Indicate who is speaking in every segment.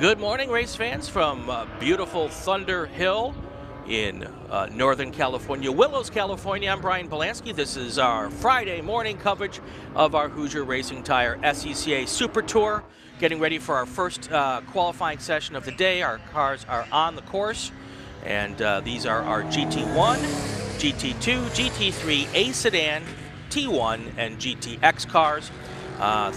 Speaker 1: Good morning, race fans from beautiful Thunderhill in Northern California, Willows, California. I'm Brian Bielanski. This is our Friday morning coverage of our Hoosier Racing Tire SCCA Super Tour. Getting ready for our first qualifying session of the day. Our cars are on the course, and these are our GT1, GT2, GT3, A Sedan, T1, and GTX cars.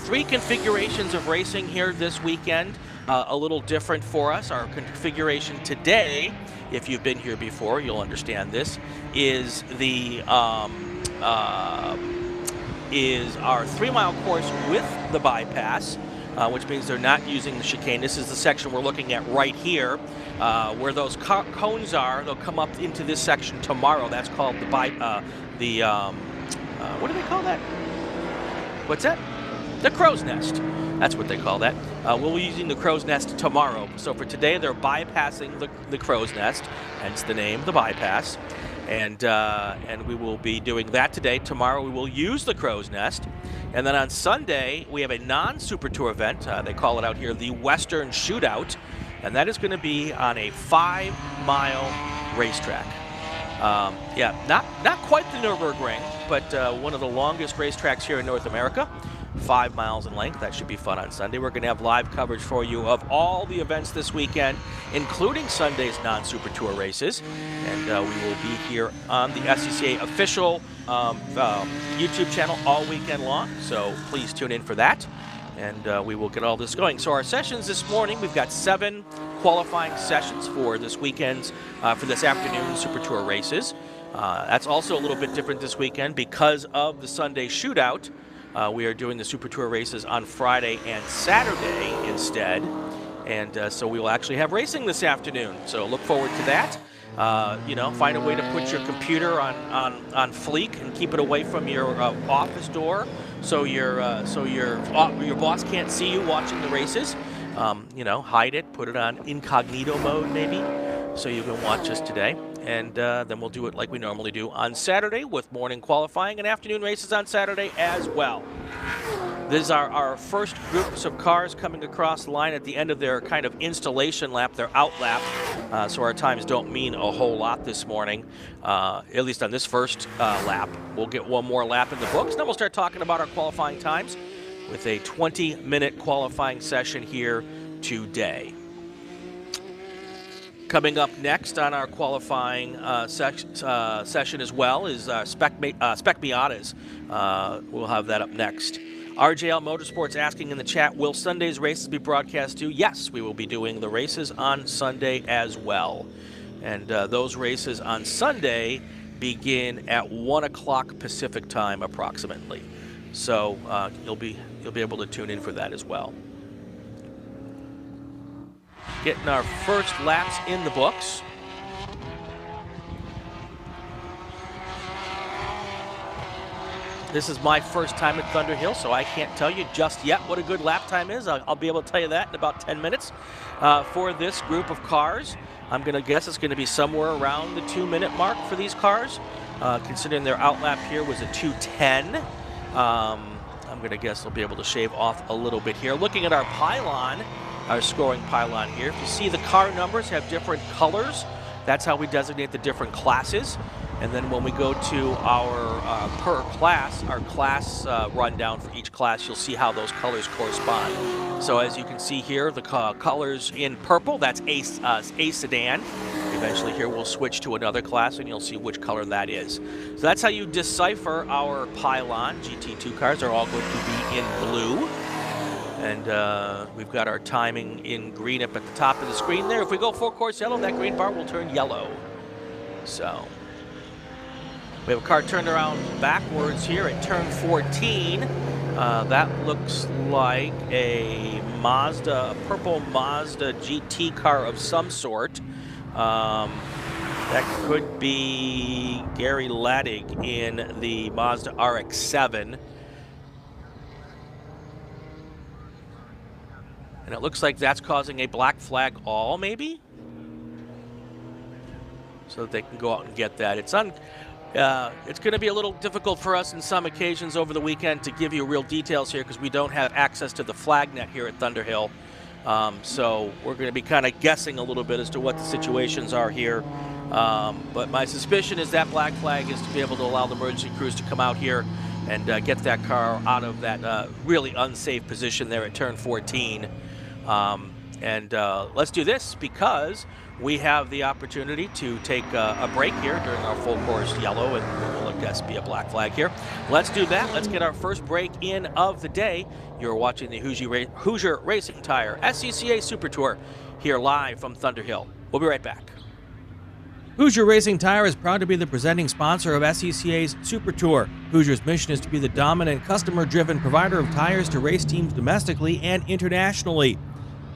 Speaker 1: Three configurations of racing here this weekend. A little different for us. Our configuration today, if you've been here before, you'll understand this, is our 3-mile course with the bypass, which means they're not using the chicane. This is the section we're looking at right here, where those cones are. They'll come up into this section tomorrow. That's called what do they call that? What's that? The crow's nest. That's what they call that. We'll be using the crow's nest tomorrow. So for today, they're bypassing the crow's nest, hence the name, the bypass. And we will be doing that today. Tomorrow, we will use the crow's nest. And then on Sunday, we have a non-Super Tour event. They call it out here the Western Shootout. And that is going to be on a 5-mile racetrack. Yeah, not quite the Nürburgring, but one of the longest racetracks here in North America. 5 miles in length. That should be fun on Sunday. We're going to have live coverage for you of all the events this weekend, including Sunday's non-Super Tour races. And we will be here on the SCCA official YouTube channel all weekend long. So please tune in for that. And we will get all this going. So our sessions this morning, we've got 7 qualifying sessions for this weekend's, for this afternoon's Super Tour races. That's also a little bit different this weekend because of the Sunday shootout. We are doing the Super Tour races on Friday and Saturday instead, and so we will actually have racing this afternoon. So look forward to that. You know, find a way to put your computer on fleek and keep it away from your office door, so your boss can't see you watching the races. You know, hide it, put it on incognito mode maybe, so you can watch us today. And then we'll do it like we normally do on Saturday with morning qualifying and afternoon races on Saturday as well. This is our first groups of cars coming across the line at the end of their kind of installation lap, their out lap. So our times don't mean a whole lot this morning, at least on this first lap. We'll get one more lap in the books, then we'll start talking about our qualifying times with a 20-minute qualifying session here today. Coming up next on our qualifying session as well is Spec Miatas. We'll have that up next. RJL Motorsports asking in the chat, will Sunday's races be broadcast too? Yes, we will be doing the races on Sunday as well. And those races on Sunday begin at 1 o'clock Pacific time approximately. So you'll be able to tune in for that as well. Getting our first laps in the books. This is my first time at Thunderhill, so I can't tell you just yet what a good lap time is. I'll be able to tell you that in about 10 minutes. For this group of cars, I'm going to guess it's going to be somewhere around the 2-minute mark for these cars, considering their out lap here was a 2:10. I'm going to guess they'll be able to shave off a little bit here. Looking at our pylon, our scoring pylon here. If you see the car numbers have different colors, that's how we designate the different classes. And then when we go to our per class, our class rundown for each class, you'll see how those colors correspond. So as you can see here, the colors in purple, that's A Sedan. Eventually here we'll switch to another class and you'll see which color that is. So that's how you decipher our pylon. GT2 cars are all going to be in blue. And we've got our timing in green up at the top of the screen there. If we go full course yellow, that green bar will turn yellow. So we have a car turned around backwards here at turn 14. That looks like a purple Mazda GT car of some sort. That could be Gary Laddig in the Mazda RX-7. And it looks like that's causing a black flag all, maybe? So that they can go out and get that. It's going to be a little difficult for us in some occasions over the weekend to give you real details here because we don't have access to the flag net here at Thunderhill. So we're going to be kind of guessing a little bit as to what the situations are here. But my suspicion is that black flag is to be able to allow the emergency crews to come out here and get that car out of that really unsafe position there at turn 14. Let's do this because we have the opportunity to take a break here during our full course yellow, and we'll, I guess, be a black flag here. Let's do that. Let's get our first break in of the day. You're watching the Hoosier Racing Tire SCCA Super Tour here live from Thunderhill. We'll be right back.
Speaker 2: Hoosier Racing Tire is proud to be the presenting sponsor of SCCA's Super Tour. Hoosier's mission is to be the dominant, customer-driven provider of tires to race teams domestically and internationally.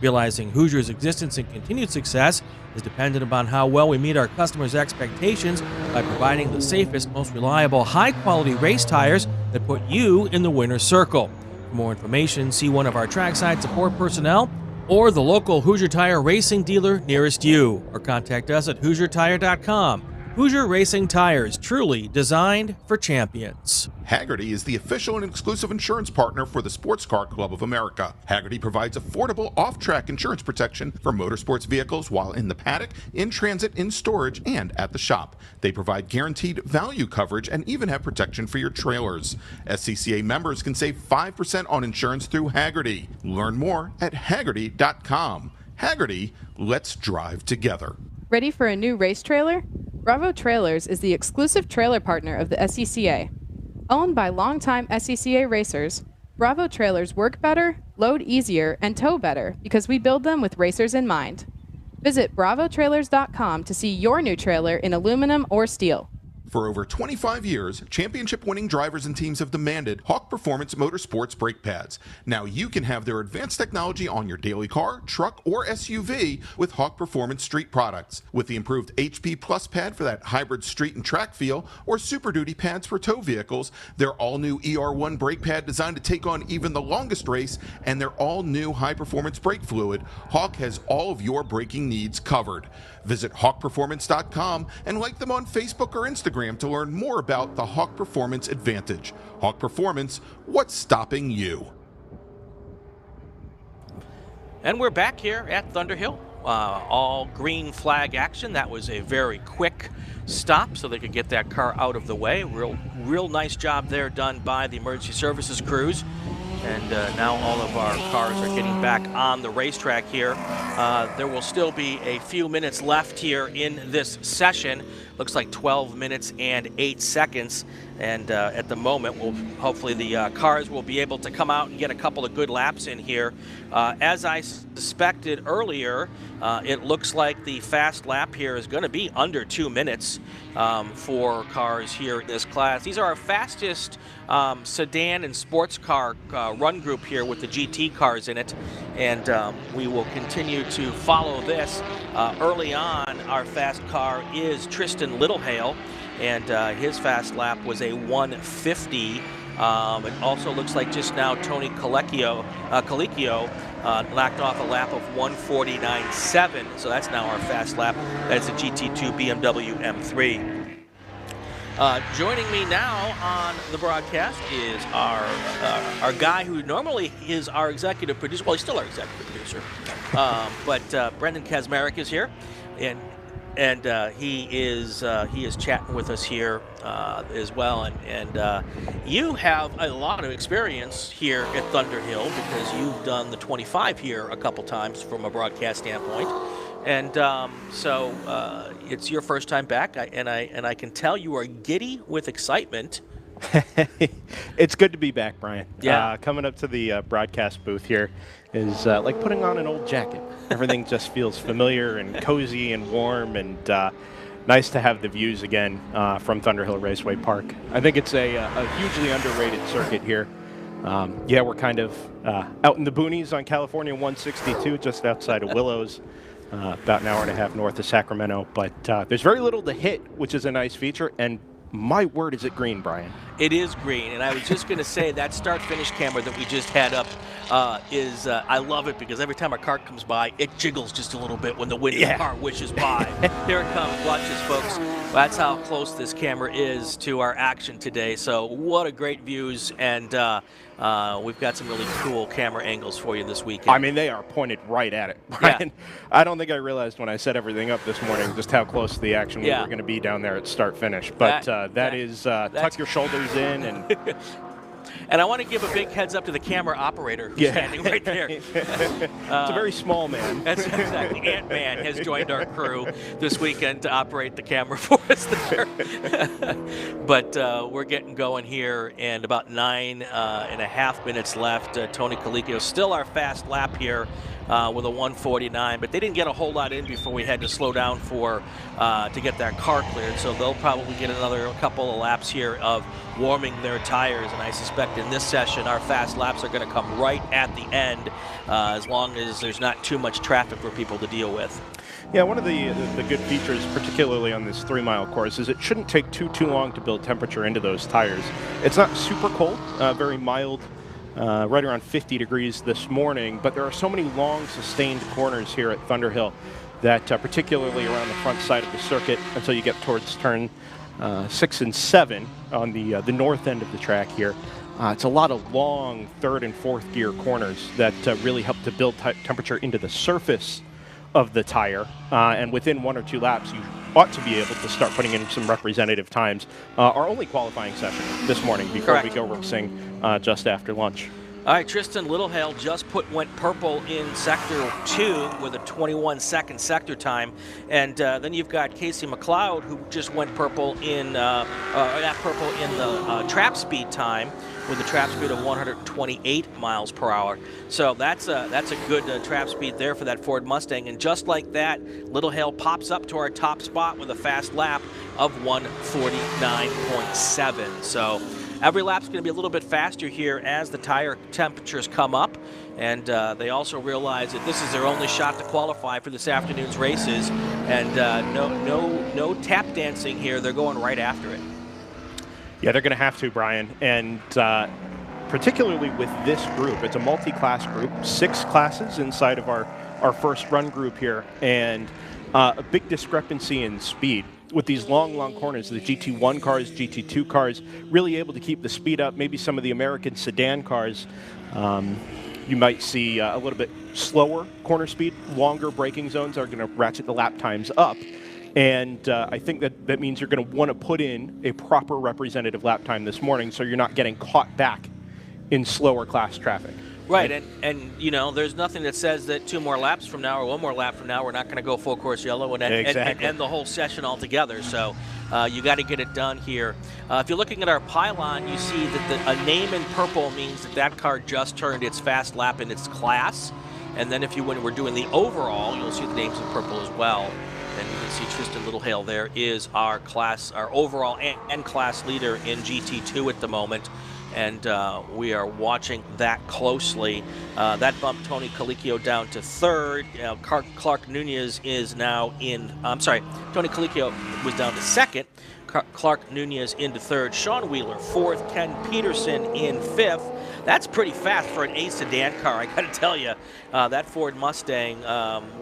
Speaker 2: Realizing Hoosier's existence and continued success is dependent upon how well we meet our customers' expectations by providing the safest, most reliable, high-quality race tires that put you in the winner's circle. For more information, see one of our trackside support personnel or the local Hoosier Tire racing dealer nearest you, or contact us at HoosierTire.com. Hoosier Racing Tires, truly designed for champions.
Speaker 3: Hagerty is the official and exclusive insurance partner for the Sports Car Club of America. Hagerty provides affordable off-track insurance protection for motorsports vehicles while in the paddock, in transit, in storage, and at the shop. They provide guaranteed value coverage and even have protection for your trailers. SCCA members can save 5% on insurance through Hagerty. Learn more at Hagerty.com. Hagerty, let's drive together.
Speaker 4: Ready for a new race trailer? Bravo Trailers is the exclusive trailer partner of the SCCA. Owned by longtime SCCA racers, Bravo Trailers work better, load easier, and tow better because we build them with racers in mind. Visit bravotrailers.com to see your new trailer in aluminum or steel.
Speaker 3: For over 25 years, championship-winning drivers and teams have demanded Hawk Performance Motorsports brake pads. Now you can have their advanced technology on your daily car, truck, or SUV with Hawk Performance Street products. With the improved HP Plus pad for that hybrid street and track feel, or Super Duty pads for tow vehicles, their all-new ER1 brake pad designed to take on even the longest race, and their all-new high-performance brake fluid, Hawk has all of your braking needs covered. Visit HawkPerformance.com and like them on Facebook or Instagram to learn more about the Hawk Performance Advantage. Hawk Performance, what's stopping you?
Speaker 1: And we're back here at Thunderhill. All green flag action. That was a very quick stop so they could get that car out of the way. Real nice job there done by the emergency services crews. And now all of our cars are getting back on the racetrack here. There will still be a few minutes left here in this session. Looks like 12 minutes and 8 seconds. And at the moment, hopefully the cars will be able to come out and get a couple of good laps in here. As I suspected earlier, it looks like the fast lap here is going to be under 2 minutes for cars here in this class. These are our fastest sedan and sports car run group here with the GT cars in it, and we will continue to follow this. Early on, our fast car is Tristan Littlehale, and his fast lap was a 1:50. It also looks like just now Tony Colicchio knocked off a lap of 1:49.7, so that's now our fast lap. That's a GT2 BMW M3. Joining me now on the broadcast is our guy who normally is our executive producer. Well, he's still our executive producer, but Brendan Kazmarek is here, and he is chatting with us here as well. And you have a lot of experience here at Thunderhill because you've done the 25 here a couple times from a broadcast standpoint. And so it's your first time back, and I can tell you are giddy with excitement.
Speaker 5: It's good to be back, Brian.
Speaker 1: Yeah.
Speaker 5: Coming up to the broadcast booth here is like putting on an old jacket. Everything just feels familiar and cozy and warm, and nice to have the views again from Thunderhill Raceway Park. I think it's a hugely underrated circuit here. Yeah, we're kind of out in the boonies on California 162, just outside of Willows. About an hour and a half north of Sacramento, but there's very little to hit, which is a nice feature, and my word, is it green, Brian.
Speaker 1: It is green, and I was just going to say that start-finish camera that we just had up is, I love it because every time a car comes by, it jiggles just a little bit when the wind of the car wishes by. Here it comes. Watch this, folks. That's how close this camera is to our action today. So what a great views, and we've got some really cool camera angles for you this weekend.
Speaker 5: I mean, they are pointed right at it, Brian. Yeah. I don't think I realized when I set everything up this morning just how close to the action we were going to be down there at start-finish. But that is tuck your shoulders in and...
Speaker 1: And I want to give a big heads up to the camera operator who's standing right there.
Speaker 5: It's a very small man.
Speaker 1: That's exactly. Ant-Man has joined our crew this weekend to operate the camera for us there. But we're getting going here, and about 9.5 minutes left. Tony Colicchio still our fast lap here with a 1:49, but they didn't get a whole lot in before we had to slow down for to get that car cleared. So they'll probably get another couple of laps here of warming their tires, and I suspect in this session our fast laps are going to come right at the end, as long as there's not too much traffic for people to deal with.
Speaker 5: Yeah, one of the good features, particularly on this 3-mile course, is it shouldn't take too long to build temperature into those tires. It's not super cold, very mild, right around 50 degrees this morning, but there are so many long, sustained corners here at Thunderhill that particularly around the front side of the circuit until you get towards turn 6 and 7 on the north end of the track here. It's a lot of long 3rd and 4th gear corners that really help to build temperature into the surface of the tire, and within 1 or 2 laps you ought to be able to start putting in some representative times. Our only qualifying session this morning before we go racing just after lunch.
Speaker 1: All right, Tristan Littlehale just went purple in Sector 2 with a 21-second sector time, and then you've got Casey MacLeod, who just went purple in the trap speed time with a trap speed of 128 miles per hour. So that's a good trap speed there for that Ford Mustang, and just like that, Littlehale pops up to our top spot with a fast lap of 149.7. So every lap's going to be a little bit faster here as the tire temperatures come up, and they also realize that this is their only shot to qualify for this afternoon's races, and no tap dancing here. They're going right after it.
Speaker 5: Yeah, they're going to have to, Brian, and particularly with this group. It's a multi-class group, 6 classes inside of our first run group here, and a big discrepancy in speed. With these long corners, the GT1 cars, GT2 cars, really able to keep the speed up. Maybe some of the American sedan cars, you might see a little bit slower corner speed. Longer braking zones are going to ratchet the lap times up. And I think that means you're going to want to put in a proper representative lap time this morning so you're not getting caught back in slower class traffic.
Speaker 1: Right, and you know, there's nothing that says that 2 more laps from now or 1 more lap from now we're not going to go full course yellow and end the whole session altogether. So you got to get it done here. If you're looking at our pylon, you see that a name in purple means that car just turned its fast lap in its class. And then when we're doing the overall, you'll see the names in purple as well. And you can see Tristan Littlehale there is our overall and class leader in GT2 at the moment. And we are watching that closely. That bumped Tony Colicchio down to 3rd. Clark Nunez is now in, Tony Colicchio was down to 2nd. Clark Nunez into 3rd. Sean Wheeler 4th. Ken Peterson in 5th. That's pretty fast for an A sedan car, I got to tell you. That Ford Mustang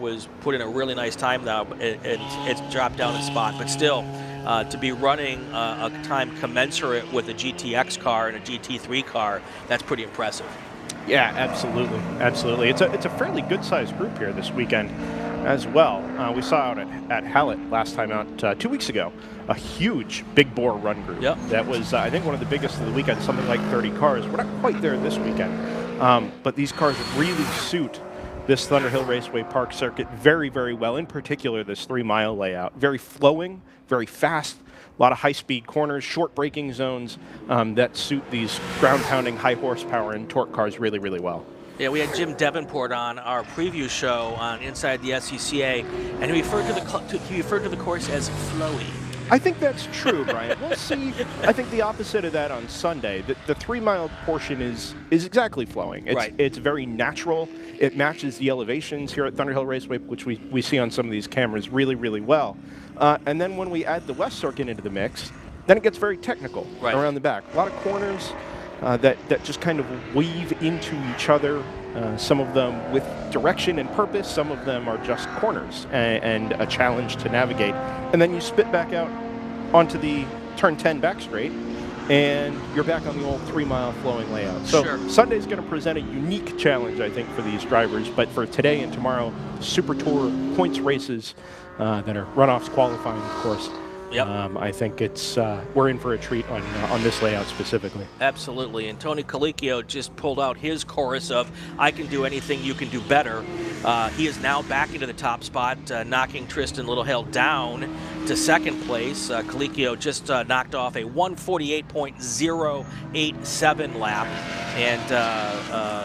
Speaker 1: was put in a really nice time now. It's dropped down a spot, but still, to be running a time commensurate with a GTX car and a GT3 car, that's pretty impressive.
Speaker 5: Yeah, absolutely, absolutely. It's a fairly good-sized group here this weekend as well. We saw out at Hallett last time out 2 weeks ago, a huge big bore run group.
Speaker 1: Yep.
Speaker 5: That was, I think, one of the biggest of the weekend, something like 30 cars. We're not quite there this weekend, but these cars really suit this Thunderhill Raceway Park circuit very, very well, in particular this 3-mile layout. Very flowing, very fast, a lot of high-speed corners, short braking zones that suit these ground-pounding, high-horsepower and torque cars really, really well.
Speaker 1: Yeah, we had Jim Davenport on our preview show on Inside the SCCA, and he referred to the course as flowy.
Speaker 5: I think that's true, Brian. We'll see. I think the opposite of that on Sunday. The 3-mile portion is exactly flowing. It's very natural. It matches the elevations here at Thunderhill Raceway, which we see on some of these cameras really, really well. And then when we add the West Circuit into the mix, then it gets very technical around the back. A lot of corners that just kind of weave into each other. Some of them with direction and purpose, some of them are just corners and a challenge to navigate. And then you spit back out onto the turn 10 back straight, and you're back on the old 3-mile flowing layout. So
Speaker 1: Sure.
Speaker 5: Sunday's going to present a unique challenge, I think, for these drivers. But for today and tomorrow, Super Tour points races that are runoffs qualifying, of course.
Speaker 1: Yep.
Speaker 5: I think it's we're in for a treat on this layout specifically.
Speaker 1: Absolutely, and Tony Colicchio just pulled out his chorus of "I can do anything, you can do better." He is now back into the top spot, knocking Tristan Littlehill down to second place. Colicchio just knocked off a 148.087 lap, and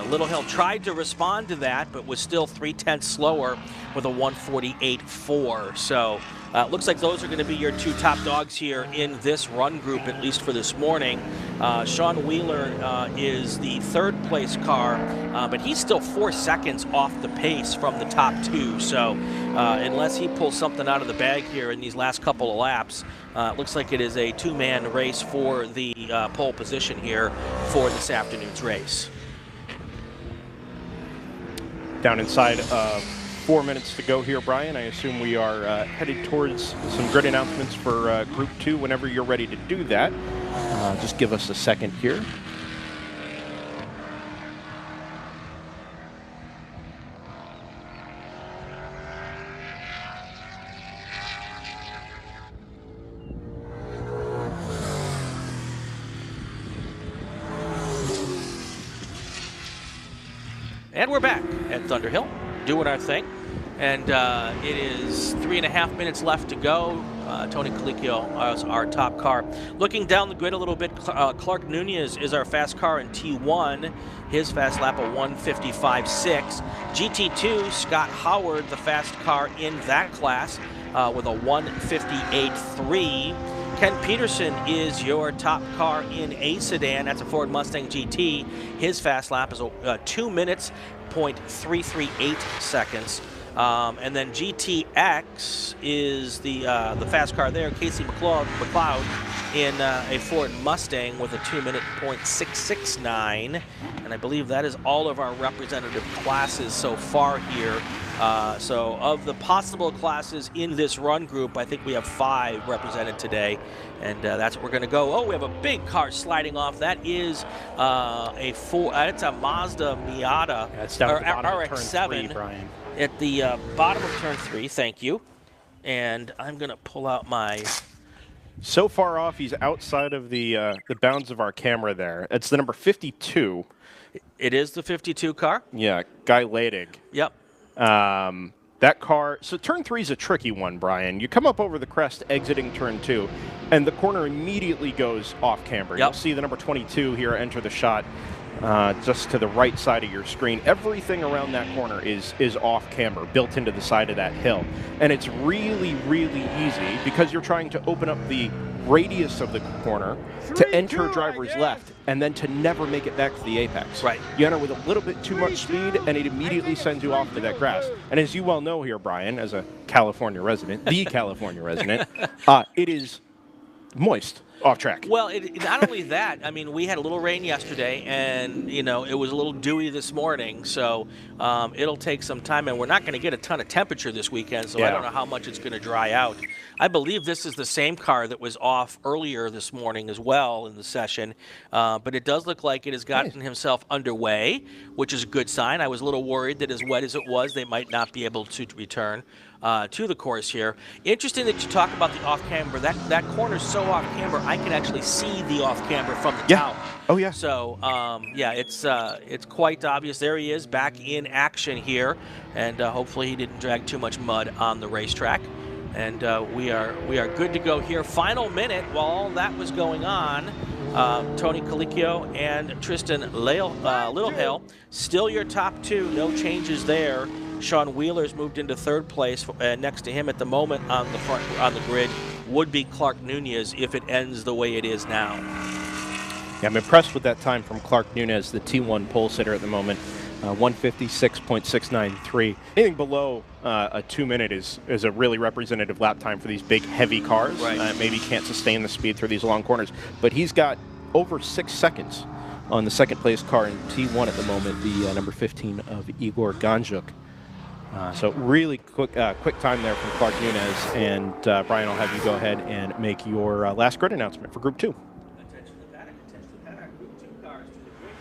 Speaker 1: Littlehill tried to respond to that, but was still 0.3 slower with a 148.4. So. Looks like those are going to be your two top dogs here in this run group, at least for this morning. Sean Wheeler is the third place car, but he's still 4 seconds off the pace from the top two. So unless he pulls something out of the bag here in these last couple of laps, it looks like it is a two-man race for the pole position here for this afternoon's race.
Speaker 5: Down inside of 4 minutes to go here, Brian. I assume we are headed towards some grid announcements for Group 2 whenever you're ready to do that. Just give us a second here.
Speaker 1: And we're back at Thunderhill, doing our thing. And it is 3.5 minutes left to go. Tony Colicchio is our top car. Looking down the grid a little bit, Clark Nunez is our fast car in T1. His fast lap of 155.6. GT2, Scott Howard, the fast car in that class with a 158.3. Ken Peterson is your top car in a sedan. That's a Ford Mustang GT. His fast lap is 2 minutes, 0.338 seconds. And then GTX is the fast car there. Casey MacLeod in a Ford Mustang with a 2-minute 0.669. And I believe that is all of our representative classes so far here. So of the possible classes in this run group, I think we have 5 represented today. And that's what we're going to go. Oh, we have a big car sliding off. That is it's a Mazda Miata,
Speaker 5: That's down at the bottom of turn
Speaker 1: RX-7.
Speaker 5: 3, Brian.
Speaker 1: At the bottom of turn 3, thank you. And I'm going to pull out my...
Speaker 5: So far off, he's outside of the bounds of our camera there. It's the number 52.
Speaker 1: It is the 52 car?
Speaker 5: Yeah, Guy Ladig.
Speaker 1: Yep.
Speaker 5: That car, so turn 3 is a tricky one, Brian. You come up over the crest exiting turn 2, and the corner immediately goes off camber.
Speaker 1: Yep.
Speaker 5: You'll see the number 22 here enter the shot just to the right side of your screen. Everything around that corner is off camber, built into the side of that hill. And it's really, really easy because you're trying to open up the radius of the corner to enter driver's left and then to never make it back to the apex.
Speaker 1: Right.
Speaker 5: You enter with a little bit too much speed and it immediately sends you off to that grass. And as you well know here, Brian, as a California resident, the California resident, it is moist off track.
Speaker 1: Well, not only that, I mean, we had a little rain yesterday, and, you know, it was a little dewy this morning, so it'll take some time, and we're not going to get a ton of temperature this weekend, so I don't know how much it's going to dry out. I believe this is the same car that was off earlier this morning as well in the session, but it does look like it has gotten himself underway, which is a good sign. I was a little worried that as wet as it was, they might not be able to return to the course here. Interesting that you talk about the off-camber. That corner's so off-camber, I can actually see the off-camber from the tower.
Speaker 5: Oh, yeah.
Speaker 1: So, yeah, it's quite obvious. There he is, back in action here, and hopefully he didn't drag too much mud on the racetrack. And we are good to go here. Final minute while all that was going on. Tony Colicchio and Tristan Littlehill still your top two. No changes there. Sean Wheeler's moved into third place. Next to him at the moment on the grid would be Clark Nunez if it ends the way it is now.
Speaker 5: Yeah, I'm impressed with that time from Clark Nunez, the T1 pole sitter at the moment. 156.693. Anything below a 2 minute is a really representative lap time for these big, heavy cars.
Speaker 1: Right.
Speaker 5: Maybe can't sustain the speed through these long corners. But he's got over 6 seconds on the second place car in T1 at the moment, the number 15 of Igor Ganjuk. So really quick time there from Clark Nunez. And Brian, I'll have you go ahead and make your last grid announcement for Group 2.
Speaker 1: Attention to the paddock, attention to the paddock. Group 2 cars to the grid.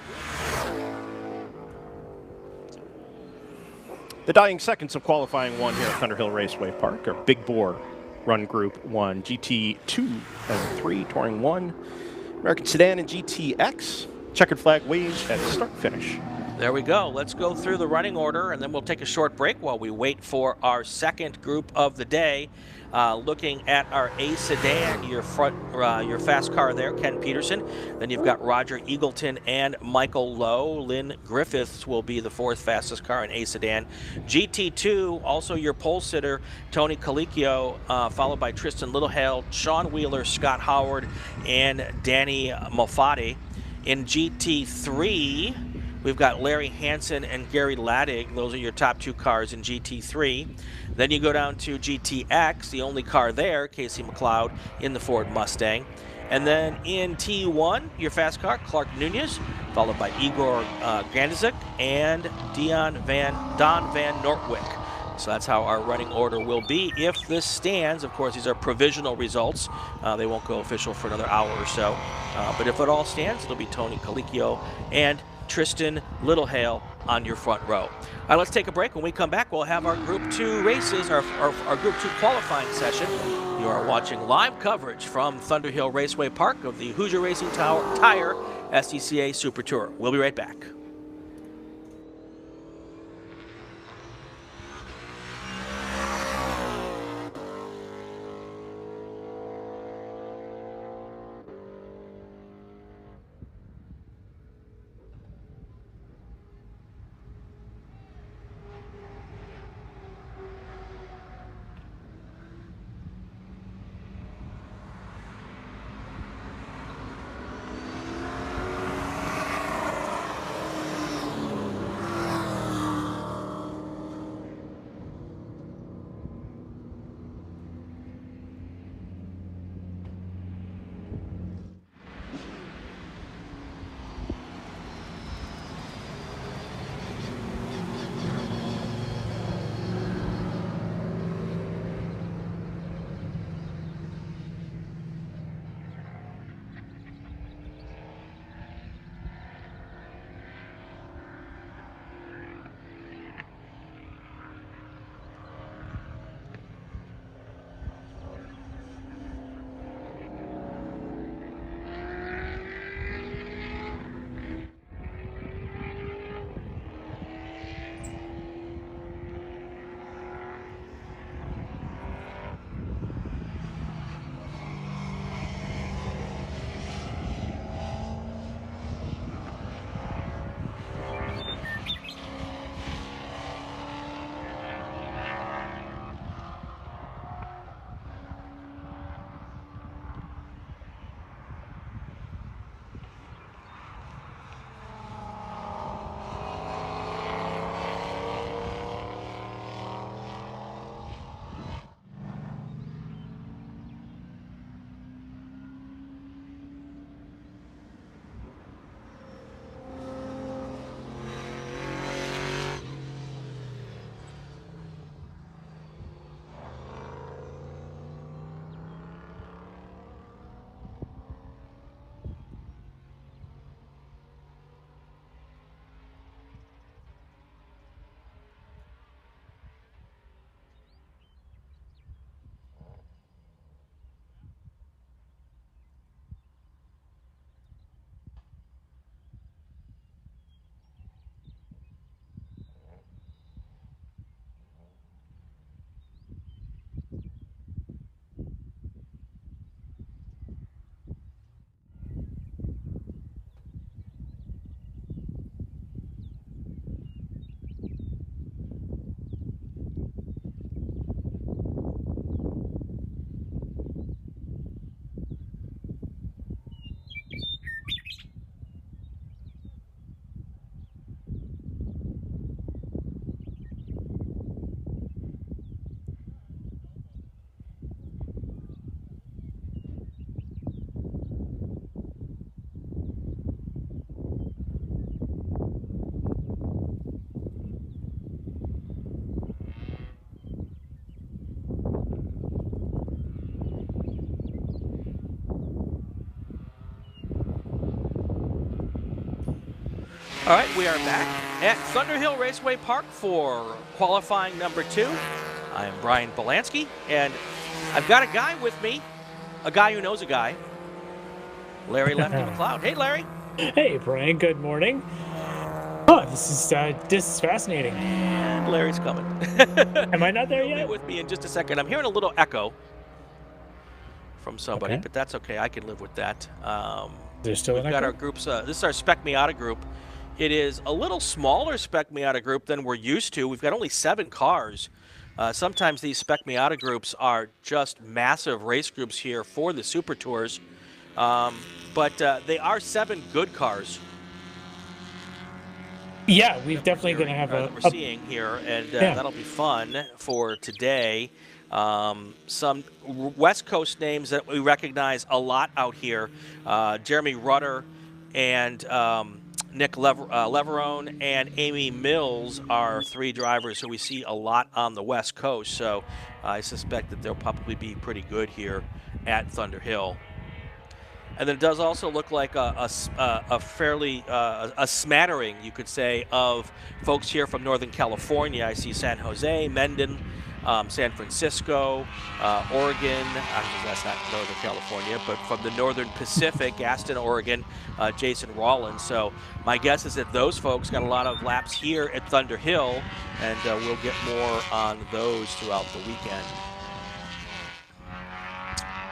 Speaker 5: The dying seconds of qualifying 1 here at Thunderhill Raceway Park are Big Bore Run Group 1, GT2 and 3, Touring 1, American Sedan and GTX, checkered flag wage at start finish.
Speaker 1: There we go. Let's go through the running order, and then we'll take a short break while we wait for our second group of the day. Looking at our A sedan, your fast car there, Ken Peterson. Then you've got Roger Eagleton and Michael Lowe. Lynn Griffiths will be the 4th fastest car in A sedan. GT2, also your pole sitter, Tony Colicchio, followed by Tristan Littlehale, Sean Wheeler, Scott Howard, and Danny Moffatti. In GT3, we've got Larry Hansen and Gary Laddig. Those are your top 2 cars in GT3. Then you go down to GTX, the only car there, Casey MacLeod in the Ford Mustang. And then in T1, your fast car, Clark Nunez, followed by Igor Grandizik and Don Van Nortwick. So that's how our running order will be if this stands. Of course, these are provisional results. They won't go official for another hour or so. But if it all stands, it'll be Tony Colicchio and Tristan Littlehale on your front row. All right, let's take a break. When we come back, we'll have our Group 2 races, our Group 2 qualifying session. You are watching live coverage from Thunderhill Raceway Park of the Hoosier Racing Tire SCCA Super Tour. We'll be right back. All right, we are back at Thunderhill Raceway Park for qualifying number 2. I am Brian Bielanski, and I've got a guy with me, a guy who knows a guy, Larry Lefty MacLeod. Hey, Larry.
Speaker 6: Hey, Brian. Good morning. Oh, this is fascinating.
Speaker 1: And Larry's coming.
Speaker 6: Am I not there
Speaker 1: He'll
Speaker 6: yet?
Speaker 1: be with me in just a second. I'm hearing a little echo from somebody,
Speaker 6: Okay.
Speaker 1: but that's okay. I can live with that.
Speaker 6: There's still
Speaker 1: We've
Speaker 6: an
Speaker 1: got
Speaker 6: echo?
Speaker 1: our groups. This is our Spec Miata group. It is a little smaller Spec Miata group than we're used to. We've got only 7 cars. Sometimes these Spec Miata groups are just massive race groups here for the Super Tours. But they are 7 good cars.
Speaker 6: Yeah, we've definitely going to have
Speaker 1: that we're seeing here, and that'll be fun for today. Some West Coast names that we recognize a lot out here: Jeremy Rutter and Nick Leverone and Amy Mills are 3 drivers who we see a lot on the West Coast. So I suspect that they'll probably be pretty good here at Thunderhill. And then it does also look like a fairly a smattering, you could say, of folks here from Northern California. I see San Jose, Mendon, San Francisco, Oregon. Actually, that's not Northern California, but from the Northern Pacific, Aston, Oregon, Jason Rollins. So my guess is that those folks got a lot of laps here at Thunderhill, and we'll get more on those throughout the weekend.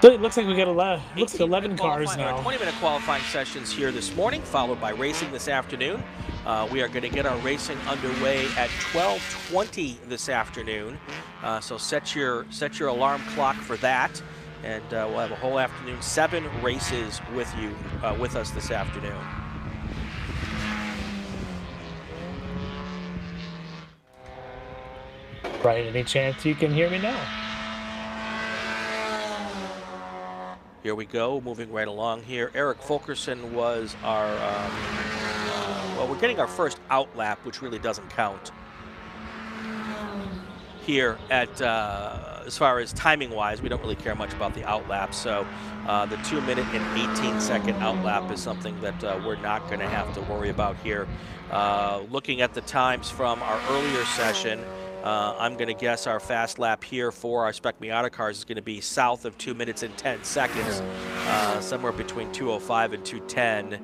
Speaker 6: So it looks like we got 11 cars now.
Speaker 1: 20-minute qualifying sessions here this morning, followed by racing this afternoon. We are going to get our racing underway at 12:20 this afternoon. So set your alarm clock for that, and we'll have a whole afternoon, 7 races with you with us this afternoon.
Speaker 6: Right, any chance you can hear me now?
Speaker 1: Here we go, moving right along here. Eric Fulkerson was our, well, we're getting our first out lap, which really doesn't count here at, as far as timing-wise, we don't really care much about the out lap. So the 2-minute and 18-second out lap is something that we're not going to have to worry about here. Looking at the times from our earlier session, I'm going to guess our fast lap here for our Spec Miata cars is going to be south of 2 minutes and 10 seconds, somewhere between 2:05 and 2:10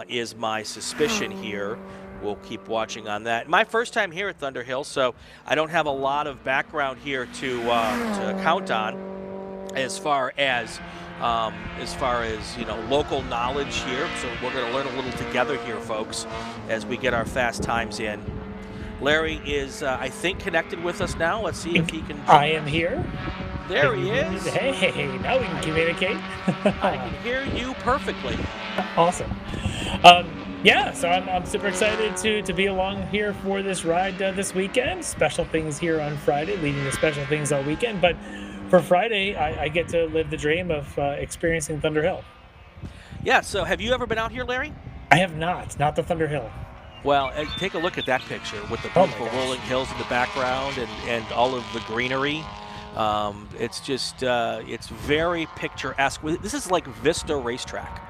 Speaker 1: is my suspicion here. We'll keep watching on that. My first time here at Thunderhill, so I don't have a lot of background here to count on as far as you know, local knowledge here. So we're going to learn a little together here, folks, as we get our fast times in. Larry is, I think, connected with us now. Let's see if he can.
Speaker 6: I am here.
Speaker 1: There he is.
Speaker 6: Hey, now we can communicate.
Speaker 1: I can hear you perfectly.
Speaker 6: Awesome. Yeah, so I'm super excited to be along here for this ride this weekend. Special things here on Friday, leading to special things all weekend. But for Friday, I get to live the dream of experiencing Thunderhill. Yeah,
Speaker 1: so have you ever been out here, Larry?
Speaker 6: I have not the Thunderhill.
Speaker 1: Well, take a look at that picture with the beautiful rolling hills in the background and all of the greenery. It's just, it's very picturesque. This is like Vista Racetrack.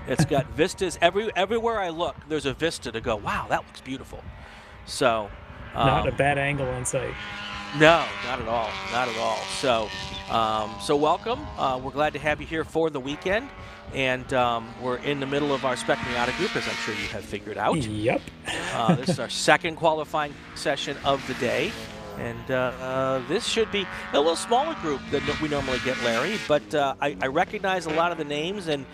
Speaker 1: It's got vistas everywhere I look. There's a vista to go, wow, that looks beautiful. So,
Speaker 6: not a bad angle in sight.
Speaker 1: No, not at all, not at all. So, so welcome. We're glad to have you here for the weekend. And we're in the middle of our Spec Miata group, as I'm sure you have figured out.
Speaker 6: Yep.
Speaker 1: This is our second qualifying session of the day. And this should be a little smaller group than we normally get, Larry. But I recognize a lot of the names and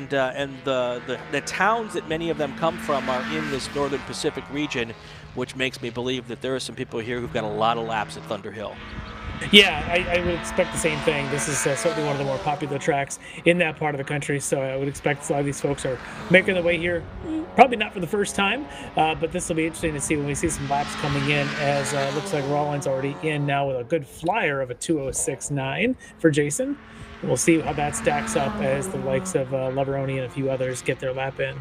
Speaker 1: the towns that many of them come from are in this Northern Pacific region, which makes me believe that there are some people here who've got a lot of laps at Thunderhill.
Speaker 6: Yeah, I would expect the same thing. This is certainly one of the more popular tracks in that part of the country, so I would expect a lot of these folks are making their way here, probably not for the first time, but this will be interesting to see when we see some laps coming in, as it looks like Rollins already in now with a good flyer of a 2:06.9 for Jason. We'll see how that stacks up as the likes of Leveroni and a few others get their lap in.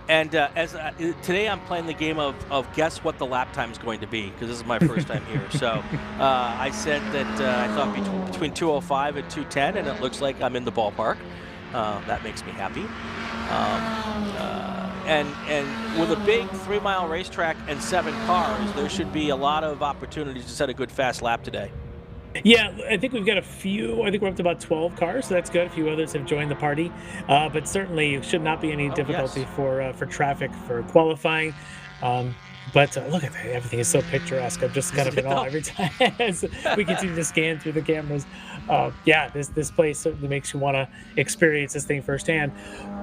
Speaker 1: And today I'm playing the game of guess what the lap time is going to be, because this is my first time here. So I said that I thought between 2:05 and 2:10, and it looks like I'm in the ballpark. That makes me happy. and with a big 3-mile racetrack and 7 cars, there should be a lot of opportunities to set a good fast lap today.
Speaker 6: Yeah, I think we've got a few. I think we're up to about 12 cars, so that's good. A few others have joined the party, but certainly should not be any difficulty for traffic for qualifying. But look at that. Everything is so picturesque. I'm just kind of in awe every time as we continue to scan through the cameras. Yeah, this place certainly makes you want to experience this thing firsthand.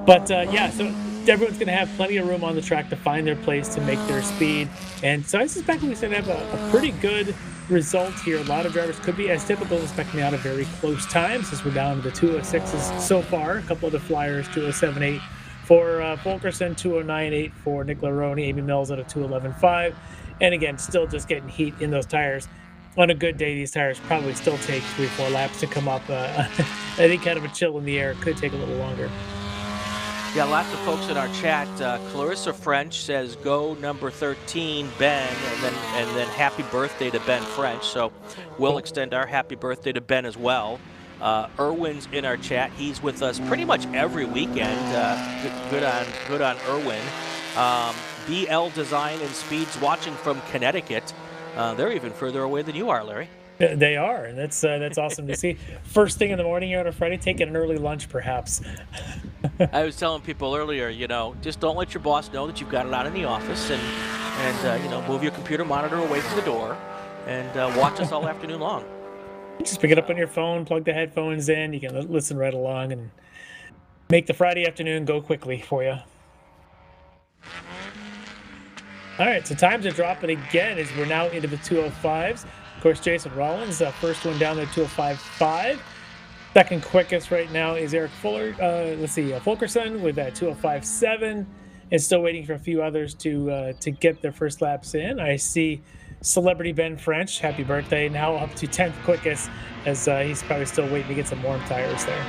Speaker 6: But yeah, so everyone's going to have plenty of room on the track to find their place, to make their speed. And so I suspect we're going to have a pretty good result here. A lot of drivers could be, as typical, expecting out a very close time, since we're down to the 206s so far. A couple of the flyers, 207.8 for Fulkerson, 209.8 for Nick Laveroni, Amy Mills at a 211.5. And again, still just getting heat in those tires. On a good day, these tires probably still take 3-4 laps to come up. I think kind of a chill in the air could take a little longer.
Speaker 1: Yeah, lots of folks in our chat. Clarissa French says, "Go number 13, Ben," and then happy birthday to Ben French. So we'll extend our happy birthday to Ben as well. Irwin's in our chat. He's with us pretty much every weekend. Good on Irwin. BL Design and Speeds watching from Connecticut. They're even further away than you are, Larry.
Speaker 6: They are, and that's awesome to see. First thing in the morning here on a Friday, taking an early lunch, perhaps.
Speaker 1: I was telling people earlier, just don't let your boss know that you've got it out in the office, and move your computer monitor away from the door, and watch us all afternoon long.
Speaker 6: Just pick it up on your phone, plug the headphones in. You can listen right along and make the Friday afternoon go quickly for you. All right, so times are dropping again as we're now into the 205s. Of course, Jason Rollins, first one down there, 205.5. Second quickest right now is Eric Fuller. Fulkerson with that 205.7, and still waiting for a few others to get their first laps in. I see Celebrity Ben French, happy birthday, now up to 10th quickest, as he's probably still waiting to get some warm tires there.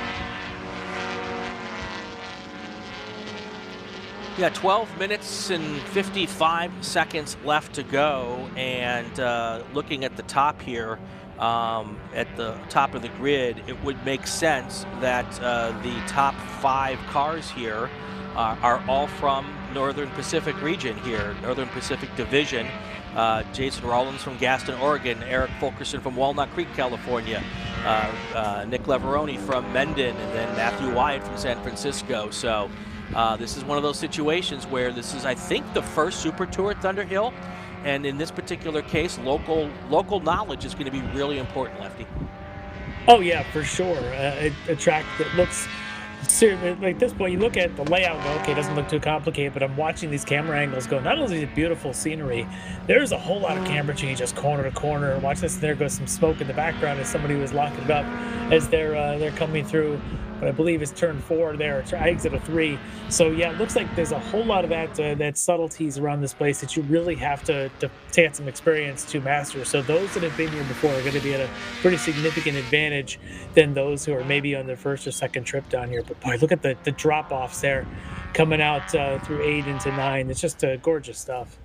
Speaker 1: Yeah, 12 minutes and 55 seconds left to go, and looking at the top here, at the top of the grid, it would make sense that the top 5 cars here are all from Northern Pacific region here, Northern Pacific Division. Jason Rollins from Gaston, Oregon, Eric Fulkerson from Walnut Creek, California, Nick Laveroni from Mendon, and then Matthew Wyatt from San Francisco. So this is one of those situations where this is, I think, the first Super Tour at Thunderhill, and in this particular case, local knowledge is going to be really important, Lefty.
Speaker 6: Oh yeah, for sure. A track that looks like, at this point, you look at the layout and go, okay, it doesn't look too complicated, but I'm watching these camera angles go, not only is it beautiful scenery, there's a whole lot of camera change just corner to corner. Watch this, there goes some smoke in the background as somebody was locking it up as they're coming through. But I believe it's turn 4 there, it's exit of 3. So yeah, it looks like there's a whole lot of that subtleties around this place that you really have to get some experience to master. So those that have been here before are going to be at a pretty significant advantage than those who are maybe on their first or second trip down here. But boy, look at the drop-offs there coming out through 8 into 9. It's just gorgeous stuff.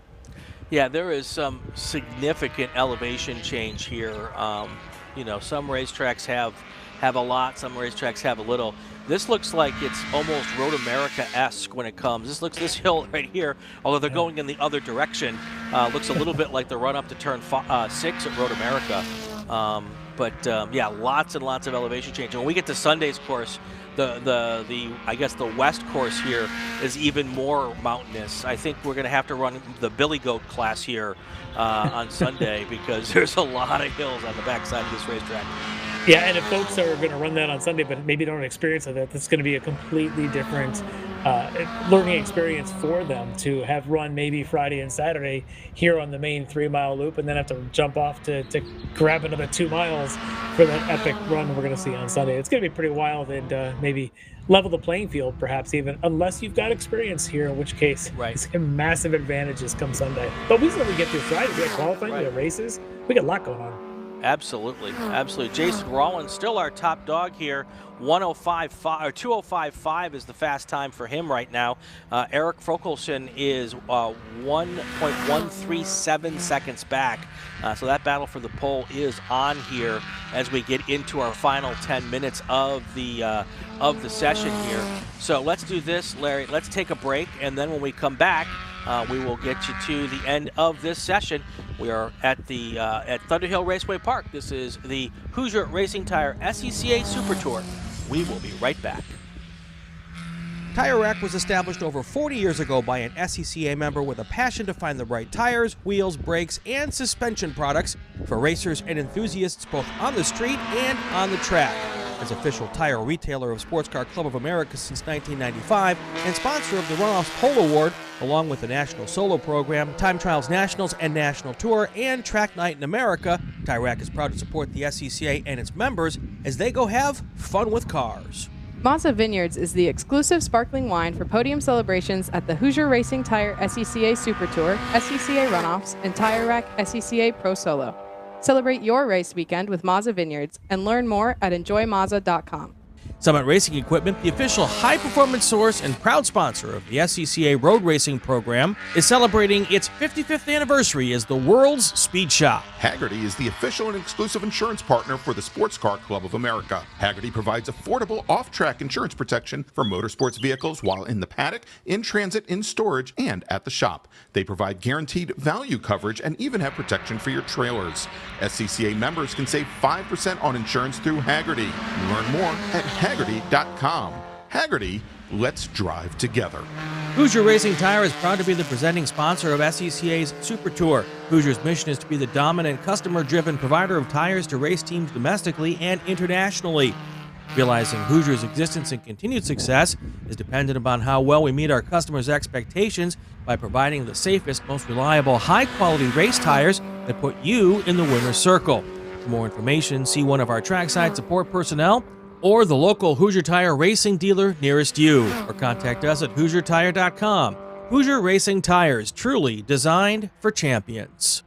Speaker 1: Yeah, there is some significant elevation change here. Some racetracks have a lot, some racetracks have a little. This looks like it's almost Road America-esque when it comes. This hill right here, although they're going in the other direction, looks a little bit like the run up to turn 6 at Road America. Yeah, lots and lots of elevation change. And when we get to Sunday's course, I guess the west course here is even more mountainous. I think we're going to have to run the Billy Goat class here on Sunday, because there's a lot of hills on the backside of this racetrack.
Speaker 6: Yeah, and if folks are going to run that on Sunday but maybe don't experience that, that's going to be a completely different learning experience for them to have run maybe Friday and Saturday here on the main 3-mile loop, and then have to jump off to grab another 2 miles for that epic run we're going to see on Sunday. It's going to be pretty wild, and maybe level the playing field, perhaps even, unless you've got experience here, in which case it's massive advantages come Sunday. But we still get through Friday. We got qualifying, we got races, we got a lot going on.
Speaker 1: Absolutely, absolutely. Jason Rollins still our top dog here. 105.5 or 205.5 is the fast time for him right now. Eric Frokelson is 1.137 seconds back. So that battle for the pole is on here as we get into our final 10 minutes of the session here. So let's do this, Larry. Let's take a break, and then when we come back, we will get you to the end of this session. We are at the at Thunderhill Raceway Park. This is the Hoosier Racing Tire SCCA Super Tour. We will be right back.
Speaker 2: Tire Rack was established over 40 years ago by an SCCA member with a passion to find the right tires, wheels, brakes, and suspension products for racers and enthusiasts both on the street and on the track. As official tire retailer of Sports Car Club of America since 1995 and sponsor of the Runoffs Pole Award, along with the National Solo Program, Time Trials Nationals and National Tour, and Track Night in America, Tire Rack is proud to support the SCCA and its members as they go have fun with cars.
Speaker 4: Mazza Vineyards is the exclusive sparkling wine for podium celebrations at the Hoosier Racing Tire SCCA Super Tour, SCCA Runoffs, and Tire Rack SCCA Pro Solo. Celebrate your race weekend with Mazza Vineyards and learn more at enjoymazza.com.
Speaker 2: Summit Racing Equipment, the official high-performance source and proud sponsor of the SCCA road racing program, is celebrating its 55th anniversary as the world's speed shop.
Speaker 3: Hagerty is the official and exclusive insurance partner for the Sports Car Club of America. Hagerty provides affordable off-track insurance protection for motorsports vehicles while in the paddock, in transit, in storage, and at the shop. They provide guaranteed value coverage and even have protection for your trailers. SCCA members can save 5% on insurance through Hagerty. Learn more at Hagerty.com. Hagerty, let's drive together.
Speaker 2: Hoosier Racing Tire is proud to be the presenting sponsor of SCCA's Super Tour. Hoosier's mission is to be the dominant, customer-driven provider of tires to race teams domestically and internationally. Realizing Hoosier's existence and continued success is dependent upon how well we meet our customers' expectations by providing the safest, most reliable, high-quality race tires that put you in the winner's circle. For more information, see one of our trackside support personnel or the local Hoosier Tire racing dealer nearest you, or contact us at HoosierTire.com. Hoosier Racing Tires, truly designed for champions.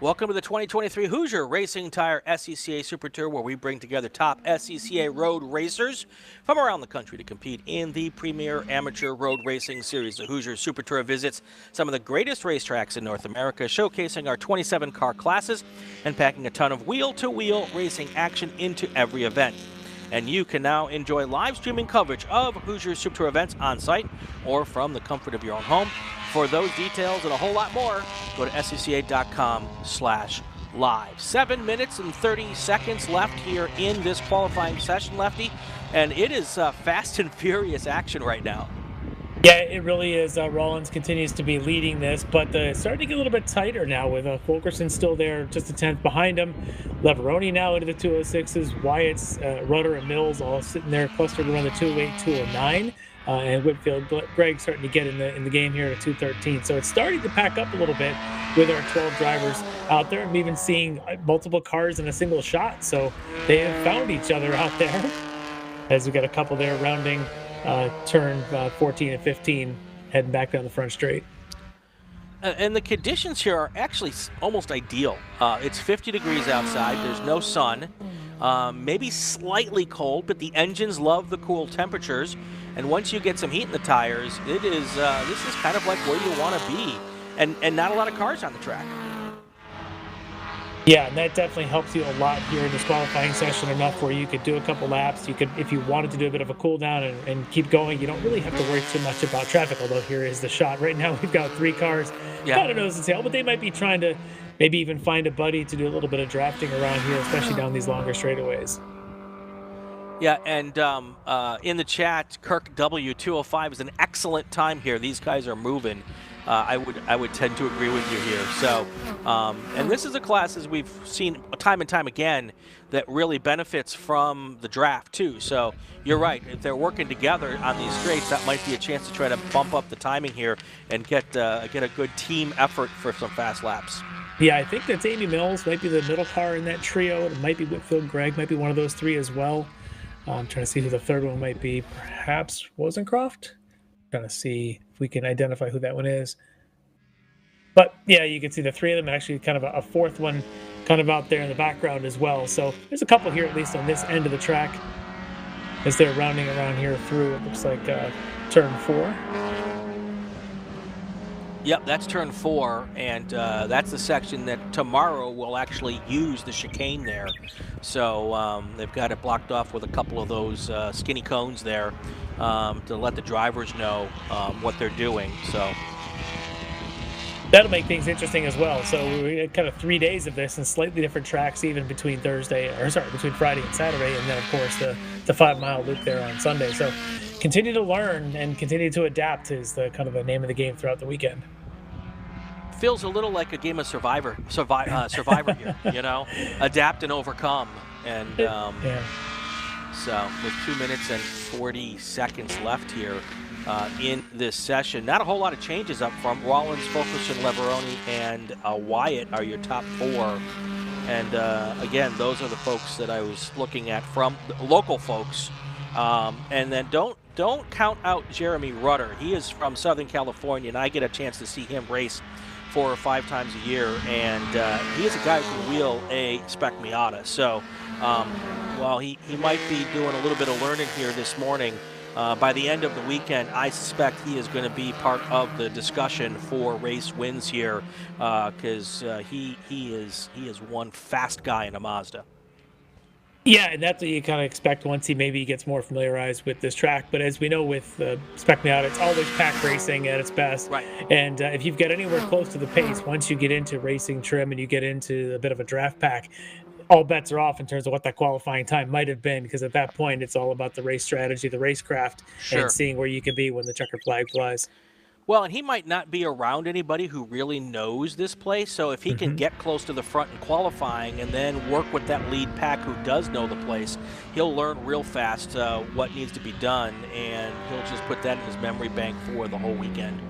Speaker 1: Welcome to the 2023 Hoosier Racing Tire SCCA Super Tour, where we bring together top SCCA road racers from around the country to compete in the premier amateur road racing series. The Hoosier Super Tour visits some of the greatest racetracks in North America, showcasing our 27 car classes and packing a ton of wheel-to-wheel racing action into every event. And you can now enjoy live streaming coverage of Hoosier Super Tour events on site or from the comfort of your own home. For those details and a whole lot more, go to scca.com/live. 7 minutes and 30 seconds left here in this qualifying session, Lefty, and it is fast and furious action right now.
Speaker 6: Yeah, it really is. Rollins continues to be leading this, but it's starting to get a little bit tighter now with Fulkerson still there, just a tenth behind him. Leveroni now into the 206s. Wyatt's, Rudder, and Mills all sitting there clustered around the 208, 209. And Whitfield, Greg starting to get in the game here at 213. So it's starting to pack up a little bit with our 12 drivers out there. I'm even seeing multiple cars in a single shot. So they have found each other out there. As we got a couple there rounding turn 14 and 15, heading back down the front straight.
Speaker 1: And the conditions here are actually almost ideal. It's 50 degrees outside. There's no sun. Maybe slightly cold, but the engines love the cool temperatures. And once you get some heat in the tires, it is this is kind of like where you want to be, and not a lot of cars on the track.
Speaker 6: Yeah, and that definitely helps you a lot here in this qualifying session, enough where you could do a couple laps. You could, if you wanted to do a bit of a cool down and keep going, you don't really have to worry too much about traffic, although here is the shot. Right now we've got 3 cars, kind of nose and tail, but they might be trying to maybe even find a buddy to do a little bit of drafting around here, especially down these longer straightaways.
Speaker 1: Yeah, and in the chat, Kirk W205 is an excellent time here. These guys are moving. I would tend to agree with you here. So, and this is a class, as we've seen time and time again, that really benefits from the draft too. So you're right. If they're working together on these straights, that might be a chance to try to bump up the timing here and get a good team effort for some fast laps.
Speaker 6: Yeah, I think that's Amy Mills, might be the middle car in that trio. It might be Whitfield Gregg, might be one of those 3 as well. I'm trying to see who the third one might be. Perhaps Wozencroft? Trying to see if we can identify who that one is. But yeah, you can see the three of them, actually kind of a fourth one kind of out there in the background as well. So there's a couple here, at least on this end of the track, as they're rounding around here through, it looks like turn 4.
Speaker 1: Yep, that's turn 4, and that's the section that tomorrow will actually use the chicane there. So they've got it blocked off with a couple of those skinny cones there to let the drivers know what they're doing. So
Speaker 6: that'll make things interesting as well. So we had kind of 3 days of this and slightly different tracks, even between between Friday and Saturday, and then of course the 5-mile loop there on Sunday. So continue to learn and continue to adapt is the kind of the name of the game throughout the weekend.
Speaker 1: Feels a little like a game of Survivor here, you know, adapt and overcome. And so with 2 minutes and 40 seconds left here in this session, not a whole lot of changes up front. Rollins, Fulkerson, Leveroni, and Wyatt are your top 4. And again, those are the folks that I was looking at from local folks. And then don't count out Jeremy Rudder. He is from Southern California, and I get a chance to see him race 4 or 5 times a year, and he is a guy who can wheel a Spec Miata. So while he might be doing a little bit of learning here this morning, by the end of the weekend, I suspect he is going to be part of the discussion for race wins here, because he is one fast guy in a Mazda.
Speaker 6: Yeah, and that's what you kind of expect once he maybe gets more familiarized with this track. But as we know with Spec Miata, it's always pack racing at its best.
Speaker 1: Right.
Speaker 6: And if you get anywhere close to the pace, once you get into racing trim and you get into a bit of a draft pack, all bets are off in terms of what that qualifying time might have been, because at that point, it's all about the race strategy, the racecraft, and seeing where you can be when the checker flag flies.
Speaker 1: Well, and he might not be around anybody who really knows this place, so if he can get close to the front in qualifying and then work with that lead pack who does know the place, he'll learn real fast what needs to be done, and he'll just put that in his memory bank for the whole weekend.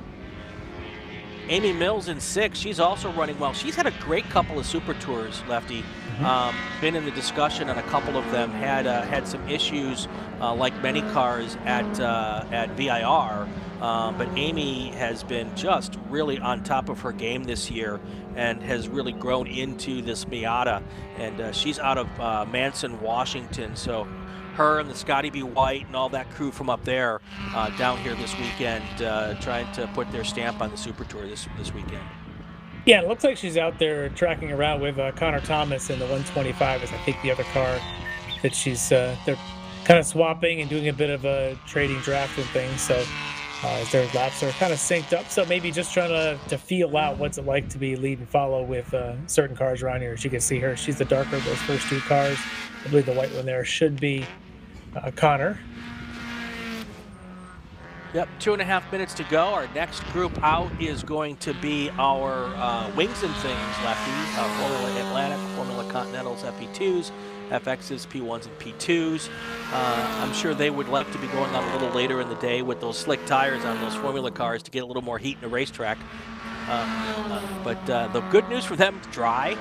Speaker 1: Amy Mills in 6th, she's also running well. She's had a great couple of Super Tours, Lefty. Been in the discussion on a couple of them, had some issues like many cars at VIR. But Amy has been just really on top of her game this year and has really grown into this Miata. And she's out of Manson, Washington. So her and the Scotty B. White and all that crew from up there down here this weekend trying to put their stamp on the Super Tour this weekend.
Speaker 6: Yeah, it looks like she's out there tracking around with Connor Thomas in the 125 is I think the other car that she's they're kind of swapping and doing a bit of a trading draft and things. So as their laps are kind of synced up, so maybe just trying to feel out what's it like to be lead and follow with certain cars around here. As you can see her, she's the darker of those first 2 cars. I believe the white one there should be Connor.
Speaker 1: Yep, 2.5 minutes to go. Our next group out is going to be our Wings and Things lefty, Formula Atlantic, Formula Continentals, FP2s, FXs, P1s, and P2s. I'm sure they would like to be going on a little later in the day with those slick tires on those Formula cars to get a little more heat in the racetrack. But the good news for them, it's dry.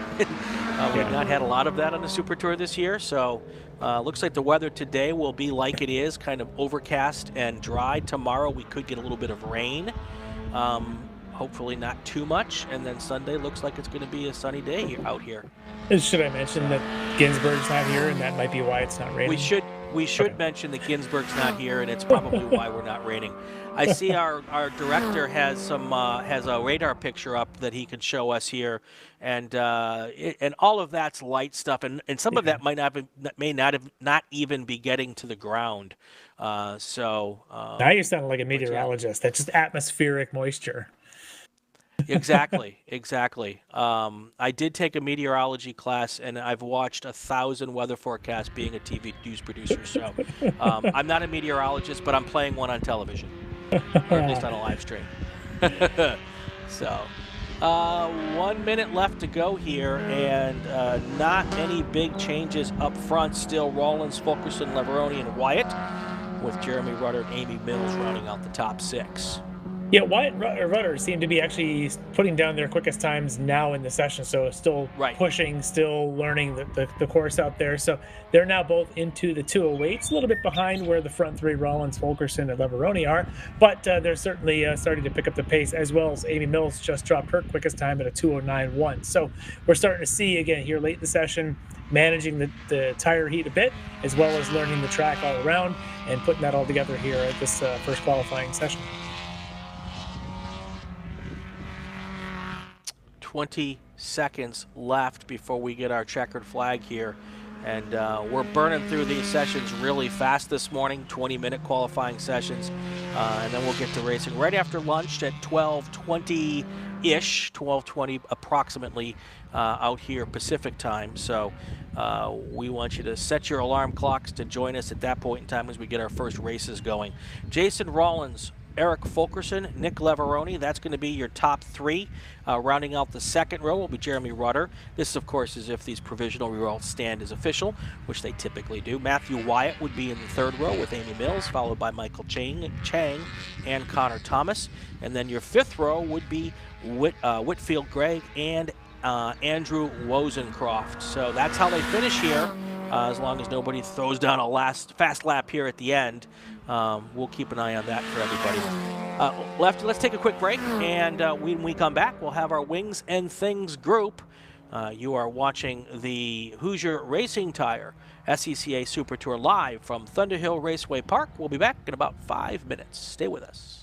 Speaker 1: We've not had a lot of that on the Super Tour this year, so looks like the weather today will be like it is, kind of overcast and dry. Tomorrow we could get a little bit of rain, hopefully not too much, and then Sunday looks like it's going to be a sunny day out here.
Speaker 6: Should I mention that Ginsburg's not here, and that might be why it's not raining?
Speaker 1: We should mention that Ginsburg's not here, and it's probably why we're not raining. I see our director has a radar picture up that he can show us here, and all of that's light stuff, and some of that may not even be getting to the ground. Now
Speaker 6: you sound like a meteorologist. That's just atmospheric moisture.
Speaker 1: Exactly. I did take a meteorology class, and I've watched 1,000 weather forecasts being a TV news producer. So I'm not a meteorologist, but I'm playing one on television, or at least on a live stream. So 1 minute left to go here, and not any big changes up front. Still Rollins, Fulkerson, Leveroni, and Wyatt, with Jeremy Rudder and Amy Mills rounding out the top 6.
Speaker 6: Yeah, Wyatt Rutter seem to be actually putting down their quickest times now in the session, so still
Speaker 1: Right.
Speaker 6: pushing, still learning the course out there. So they're now both into the 208s, a little bit behind where the front three, Rollins, Fulkerson, and Leveroni are, but they're certainly starting to pick up the pace, as well as Amy Mills just dropped her quickest time at a 209.1. So we're starting to see, again, here late in the session, managing the tire heat a bit, as well as learning the track all around and putting that all together here at this first qualifying session.
Speaker 1: 20 seconds left before we get our checkered flag here. And we're burning through these sessions really fast this morning, 20-minute qualifying sessions. And then we'll get to racing right after lunch at 12:20-ish, 12:20 approximately out here Pacific time. So we want you to set your alarm clocks to join us at that point in time as we get our first races going. Jason Rollins, Eric Fulkerson, Nick Leveroni, that's going to be your top three. Rounding out the second row will be Jeremy Rutter. This, of course, is if these provisional results stand as official, which they typically do. Matthew Wyatt would be in the third row with Amy Mills, followed by Michael Chang and Connor Thomas. And then your fifth row would be Whitfield Gregg and Andrew Wozencroft. So that's how they finish here. As long as nobody throws down a last fast lap here at the end. We'll keep an eye on that for everybody. Lefty, let's take a quick break, and when we come back, we'll have our Wings and Things group. You are watching the Hoosier Racing Tire SCCA Super Tour live from Thunderhill Raceway Park. We'll be back in about 5 minutes. Stay with us.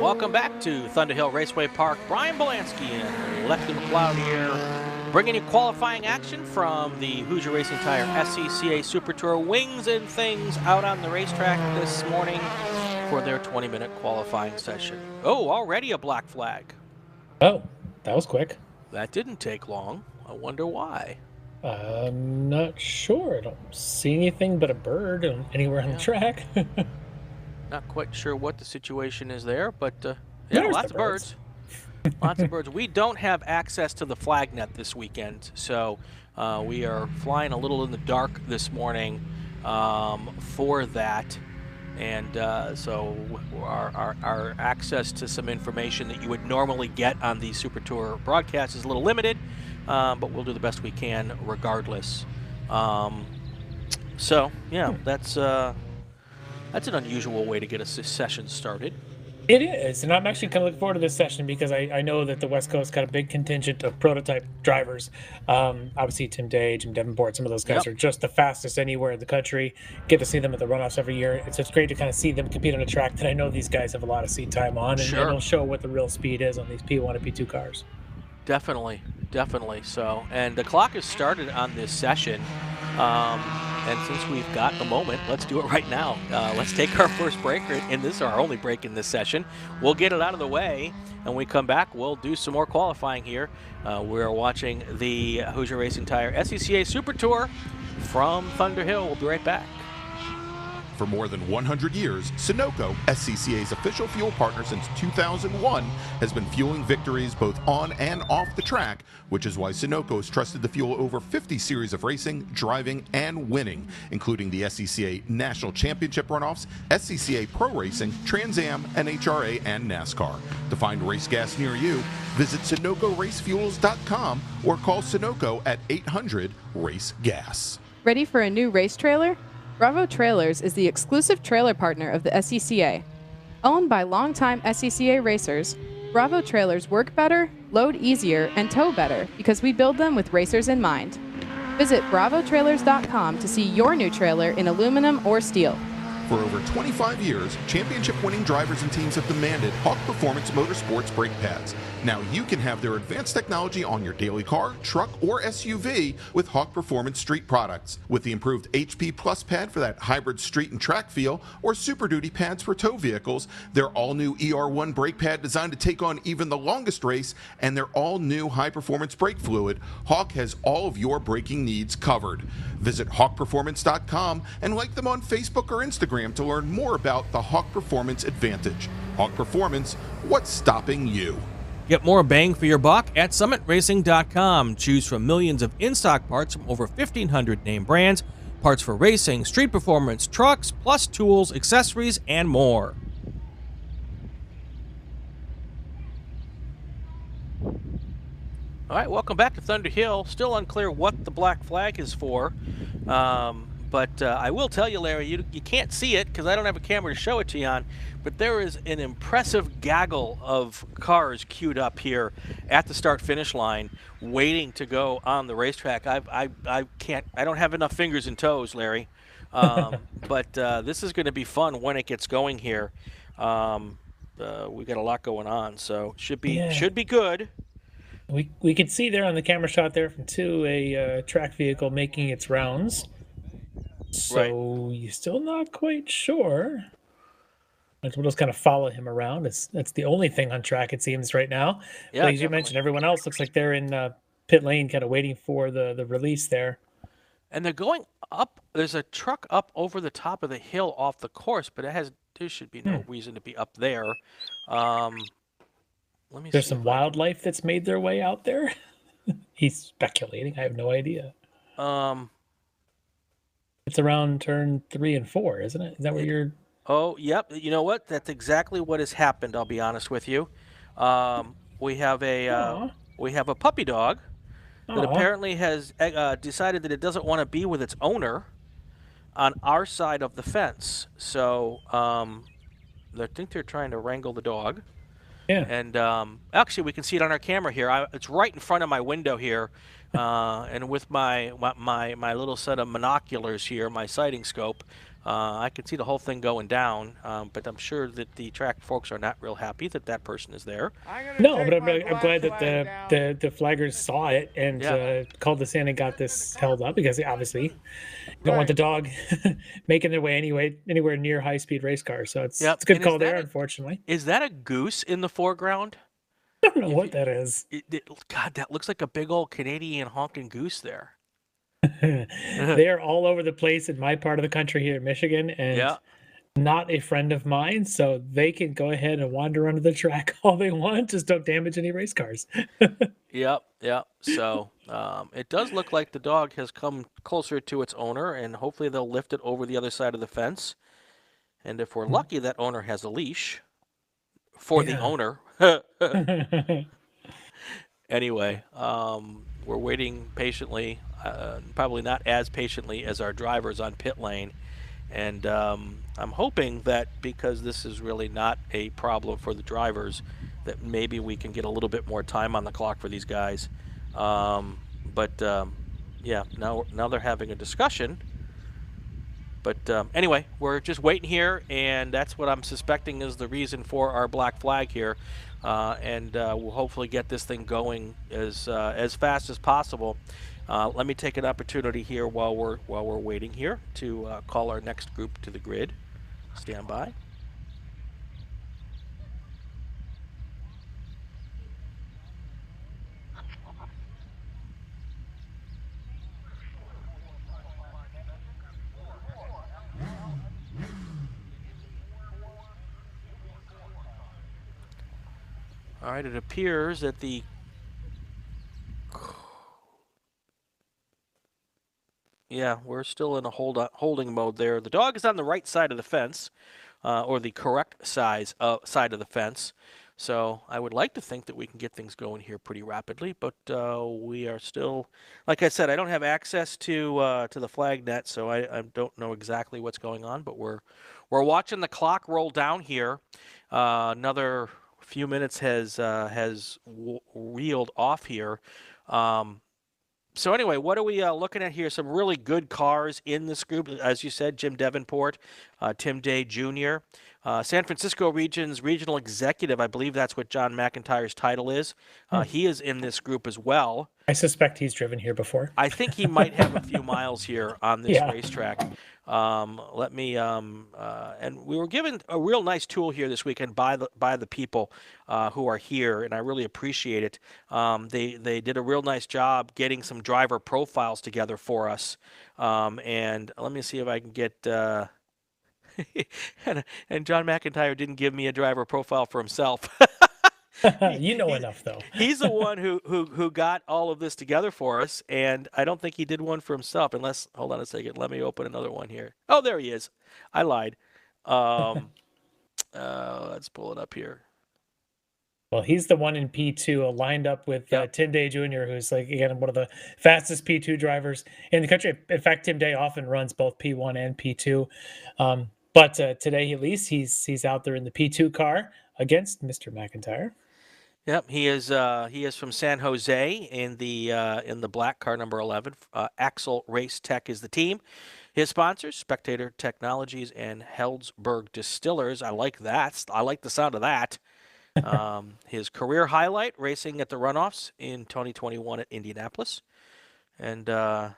Speaker 1: Welcome back to Thunderhill Raceway Park. Brian Bielanski and Lefty MacLeod here, bringing you qualifying action from the Hoosier Racing Tire SCCA Super Tour Wings and Things out on the racetrack this morning for their 20-minute qualifying session. Oh, already a black flag.
Speaker 6: Oh, that was quick.
Speaker 1: That didn't take long. I wonder why.
Speaker 6: I'm not sure. I don't see anything but a bird anywhere on the track.
Speaker 1: Not quite sure what the situation is there, but yeah,
Speaker 6: There's
Speaker 1: lots
Speaker 6: the
Speaker 1: of birds. Lots of birds. We don't have access to the flag net this weekend, so we are flying a little in the dark this morning for that. And so our access to some information that you would normally get on the Super Tour broadcast is a little limited, but we'll do the best we can regardless. So, yeah, that's an unusual way to get a session started.
Speaker 6: It is, and I'm actually kind of looking forward to this session because I know that the West Coast got a big contingent of prototype drivers. Obviously, Tim Day, Jim Davenport, some of those guys are just the fastest anywhere in the country. Get to see them at the runoffs every year. It's great to kind of see them compete on a track that I know these guys have a lot of seat time on, and it'll show what the real speed is on these P1 and P2 cars.
Speaker 1: Definitely. So, and the clock has started on this session. And since we've got the moment, let's do it right now. Let's take our first break, and this is our only break in this session. We'll get it out of the way, and when we come back, we'll do some more qualifying here. We're watching the Hoosier Racing Tire SCCA Super Tour from Thunderhill. We'll be right back.
Speaker 3: For more than 100 years, Sunoco, SCCA's official fuel partner since 2001, has been fueling victories both on and off the track, which is why Sunoco has trusted the fuel over 50 series of racing, driving, and winning, including the SCCA National Championship runoffs, SCCA Pro Racing, Trans Am, NHRA, and NASCAR. To find race gas near you, visit SunocoRaceFuels.com or call Sunoco at 800-RACE-GAS.
Speaker 4: Ready for a new race trailer? Bravo Trailers is the exclusive trailer partner of the SCCA. Owned by longtime SCCA racers, Bravo Trailers work better, load easier, and tow better because we build them with racers in mind. Visit bravotrailers.com to see your new trailer in aluminum or steel.
Speaker 3: For over 25 years, championship-winning drivers and teams have demanded Hawk Performance Motorsports brake pads. Now you can have their advanced technology on your daily car, truck, or SUV with Hawk Performance Street products. With the improved HP Plus pad for that hybrid street and track feel, or Super Duty pads for tow vehicles, their all-new ER1 brake pad designed to take on even the longest race, and their all-new high-performance brake fluid, Hawk has all of your braking needs covered. Visit hawkperformance.com and like them on Facebook or Instagram to learn more about the Hawk Performance Advantage. Hawk Performance, what's stopping you?
Speaker 2: Get more bang for your buck at summitracing.com. Choose from millions of in-stock parts from over 1,500 name brands, parts for racing, street performance, trucks, plus tools, accessories, and more.
Speaker 1: All right, welcome back to Thunderhill. Still unclear what the black flag is for, but I will tell you, Larry, you can't see it because I don't have a camera to show it to you on, but there is an impressive gaggle of cars queued up here at the start-finish line waiting to go on the racetrack. I don't have enough fingers and toes, Larry, but this is going to be fun when it gets going here. We got a lot going on, so should be good.
Speaker 6: We could see there on the camera shot there from a track vehicle making its rounds. So you're still not quite sure. We'll just kind of follow him around. That's the only thing on track, it seems, right now.
Speaker 1: Yeah,
Speaker 6: but as you mentioned, everyone else looks like they're in pit lane kind of waiting for the release there.
Speaker 1: And they're going up. There's a truck up over the top of the hill off the course, but there should be no reason to be up there.
Speaker 6: There's some wildlife that's made their way out there. He's speculating. I have no idea. It's around turn 3 and 4, isn't it? Is that where you're?
Speaker 1: Oh, yep. You know what? That's exactly what has happened. I'll be honest with you. We have a puppy dog that apparently has decided that it doesn't want to be with its owner on our side of the fence. So I think they're trying to wrangle the dog.
Speaker 6: Yeah.
Speaker 1: And actually, we can see it on our camera here. It's right in front of my window here, and with my little set of binoculars here, my sighting scope, I can see the whole thing going down, but I'm sure that the track folks are not real happy that that person is there.
Speaker 6: No, but I'm glad that the flaggers saw it and called this in and got this held up, because obviously you don't want the dog making their way anywhere near high-speed race cars. So it's a good call there, unfortunately.
Speaker 1: Is that a goose in the foreground?
Speaker 6: I don't know what that is.
Speaker 1: God, that looks like a big old Canadian honking goose there.
Speaker 6: They are all over the place in my part of the country here in Michigan, and not a friend of mine, so they can go ahead and wander under the track all they want. Just don't damage any race cars.
Speaker 1: Yep. So it does look like the dog has come closer to its owner, and hopefully they'll lift it over the other side of the fence. And if we're lucky, that owner has a leash for the owner. Anyway, we're waiting patiently, probably not as patiently as our drivers on pit lane. And I'm hoping that because this is really not a problem for the drivers, that maybe we can get a little bit more time on the clock for these guys. But now they're having a discussion. But anyway, we're just waiting here, and that's what I'm suspecting is the reason for our black flag here. And we'll hopefully get this thing going as fast as possible. Let me take an opportunity here while we're waiting here to call our next group to the grid. Stand by. All right, it appears that the we're still in a holding mode there. The dog is on the right side of the fence, or the correct side of the fence. So I would like to think that we can get things going here pretty rapidly, but we are still, like I said, I don't have access to the flag net, so I don't know exactly what's going on. But we're watching the clock roll down here. Another few minutes has reeled off here. So anyway, what are we looking at here? Some really good cars in this group. As you said, Jim Davenport, Tim Day Jr., San Francisco Region's Regional Executive. I believe that's what John McIntyre's title is. He is in this group as well.
Speaker 6: I suspect he's driven here before.
Speaker 1: I think he might have a few miles here on this racetrack. And we were given a real nice tool here this weekend by the people who are here, and I really appreciate it. They did a real nice job getting some driver profiles together for us. And let me see if I can get. And John McIntyre didn't give me a driver profile for himself.
Speaker 6: You know enough, though.
Speaker 1: He's the one who got all of this together for us, and I don't think he did one for himself. Unless, hold on a second, let me open another one here. Oh, there he is. I lied. Let's pull it up here.
Speaker 6: Well, he's the one in P2, lined up with Tim Day Jr., who's again one of the fastest P2 drivers in the country. In fact, Tim Day often runs both P1 and P2. But today, at least, he's out there in the P2 car against Mr. McIntyre.
Speaker 1: Yep, he is from San Jose in the black car number 11. Axle Race Tech is the team. His sponsors: Spectator Technologies and Heldsburg Distillers. I like that. I like the sound of that. His career highlight: racing at the runoffs in 2021 at Indianapolis. And so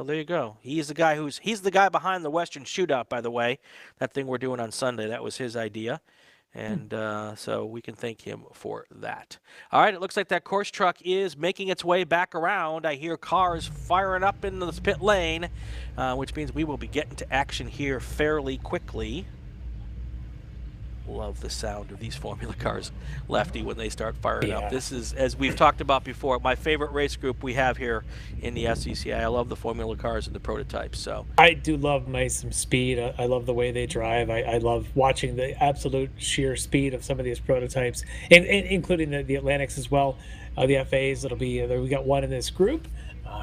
Speaker 1: there you go. He's the guy behind the Western Shootout, by the way. That thing we're doing on Sunday, that was his idea. And so we can thank him for that. All right, it looks like that course truck is making its way back around. I hear cars firing up into the pit lane, which means we will be getting to action here fairly quickly. Love the sound of these Formula cars, Lefty, when they start firing up. This is, as we've talked about before, my favorite race group we have here in the SCCA. I love the Formula cars and the prototypes. So
Speaker 6: I do love some speed. I love the way they drive. I love watching the absolute sheer speed of some of these prototypes, and including the Atlantics as well. The FAs, we got one in this group,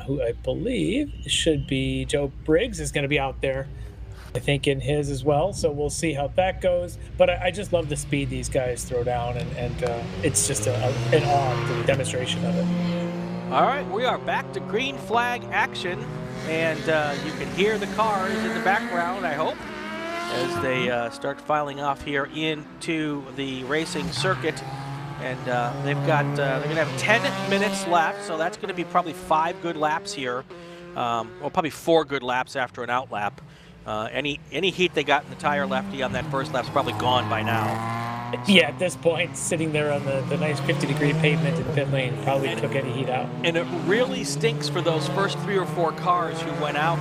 Speaker 6: who I believe should be Joe Briggs is going to be out there, I think, in his as well. So we'll see how that goes. But I just love the speed these guys throw down, and it's just an demonstration of it.
Speaker 1: All right, we are back to green flag action. and you can hear the cars in the background, I hope, as they start filing off here into the racing circuit. And they're going to have 10 minutes left, so that's going to be probably 5 good laps here. Well, probably 4 good laps after an out lap. Any heat they got in the tire lefty on that first lap's probably gone by now.
Speaker 6: Yeah, at this point, sitting there on the nice 50-degree pavement in pit lane probably took any heat out.
Speaker 1: And it really stinks for those first 3 or 4 cars who went out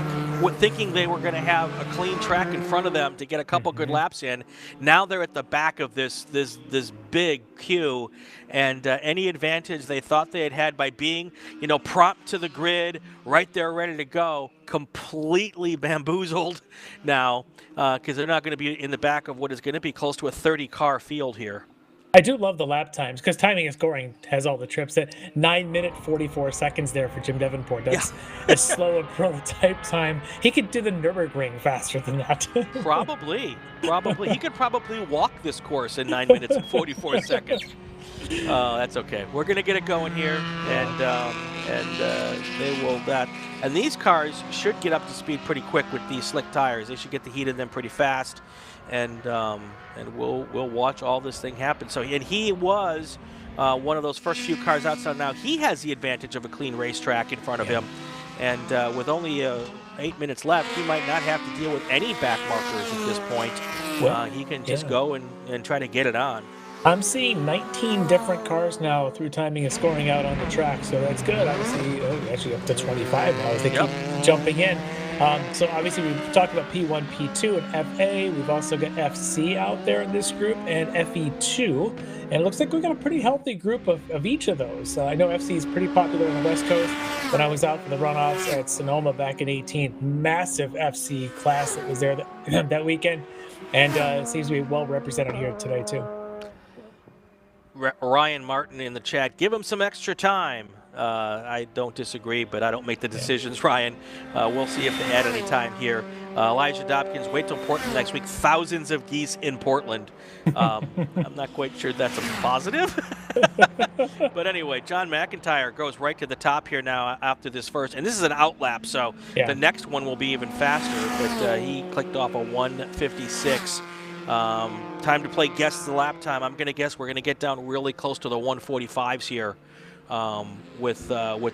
Speaker 1: thinking they were going to have a clean track in front of them to get a couple good laps in. Now they're at the back of this big queue, and any advantage they thought they had by being, prompt to the grid, right there ready to go, completely bamboozled now, because they're not going to be in the back of what is going to be close to a 30-car field here.
Speaker 6: I do love the lap times because Timing and Scoring has all the trips at 9 minute 44 seconds there for Jim Davenport. That's a slower prototype time. He could do the Nürburgring faster than that. Probably.
Speaker 1: He could probably walk this course in 9 minutes and 44 seconds. That's okay. We're going to get it going here, and they will that. And these cars should get up to speed pretty quick with these slick tires. They should get the heat in them pretty fast, and we'll watch all this thing happen. So, and he was one of those first few cars outside. Now he has the advantage of a clean racetrack in front of him, and with only 8 minutes left, he might not have to deal with any back markers at this point. He can just go and try to get it on.
Speaker 6: I'm seeing 19 different cars now through Timing and Scoring out on the track, so that's good. Obviously, actually up to 25 now as they keep jumping in. So obviously we've talked about P1, P2, and FA. We've also got FC out there in this group, and FE2. And it looks like we've got a pretty healthy group of each of those. I know FC is pretty popular on the West Coast. When I was out for the runoffs at Sonoma back in 18, massive FC class that was there that weekend. And it seems to be well represented here today, too.
Speaker 1: Ryan Martin in the chat, give him some extra time. I don't disagree, but I don't make the decisions, Ryan. We'll see if they add any time here. Elijah Dobkins, wait till Portland next week. Thousands of geese in Portland. I'm not quite sure that's a positive. But anyway, John McIntyre goes right to the top here now after this first. And this is an out lap, so the next one will be even faster. But he clicked off a 1:56. Time to play guess the lap time. I'm going to guess we're going to get down really close to the 1:45s here with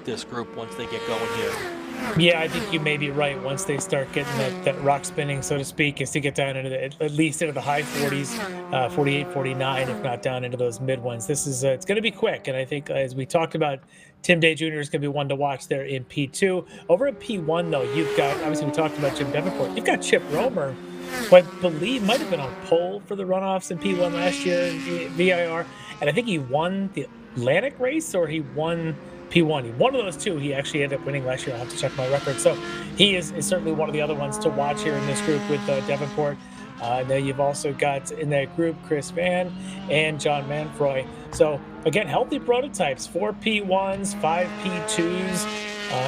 Speaker 1: this group once they get going here.
Speaker 6: Yeah, I think you may be right. Once they start getting that rock spinning, so to speak, is to get down into at least into the high 40s, 48, 49, if not down into those mid ones. This is it's going to be quick, and I think as we talked about, Tim Day Jr. is going to be one to watch there in P2. Over at P1, though, you've got, obviously we talked about Jim Davenport. You've got Chip Romer, who I believe might have been on pole for the runoffs in P1 last year in VIR, and I think he won the Atlantic race, or he won P1. One of those two he actually ended up winning last year. I'll have to check my record. So he is certainly one of the other ones to watch here in this group with Davenport. Then you've also got in that group Chris Van and John Manfroy. So again, healthy prototypes, 4 P1s, 5 P2s,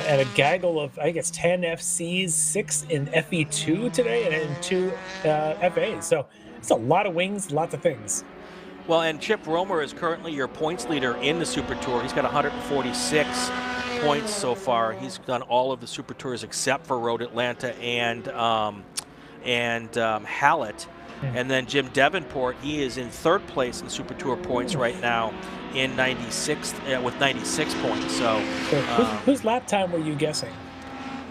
Speaker 6: and a gaggle of, I guess, 10 FCs, 6 in FE2 today, and 2 FAs. So it's a lot of wings, lots of things.
Speaker 1: Well, and Chip Romer is currently your points leader in the Super Tour. He's got 146 points so far. He's done all of the Super Tours except for Road Atlanta and Hallett. And then Jim Davenport, he is in 3rd place in Super Tour points right now in 96th with 96 points. So
Speaker 6: whose lap time were you guessing?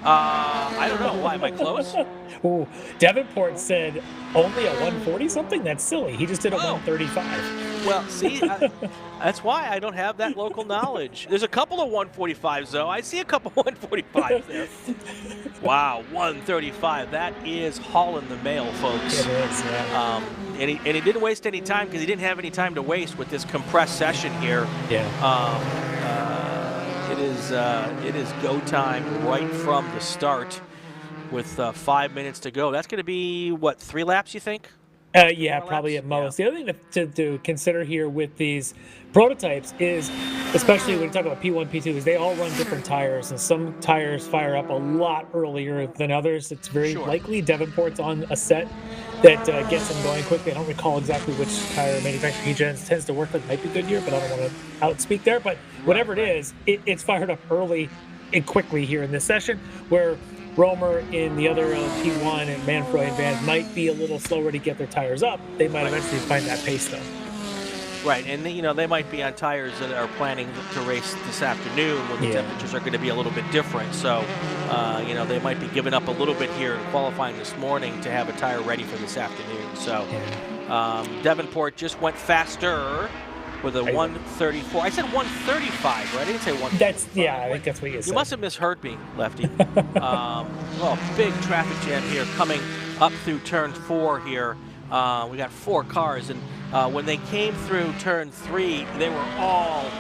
Speaker 1: I don't know. Why am I close?
Speaker 6: Ooh, Davenport said only a 140 something. That's silly. He just did a 135.
Speaker 1: Well, see, that's why I don't have that local knowledge. There's a couple of 145s though. I see a couple 145s there. Wow, 135. That is hauling the mail, folks.
Speaker 6: It is. Yeah.
Speaker 1: And he didn't waste any time because he didn't have any time to waste with this compressed session here.
Speaker 6: Yeah.
Speaker 1: It is go time right from the start with 5 minutes to go. That's going to be, what, 3 laps, you think?
Speaker 6: Yeah, probably at most. The other thing to consider here with these prototypes is, especially when you talk about P1, P2, is they all run different tires, and some tires fire up a lot earlier than others. It's very likely Davenport's on a set that gets them going quickly. I don't recall exactly which tire manufacturer he tends to work with. It might be Goodyear, but I don't want to outspeak there. But whatever it is, it's fired up early and quickly here in this session, where Romer in the other P1 and Manfroy and Van might be a little slower to get their tires up. They might eventually find that pace, though.
Speaker 1: Right, and they might be on tires that are planning to race this afternoon when the temperatures are going to be a little bit different. So, they might be giving up a little bit here in qualifying this morning to have a tire ready for this afternoon. So, Davenport just went faster with a 134. I said 135, right? I didn't say 135.
Speaker 6: I think that's what you said.
Speaker 1: You must have misheard me, Lefty. Big traffic jam here coming up through turn 4 here. We got 4 cars, and when they came through turn 3, they were all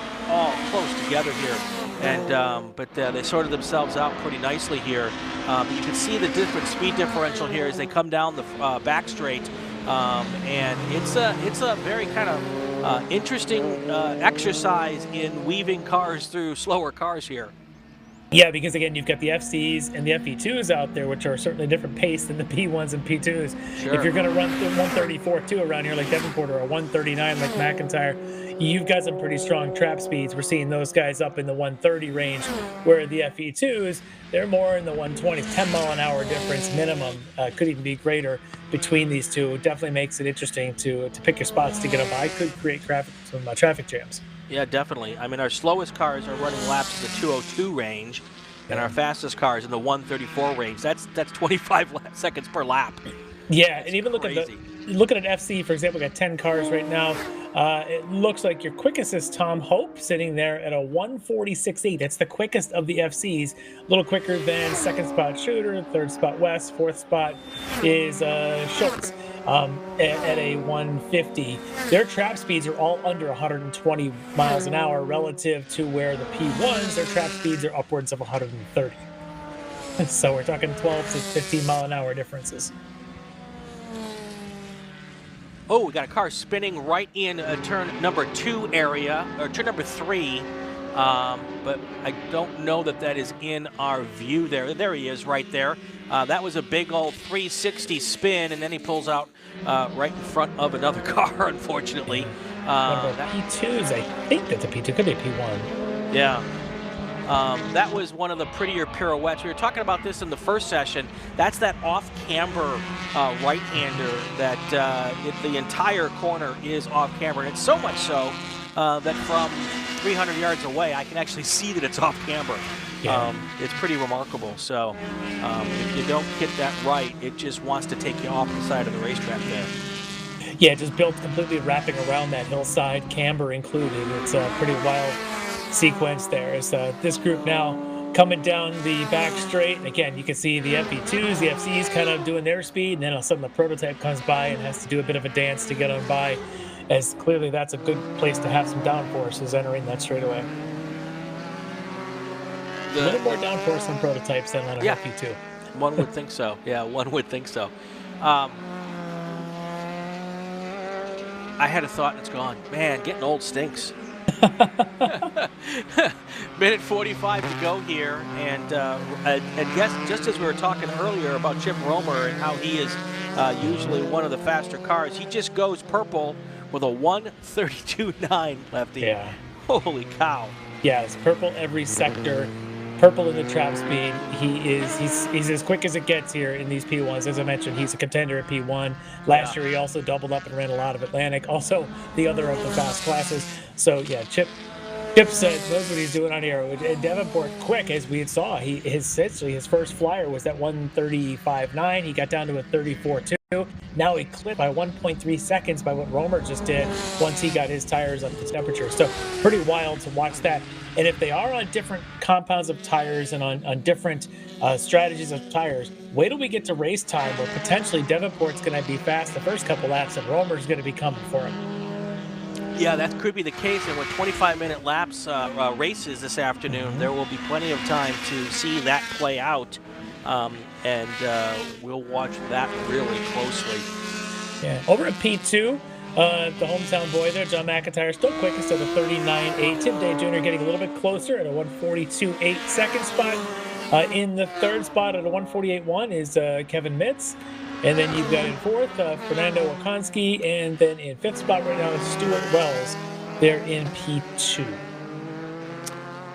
Speaker 1: close together here, and but they sorted themselves out pretty nicely here. But you can see the different speed differential here as they come down the back straight, and it's a very kind of interesting exercise in weaving cars through slower cars here.
Speaker 6: Yeah, because again, you've got the FCs and the FE2s out there, which are certainly a different pace than the P1s and P2s.
Speaker 1: Sure.
Speaker 6: If you're going to run 134 too around here like Davenport or a 139 like McIntyre, you've got some pretty strong trap speeds. We're seeing those guys up in the 130 range, where the FE2s, they're more in the 120s. 10 mile an hour difference minimum, could even be greater between these two. It definitely makes it interesting to pick your spots to get them by. Could create some traffic jams.
Speaker 1: Yeah, definitely. I mean, our slowest cars are running laps in the 202 range, and our fastest cars in the 134 range. That's 25 seconds per lap.
Speaker 6: Yeah, and even looking at an FC, for example, we got 10 cars right now. It looks like your quickest is Tom Hope, sitting there at a 146.8. That's the quickest of the FCs. A little quicker than second spot Shooter, third spot West, fourth spot is Schultz. At a 150. Their trap speeds are all under 120 miles an hour relative to where the P1s, their trap speeds are upwards of 130. So we're talking 12 to 15 mile an hour differences.
Speaker 1: Oh, we got a car spinning right in turn number 2 area, or turn number 3. But I don't know that is in our view there. There he is right there. That was a big old 360 spin, and then he pulls out right in front of another car, unfortunately.
Speaker 6: One of the P2s, I think that's a P2, could be a P1.
Speaker 1: Yeah. That was one of the prettier pirouettes. We were talking about this in the first session. That's that off-camber right-hander that the entire corner is off-camber. And it's so much so that from 300 yards away, I can actually see that it's off-camber. Yeah. It's pretty remarkable. So if you don't get that right, it just wants to take you off the side of the racetrack there.
Speaker 6: Yeah, just built completely wrapping around that hillside, camber included. It's a pretty wild sequence there. As this group now coming down the back straight. Again, you can see the FE2s, the FCs kind of doing their speed, and then all of a sudden the prototype comes by and has to do a bit of a dance to get on by, as clearly that's a good place to have some downforce entering that straightaway. A little more downforce on prototypes than on an FE2.
Speaker 1: One would think so. Yeah, one would think so. I had a thought and it's gone. Man, getting old stinks. Minute 45 to go here, and guess just as we were talking earlier about Chip Romer and how he is usually one of the faster cars, he just goes purple with a 132.9, Lefty.
Speaker 6: Yeah.
Speaker 1: Holy cow.
Speaker 6: Yeah, it's purple every sector. Purple in the trap speed. He's as quick as it gets here in these P1s. As I mentioned, he's a contender at P1. Last year he also doubled up and ran a lot of Atlantic. Also the other of the fast classes. So yeah, Chip said knows what he's doing on here. And Davenport quick, as we saw. His first flyer was at 135.9. He got down to a 34.2. Now he clipped by 1.3 seconds by what Romer just did once he got his tires up to temperature. So pretty wild to watch that. And if they are on different compounds of tires and on different strategies of tires, wait till we get to race time where potentially Davenport's going to be fast the first couple laps and Romer's going to be coming for him.
Speaker 1: Yeah, that could be the case. And with 25-minute laps races this afternoon, there will be plenty of time to see that play out. And we'll watch that really closely.
Speaker 6: Yeah, over at P2, the hometown boy there, John McIntyre, still quickest at a 39.8. Tim Day Jr. getting a little bit closer at a 142.8. Second spot in the third spot at a 148.1 is Kevin Mitz. And then you've got in fourth, Fernando Okonski. And then in fifth spot right now is Stuart Wells. They're in P2.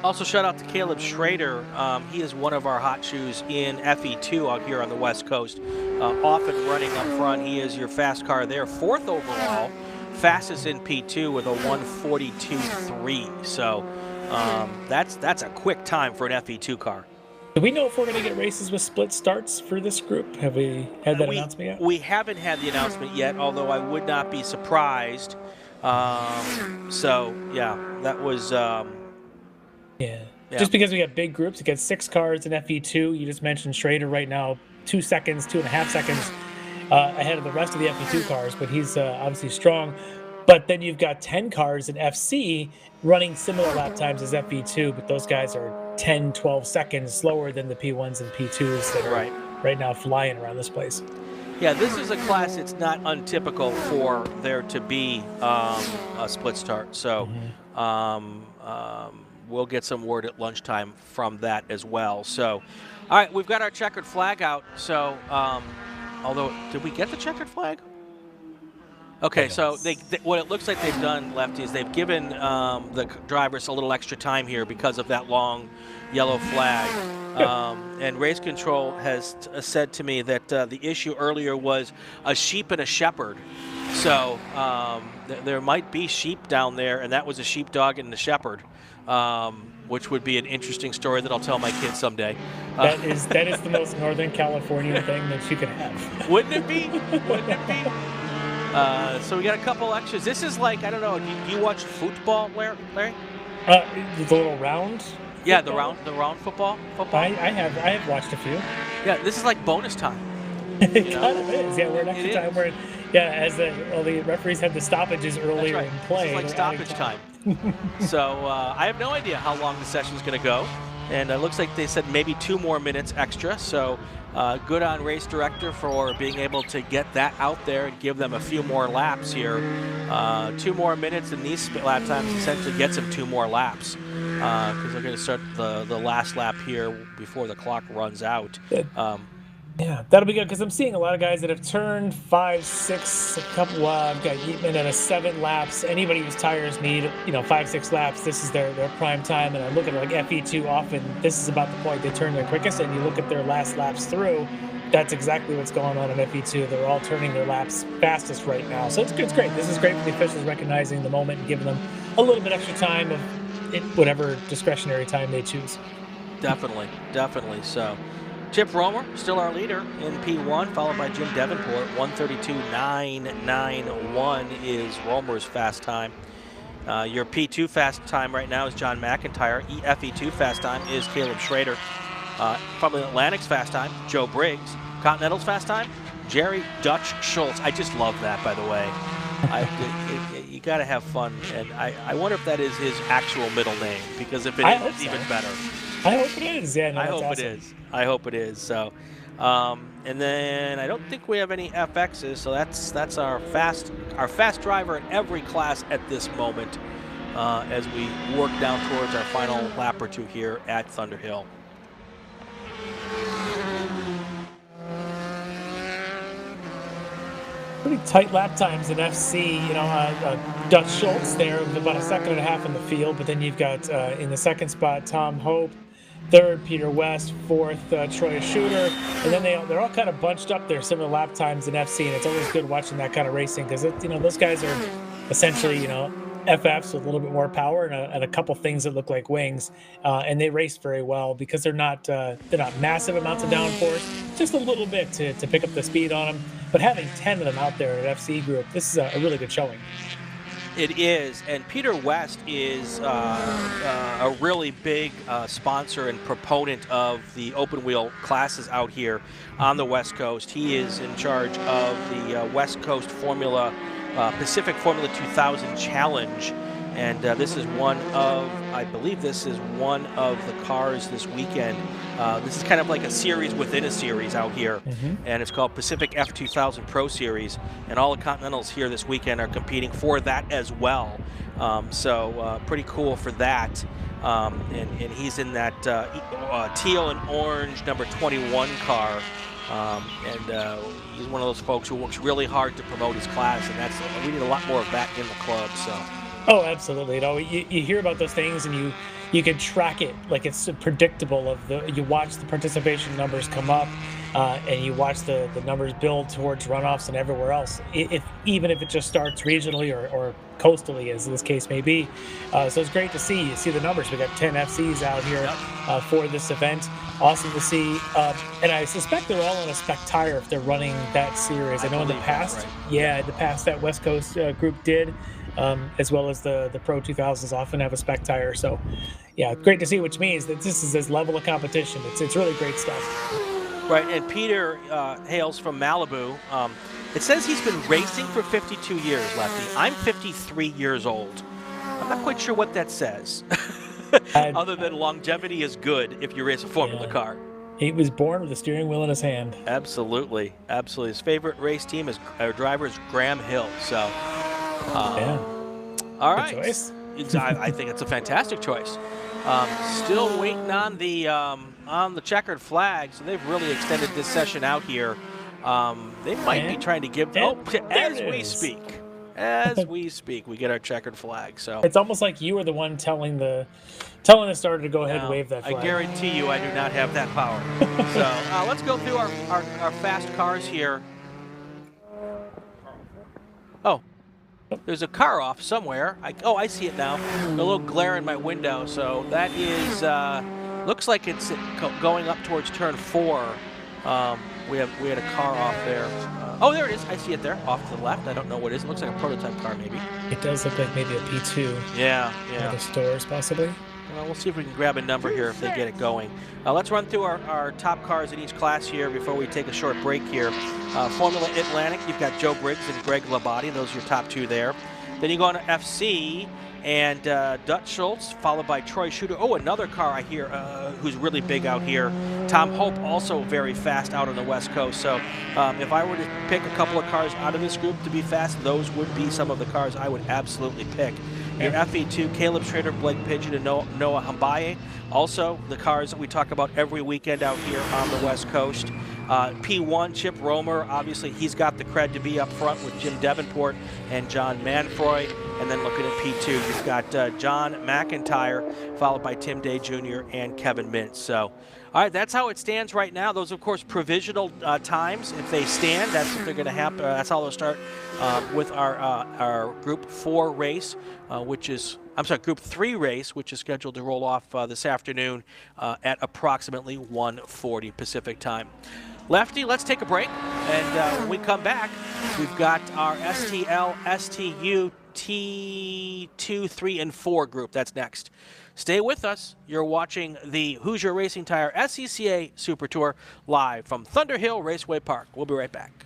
Speaker 1: Also, shout out to Caleb Schrader. He is one of our hot shoes in FE2 out here on the West Coast. Often running up front. He is your fast car there. 4th overall. Fastest in P2 with a 1:42.3. So that's a quick time for an FE2 car.
Speaker 6: Do we know if we're going to get races with split starts for this group? Have we had that announcement yet?
Speaker 1: We haven't had the announcement yet, although I would not be surprised. So, yeah, that was...
Speaker 6: Yeah. Just because we got big groups, it gets 6 cars in FE2. You just mentioned Schrader right now, 2.5 seconds ahead of the rest of the FE2 cars, but he's obviously strong. But then you've got 10 cars in FC running similar lap times as FE2, but those guys are 10, 12 seconds slower than the P1s and P2s that are right now flying around this place.
Speaker 1: Yeah, this is a class it's not untypical for there to be a split start. So we'll get some word at lunchtime from that as well. So, all right, we've got our checkered flag out. So, although, did we get the checkered flag? Okay, so what it looks like they've done, Lefty, is they've given the drivers a little extra time here because of that long yellow flag. And Race Control has said to me that the issue earlier was a sheep and a shepherd. So there might be sheep down there, and that was a sheepdog and a shepherd, which would be an interesting story that I'll tell my kids someday.
Speaker 6: That is the most Northern California thing that you could have.
Speaker 1: Wouldn't it be? Wouldn't it be? So we got a couple extras. This is like, I don't know, you watch football, Larry?
Speaker 6: The little round?
Speaker 1: Yeah, the round football.
Speaker 6: I have watched a few.
Speaker 1: Yeah, this is like bonus time.
Speaker 6: It kind of is. Yeah, we're in extra time where, as the referees had the stoppages earlier in play.
Speaker 1: It's like stoppage time. So I have no idea how long the session's going to go. And it looks like they said maybe 2 more minutes extra. So good on race director for being able to get that out there and give them a few more laps here. 2 more minutes in these lap times essentially gets them 2 more laps because they're going to start the last lap here before the clock runs out.
Speaker 6: Yeah, that'll be good because I'm seeing a lot of guys that have turned 5, 6, a couple. I've got Yeatman at a 7 laps. Anybody whose tires need 5, 6 laps, this is their prime time. And I look at like FE2 often. This is about the point they turn their quickest. And you look at their last laps through. That's exactly what's going on in FE2. They're all turning their laps fastest right now. So it's great. This is great for the officials recognizing the moment and giving them a little bit extra time of whatever discretionary time they choose.
Speaker 1: Definitely. So. Chip Romer, still our leader in P1, followed by Jim Davenport. 1:32.991 is Romer's fast time. Your P2 fast time right now is John McIntyre. FE2 fast time is Caleb Schrader. From Atlantic's fast time, Joe Briggs. Continental's fast time, Jerry Dutch Schultz. I just love that, by the way. You got to have fun, and I wonder if that is his actual middle name, because if it is, it's even better.
Speaker 6: I hope it is. Yeah, no,
Speaker 1: I hope
Speaker 6: awesome.
Speaker 1: it is. I hope it is. So, and then I don't think we have any FXs. So that's our fast driver in every class at this moment as we work down towards our final lap or two here at Thunderhill.
Speaker 6: Pretty tight lap times in FC. Dutch Schultz there with about 1.5 seconds in the field, but then you've got in the second spot Tom Hope. 3rd, Peter West. 4th, Troy Shooter. And then they're all kind of bunched up there, similar lap times in FC, and it's always good watching that kind of racing because those guys are essentially FFs with a little bit more power and a couple things that look like wings, and they race very well because they're not massive amounts of downforce, just a little bit to pick up the speed on them. But having 10 of them out there in an FC group, this is a really good showing.
Speaker 1: It is, and Peter West is a really big sponsor and proponent of the open wheel classes out here on the West Coast. He is in charge of the West Coast Pacific Formula 2000 Challenge, and this is one of the cars this weekend. This is kind of like a series within a series out here, and it's called Pacific F2000 Pro Series, and all the Continentals here this weekend are competing for that as well. So pretty cool for that. And he's in that teal and orange number 21 car. He's one of those folks who works really hard to promote his class, and we need a lot more of that in the club. So.
Speaker 6: Oh, absolutely. You hear about those things, and you you can track it, like it's predictable. You watch the participation numbers come up, and you watch the numbers build towards runoffs and everywhere else. Even if it just starts regionally or coastally, as this case may be. So it's great to see. You see the numbers. We got 10 FCs out here for this event. Awesome to see. And I suspect they're all on a spec tire if they're running that series. I know in the past, in the past that West Coast group did, as well as the Pro 2000s often have a spec tire. So, yeah, great to see, which means that this is this level of competition. It's really great stuff.
Speaker 1: Right, and Peter hails from Malibu. It says he's been racing for 52 years, Lefty. I'm 53 years old. I'm not quite sure what that says, other than longevity is good if you race a Formula car.
Speaker 6: He was born with a steering wheel in his hand.
Speaker 1: Absolutely, absolutely. His favorite race team is driver is Graham Hill. So, all right.
Speaker 6: Good choice.
Speaker 1: I think it's a fantastic choice. Still waiting on the checkered flag, so they've really extended this session out here. They might be trying to give. As we speak, we get our checkered flag. So
Speaker 6: it's almost like you were the one telling the starter to go ahead and wave that flag.
Speaker 1: I guarantee you, I do not have that power. So let's go through our fast cars here. Oh. There's a car off somewhere. I see it now. A little glare in my window. So that is, looks like it's going up towards turn 4. We had a car off there. Oh, there it is. I see it there, off to the left. I don't know what it is. It looks like a prototype car, maybe.
Speaker 6: It does look like maybe a P2.
Speaker 1: Yeah.
Speaker 6: The stores, possibly.
Speaker 1: Well, we'll see if we can grab a number here if they get it going. Let's run through our top cars in each class here before we take a short break here. Formula Atlantic, you've got Joe Briggs and Greg Labate. Those are your top 2 there. Then you go on to FC and Dutch Schultz, followed by Troy Shooter. Oh, another car I hear who's really big out here. Tom Hope, also very fast out on the West Coast. So if I were to pick a couple of cars out of this group to be fast, those would be some of the cars I would absolutely pick. Your FE2, Caleb Schrader, Blake Pigeon, and Noah Hambaye. Also, the cars that we talk about every weekend out here on the West Coast. P1, Chip Romer, obviously he's got the cred to be up front with Jim Davenport and John Manfroy. And then looking at P2, you've got John McIntyre, followed by Tim Day Jr. and Kevin Mintz. So, all right, that's how it stands right now. Those, of course, provisional times. If they stand, that's what they're going to happen. That's how they'll start with our Group 4 race, Group 3 race, which is scheduled to roll off this afternoon at approximately 1:40 Pacific time. Lefty, let's take a break, and when we come back, we've got our STL, STU, T2, 3, and 4 group. That's next. Stay with us. You're watching the Hoosier Racing Tire SCCA Super Tour live from Thunderhill Raceway Park. We'll be right back.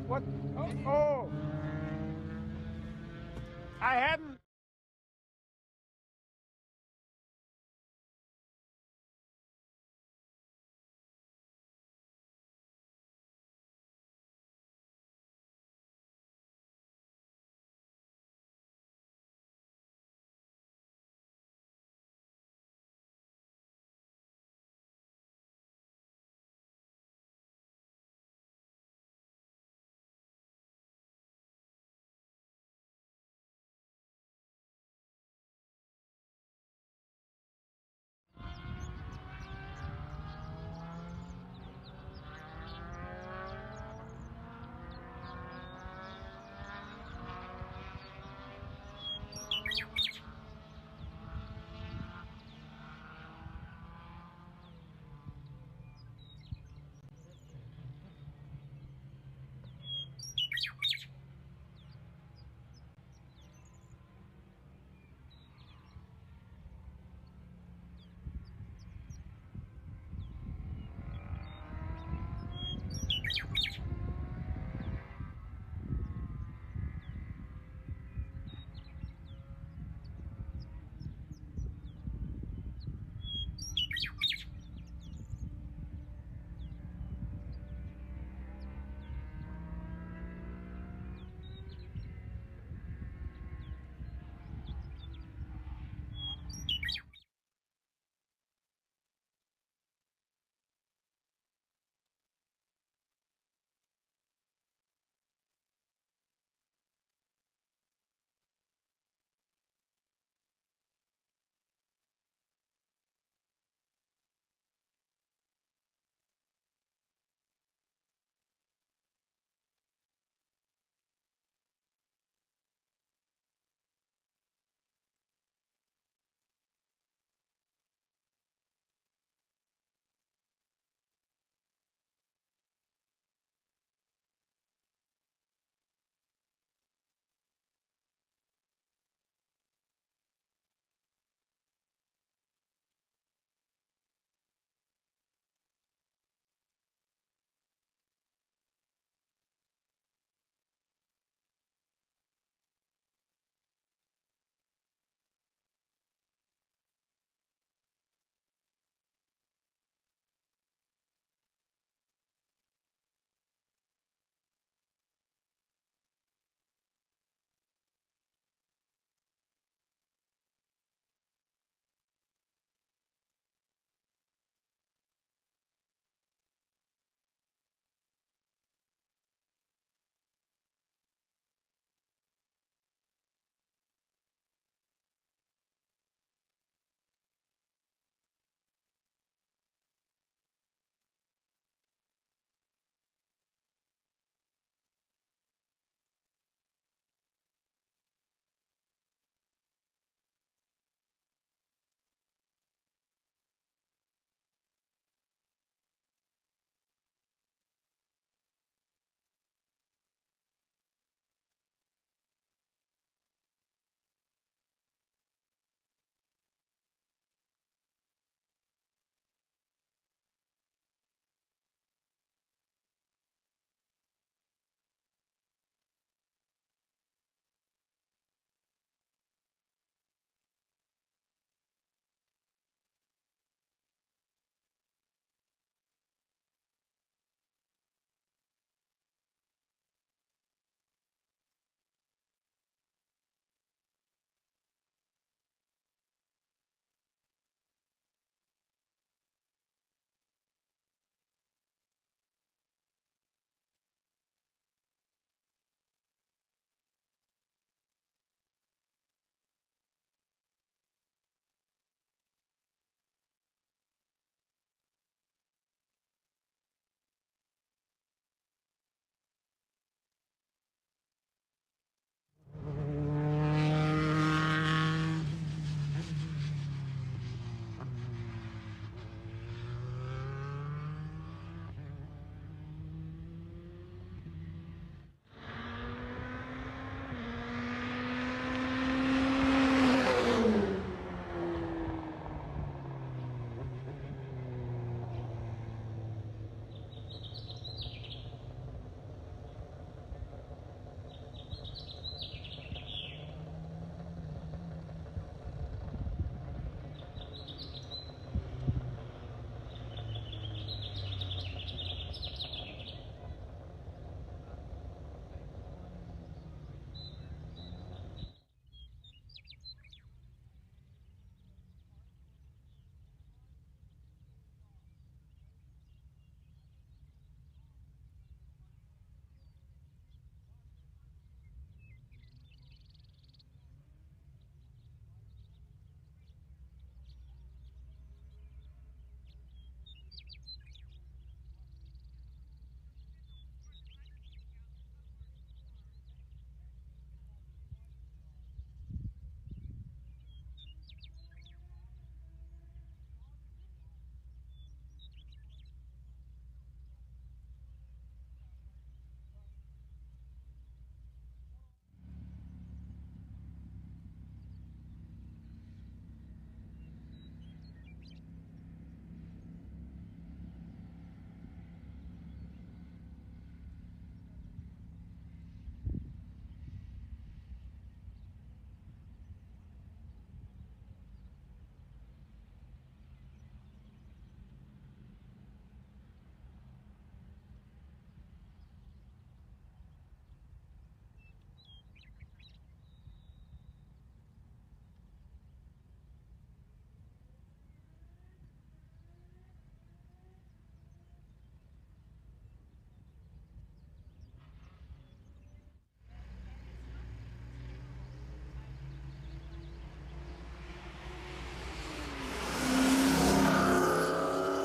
Speaker 7: What? Oh. I hadn't.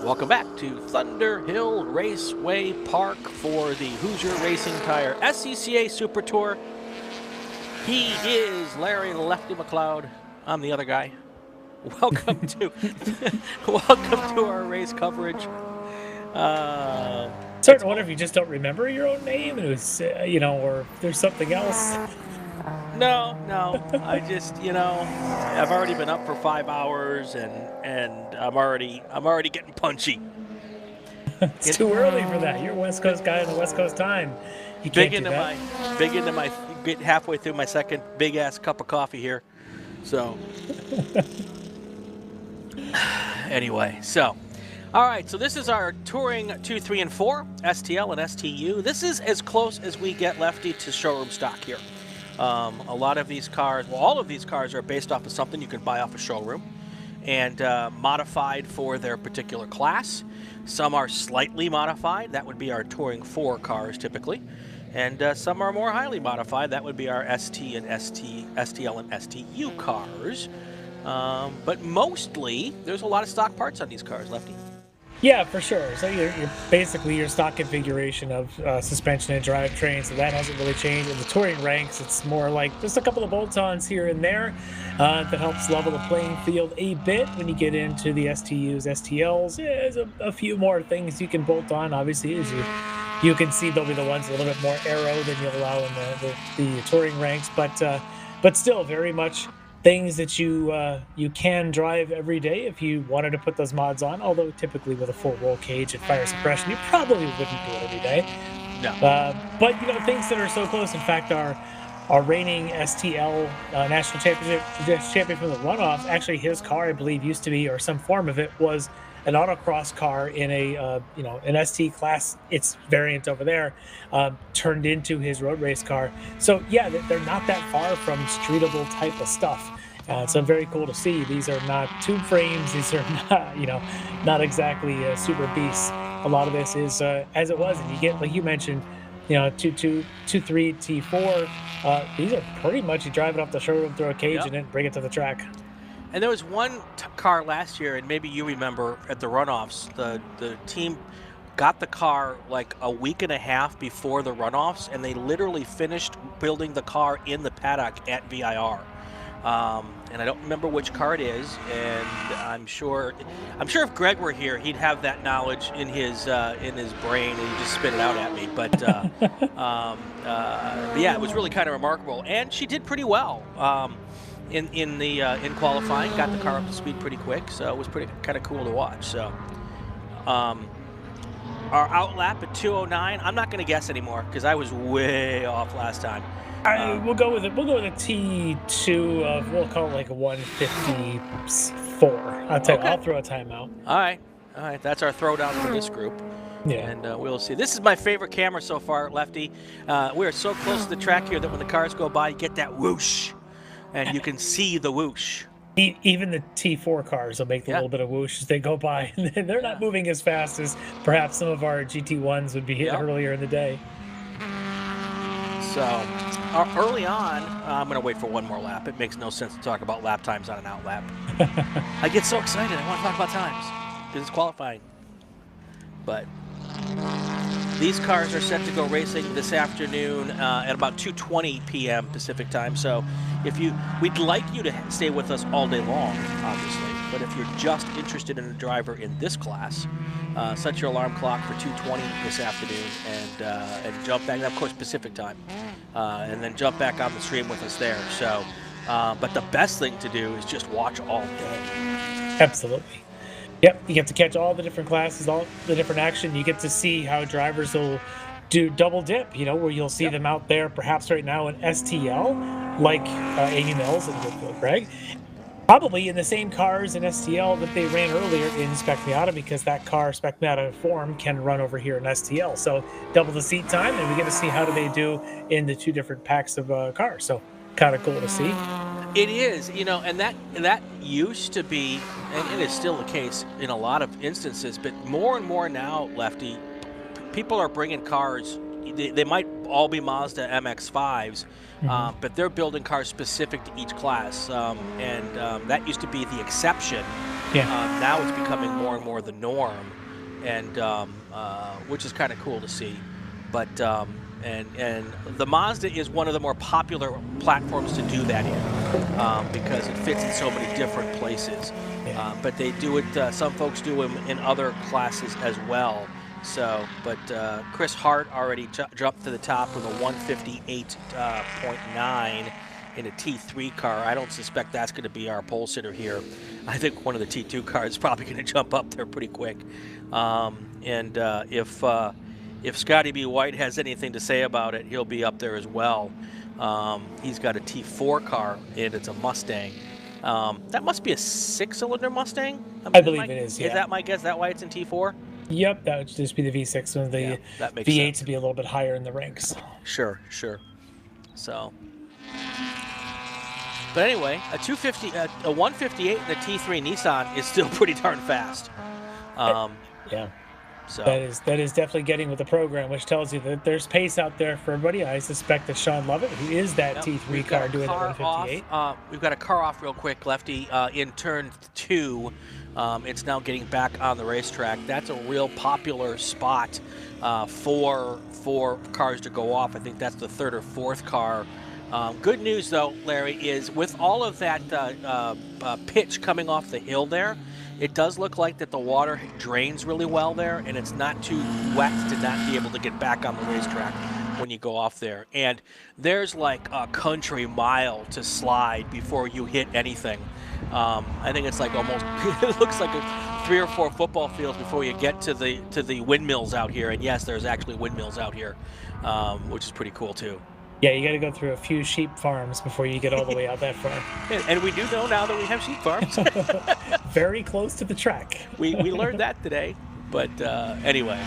Speaker 1: Welcome back to Thunderhill Raceway Park for the Hoosier Racing Tire SCCA Super Tour. He is Larry the Lefty MacLeod. I'm the other guy. Welcome to welcome to our race coverage.
Speaker 6: Starting to wonder if you just don't remember your own name, and it was, or if there's something else.
Speaker 1: No. I just, I've already been up for 5 hours, and I'm already getting punchy.
Speaker 6: It's too early for that. You're a West Coast guy on the West Coast time. You can't do that.
Speaker 1: Get halfway through my second big ass cup of coffee here. So anyway, all right, so this is our Touring 2, 3, and 4, STL and STU. This is as close as we get, Lefty, to showroom stock here. A lot of these cars, well, all of these cars are based off of something you can buy off a showroom and modified for their particular class. Some are slightly modified. That would be our Touring 4 cars typically. And some are more highly modified. That would be our STL and STU cars. But mostly, there's a lot of stock parts on these cars, Lefty.
Speaker 6: Yeah, for sure. So you're basically your stock configuration of suspension and drivetrain, so that hasn't really changed. In the touring ranks, it's more like just a couple of bolt-ons here and there that helps level the playing field a bit. When you get into the STUs, STLs, there's a few more things you can bolt on. Obviously, as you can see, they'll be the ones a little bit more aero than you'll allow in the touring ranks, but still very much things that you can drive every day if you wanted to put those mods on, although typically with a full roll cage and fire suppression, you probably wouldn't do it every day.
Speaker 1: No.
Speaker 6: But, things that are so close. In fact, our reigning STL national champion from the runoff, actually his car, I believe, used to be, or some form of it, was an autocross car in an ST class, its variant over there, turned into his road race car. So yeah, they're not that far from streetable type of stuff. So very cool to see. These are not tube frames. These are not, not exactly super beasts. A lot of this is as it was, and you get, like you mentioned, 2, 3, T4. These are pretty much you drive it off the showroom, throw a cage, and then bring it to the track.
Speaker 1: And there was one car last year, and maybe you remember at the runoffs, the team got the car like a week and a half before the runoffs, and they literally finished building the car in the paddock at VIR. And I don't remember which car it is, and I'm sure if Greg were here, he'd have that knowledge in his brain, and he'd just spit it out at me. But yeah, it was really kind of remarkable, and she did pretty well. In qualifying, got the car up to speed pretty quick, so it was pretty kind of cool to watch. So, our outlap at 2:09. I'm not going to guess anymore because I was way off last time.
Speaker 6: We'll go with a T2 of, we'll call it like a 154. I'll tell you, I'll throw a timeout.
Speaker 1: All right, that's our throwdown for this group.
Speaker 6: Yeah.
Speaker 1: And we'll see. This is my favorite camera so far, Lefty. We are so close to the track here that when the cars go by, you get that whoosh. And you can see the whoosh.
Speaker 6: Even the T4 cars will make the little bit of whoosh as they go by. They're not moving as fast as perhaps some of our GT1s would be earlier in the day.
Speaker 1: So, early on, I'm going to wait for one more lap. It makes no sense to talk about lap times on an out lap. I get so excited. I want to talk about times because it's qualifying. But these cars are set to go racing this afternoon at about 2:20 p.m. Pacific time. So we'd like you to stay with us all day long, obviously. But if you're just interested in a driver in this class, set your alarm clock for 2:20 this afternoon and jump back. And of course, Pacific time, and then jump back on the stream with us there. So, but the best thing to do is just watch all day.
Speaker 6: Absolutely. Yep, you get to catch all the different classes, all the different action. You get to see how drivers will do double dip, where you'll see them out there perhaps right now in STL, like Amy Mills and Greg, probably in the same cars in STL that they ran earlier in Spec Miata, because that car, Spec Miata form, can run over here in STL. So double the seat time, and we get to see how do they do in the two different packs of cars. So kind of cool to see.
Speaker 1: It is, and that used to be, and it is still the case in a lot of instances, but more and more now, Lefty, people are bringing cars. They might all be Mazda MX-5s, but they're building cars specific to each class, and that used to be the exception.
Speaker 6: Yeah.
Speaker 1: Now it's becoming more and more the norm, and which is kind of cool to see. But and the Mazda is one of the more popular platforms to do that in, because it fits in so many different places.
Speaker 6: Yeah.
Speaker 1: But they do it. Some folks do them in other classes as well. So, but Chris Hart already jumped to the top with a 158.9 in a T3 car. I don't suspect that's going to be our pole sitter here. I think one of the T2 cars is probably going to jump up there pretty quick. If Scotty B. White has anything to say about it, he'll be up there as well. He's got a T4 car, and it's a Mustang. That must be a 6-cylinder Mustang?
Speaker 6: I believe it is, yeah.
Speaker 1: Is that my guess? Is that why it's in T4?
Speaker 6: Yep, that would just be the V6, and the
Speaker 1: that makes
Speaker 6: V8
Speaker 1: sense.
Speaker 6: to be a little bit higher in the ranks.
Speaker 1: Sure. So, but anyway, a 158 and a T3 Nissan is still pretty darn fast.
Speaker 6: Yeah.
Speaker 1: So
Speaker 6: That is definitely getting with the program, which tells you that there's pace out there for everybody. I suspect that Sean Lovett, who is that T3 car doing at 158.
Speaker 1: We've got a car off real quick, Lefty, in turn 2. It's now getting back on the racetrack. That's a real popular spot for cars to go off. I think that's the 3rd or 4th car. Good news, though, Larry, is with all of that pitch coming off the hill there, it does look like that the water drains really well there, and it's not too wet to not be able to get back on the racetrack when you go off there. And there's like a country mile to slide before you hit anything. I think it's like almost, it looks like 3 or 4 football fields before you get to the windmills out here. And yes, there's actually windmills out here, which is pretty cool too.
Speaker 6: Yeah, you got to go through a few sheep farms before you get all the way out that far.
Speaker 1: And we do know now that we have sheep farms.
Speaker 6: Very close to the track.
Speaker 1: We learned that today, but anyway.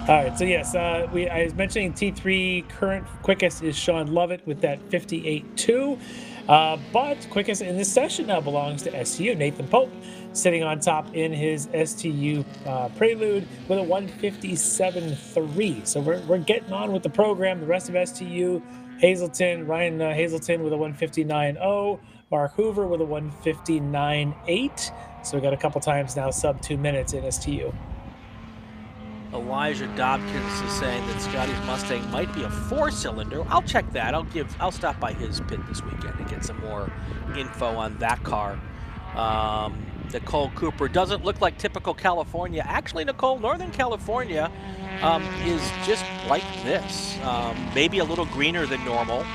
Speaker 6: All right, so yes, I was mentioning T3 current quickest is Sean Lovett with that 58.2. But quickest in this session now belongs to STU. Nathan Pope sitting on top in his STU Prelude with a 157.3. So we're getting on with the program. The rest of STU, Ryan Hazelton with a 159.0. Mark Hoover with a 159.8. So we got a couple times now sub 2 minutes in STU.
Speaker 1: Elijah Dobkins is saying that Scotty's Mustang might be a 4-cylinder. I'll check that. I'll stop by his pit this weekend and get some more info on that car. Nicole Cooper doesn't look like typical California. Actually, Nicole, Northern California is just like this. Maybe a little greener than normal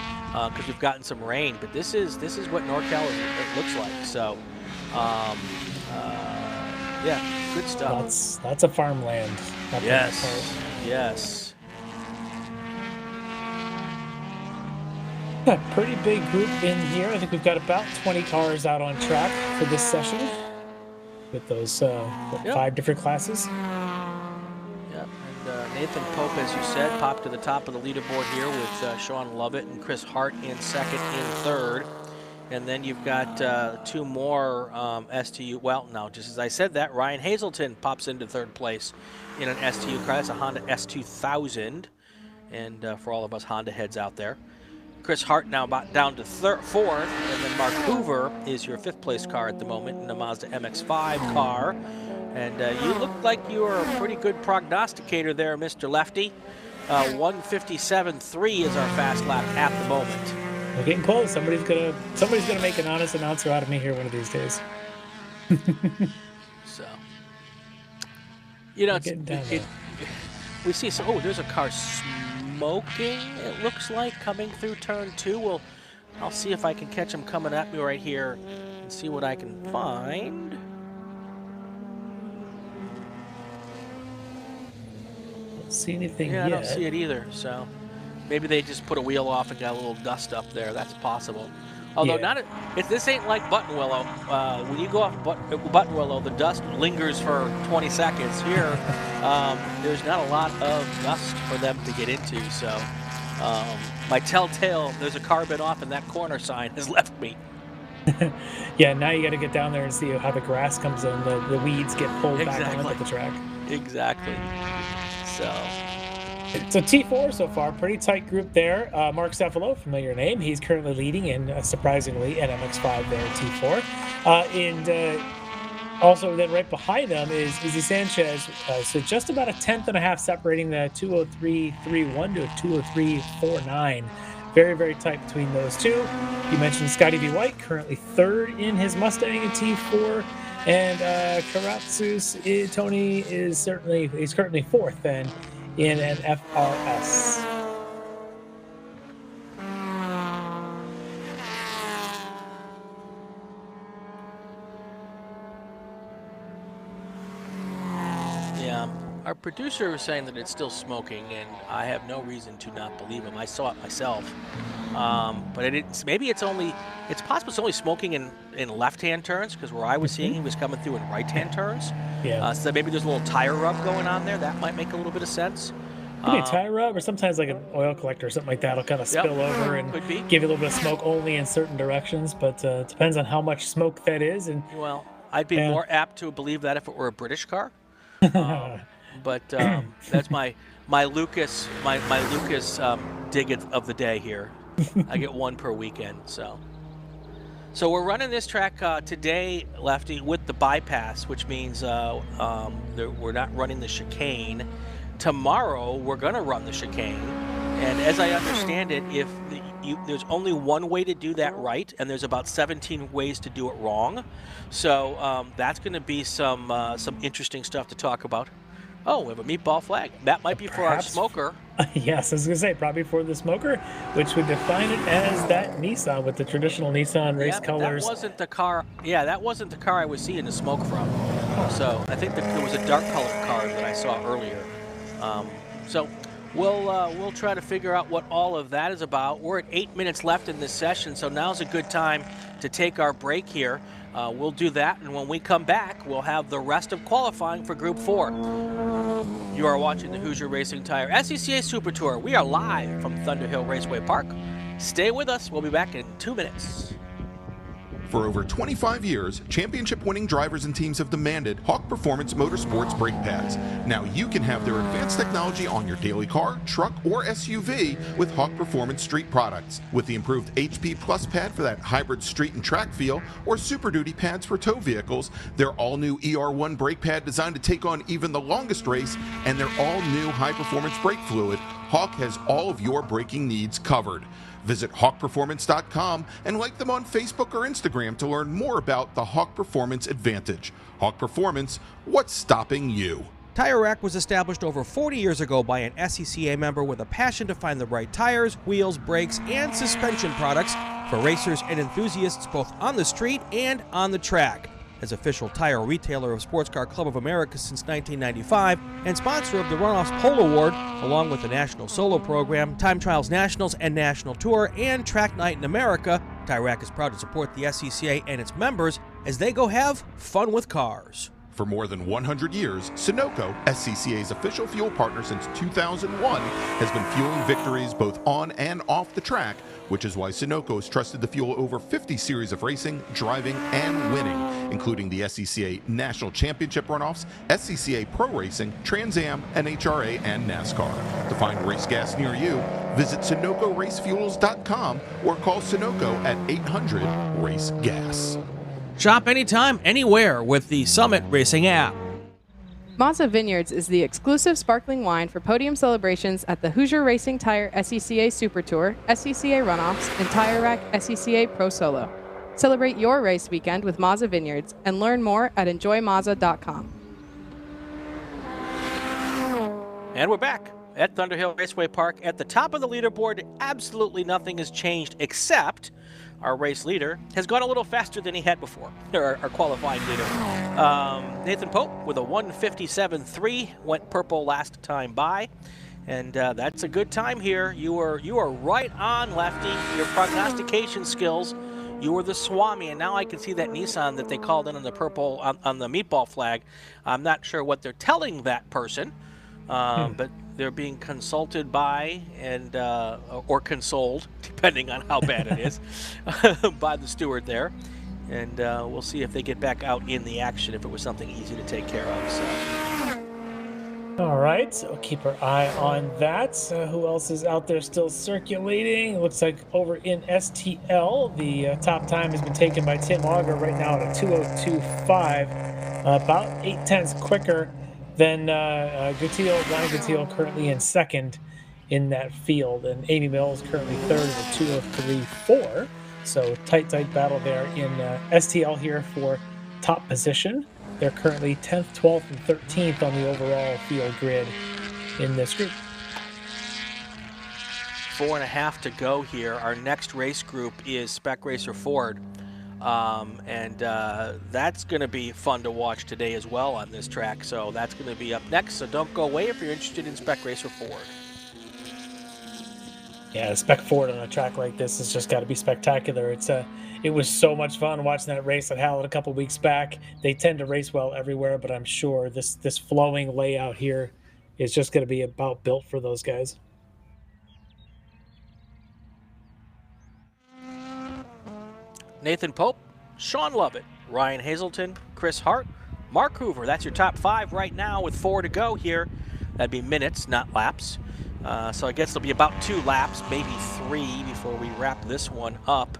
Speaker 1: because we've gotten some rain, but this is what NorCal it looks like. So, yeah, good stuff.
Speaker 6: That's a farmland.
Speaker 1: Yes.
Speaker 6: A pretty big group in here. I think we've got about 20 cars out on track for this session with those 5 different classes.
Speaker 1: Yep. And Nathan Pope, as you said, popped to the top of the leaderboard here with Sean Lovett and Chris Hart in 2nd and 3rd. And then you've got 2 more STU. Well, no, just as I said that, Ryan Hazelton pops into 3rd place in an STU car. That's a Honda S2000. And for all of us Honda heads out there. Chris Hart now down to 4th. And then Mark Hoover is your 5th place car at the moment in a Mazda MX-5 car. And you look like you are a pretty good prognosticator there, Mr. Lefty. 157.3 is our fast lap at the moment.
Speaker 6: We're getting close. Somebody's gonna make an honest announcer out of me here one of these days.
Speaker 1: So, we see. So, there's a car smoking. It looks like coming through turn 2. Well, I'll see if I can catch him coming at me right here and see what I can find.
Speaker 6: Don't see anything
Speaker 1: yet. I don't see it
Speaker 6: yet.
Speaker 1: either. So. Maybe they just put a wheel off and got a little dust up there. That's possible. Although this ain't like Button Willow. When you go off Button Willow, the dust lingers for 20 seconds. Here, there's not a lot of dust for them to get into. So my telltale, there's a car been off and that corner sign has left me.
Speaker 6: Yeah, now you got to get down there and see how the grass comes in. The weeds get pulled back onto the track.
Speaker 1: Exactly. So...
Speaker 6: So T4 so far, pretty tight group there. Mark Cephalo, familiar name. He's currently leading in, surprisingly, at MX5 there at T4. Also then right behind them is Izzy Sanchez. So just about a tenth and a half separating the 203.31 to a 203.49. Very, very tight between those two. You mentioned Scotty V. White, currently third in his Mustang at T4. And Karatsus Tony is he's currently fourth then in an FRS.
Speaker 1: Yeah, our producer was saying that it's still smoking, and I have no reason to not believe him. I saw it myself. But maybe it's possible it's only smoking in left-hand turns, because where I was seeing he was coming through in right-hand turns.
Speaker 6: Yeah.
Speaker 1: So maybe there's a little tire rub going on there. That might make a little bit of sense.
Speaker 6: Could be a tire rub, or sometimes like an oil collector or something like that will kind of spill over and give you a little bit of smoke only in certain directions, but it depends on how much smoke that is. And
Speaker 1: well, I'd be more apt to believe that if it were a British car. But that's my Lucas dig of the day here. I get one per weekend, so we're running this track today, Lefty, with the bypass, which means we're not running the chicane. Tomorrow we're going to run the chicane, and as I understand it, there's only one way to do that right, and there's about 17 ways to do it wrong. So that's going to be some interesting stuff to talk about. Oh, we have a meatball flag. That might be for our smoker.
Speaker 6: Yes, I was going to say, probably for the smoker, which would define it as that Nissan with the traditional Nissan race colors.
Speaker 1: That wasn't the car. Yeah, that wasn't the car I was seeing the smoke from. So I think there was a dark colored car that I saw earlier. So we'll try to figure out what all of that is about. We're at 8 minutes left in this session, so now's a good time to take our break here. We'll do that, and when we come back, we'll have the rest of qualifying for Group 4. You are watching the Hoosier Racing Tire SCCA Super Tour. We are live from Thunderhill Raceway Park. Stay with us. We'll be back in 2 minutes.
Speaker 3: For over 25 years, championship-winning drivers and teams have demanded Hawk Performance Motorsports brake pads. Now you can have their advanced technology on your daily car, truck, or SUV with Hawk Performance Street products. With the improved HP Plus pad for that hybrid street and track feel, or Super Duty pads for tow vehicles, their all-new ER1 brake pad designed to take on even the longest race, and their all-new high-performance brake fluid, Hawk has all of your braking needs covered. Visit hawkperformance.com and like them on Facebook or Instagram to learn more about the Hawk Performance Advantage. Hawk Performance, what's stopping you?
Speaker 2: Tire Rack was established over 40 years ago by an SCCA member with a passion to find the right tires, wheels, brakes, and suspension products for racers and enthusiasts both on the street and on the track. As official tire retailer of Sports Car Club of America since 1995 and sponsor of the Runoffs Pole Award, along with the National Solo Program, Time Trials Nationals and National Tour, and Track Night in America, Tire Rack is proud to support the SCCA and its members as they go have fun with cars.
Speaker 3: For more than 100 years, Sunoco, SCCA's official fuel partner since 2001, has been fueling victories both on and off the track, which is why Sunoco has trusted to fuel over 50 series of racing, driving, and winning, including the SCCA National Championship runoffs, SCCA Pro Racing, Trans Am, NHRA, and NASCAR. To find race gas near you, visit SunocoRaceFuels.com or call Sunoco at 800-RACE-GAS.
Speaker 2: Shop anytime, anywhere with the Summit Racing app.
Speaker 4: Mazza Vineyards is the exclusive sparkling wine for podium celebrations at the Hoosier Racing Tire SCCA Super Tour, SCCA Runoffs, and Tire Rack SCCA Pro Solo. Celebrate your race weekend with Mazza Vineyards and learn more at enjoymazza.com.
Speaker 1: And we're back at Thunderhill Raceway Park. At the top of the leaderboard, absolutely nothing has changed except our race leader has gone a little faster than he had before, our qualifying leader. Nathan Pope with a 1:57.3 went purple last time by, and that's a good time here. You are right on, Lefty. Your prognostication skills, you were the Swami, and now I can see that Nissan that they called in on the purple on the meatball flag. I'm not sure what they're telling that person, but they're being consulted by and or consoled, depending on how bad it is, by the steward there. And we'll see if they get back out in the action if it was something easy to take care of. So
Speaker 6: All right, so keep our eye on that. Who else is out there still circulating? Looks like over in STL, the top time has been taken by Tim Auger right now at a 2:02.5, about 0.8 quicker than Ryan Gutierrez currently in second in that field, and Amy Mills currently third at a 2:03.4. So tight battle there in STL here for top position. They're currently 10th, 12th, and 13th on the overall field grid in this group.
Speaker 1: 4.5 to go here. Our next race group is Spec Racer Ford. That's going to be fun to watch today as well on this track. So that's going to be up next. So don't go away if you're interested in Spec Racer Ford.
Speaker 6: Yeah, Spec Ford on a track like this has just got to be spectacular. It was so much fun watching that race at Hallett a couple weeks back. They tend to race well everywhere, but I'm sure this flowing layout here is just going to be about built for those guys.
Speaker 1: Nathan Pope, Sean Lovett, Ryan Hazelton, Chris Hart, Mark Hoover. That's your top 5 right now with 4 to go here. That'd be minutes, not laps. So I guess it'll be about 2 laps, maybe 3 before we wrap this one up.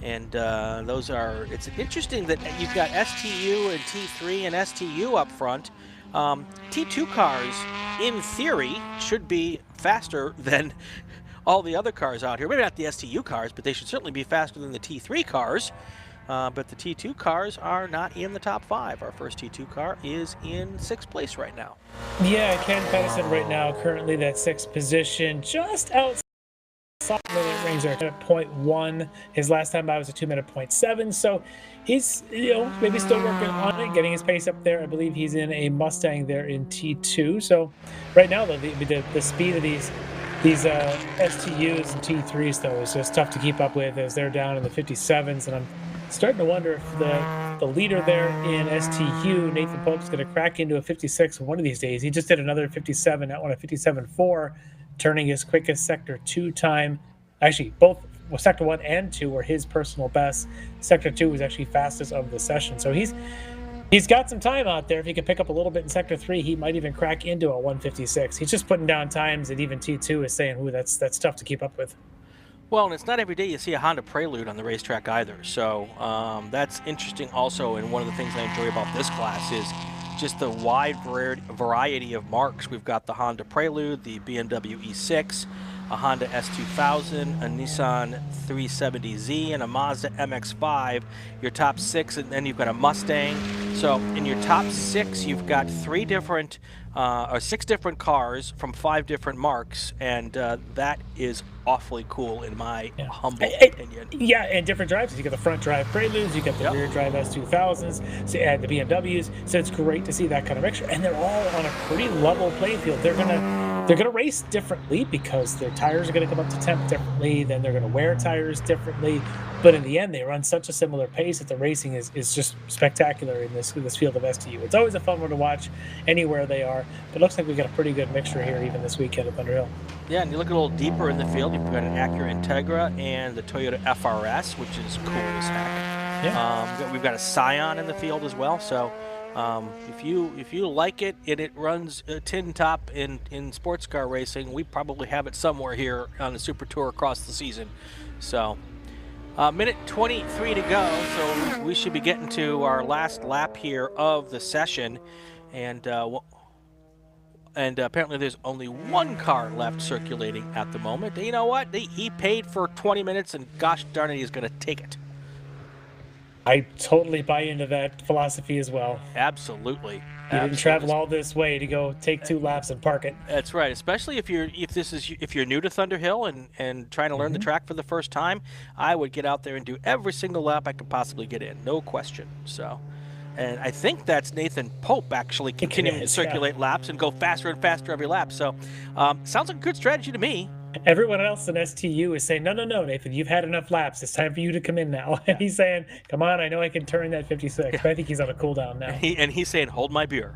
Speaker 1: And it's interesting that you've got STU and T3 and STU up front. T2 cars, in theory, should be faster than all the other cars out here. Maybe not the STU cars, but they should certainly be faster than the T3 cars. But the T2 cars are not in the top 5. Our first T2 car is in 6th place right now.
Speaker 6: Yeah, Ken Pedersen right now currently that 6th position, just outside minute range there at 0.1. His last time by was a 2:07. So he's maybe still working on it, getting his pace up there. I believe he's in a Mustang there in T2. So right now though, the speed of these STUs and T3s though is just tough to keep up with as they're down in the 57s, and I'm starting to wonder if the leader there in STU, Nathan Pope's going to crack into a 56 one of these days. He just did another 57, that one a 57.4, turning his quickest Sector 2 time. Actually, both Sector 1 and 2 were his personal best. Sector 2 was actually fastest of the session. So he's got some time out there. If he can pick up a little bit in Sector 3, he might even crack into a 156. He's just putting down times that even T2 is saying, ooh, that's tough to keep up with.
Speaker 1: Well, and it's not every day you see a Honda Prelude on the racetrack either. So that's interesting also, and one of the things I enjoy about this class is just the wide variety of marks. We've got the Honda Prelude, the BMW E6, a Honda S2000, a Nissan 370Z, and a Mazda MX-5, your top 6, and then you've got a Mustang. So in your top 6, you've got 6 different cars from 5 different marks, and that is awfully cool in my humble opinion.
Speaker 6: Yeah, and different drives. You got the front drive Preludes, you got the rear drive S2000s, and the BMWs. So it's great to see that kind of mixture, and they're all on a pretty level playing field. They're gonna race differently because their tires are gonna come up to temp differently. Then they're gonna wear tires differently. But in the end, they run such a similar pace that the racing is just spectacular in this field of STU. It's always a fun one to watch anywhere they are. But it looks like we got a pretty good mixture here even this weekend at Thunderhill.
Speaker 1: Yeah, and you look a little deeper in the field, you've got an Acura Integra and the Toyota FRS, which is cool as heck. Yeah. We've got a Scion in the field as well. So if you like it and it runs tin top in sports car racing, we probably have it somewhere here on the Super Tour across the season. So minute 23 to go, so we should be getting to our last lap here of the session, and apparently there's only 1 car left circulating at the moment. You know what? He paid for 20 minutes, and gosh darn it, he's going to take it.
Speaker 6: I totally buy into that philosophy as well.
Speaker 1: Absolutely.
Speaker 6: You didn't travel all this way to go take 2 laps and park it.
Speaker 1: That's right. Especially if you're new to Thunderhill and trying to learn the track for the first time, I would get out there and do every single lap I could possibly get in, no question. So, and I think that's Nathan Pope actually continuing to circulate laps and go faster and faster every lap. So, sounds like a good strategy to me.
Speaker 6: Everyone else in STU is saying, no, Nathan, you've had enough laps. It's time for you to come in now. And he's saying, come on, I know I can turn that 56. But I think he's on a cool down now.
Speaker 1: And he's saying, hold my beer.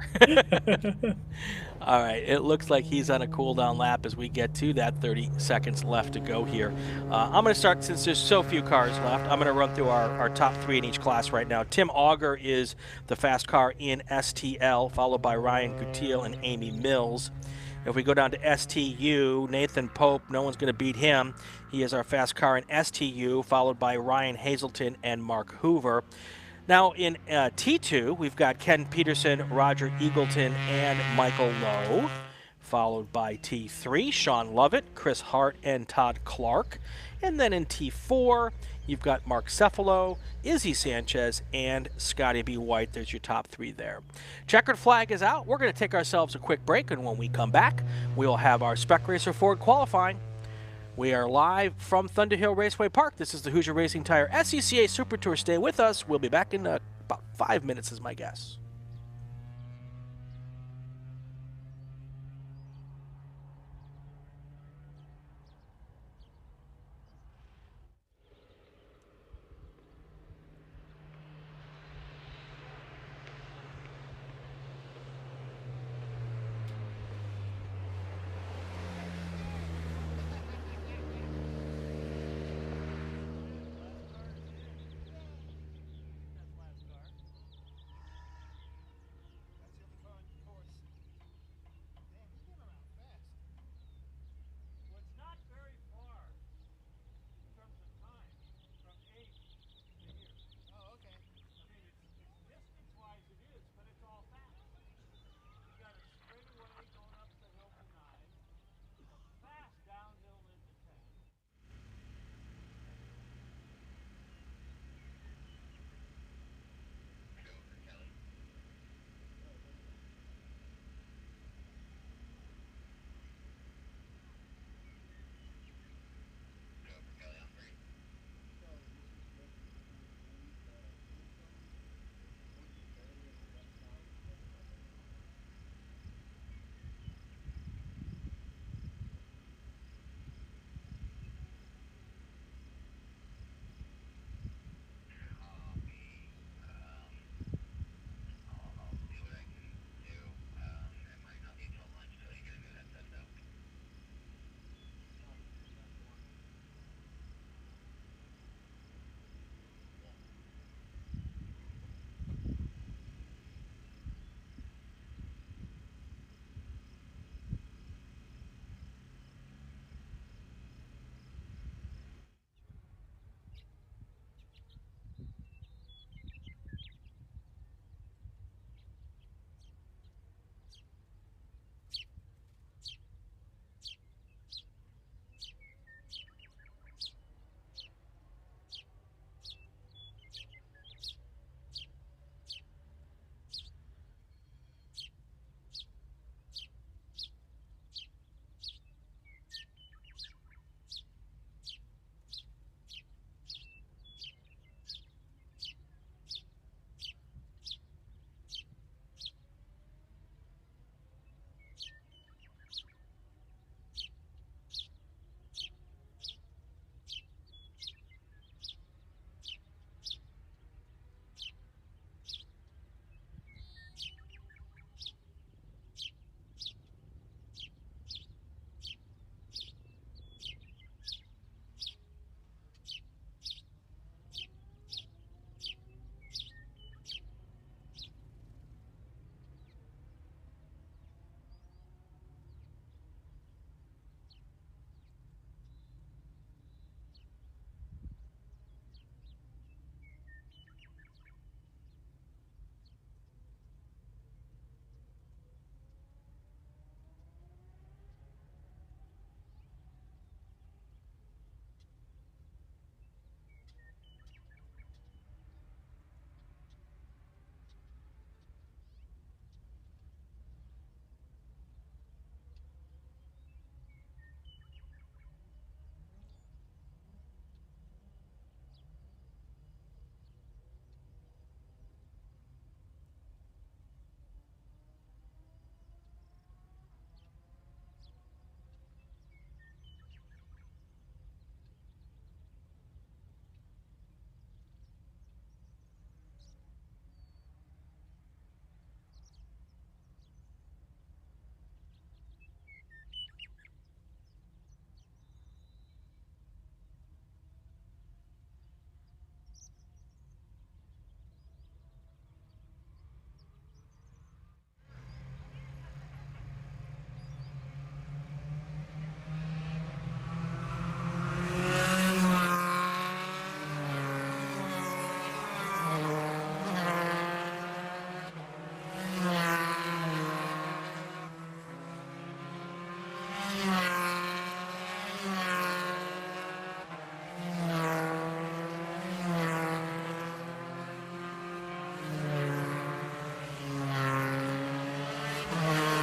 Speaker 1: All right, it looks like he's on a cool-down lap as we get to that 30 seconds left to go here. I'm going to start, since there's so few cars left, I'm going to run through our top 3 in each class right now. Tim Auger is the fast car in STL, followed by Ryan Gutiel and Amy Mills. If we go down to STU, Nathan Pope, no one's going to beat him. He is our fast car in STU, followed by Ryan Hazelton and Mark Hoover. Now in T2, we've got Ken Peterson, Roger Eagleton, and Michael Lowe, followed by T3, Sean Lovett, Chris Hart, and Todd Clark. And then in T4, you've got Mark Cefalo, Izzy Sanchez, and Scotty B. White. There's your top 3 there. Checkered flag is out. We're going to take ourselves a quick break, and when we come back, we'll have our Spec Racer Ford qualifying. We are live from Thunderhill Raceway Park. This is the Hoosier Racing Tire SCCA Super Tour. Stay with us. We'll be back in about 5 minutes is my guess.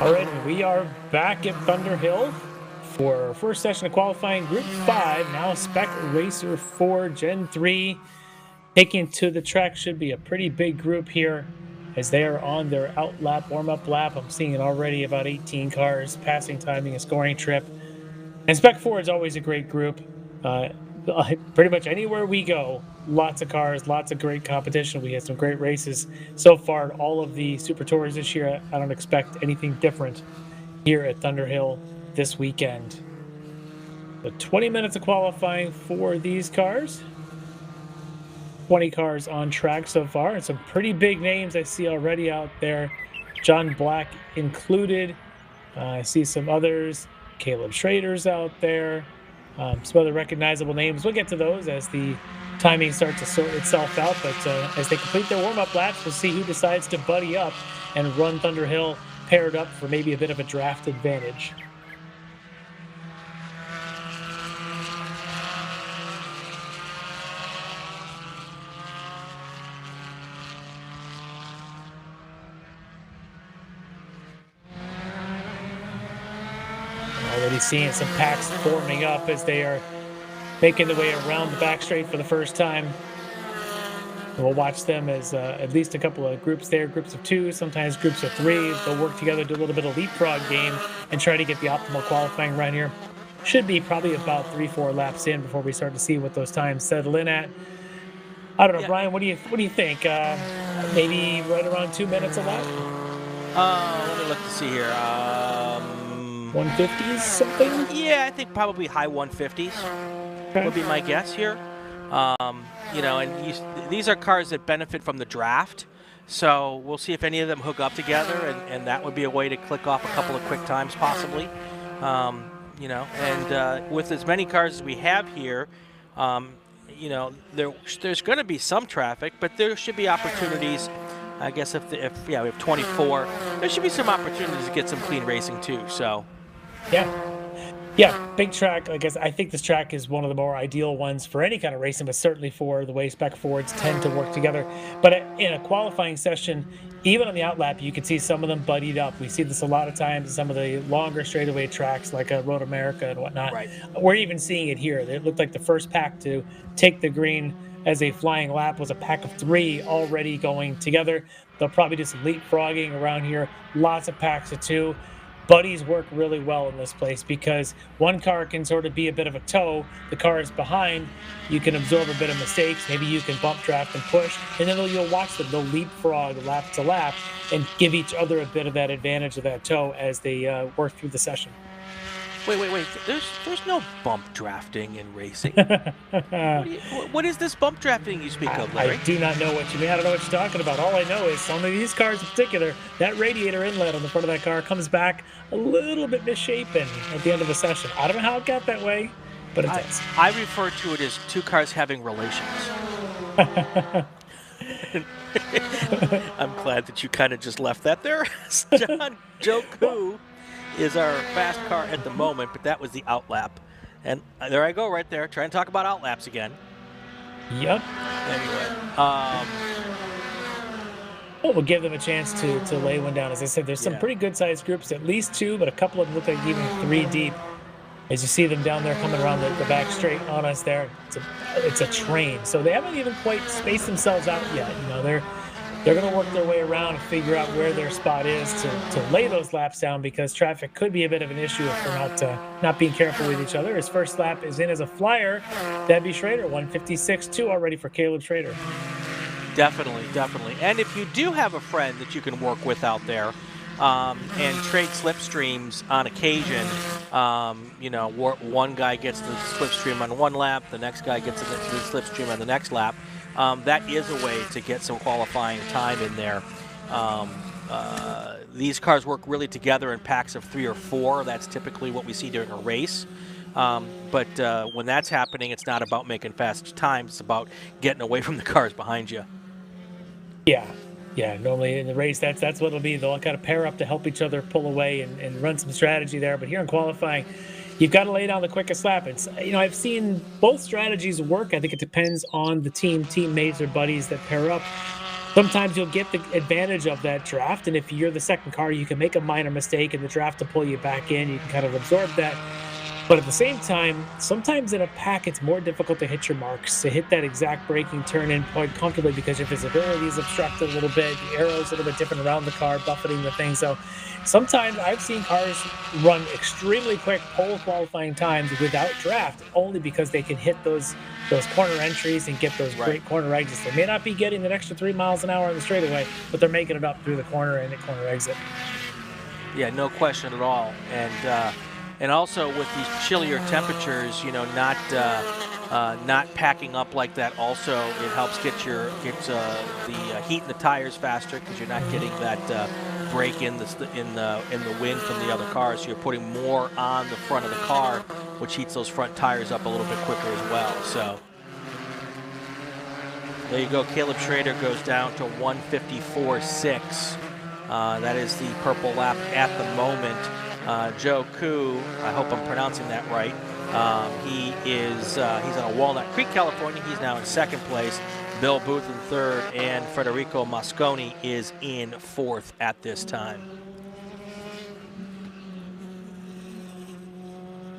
Speaker 6: All right, and we are back at Thunderhill for our first session of qualifying Group 5. Now Spec Racer 4 Gen 3 taking to the track. Should be a pretty big group here as they are on their out lap, warm-up lap. I'm seeing it already, about 18 cars, passing, timing, a scoring trip. And Spec 4 is always a great group. Pretty much anywhere we go, lots of cars, lots of great competition. We had some great races so far. All of the Super Tours this year, I don't expect anything different here at Thunderhill this weekend. The 20 minutes of qualifying for these cars. 20 cars on track so far, and some pretty big names I see already out there. John Black included. I see some others. Caleb Schrader's out there. Some other recognizable names. We'll get to those as the timing starts to sort itself out, but as they complete their warm-up laps, we'll see who decides to buddy up and run Thunderhill paired up for maybe a bit of a draft advantage. Already seeing some packs forming up as they are making their way around the back straight for the first time. And we'll watch them as at least a couple of groups there, groups of 2, sometimes groups of 3. They'll work together, do a little bit of leapfrog game, and try to get the optimal qualifying run here. Should be probably about 3-4 laps in before we start to see what those times settle in at. I don't know, Brian. What do you think? Maybe right around 2 minutes a lap.
Speaker 1: Let me look to see here.
Speaker 6: 150s something?
Speaker 1: Yeah, I think probably high 150s would be my guess here. You know, and these are cars that benefit from the draft, so we'll see if any of them hook up together, and that would be a way to click off a couple of quick times possibly. You know, and with as many cars as we have here, you know, there's going to be some traffic, but there should be opportunities. I guess if we have 24, there should be some opportunities to get some clean racing too. So,
Speaker 6: yeah, big track. I think this track is one of the more ideal ones for any kind of racing, but certainly for the way Spec Fords tend to work together. But in a qualifying session, even on the outlap, you can see some of them buddied up. We see this a lot of times in some of the longer straightaway tracks like Road America and whatnot. Right. We're even seeing it here. It looked like the first pack to take the green as a flying lap was a pack of 3 already going together. They'll probably do some leapfrogging around here. Lots of packs of 2. Buddies work really well in this place because one car can sort of be a bit of a tow. The cars behind, you can absorb a bit of mistakes. Maybe you can bump, draft, and push. And then you'll watch them. They'll leapfrog lap to lap and give each other a bit of that advantage of that tow as they work through the session.
Speaker 1: Wait. There's no bump drafting in racing. What is this bump drafting you speak of, Larry?
Speaker 6: I do not know what you mean. I don't know what you're talking about. All I know is some of these cars in particular, that radiator inlet on the front of that car comes back a little bit misshapen at the end of a session. I don't know how it got that way, but it does.
Speaker 1: I refer to it as 2 cars having relations. I'm glad that you kind of just left that there. John Joku is our fast car at the moment, but that was the outlap. And there I go right there, trying to talk about outlaps again.
Speaker 6: Yep.
Speaker 1: Anyway.
Speaker 6: Well, we'll give them a chance to lay one down. As I said, there's some pretty good-sized groups, at least 2, but a couple of them look like even 3 deep. As you see them down there coming around the back straight on us there, it's a train. So they haven't even quite spaced themselves out yet. You know, they're going to work their way around and figure out where their spot is to lay those laps down, because traffic could be a bit of an issue if they're not being careful with each other. His first lap is in as a flyer. That'd be Schrader, 156.2 already for Caleb Schrader.
Speaker 1: Definitely. And if you do have a friend that you can work with out there and trade slipstreams on occasion, you know, one guy gets the slipstream on one lap, the next guy gets the slipstream on the next lap. That is a way to get some qualifying time in there. These cars work really together in packs of 3 or 4. That's typically what we see during a race. But when that's happening, it's not about making fast times. It's about getting away from the cars behind you. Yeah. Normally in the race, that's what it'll be. They'll kind of pair up to help each other pull away and run some strategy there. But here in qualifying, you've got to lay down the quickest lap. It's, you know, I've seen both strategies work. I think it depends on the teammates or buddies that pair up.
Speaker 6: sometimes you'll get the advantage of that draft, and if you're the second car, you can make a minor mistake in the draft to pull you back in. You can kind of absorb that. But at the same time, sometimes in a pack, it's more difficult to hit your marks, to hit that exact braking turn in point comfortably because your visibility is obstructed a little bit, the arrow's a little bit different around the car, buffeting the thing. So sometimes I've seen cars run extremely quick pole qualifying times without draft, only because they can hit those corner entries and get those great corner exits. They may not be getting an extra 3 miles an hour on the straightaway, but they're making it up through the corner and the corner exit.
Speaker 1: Yeah, no question at all. And also with these chillier temperatures, you know, not packing up like that. Also, it helps get the heat in the tires faster because you're not getting that break in the wind from the other cars. So you're putting more on the front of the car, which heats those front tires up a little bit quicker as well. So there you go. Caleb Schrader goes down to 154.6. That is the purple lap at the moment. Joe Koo, I hope I'm pronouncing that right. He's out of Walnut Creek, California. He's now in second place. Bill Booth in third, and Federico Mosconi is in fourth at this time.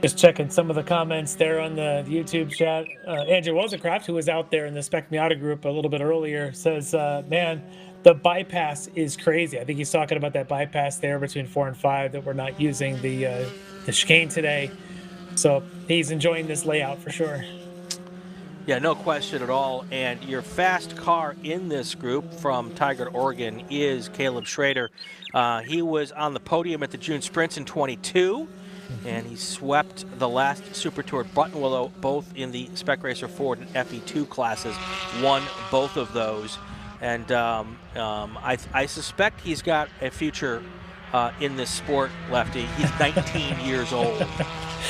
Speaker 6: Just checking some of the comments there on the YouTube chat. Andrew Wozacraft, who was out there in the Spec Miata group a little bit earlier, says, man, the bypass is crazy. I think he's talking about that bypass there between 4 and 5 that we're not using the chicane today. So he's enjoying this layout for sure.
Speaker 1: Yeah, no question at all. And your fast car in this group from Tigard, Oregon is Caleb Schrader. He was on the podium at the June Sprints in 22. And he swept the last Super Tour at Buttonwillow, both in the Spec Racer Ford and FE2 classes, won both of those. And I suspect he's got a future in this sport, Lefty. He's 19 years old.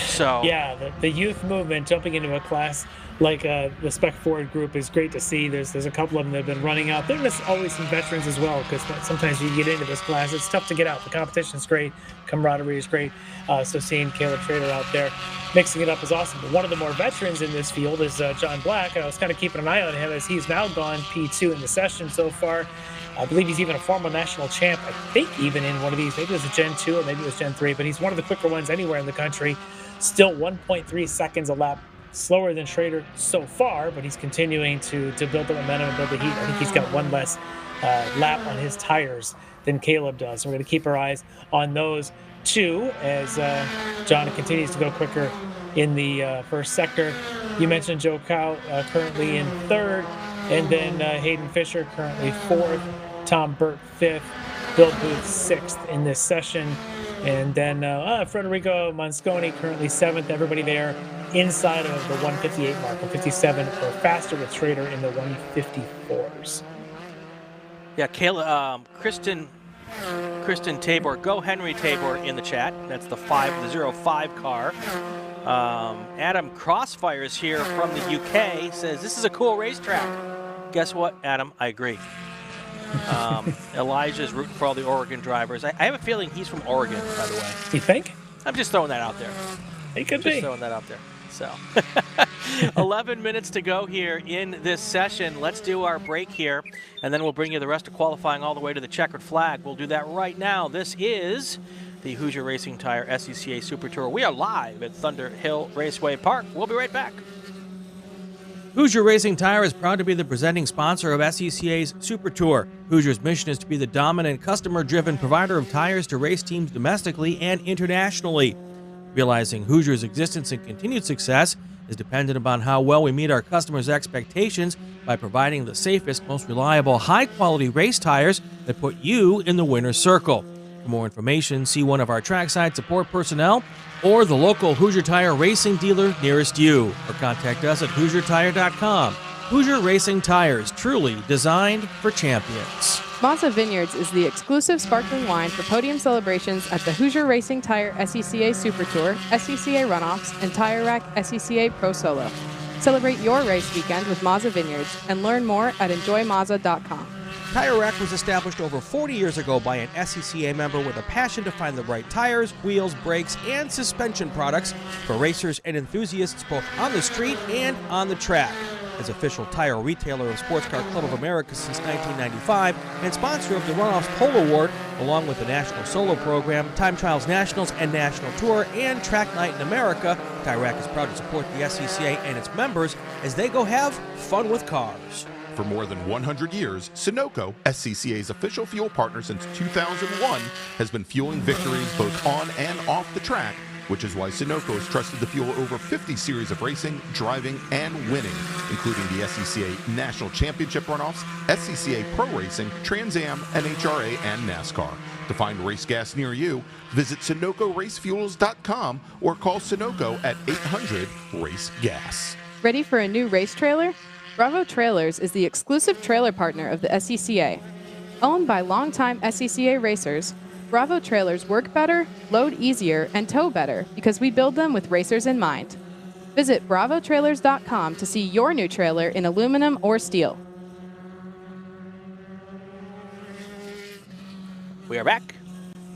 Speaker 1: So
Speaker 6: yeah, the youth movement jumping into a class like the Spec Ford group is great to see. There's a couple of them that have been running out. There's always some veterans as well, because sometimes you get into this class, it's tough to get out. The competition's great, camaraderie is great. So seeing Caleb Schrader out there mixing it up is awesome. But one of the more veterans in this field is John Black. I was kind of keeping an eye on him as he's now gone P2 in the session so far. I believe he's even a former national champ, I think even in one of these. Maybe it was a Gen 2 or maybe it was Gen 3, but he's one of the quicker ones anywhere in the country. Still 1.3 seconds a lap slower than Schrader so far, but he's continuing to build the momentum and build the heat. I think he's got one less lap on his tires than Caleb does. So we're going to keep our eyes on those two as John continues to go quicker in the first sector. You mentioned Joe Cow currently in third, and then Hayden Fisher currently fourth, Tom Burt fifth, Bill Booth sixth in this session. And then Federico Mosconi currently seventh. Everybody there inside of the 158 mark, 157 or faster with Schrader in the 154s.
Speaker 1: Yeah, Kayla, Kristen Tabor, go Henry Tabor in the chat. That's the 05 car. Adam Crossfire is here from the UK, says this is a cool racetrack. Guess what, Adam? I agree. Elijah's rooting for all the Oregon drivers. I have a feeling he's from Oregon, by the way.
Speaker 6: You think?
Speaker 1: I'm just throwing that out there.
Speaker 6: He could be.
Speaker 1: Just throwing that out there. So, 11 minutes to go here in this session. Let's do our break here, and then we'll bring you the rest of qualifying all the way to the checkered flag. We'll do that right now. This is the Hoosier Racing Tire SCCA Super Tour. We are live at Thunderhill Raceway Park. We'll be right back.
Speaker 2: Hoosier Racing Tire is proud to be the presenting sponsor of SCCA's Super Tour. Hoosier's mission is to be the dominant, customer-driven provider of tires to race teams domestically and internationally. Realizing Hoosier's existence and continued success is dependent upon how well we meet our customers' expectations by providing the safest, most reliable, high-quality race tires that put you in the winner's circle. For more information, see one of our trackside support personnel or the local Hoosier Tire racing dealer nearest you, or contact us at HoosierTire.com. Hoosier Racing Tires, truly designed for champions.
Speaker 4: Mazza Vineyards is the exclusive sparkling wine for podium celebrations at the Hoosier Racing Tire SCCA Super Tour, SCCA Runoffs, and Tire Rack SCCA Pro Solo. Celebrate your race weekend with Mazza Vineyards and learn more at enjoymazza.com.
Speaker 2: Tire Rack was established over 40 years ago by an SCCA member with a passion to find the right tires, wheels, brakes, and suspension products for racers and enthusiasts both on the street and on the track. is official tire retailer of Sports Car Club of America since 1995 and sponsor of the Runoffs Pole Award, along with the National Solo Program, Time Trials Nationals and National Tour, and Track Night in America. Tire is proud to support the SCCA and its members as they go have fun with cars.
Speaker 3: For more than 100 years, Sunoco, SCCA's official fuel partner since 2001, has been fueling victories both on and off the track, which is why Sunoco is trusted to fuel over 50 series of racing, driving, and winning, including the SCCA National Championship runoffs, SCCA Pro Racing, Trans Am, NHRA, and NASCAR. To find race gas near you, visit SunocoRaceFuels.com or call Sunoco at 800-RACE-GAS.
Speaker 4: Ready for a new race trailer? Bravo Trailers is the exclusive trailer partner of the SCCA. Owned by longtime SCCA racers, Bravo Trailers work better, load easier, and tow better because we build them with racers in mind. Visit bravotrailers.com to see your new trailer in aluminum or steel.
Speaker 1: We are back.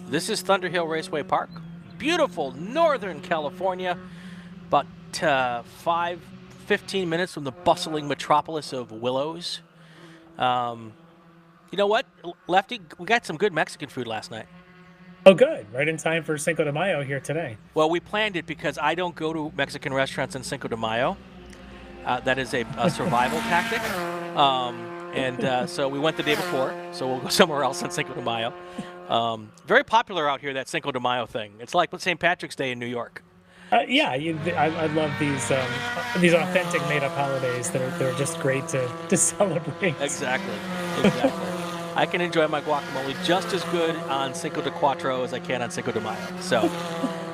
Speaker 1: This is Thunderhill Raceway Park. Beautiful Northern California. About 15 minutes from the bustling metropolis of Willows. You know what, Lefty? We got some good Mexican food last night.
Speaker 6: Oh, good. Right in time for Cinco de Mayo here today.
Speaker 1: Well, we planned it because I don't go to Mexican restaurants on Cinco de Mayo. That is a survival tactic. So we went the day before, so we'll go somewhere else on Cinco de Mayo. Very popular out here, that Cinco de Mayo thing. It's like St. Patrick's Day in New York.
Speaker 6: I love these authentic made-up holidays that are just great to celebrate.
Speaker 1: Exactly. I can enjoy my guacamole just as good on Cinco de Cuatro as I can on Cinco de Mayo. So,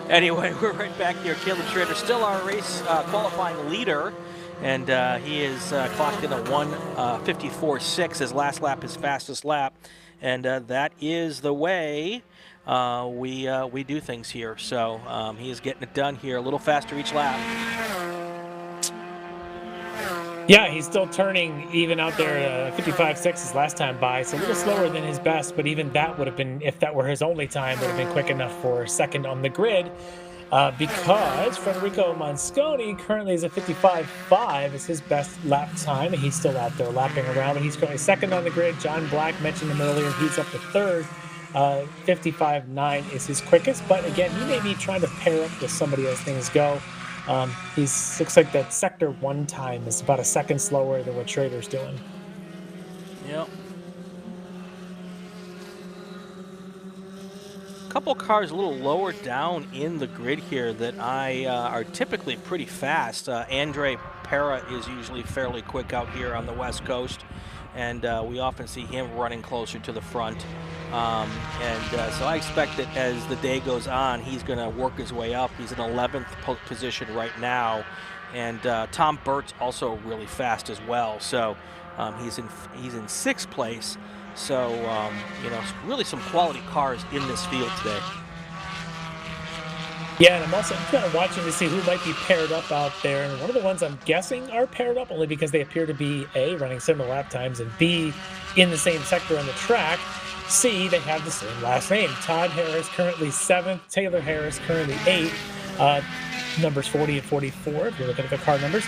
Speaker 1: anyway, we're right back here. Caleb Schrader, still our race qualifying leader, and he is clocked in a 1:54.6. His last lap, his fastest lap, and that is the way we do things here. So he is getting it done here a little faster each lap.
Speaker 6: Yeah, he's still turning even out there 55.6 his last time by, so a little slower than his best, but even that would have been, if that were his only time, would have been quick enough for second on the grid because Federico Monsconi currently is a 55.5 is his best lap time, and he's still out there lapping around, and he's currently second on the grid. John Black mentioned him earlier, he's up to third. 55.9 is his quickest, but again, he may be trying to pair up with somebody as things go. Looks like that sector 1 time is about a second slower than what Schrader's doing.
Speaker 1: Yep. A couple cars a little lower down in the grid here that are typically pretty fast. Andre Para is usually fairly quick out here on the West Coast, and we often see him running closer to the front. So I expect that as the day goes on, he's going to work his way up. He's in 11th position right now, and Tom Burt's also really fast as well. So he's in 6th place. So really some quality cars in this field today.
Speaker 6: Yeah, and I'm also kind of watching to see who might be paired up out there. And one of the ones I'm guessing are paired up only because they appear to be A, running similar lap times, and B, in the same sector on the track. C, they have the same last name. Todd Harris currently 7th, Taylor Harris currently 8th. Numbers 40 and 44 if you're looking at the car numbers.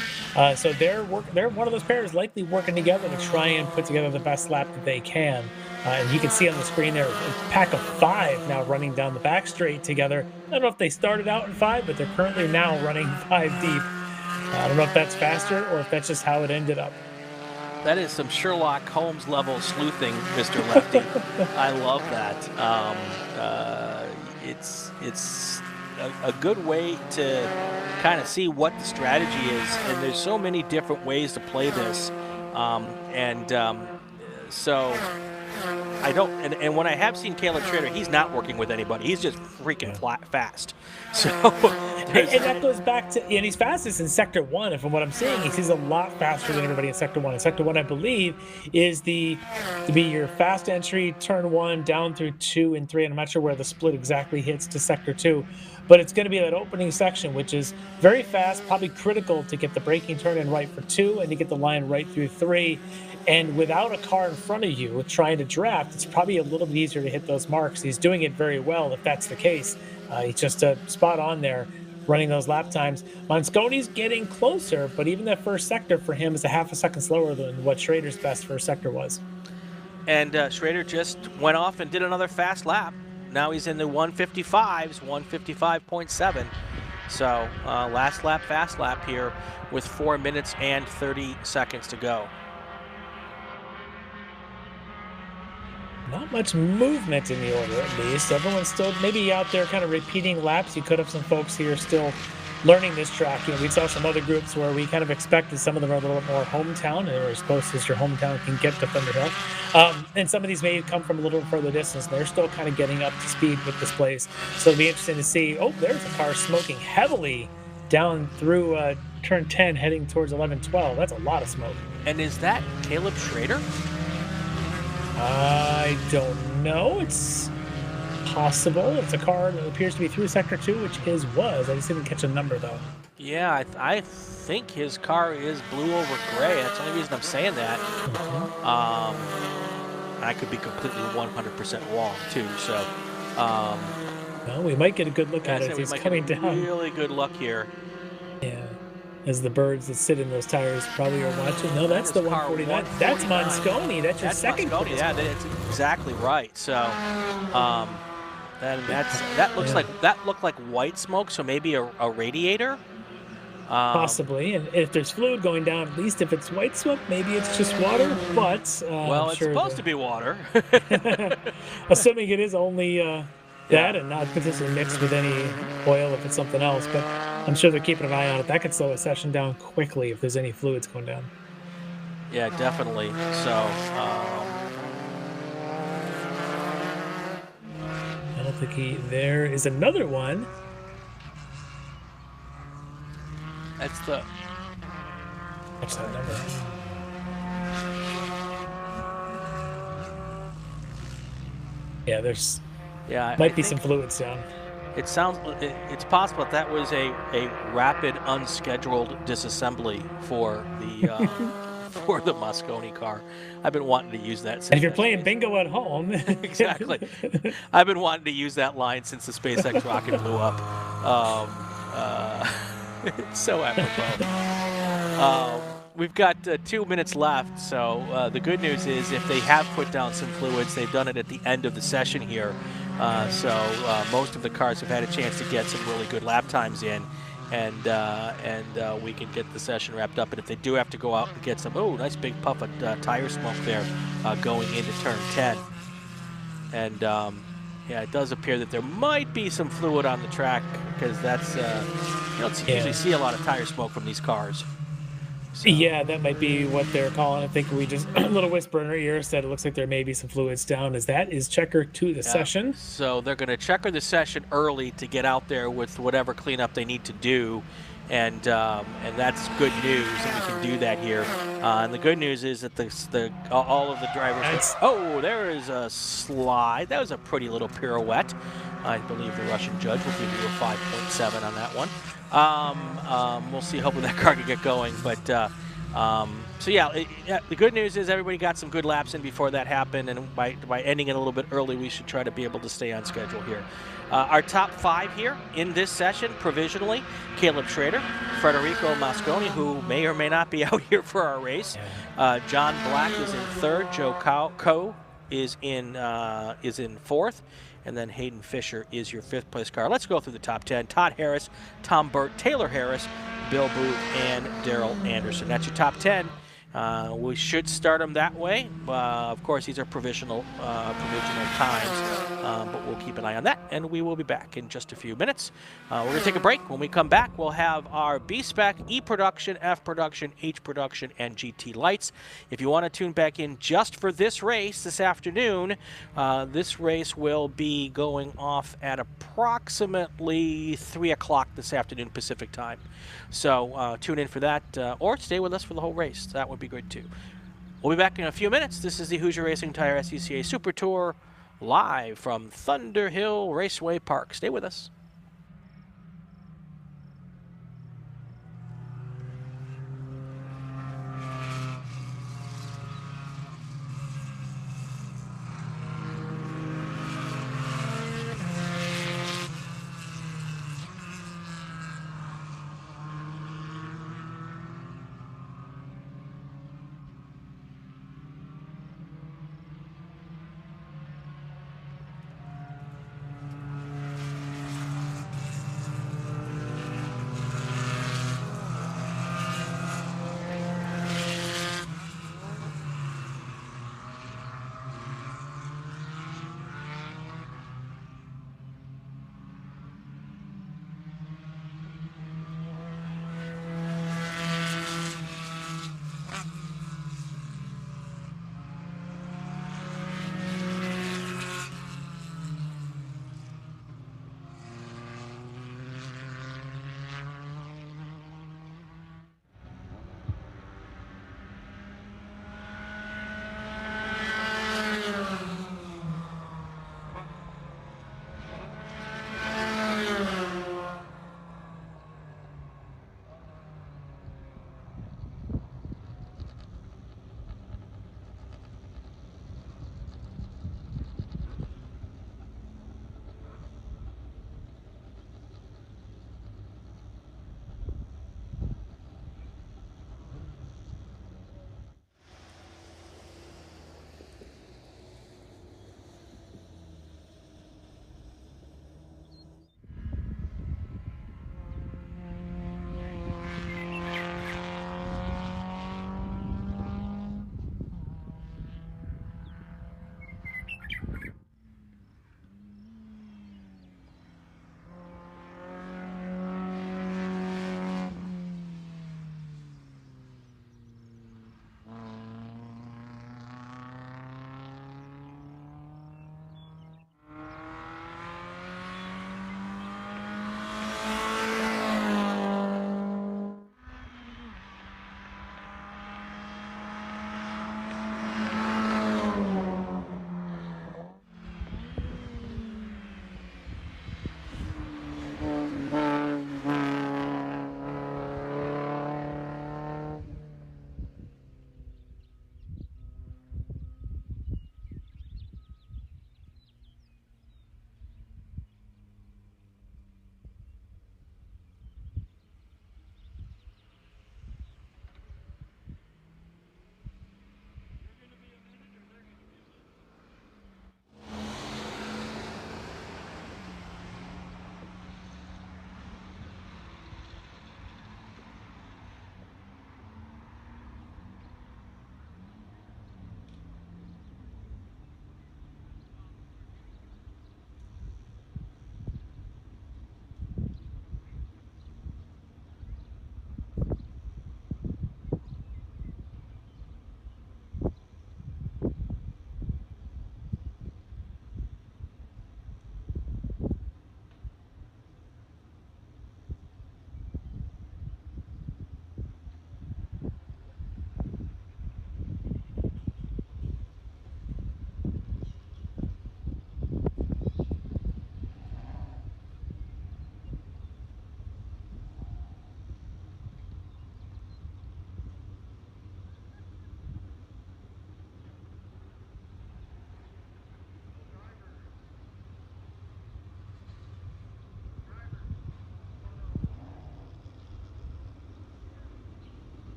Speaker 6: So they're one of those pairs likely working together to try and put together the best lap that they can. And you can see on the screen there a pack of 5 now running down the back straight together. I don't know if they started out in 5, but they're currently now running 5 deep. I don't know if that's faster or if that's just how it ended up.
Speaker 1: That is some Sherlock Holmes level sleuthing, Mr. Lefty. I love that. It's a good way to kind of see what the strategy is, and there's so many different ways to play this. So I don't, and when I have seen Caleb Schrader, he's not working with anybody. He's just freaking fast. So,
Speaker 6: and that goes back to, and he's fastest in Sector 1, and from what I'm seeing, he's a lot faster than everybody in Sector 1. And Sector 1, I believe, is to be your fast entry, turn 1, down through 2 and 3, and I'm not sure where the split exactly hits to Sector 2, but it's going to be that opening section, which is very fast, probably critical to get the braking turn in right for 2, and to get the line right through 3. And without a car in front of you trying to draft, it's probably a little bit easier to hit those marks. He's doing it very well if that's the case. He's just spot on there. running those lap times. Mosconi's getting closer, but even that first sector for him is a half a second slower than what Schrader's best first sector was.
Speaker 1: And Schrader just went off and did another fast lap. Now he's in the 155s, 155.7. So last lap, fast lap here with 4 minutes and 30 seconds to go.
Speaker 6: Not much movement in the order, at least. Everyone's still maybe out there kind of repeating laps. You could have some folks here still learning this track. You know, we saw some other groups where we kind of expected some of them are a little bit more hometown, and they're as close as your hometown can get to Thunderhill. And some of these may come from a little further distance. They're still kind of getting up to speed with this place. So it'll be interesting to see. Oh, there's a car smoking heavily down through turn 10 heading towards 11-12. That's a lot of smoke.
Speaker 1: And is that Caleb Schrader?
Speaker 6: I don't know. It's possible. It's a car that appears to be through Sector 2, which his was. I just didn't catch a number, though.
Speaker 1: Yeah, I think his car is blue over gray. That's the only reason I'm saying that. I could be completely 100% wrong, too. So,
Speaker 6: well, we might get a good look at it as he's coming down.
Speaker 1: Really good luck here.
Speaker 6: Yeah. As the birds that sit in those tires probably are watching. No, that's the 149. That's Mosconi. That's your second.
Speaker 1: Mosconi. Yeah, that's exactly right. So, that looked like white smoke. So maybe a radiator.
Speaker 6: Possibly, and if there's fluid going down, at least if it's white smoke, maybe it's just water. But
Speaker 1: well, it's supposed to be water.
Speaker 6: Assuming it is only that and not potentially mixed with any oil if it's something else. But I'm sure they're keeping an eye on it. That could slow a session down quickly if there's any fluids going down.
Speaker 1: Yeah, definitely. So,
Speaker 6: I don't think there is another one.
Speaker 1: What's
Speaker 6: that number? Yeah, there's.
Speaker 1: Yeah,
Speaker 6: might be some fluids down.
Speaker 1: It sounds. It's possible that was a rapid, unscheduled disassembly for the for the Mosconi car. I've been wanting to use that.
Speaker 6: And if you're playing bingo at home,
Speaker 1: exactly. I've been wanting to use that line since the SpaceX rocket blew up. It's so apropos. We've got 2 minutes left, so the good news is if they have put down some fluids, they've done it at the end of the session here. So most of the cars have had a chance to get some really good lap times in, and we can get the session wrapped up. And if they do have to go out and get some, nice big puff of tire smoke there going into turn 10. And yeah, it does appear that there might be some fluid on the track because that's, you don't usually see a lot of tire smoke from these cars. So.
Speaker 6: Yeah, that might be what they're calling. I think we just, a little whisper in our ear said it looks like there may be some fluids down, as that is checker to the session.
Speaker 1: So they're going to checker the session early to get out there with whatever cleanup they need to do. And that's good news that we can do that here. And the good news is that all of the drivers. There is a slide. That was a pretty little pirouette. I believe the Russian judge will give you a 5.7 on that one. We'll see. Hopefully that car can get going. But so yeah, the good news is everybody got some good laps in before that happened, and by ending it a little bit early, we should try to be able to stay on schedule here. Our top 5 here in this session, provisionally, Caleb Schrader, Federico Mosconi, who may or may not be out here for our race. John Black is in 3rd. Joe Coe is in 4th. And then Hayden Fisher is your 5th place car. Let's go through the top 10. Todd Harris, Tom Burt, Taylor Harris, Bill Booth, and Daryl Anderson. That's your top 10. We should start them that way. Of course, these are provisional times, but we'll keep an eye on that, and we will be back in just a few minutes. We're going to take a break. When we come back, we'll have our B-Spec, E-Production, F-Production, H-Production, and GT lights. If you want to tune back in just for this race this afternoon, this race will be going off at approximately 3 o'clock this afternoon Pacific time. So tune in for that, or stay with us for the whole race. That would be good too. We'll be back in a few minutes. This is the Hoosier Racing Tire SCCA Super Tour live from Thunderhill Raceway Park. Stay with us.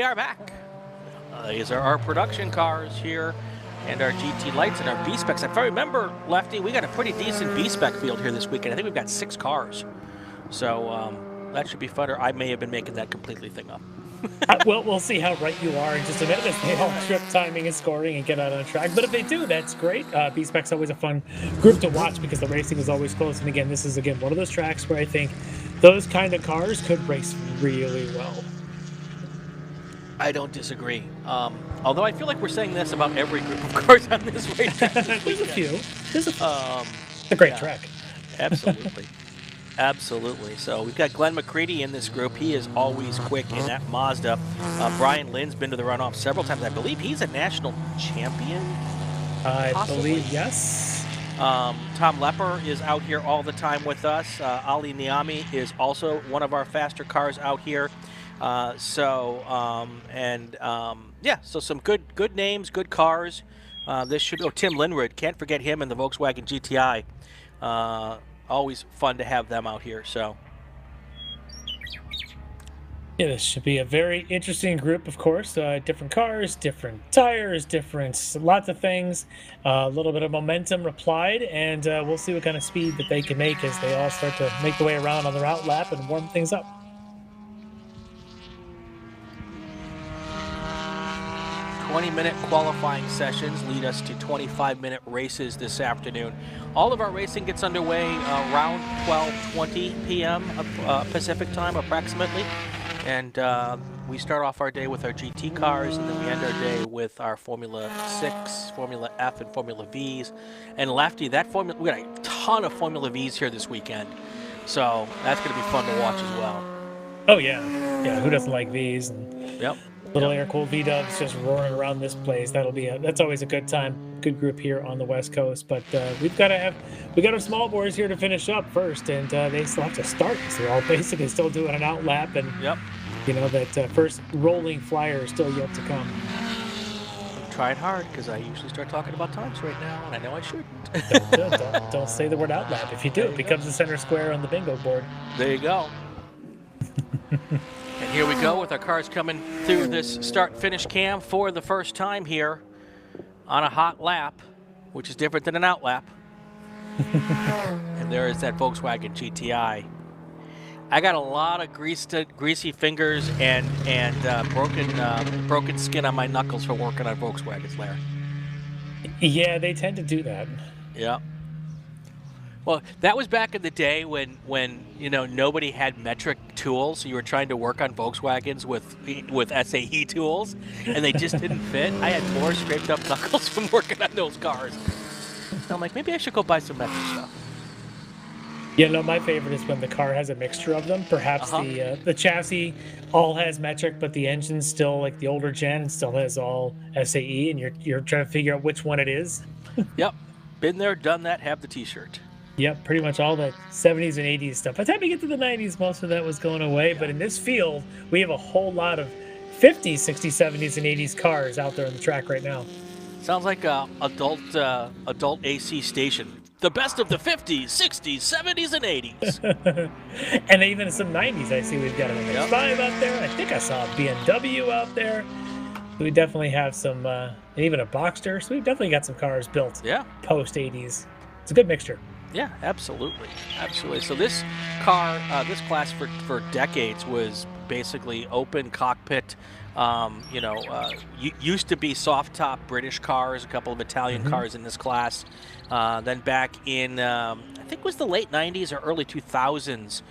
Speaker 1: are back. These are our production cars here, and our GT lights and our B-Specs. If I remember, Lefty, we got a pretty decent B-Spec field here this weekend. I think we've got 6 cars. So that should be fun, or I may have been making that completely thing up.
Speaker 6: Well, we'll see how right you are in just a minute as they all trip timing and scoring and get out on the track. But if they do, that's great. B-Spec's always a fun group to watch because the racing is always close. And again, this is, one of those tracks where I think those kind of cars could race really well.
Speaker 1: I don't disagree. Although I feel like we're saying this about every group of cars on this racetrack.
Speaker 6: There's a few. It's a great track.
Speaker 1: Absolutely. Absolutely. So we've got Glenn McCready in this group. He is always quick in that Mazda. Brian Lynn's been to the runoff several times. I believe he's a national champion.
Speaker 6: I
Speaker 1: possibly.
Speaker 6: believe, yes.
Speaker 1: Tom Lepper is out here all the time with us. Ali Niami is also one of our faster cars out here. So some good names, good cars. This should go. Tim Linrud, can't forget him in the Volkswagen GTI. Always fun to have them out here. So
Speaker 6: yeah, this should be a very interesting group, of course. Different cars, different tires, lots of things. A little bit of momentum applied, and we'll see what kind of speed that they can make as they all start to make the way around on their out lap and warm things up.
Speaker 1: 20-minute qualifying sessions lead us to 25-minute races this afternoon. All of our racing gets underway around 12:20 p.m. Pacific time, approximately. And we start off our day with our GT cars, and then we end our day with our Formula 6, Formula F, and Formula Vs. And Lefty, we got a ton of Formula Vs here this weekend. So that's going to be fun to watch as well.
Speaker 6: Oh, yeah. Yeah, who doesn't like Vs? And
Speaker 1: yep.
Speaker 6: Little air-cooled V-dubs just roaring around this place. That's always a good time. Good group here on the West Coast. But we got our small boys here to finish up first, and they still have to start. So they're all basically still doing an out lap, and
Speaker 1: yep.
Speaker 6: That first rolling flyer is still yet to come.
Speaker 1: I'm trying hard because I usually start talking about times right now, and I know I shouldn't.
Speaker 6: Don't say the word out lap. If you do, it becomes the center square on the bingo board.
Speaker 1: There you go. And here we go with our cars coming through this start-finish cam for the first time here on a hot lap, which is different than an out lap. And there is that Volkswagen GTI. I got a lot of greasy fingers and broken skin on my knuckles for working on Volkswagens, Larry.
Speaker 6: Yeah, they tend to do that.
Speaker 1: Yeah. Well, that was back in the day when nobody had metric tools. So you were trying to work on Volkswagens with SAE tools, and they just didn't fit. I had more scraped up knuckles from working on those cars. So I'm like, maybe I should go buy some metric stuff.
Speaker 6: Yeah, no, my favorite is when the car has a mixture of them. Perhaps the chassis all has metric, but the engine's still like the older gen still has all SAE, and you're trying to figure out which one it is.
Speaker 1: Yep, been there, done that. Have the T-shirt.
Speaker 6: Yep, pretty much all that 70s and 80s stuff. By the time you get to the 90s, most of that was going away. Yeah. But in this field, we have a whole lot of 50s, 60s, 70s, and 80s cars out there on the track right now.
Speaker 1: Sounds like a adult AC station. The best of the 50s, 60s, 70s, and 80s.
Speaker 6: And even some 90s, I see we've got an MX-5 out there. I think I saw a BMW out there. We definitely have some, and even a Boxster. So we've definitely got some cars built post-80s. It's a good mixture.
Speaker 1: Yeah, absolutely. Absolutely. So this car, this class for decades was basically open cockpit, used to be soft top British cars, a couple of Italian cars in this class. Then back in, I think it was the late 90s or early 2000s,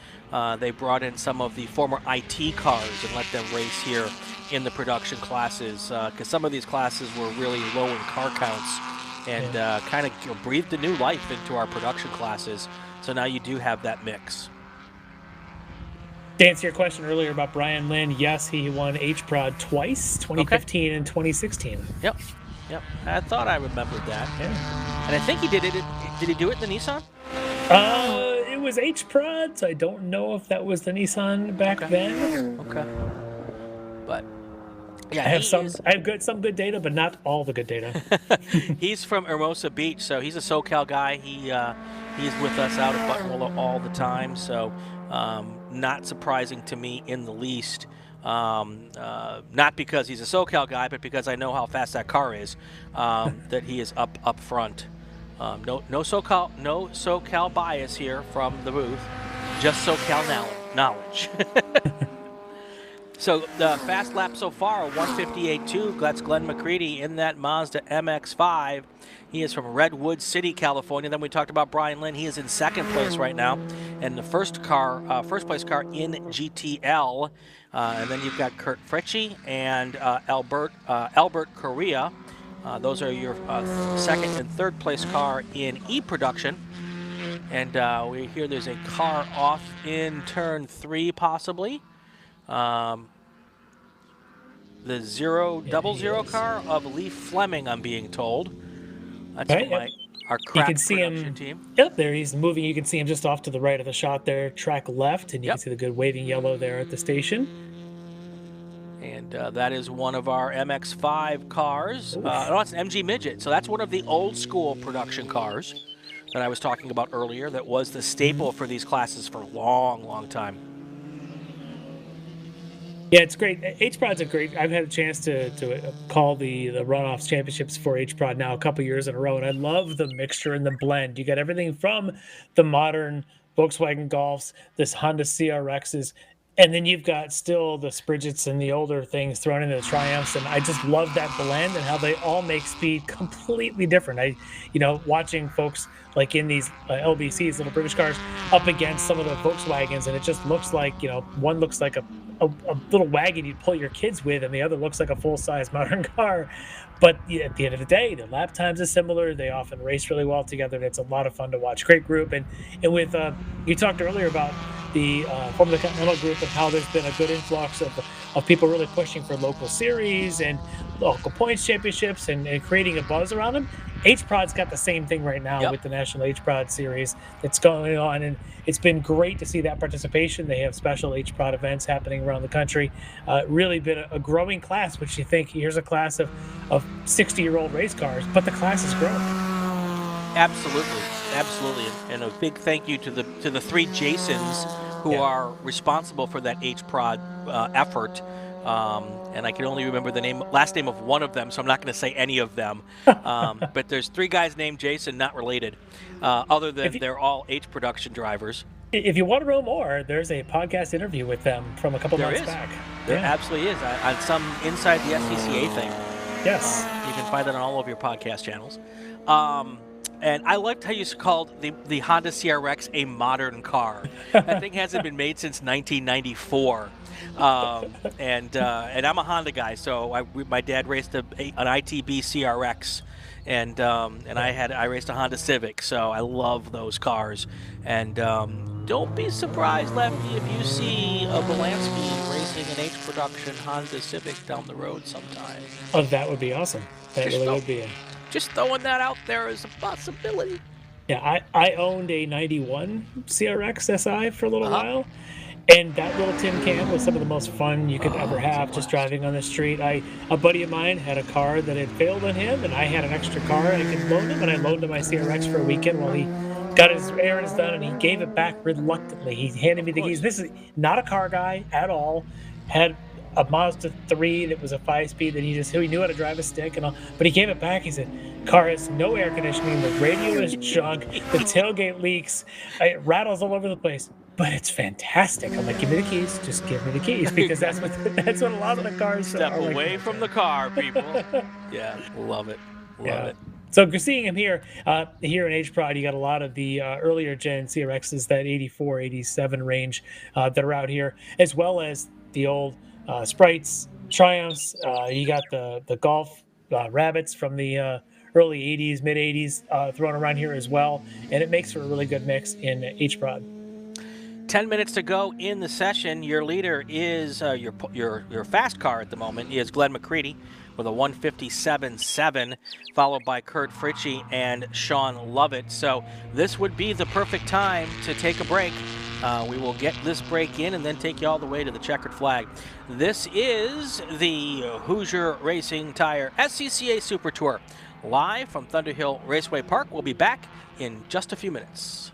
Speaker 1: they brought in some of the former IT cars and let them race here in the production classes, because some of these classes were really low in car counts. And kind of breathed a new life into our production classes. So now you do have that mix.
Speaker 6: To answer your question earlier about Brian Lynn, yes, he won HPROD twice, 2015 and 2016.
Speaker 1: Yep. I thought I remembered that.
Speaker 6: Yeah.
Speaker 1: And I think he did it. Did he do it in the Nissan?
Speaker 6: It was HPROD, so I don't know if that was the Nissan back then.
Speaker 1: Okay. But yeah,
Speaker 6: I have some good data, but not all the good data.
Speaker 1: He's from Hermosa Beach, so he's a SoCal guy. He's with us out at Buttonwillow all the time, so not surprising to me in the least. Not because he's a SoCal guy, but because I know how fast that car is, that he is up front. No SoCal bias here from the booth, just SoCal knowledge. So the fast lap so far, 158.2. That's Glenn McCready in that Mazda MX-5. He is from Redwood City, California. Then we talked about Brian Lynn. He is in second place right now, and the first place car in GTL. And then you've got Kurt Fritchie and Albert Correa. Those are your second and third place car in E-Production. And we hear there's a car off in turn 3 possibly. The 000 car of Lee Fleming, I'm being told. That's
Speaker 6: right,
Speaker 1: our
Speaker 6: you
Speaker 1: crack
Speaker 6: can see
Speaker 1: production
Speaker 6: him.
Speaker 1: team.
Speaker 6: Yep, there he's moving. You can see him just off to the right of the shot there, track left, and you can see the good waving yellow there at the station.
Speaker 1: And that is one of our MX-5 cars. No, it's an MG Midget. So that's one of the old school production cars that I was talking about earlier that was the staple for these classes for a long, long time.
Speaker 6: Yeah, it's great. H-Prod's a great. I've had a chance to call the runoffs championships for H-Prod now a couple years in a row, and I love the mixture and the blend. You got everything from the modern Volkswagen Golfs, this Honda CRXs, and then you've got still the Spridgets and the older things thrown into the Triumphs, and I just love that blend and how they all make speed completely different. Watching folks like in these LBCs, little British cars, up against some of the Volkswagens, and it just looks like, one looks like a little wagon you'd pull your kids with, and the other looks like a full-size modern car. But at the end of the day, the lap times are similar. They often race really well together, and it's a lot of fun to watch. Great group. And with you talked earlier about the Formula Continental group and how there's been a good influx of people really pushing for local series and local points championships and creating a buzz around them. H-Prod's got the same thing right now with the National H-Prod Series that's going on, and it's been great to see that participation. They have special H-Prod events happening around the country. Really been a growing class, which you think here's a class of 60-year-old race cars, but the class is growing.
Speaker 1: Absolutely, and a big thank you to the 3 Jasons who are responsible for that H-Prod effort. And I can only remember the last name of one of them, so I'm not going to say any of them. But there's 3 guys named Jason, not related, other than they're all H-Production drivers. If
Speaker 6: you want to know more, there's a podcast interview with them from a couple months back.
Speaker 1: There absolutely is, on some Inside the SCCA thing.
Speaker 6: Yes.
Speaker 1: You can find that on all of your podcast channels. And I liked how you called the Honda CRX a modern car. That thing hasn't been made since 1994. And I'm a Honda guy, so my dad raced an ITB CRX, and I raced a Honda Civic, so I love those cars. And don't be surprised, Lefty, if you see a Bielanski racing an H-Production Honda Civic down the road sometime.
Speaker 6: Oh, that would be awesome. That really would be.
Speaker 1: Just throwing that out there as a possibility.
Speaker 6: Yeah, I owned a 91 CRX SI for a little while. And that little tin can was some of the most fun you could ever have, just driving on the street. A buddy of mine had a car that had failed on him, and I had an extra car I could loan him, and I loaned him my CRX for a weekend while he got his errands done, and he gave it back reluctantly. He handed me the keys. This is not a car guy at all. Had a Mazda 3 that was a 5-speed that he knew how to drive a stick and all, but he gave it back. He said, car has no air conditioning, the radio is junk, the tailgate leaks, it rattles all over the place, but it's fantastic. I'm like, give me the keys, just give me the keys, because that's what a lot of the cars
Speaker 1: Step
Speaker 6: are
Speaker 1: away
Speaker 6: like.
Speaker 1: from the car, people. Yeah, love it. Love it.
Speaker 6: So seeing him here in H-Prod, you got a lot of the earlier gen CRXs, that 84, 87 range that are out here, as well as the old Sprites, Triumphs. You got the Golf Rabbits from the early 80s, mid 80s thrown around here as well, and it makes for a really good mix in H-Prod.
Speaker 1: 10 minutes to go in the session. Your leader is your fast car at the moment is Glenn McCready with a 157.7, followed by Kurt Fritchie and Sean Lovett. So this would be the perfect time to take a break. We will get this break in and then take you all the way to the checkered flag. This is the Hoosier Racing Tire SCCA Super Tour, live from Thunderhill Raceway Park. We'll be back in just a few minutes.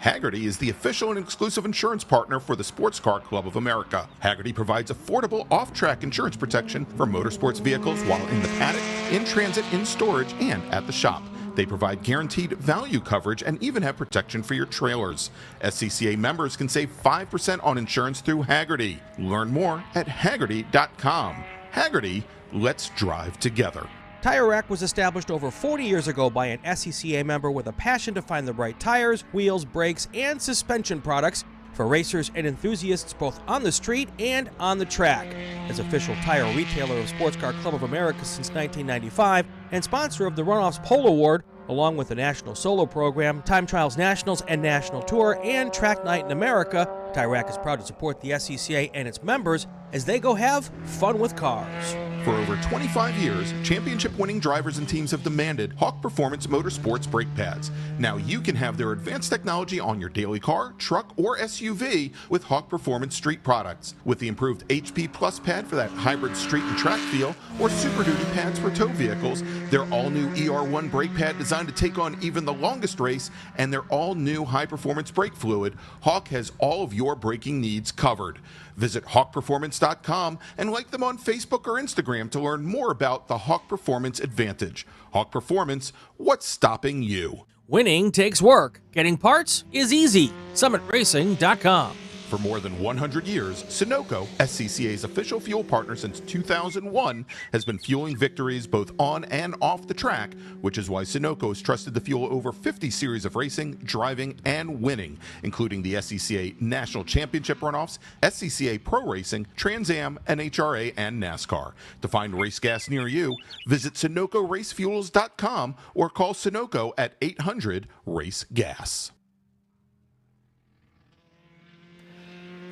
Speaker 3: Hagerty is the official and exclusive insurance partner for the Sports Car Club of America. Hagerty provides affordable off-track insurance protection for motorsports vehicles while in the paddock, in transit, in storage, and at the shop. They provide guaranteed value coverage and even have protection for your trailers. SCCA members can save 5% on insurance through Hagerty. Learn more at Hagerty.com. Hagerty, let's drive together.
Speaker 2: Tire Rack was established over 40 years ago by an SCCA member with a passion to find the right tires, wheels, brakes, and suspension products for racers and enthusiasts both on the street and on the track. As official tire retailer of Sports Car Club of America since 1995 and sponsor of the Runoffs Pole Award, along with the National Solo Program, Time Trials Nationals and National Tour, and Track Night in America, Tire Rack is proud to support the SCCA and its members as they go have fun with cars.
Speaker 3: For over 25 years, championship-winning drivers and teams have demanded Hawk Performance Motorsports brake pads. Now you can have their advanced technology on your daily car, truck, or SUV with Hawk Performance Street products. With the improved HP Plus pad for that hybrid street and track feel, or Super Duty pads for tow vehicles, their all-new ER1 brake pad designed to take on even the longest race, and their all-new high-performance brake fluid, Hawk has all of your braking needs covered. Visit hawkperformance.com and like them on Facebook or Instagram to learn more about the Hawk Performance Advantage. Hawk Performance, what's stopping you?
Speaker 2: Winning takes work. Getting parts is easy. SummitRacing.com.
Speaker 3: For more than 100 years, Sunoco, SCCA's official fuel partner since 2001, has been fueling victories both on and off the track, which is why Sunoco has trusted to fuel over 50 series of racing, driving, and winning, including the SCCA National Championship runoffs, SCCA Pro Racing, Trans Am, NHRA, and NASCAR. To find race gas near you, visit SunocoRaceFuels.com or call Sunoco at 800-RACE-GAS.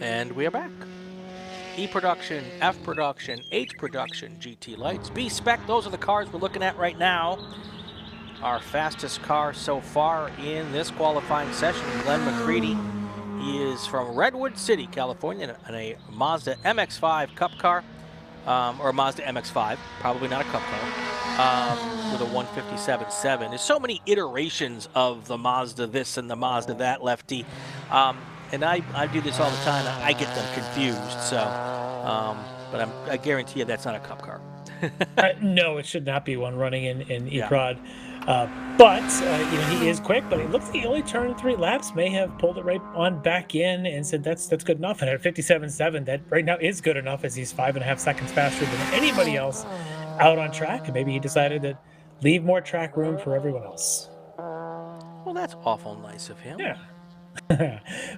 Speaker 1: And we are back. E production, F production, H production, GT lights, B-Spec. Those are the cars we're looking at right now. Our fastest car so far in this qualifying session, Glenn McCready. He is from Redwood City, California, in a Mazda MX-5 Cup car, or Mazda MX-5, probably not a Cup car, with a 157.7. There's so many iterations of the Mazda this and the Mazda that, Lefty. And I do this all the time. I get them confused. So, but I guarantee you that's not a Cup car.
Speaker 6: No, it should not be one running in E-Prod. But he is quick. But it looks like he only turned 3 laps. May have pulled it right on back in and said that's good enough. And at 57.7, that right now is good enough, as he's 5.5 seconds faster than anybody else out on track. And maybe he decided to leave more track room for everyone else.
Speaker 1: Well, that's awful nice of him.
Speaker 6: Yeah.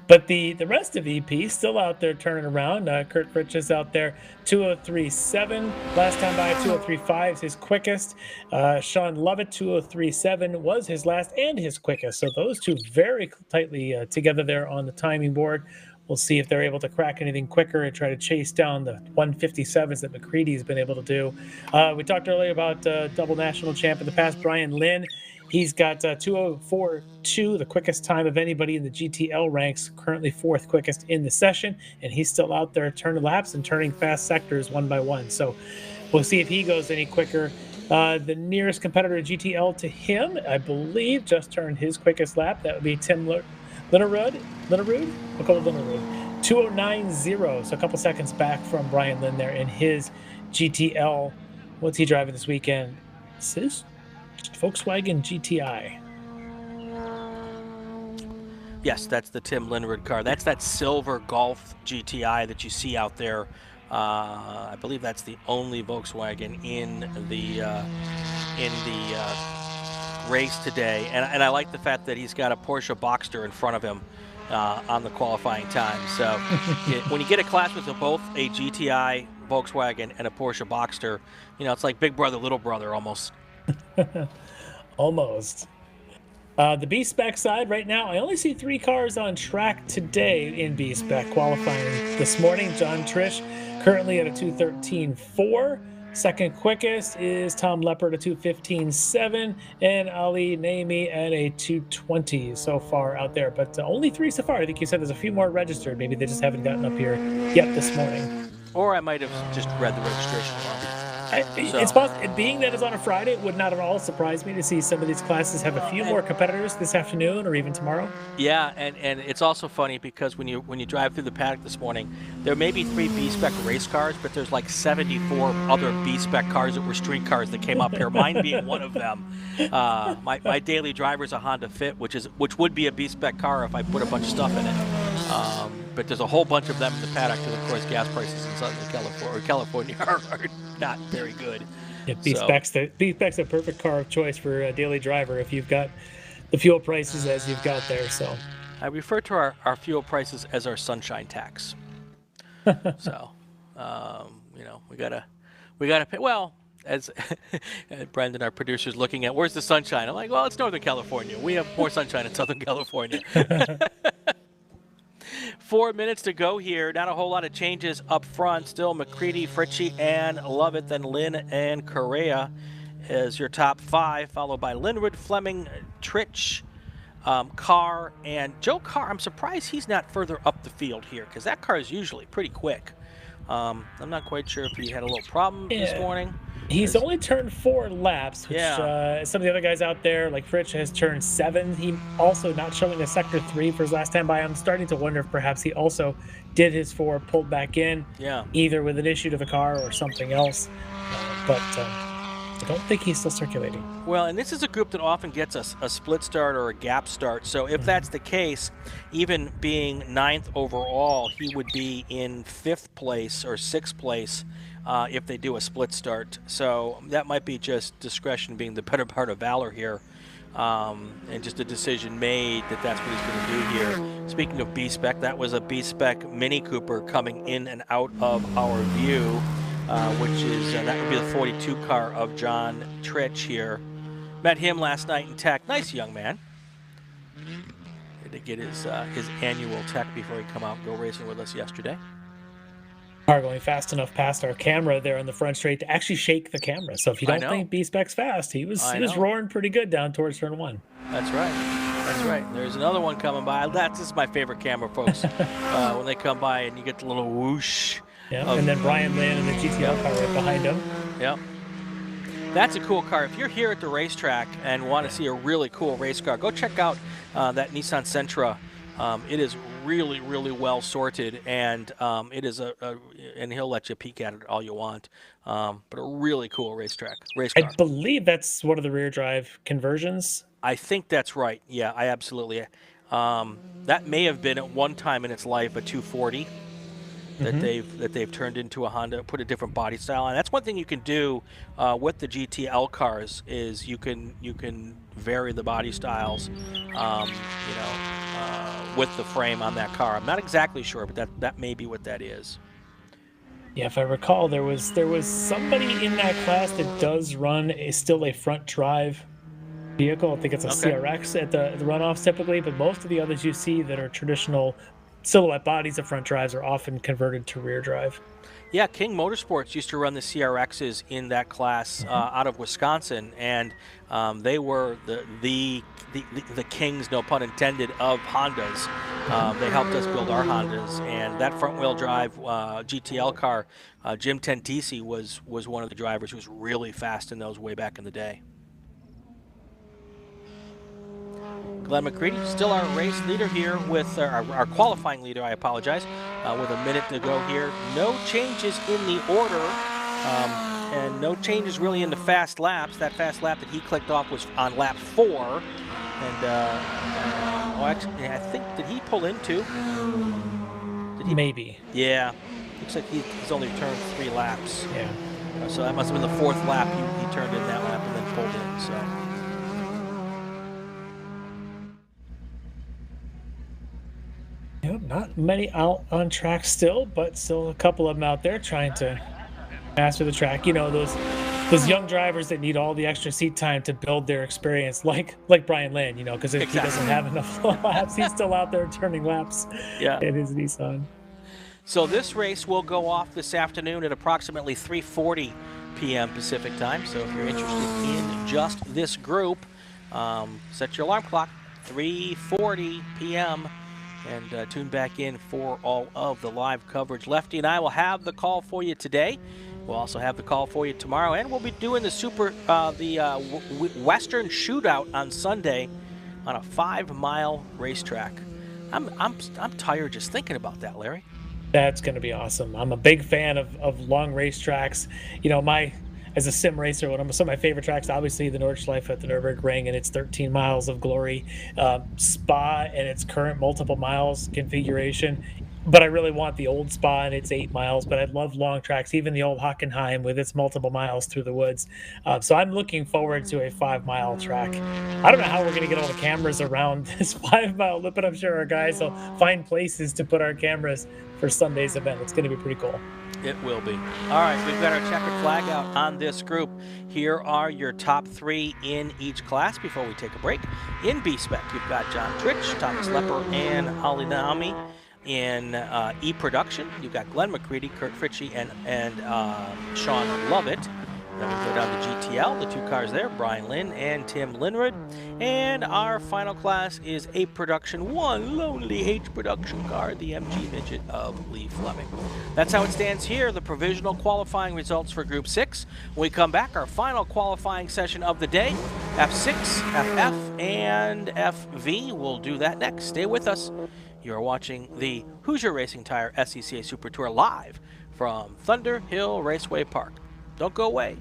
Speaker 6: But the rest of EP still out there turning around. Kurt Fritsch is out there 203.7. Last time by 203.5 is his quickest. Sean Lovett 203.7 was his last and his quickest. So those two very tightly together there on the timing board. We'll see if they're able to crack anything quicker and try to chase down the 157s that McCready's been able to do. We talked earlier about double national champ in the past, Brian Lynn. He's got 204.2, the quickest time of anybody in the GTL ranks, currently 4th quickest in the session, and he's still out there turning laps and turning fast sectors one by one. So we'll see if he goes any quicker. The nearest competitor in GTL to him, I believe, just turned his quickest lap. That would be Tim Linnerud? We'll call it Linnerud. 209.0, so a couple seconds back from Brian Lynn there in his GTL. What's he driving this weekend? This is Volkswagen GTI.
Speaker 1: Yes, that's the Tim Linnerud car. That's that silver Golf GTI that you see out there. I believe that's the only Volkswagen in the race today. And I like the fact that he's got a Porsche Boxster in front of him on the qualifying time. So when you get a class with both a GTI Volkswagen and a Porsche Boxster, it's like big brother, little brother almost.
Speaker 6: Almost. The B-Spec side right now, I only see 3 cars on track today in B-Spec qualifying this morning. John Trish currently at a 2:13.4. Second quickest is Tom Leppard at 2:15.7, and Ali Naimi at a 2:20 so far out there. But only 3 so far. I think you said there's a few more registered. Maybe they just haven't gotten up here yet this morning.
Speaker 1: Or I might have just read the registration wrong.
Speaker 6: It's possible. Being that it's on a Friday, it would not at all surprise me to see some of these classes have a few more competitors this afternoon or even tomorrow.
Speaker 1: Yeah, and it's also funny because when you drive through the paddock this morning, there may be 3 B-Spec race cars, but there's like 74 other B-Spec cars that were street cars that came up here, mine being one of them. My daily driver is a Honda Fit, which would be a B-Spec car if I put a bunch of stuff in it. But there's a whole bunch of them in the paddock because, of course, gas prices in Southern California are not very good.
Speaker 6: Yeah, B-Spec's the perfect car of choice for a daily driver if you've got the fuel prices as you've got there. So
Speaker 1: I refer to our fuel prices as our sunshine tax. So, we gotta pay. Well, as Brendan, our producer's looking at, where's the sunshine? I'm like, well, it's Northern California. We have more sunshine in Southern California. 4 minutes to go here. Not a whole lot of changes up front. Still McCready, Fritchie, and Lovett. Then Lynn and Correa is your top 5, followed by Linwood, Fleming, Trich, Carr, and Joe Carr. I'm surprised he's not further up the field here because that car is usually pretty quick. I'm not quite sure if he had a little problem this morning.
Speaker 6: He's only turned 4 laps, which some of the other guys out there, like Fritch, has turned 7. He also not showing a sector 3 for his last time by. I'm starting to wonder if perhaps he also did his 4, pulled back in, either with an issue to the car or something else. But I don't think he's still circulating.
Speaker 1: Well, and this is a group that often gets a split start or a gap start. So if that's the case, even being 9th overall, he would be in 5th place or 6th place if they do a split start. So that might be just discretion being the better part of valor here, and just a decision made that that's what he's going to do here. Speaking of B-Spec, that was a B-Spec Mini Cooper coming in and out of our view, which is that would be the 42 car of John Trich here. Met him last night in tech. Nice young man. Had to get his annual tech before he come out and go racing with us yesterday.
Speaker 6: Car going fast enough past our camera there on the front straight to actually shake the camera. So if you don't think B-Spec's fast, he was roaring pretty good down towards turn 1.
Speaker 1: That's right. That's right. There's another one coming by. This is my favorite camera, folks. When they come by and you get the little whoosh.
Speaker 6: Yeah, and then Brian landing the GTL car right behind him.
Speaker 1: Yep. That's a cool car. If you're here at the racetrack and want to see a really cool race car, go check out that Nissan Sentra. It is really, really well sorted, and it is and he'll let you peek at it all you want. But a really cool race car.
Speaker 6: I believe that's one of the rear drive conversions.
Speaker 1: I think that's right. Yeah, I absolutely. That may have been at one time in its life a 240 that they've turned into a Honda, put a different body style on. That's one thing you can do with the GTL cars is you can vary the body styles. With the frame on that car. I'm not exactly sure, but that may be what that is.
Speaker 6: Yeah, if I recall, there was somebody in that class that does run still a front drive vehicle. I think it's a CRX at the runoffs typically, but most of the others you see that are traditional silhouette bodies of front drives are often converted to rear drive.
Speaker 1: Yeah, King Motorsports used to run the CRXs in that class out of Wisconsin, and they were the kings, no pun intended, of Hondas. They helped us build our Hondas, and that front-wheel drive GTL car, Jim Tentisi was one of the drivers who was really fast in those way back in the day. Glenn McCready, still our race leader here with our qualifying leader, I apologize, with a minute to go here. No changes in the order, and no changes really in the fast laps. That fast lap that he clicked off was on lap 4. And, actually, I think, did he pull into?
Speaker 6: Maybe.
Speaker 1: Yeah. Looks like he's only turned 3 laps.
Speaker 6: Yeah.
Speaker 1: So that must have been the 4th lap he turned in that lap and then pulled in, so.
Speaker 6: Yep, not many out on track still, but still a couple of them out there trying to master the track. You know, those young drivers that need all the extra seat time to build their experience, like Brian Land, you know, because if he doesn't have enough laps, he's still out there turning laps in his Nissan.
Speaker 1: So this race will go off this afternoon at approximately 3:40 p.m. Pacific time. So if you're interested in just this group, set your alarm clock, 3:40 p.m. and tune back in for all of the live coverage. Lefty and I will have the call for you today. We'll also have the call for you tomorrow, and we'll be doing the Western Shootout on Sunday on a 5-mile racetrack. I'm tired just thinking about that, Larry.
Speaker 6: That's going to be awesome. I'm a big fan of long racetracks. You know, as a sim racer, some of my favorite tracks, obviously the Nordschleife at the Nürburgring and its 13 miles of glory, Spa and its current multiple miles configuration. But I really want the old Spa and its 8 miles. But I love long tracks, even the old Hockenheim with its multiple miles through the woods. So I'm looking forward to a 5-mile track. I don't know how we're going to get all the cameras around this 5-mile loop, but I'm sure our guys will find places to put our cameras for Sunday's event. It's going to be pretty cool.
Speaker 1: It will be. All right, we've got our checkered flag out on this group. Here are your top 3 in each class before we take a break. In B-Spec, you've got John Trich, Thomas Lepper, and Ali Naami. In E-Production, you've got Glenn McCready, Kurt Fritchie, and Sean Lovett. Then we go down to GTL, the 2 cars there, Brian Lynn and Tim Linrod. And our final class is A-Production, one lonely H-Production car, the MG Midget of Lee Fleming. That's how it stands here, the provisional qualifying results for Group 6. When we come back, our final qualifying session of the day, F6, FF, and FV. We'll do that next. Stay with us. You're watching the Hoosier Racing Tire SCCA Super Tour live from Thunderhill Raceway Park. Don't go away.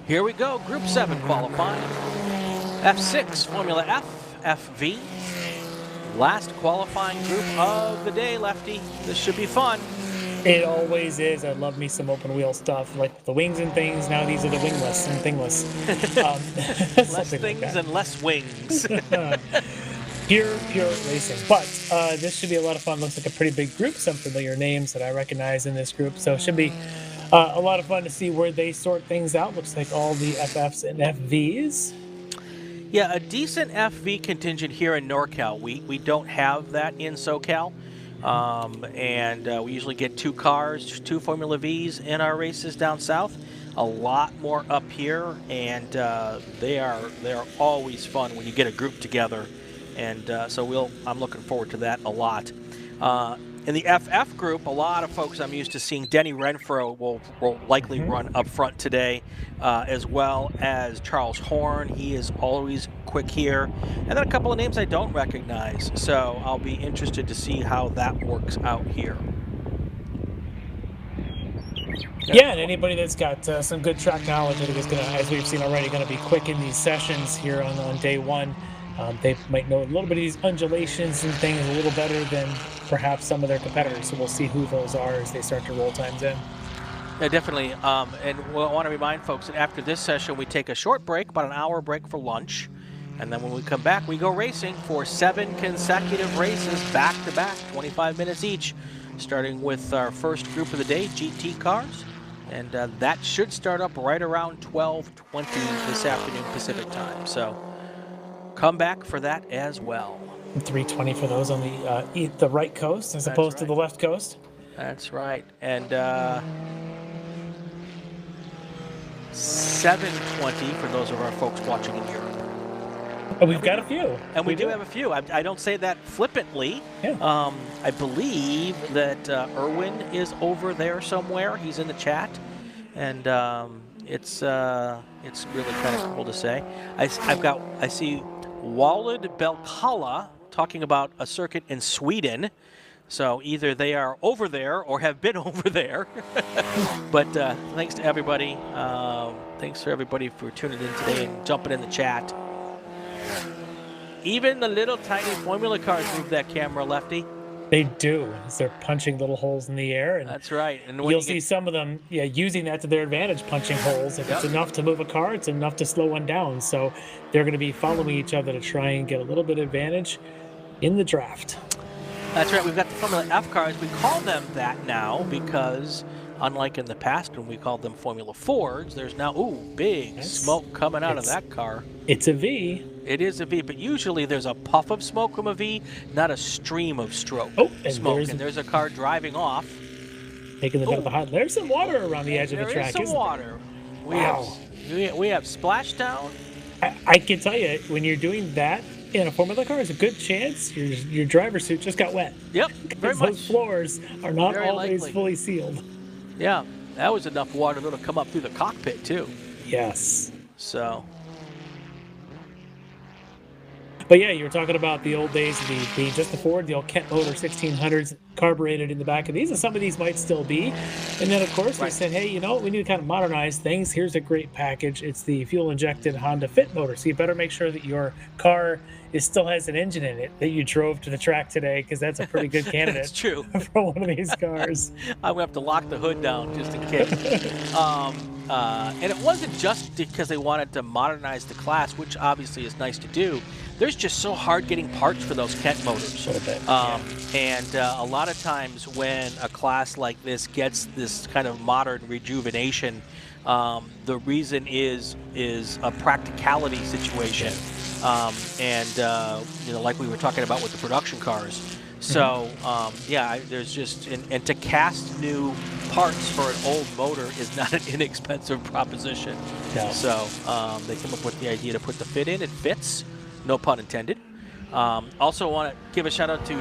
Speaker 1: Here we go, Group 7 qualifying. F6, Formula F, FV. Last qualifying group of the day, Lefty. This should be fun.
Speaker 6: It always is. I love me some open wheel stuff, like the wings and things. Now these are the wingless and thingless.
Speaker 1: Less things like and less wings.
Speaker 6: Pure racing. But this should be a lot of fun. Looks like a pretty big group. Some familiar names that I recognize in this group. So it should be a lot of fun to see where they sort things out. Looks like all the FFs and FVs.
Speaker 1: Yeah, a decent FV contingent here in NorCal. We don't have that in SoCal. And we usually get 2 cars, 2 Formula Vs in our races down south. A lot more up here, and they are always fun when you get a group together. And so I'm looking forward to that a lot. In the FF group, a lot of folks I'm used to seeing. Denny Renfro will likely run up front today, as well as Charles Horn. He is always quick here. And then a couple of names I don't recognize. So I'll be interested to see how that works out here.
Speaker 6: Yeah, and anybody that's got some good track knowledge, I think is going to, as we've seen already, going to be quick in these sessions here on day one. They might know a little bit of these undulations and things a little better than perhaps some of their competitors. So we'll see who those are as they start to roll times in.
Speaker 1: Yeah, definitely. And we'll want to remind folks that after this session, we take a short break, about an hour break for lunch. And then when we come back, we go racing for 7 consecutive races back to back, 25 minutes each, starting with our first group of the day, GT cars. And that should start up right around 12:20 this afternoon Pacific time. So come back for that as well.
Speaker 6: 3:20 for those on the right coast as opposed to the left coast.
Speaker 1: That's right. And 7:20 for those of our folks watching in Europe.
Speaker 6: Oh, we've got a few.
Speaker 1: And we do have a few. I don't say that flippantly.
Speaker 6: Yeah.
Speaker 1: I believe that Erwin is over there somewhere. He's in the chat. And it's really kind of cool to say. I see Walid Belkala talking about a circuit in Sweden. So either they are over there or have been over there. But thanks to everybody. Thanks for everybody for tuning in today and jumping in the chat. Even the little tiny Formula cars move that camera, Lefty.
Speaker 6: They do. They're punching little holes in the air. And
Speaker 1: that's right. And
Speaker 6: you'll see some of them using that to their advantage, punching holes. If it's enough to move a car, it's enough to slow one down. So they're going to be following each other to try and get a little bit of advantage in the draft.
Speaker 1: That's right. We've got the Formula F cars. We call them that now because, unlike in the past when we called them Formula Fords, there's now, big smoke coming out of that car.
Speaker 6: It's a V.
Speaker 1: It is a V, but usually there's a puff of smoke from a V, not a stream of smoke. And there's a car driving off.
Speaker 6: Taking the bit of the hot. There's some water around the edge of the track.
Speaker 1: There's some water. We have splashdown.
Speaker 6: I can tell you, when you're doing that in a Formula car, there's a good chance your driver's suit just got wet.
Speaker 1: Yep, very much.
Speaker 6: Those floors are not
Speaker 1: very
Speaker 6: always
Speaker 1: likely.
Speaker 6: fully sealed.
Speaker 1: Yeah, that was enough water to come up through the cockpit, too.
Speaker 6: Yes.
Speaker 1: So.
Speaker 6: But yeah, you were talking about the old days of the just the Ford, the old Kent motor 1600s carbureted in the back of these, and some of these might still be. And then, of course, they said, hey, we need to kind of modernize things. Here's a great package. It's the fuel-injected Honda Fit motor. So you better make sure that your car still has an engine in it that you drove to the track today, because that's a pretty good candidate.
Speaker 1: That's true.
Speaker 6: For one of these cars.
Speaker 1: I'm going to have to lock the hood down just in case. And it wasn't just because they wanted to modernize the class, which obviously is nice to do. There's just so hard getting parts for those Kent motors. And a lot of times when a class like this gets this kind of modern rejuvenation, the reason is a practicality situation. Like we were talking about with the production cars. So, there's just, and to cast new parts for an old motor is not an inexpensive proposition.
Speaker 6: No.
Speaker 1: So, they came up with the idea to put the fit in. It fits, no pun intended. Also want to give a shout out to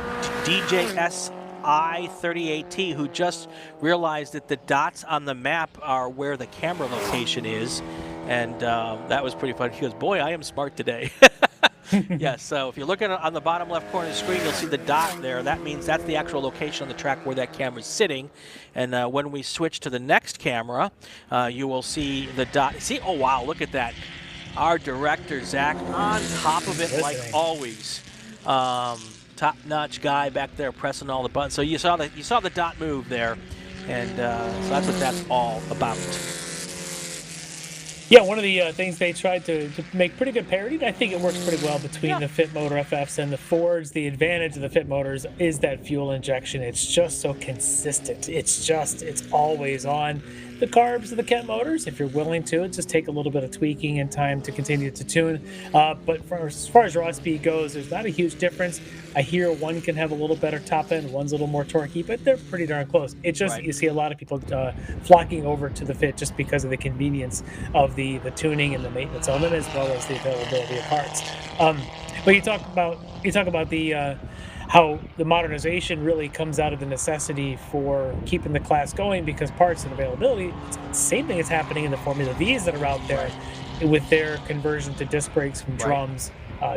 Speaker 1: DJSI38T, who just realized that the dots on the map are where the camera location is. And that was pretty fun. He goes, boy, I am smart today. Yes, so if you look at it on the bottom left corner of the screen, you'll see the dot there. That means that's the actual location on the track where that camera's sitting. And when we switch to the next camera, you will see the dot. See, oh wow, look at that. Our director, Zach, on top of it like always. Top-notch guy back there pressing all the buttons. So you saw the dot move there, and so that's what that's all about.
Speaker 6: Yeah, one of the things they tried to make pretty good parity, and I think it works pretty well between the Fit Motor FFs and the Fords. The advantage of the Fit Motors is that fuel injection. It's just so consistent. It's always on. The carbs of the Kent motors, if you're willing to, just take a little bit of tweaking and time to continue to tune. But as far as raw speed goes, there's not a huge difference. I hear one can have a little better top end, one's a little more torquey, but they're pretty darn close. It just, you see a lot of people flocking over to the Fit just because of the convenience of the tuning and the maintenance on them, as well as the availability of parts. But you talk about the how the modernization really comes out of the necessity for keeping the class going because parts and availability. It's the same thing is happening in the Formula Vs that are out there with their conversion to disc brakes from drums.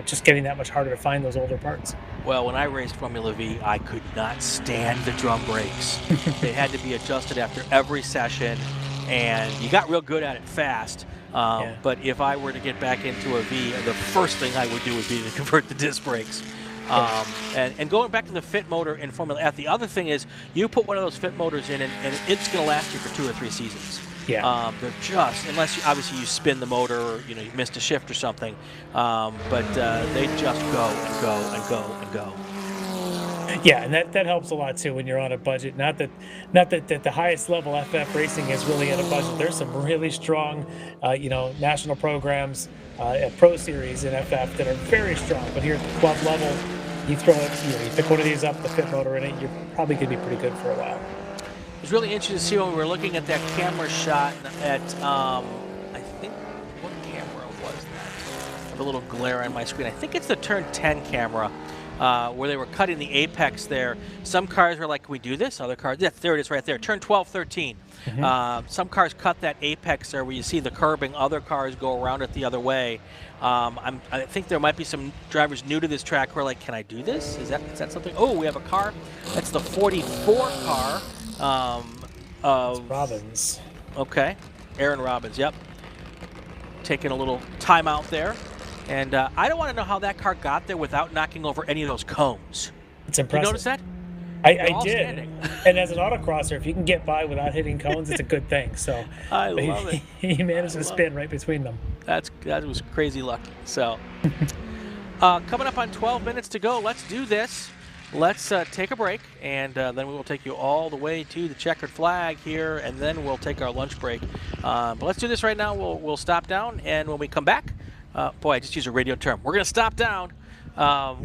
Speaker 6: Just getting that much harder to find those older parts.
Speaker 1: Well, when I raced Formula V, I could not stand the drum brakes. They had to be adjusted after every session, and you got real good at it fast. But if I were to get back into a V, the first thing I would do would be to convert the disc brakes. And going back to the Fit motor in Formula F, the other thing is you put one of those Fit motors in, and it's going to last you for 2 or 3 seasons.
Speaker 6: Yeah.
Speaker 1: They're just, unless obviously you spin the motor or you missed a shift or something, but they just go and go and go and go.
Speaker 6: Yeah, and that helps a lot too when you're on a budget. Not that the highest level FF racing is really at a budget. There's some really strong, national programs at Pro Series in FF that are very strong. But here at the club level, you throw it, you pick one of these up, the Fit motor in it, you're probably going to be pretty good for a while.
Speaker 1: It was really interesting to see when we were looking at that camera shot at, I think, what camera was that? I have a little glare on my screen. I think it's the turn 10 camera. Where they were cutting the apex there. Some cars were like, can we do this? Other cars, yeah, there it is right there. Turn 12, 13. Some cars cut that apex there where you see the curbing. Other cars go around it the other way. I think there might be some drivers new to this track who are like, can I do this? Is that something? Oh, we have a car. That's the 44 car.
Speaker 6: Robbins.
Speaker 1: Okay. Aaron Robbins, yep. Taking a little timeout there. And I don't want to know how that car got there without knocking over any of those cones.
Speaker 6: It's impressive.
Speaker 1: You notice that?
Speaker 6: I did. And as an autocrosser, if you can get by without hitting cones, it's a good thing. So
Speaker 1: I love it.
Speaker 6: He managed to spin right between them.
Speaker 1: That was crazy lucky. So coming up on 12 minutes to go, let's do this. Let's take a break, and then we will take you all the way to the checkered flag here, and then we'll take our lunch break. But let's do this right now. We'll stop down, and when we come back, boy, I just used a radio term. We're going to stop down.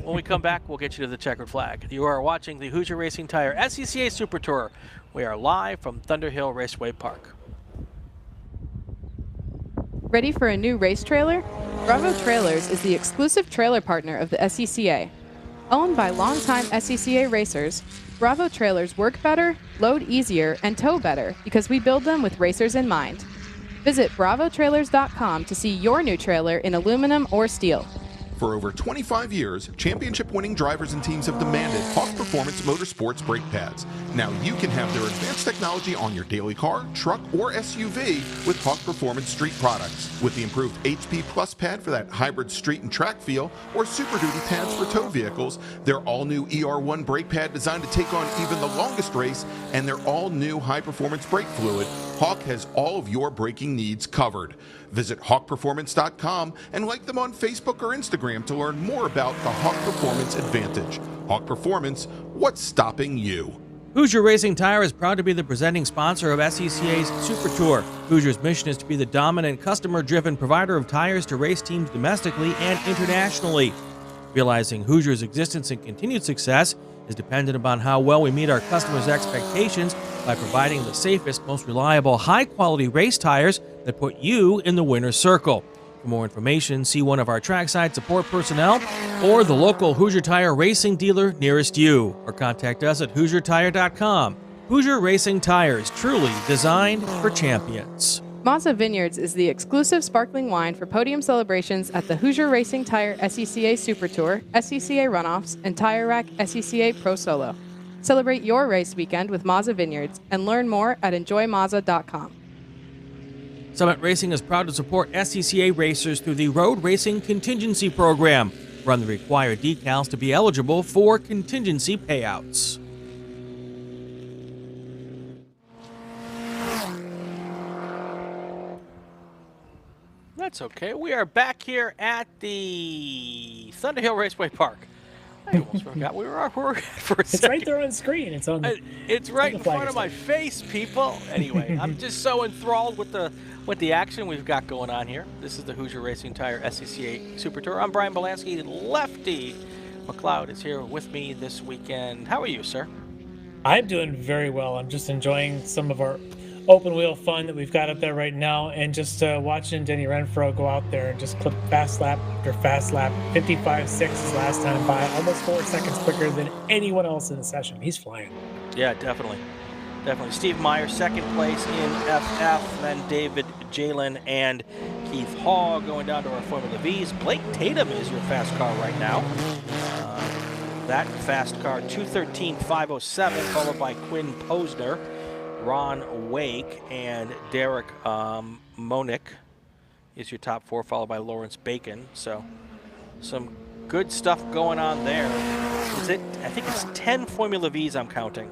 Speaker 1: When we come back, we'll get you to the checkered flag. You are watching the Hoosier Racing Tire SCCA Super Tour. We are live from Thunderhill Raceway Park.
Speaker 4: Ready for a new race trailer? Bravo Trailers is the exclusive trailer partner of the SCCA. Owned by longtime SCCA racers, Bravo Trailers work better, load easier, and tow better because we build them with racers in mind. Visit bravotrailers.com to see your new trailer in aluminum or steel.
Speaker 3: For over 25 years, championship-winning drivers and teams have demanded Hawk Performance Motorsports brake pads. Now you can have their advanced technology on your daily car, truck, or SUV with Hawk Performance Street products. With the improved HP Plus pad for that hybrid street and track feel, or Super Duty pads for tow vehicles, their all-new ER1 brake pad designed to take on even the longest race, and their all-new high-performance brake fluid, Hawk has all of your braking needs covered. Visit hawkperformance.com and like them on Facebook or Instagram to learn more about the Hawk Performance Advantage. Hawk Performance, what's stopping you?
Speaker 2: Hoosier Racing Tire is proud to be the presenting sponsor of SCCA's Super Tour. Hoosier's mission is to be the dominant, customer-driven provider of tires to race teams domestically and internationally. Realizing Hoosier's existence and continued success is dependent upon how well we meet our customers' expectations by providing the safest, most reliable, high-quality race tires that put you in the winner's circle. For more information, see one of our trackside support personnel or the local Hoosier Tire racing dealer nearest you, or contact us at HoosierTire.com. Hoosier Racing Tires, truly designed for champions.
Speaker 4: Mazda Vineyards is the exclusive sparkling wine for podium celebrations at the Hoosier Racing Tire SCCA Super Tour, SCCA Runoffs, and Tire Rack SCCA Pro Solo. Celebrate your race weekend with Mazda Vineyards and learn more at enjoymazda.com.
Speaker 2: Summit Racing is proud to support SCCA racers through the Road Racing Contingency Program. Run the required decals to be eligible for contingency payouts.
Speaker 1: That's okay. We are back here at the Thunderhill Raceway Park. I almost forgot we were for a second.
Speaker 6: It's right there on screen. It's on.
Speaker 1: It's right in front of my face, people. Anyway, I'm just so enthralled with the action we've got going on here. This is the Hoosier Racing Tire SCCA Super Tour. I'm Brian Bielanski. Lefty MacLeod is here with me this weekend. How are you, sir?
Speaker 6: I'm doing very well. I'm just enjoying some of our open wheel fun that we've got up there right now, and just watching Denny Renfro go out there and just clip fast lap after fast lap. 55.6 his last time by, almost 4 seconds quicker than anyone else in the session. He's flying.
Speaker 1: Yeah, definitely. Steve Meyer, second place in FF, then David Jalen and Keith Hall going down to our Formula Vs. Blake Tatum is your fast car right now. That fast car, 2:13.507, followed by Quinn Posner, Ron Wake, and Derek Monick is your top 4, followed by Lawrence Bacon. So some good stuff going on there. I think it's 10 Formula Vs I'm counting.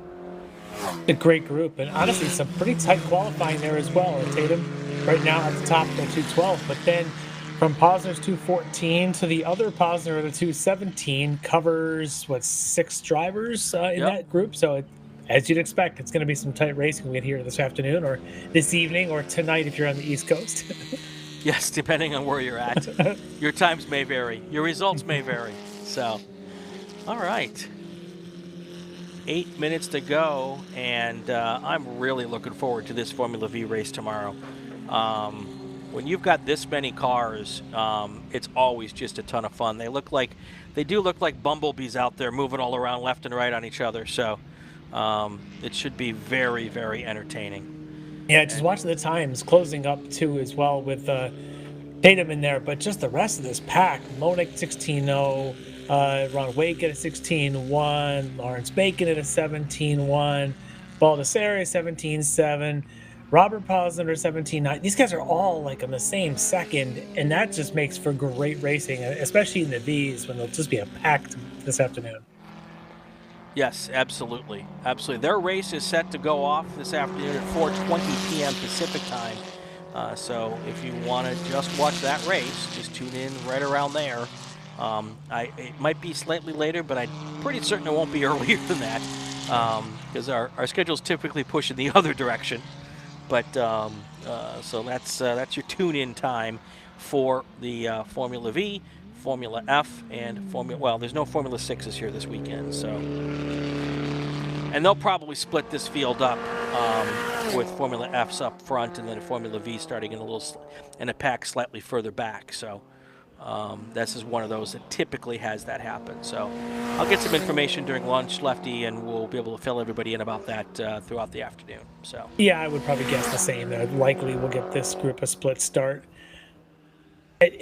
Speaker 6: A great group, and honestly some pretty tight qualifying there as well. Tatum right now at the top at 212, but then from Posner's 214 to the other Posner at the 217 covers 6 drivers in that group. So as you'd expect, it's going to be some tight racing we get here this afternoon or this evening or tonight if you're on the East Coast.
Speaker 1: Yes, depending on where you're at. Your times may vary. Your results may vary. So, all right. 8 minutes to go, and I'm really looking forward to this Formula V race tomorrow. When you've got this many cars, it's always just a ton of fun. They do look like bumblebees out there moving all around left and right on each other. So it should be very, very entertaining.
Speaker 6: Yeah, just watching the times closing up too as well with Tatum in there, but just the rest of this pack. Monick 16.0. Ron Wake at a 16.1, Lawrence Bacon at a 17.1, Baldessari 17.7, Robert Posner 17.9. These guys are all like on the same second, and that just makes for great racing, especially in the V's when they'll just be a packed this afternoon.
Speaker 1: Yes, absolutely. Absolutely. Their race is set to go off this afternoon at 4:20 p.m. Pacific time. So if you want to just watch that race, just tune in right around there. It might be slightly later, but I'm pretty certain it won't be earlier than that because our schedules typically push in the other direction. But so that's your tune-in time for the Formula V, Formula F, and there's no Formula 6s here this weekend. So, and they'll probably split this field up with Formula F's up front and then Formula V starting in a pack slightly further back. So. This is one of those that typically has that happen. So I'll get some information during lunch, Lefty, and we'll be able to fill everybody in about that throughout the afternoon. So
Speaker 6: yeah, I would probably guess the same. Likely we'll get this group a split start.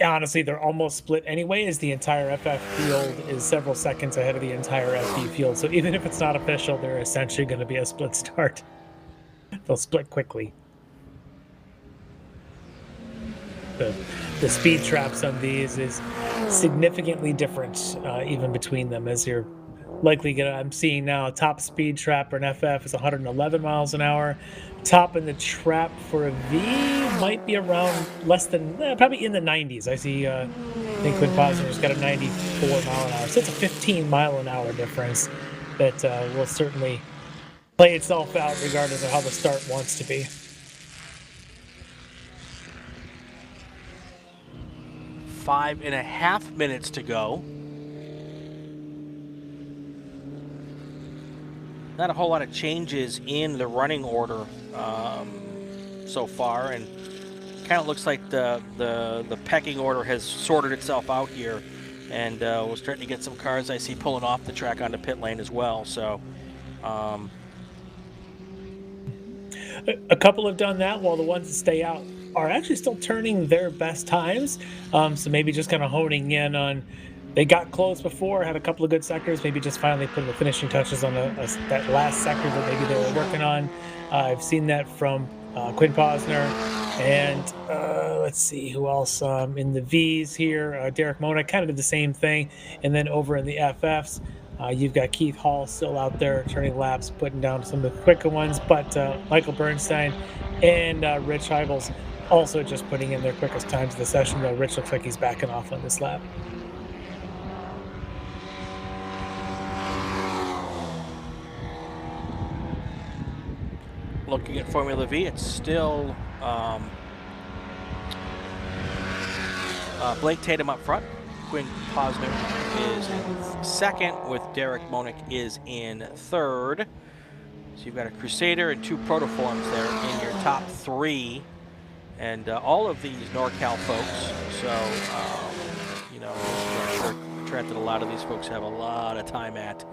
Speaker 6: Honestly, they're almost split anyway, as the entire FF field is several seconds ahead of the entire FD field. So even if it's not official, they're essentially going to be a split start. They'll split quickly. The speed traps on these is significantly different even between them, as you're likely I'm seeing now top speed trap for an FF is 111 miles an hour. Top in the trap for a V might be around less than, probably in the 90s. I see, I think Quinn Posner's got a 94 mile an hour. So it's a 15 mile an hour difference that will certainly play itself out regardless of how the start wants to be.
Speaker 1: 5.5 minutes to go. Not a whole lot of changes in the running order so far, and kind of looks like the pecking order has sorted itself out here, and we're starting to get some cars I see pulling off the track onto pit lane as well. So
Speaker 6: a couple have done that, while the ones that stay out are actually still turning their best times. So maybe just kind of honing in on, they got close before, had a couple of good sectors, maybe just finally putting the finishing touches on that last sector that maybe they were working on. I've seen that from Quinn Posner, and let's see who else in the V's here. Derek Mona kind of did the same thing, and then over in the FFs, you've got Keith Hall still out there turning laps, putting down some of the quicker ones, but Michael Bernstein and Rich Heibels also just putting in their quickest times of the session, though Rich looks like he's backing off on this lap.
Speaker 1: Looking at Formula V, it's still Blake Tatum up front. Quinn Posner is in second, with Derek Monick is in third. So you've got a Crusader and 2 Protoforms there in your top 3. And all of these NorCal folks. So, you know, I'm sure that a lot of these folks have a lot of time at.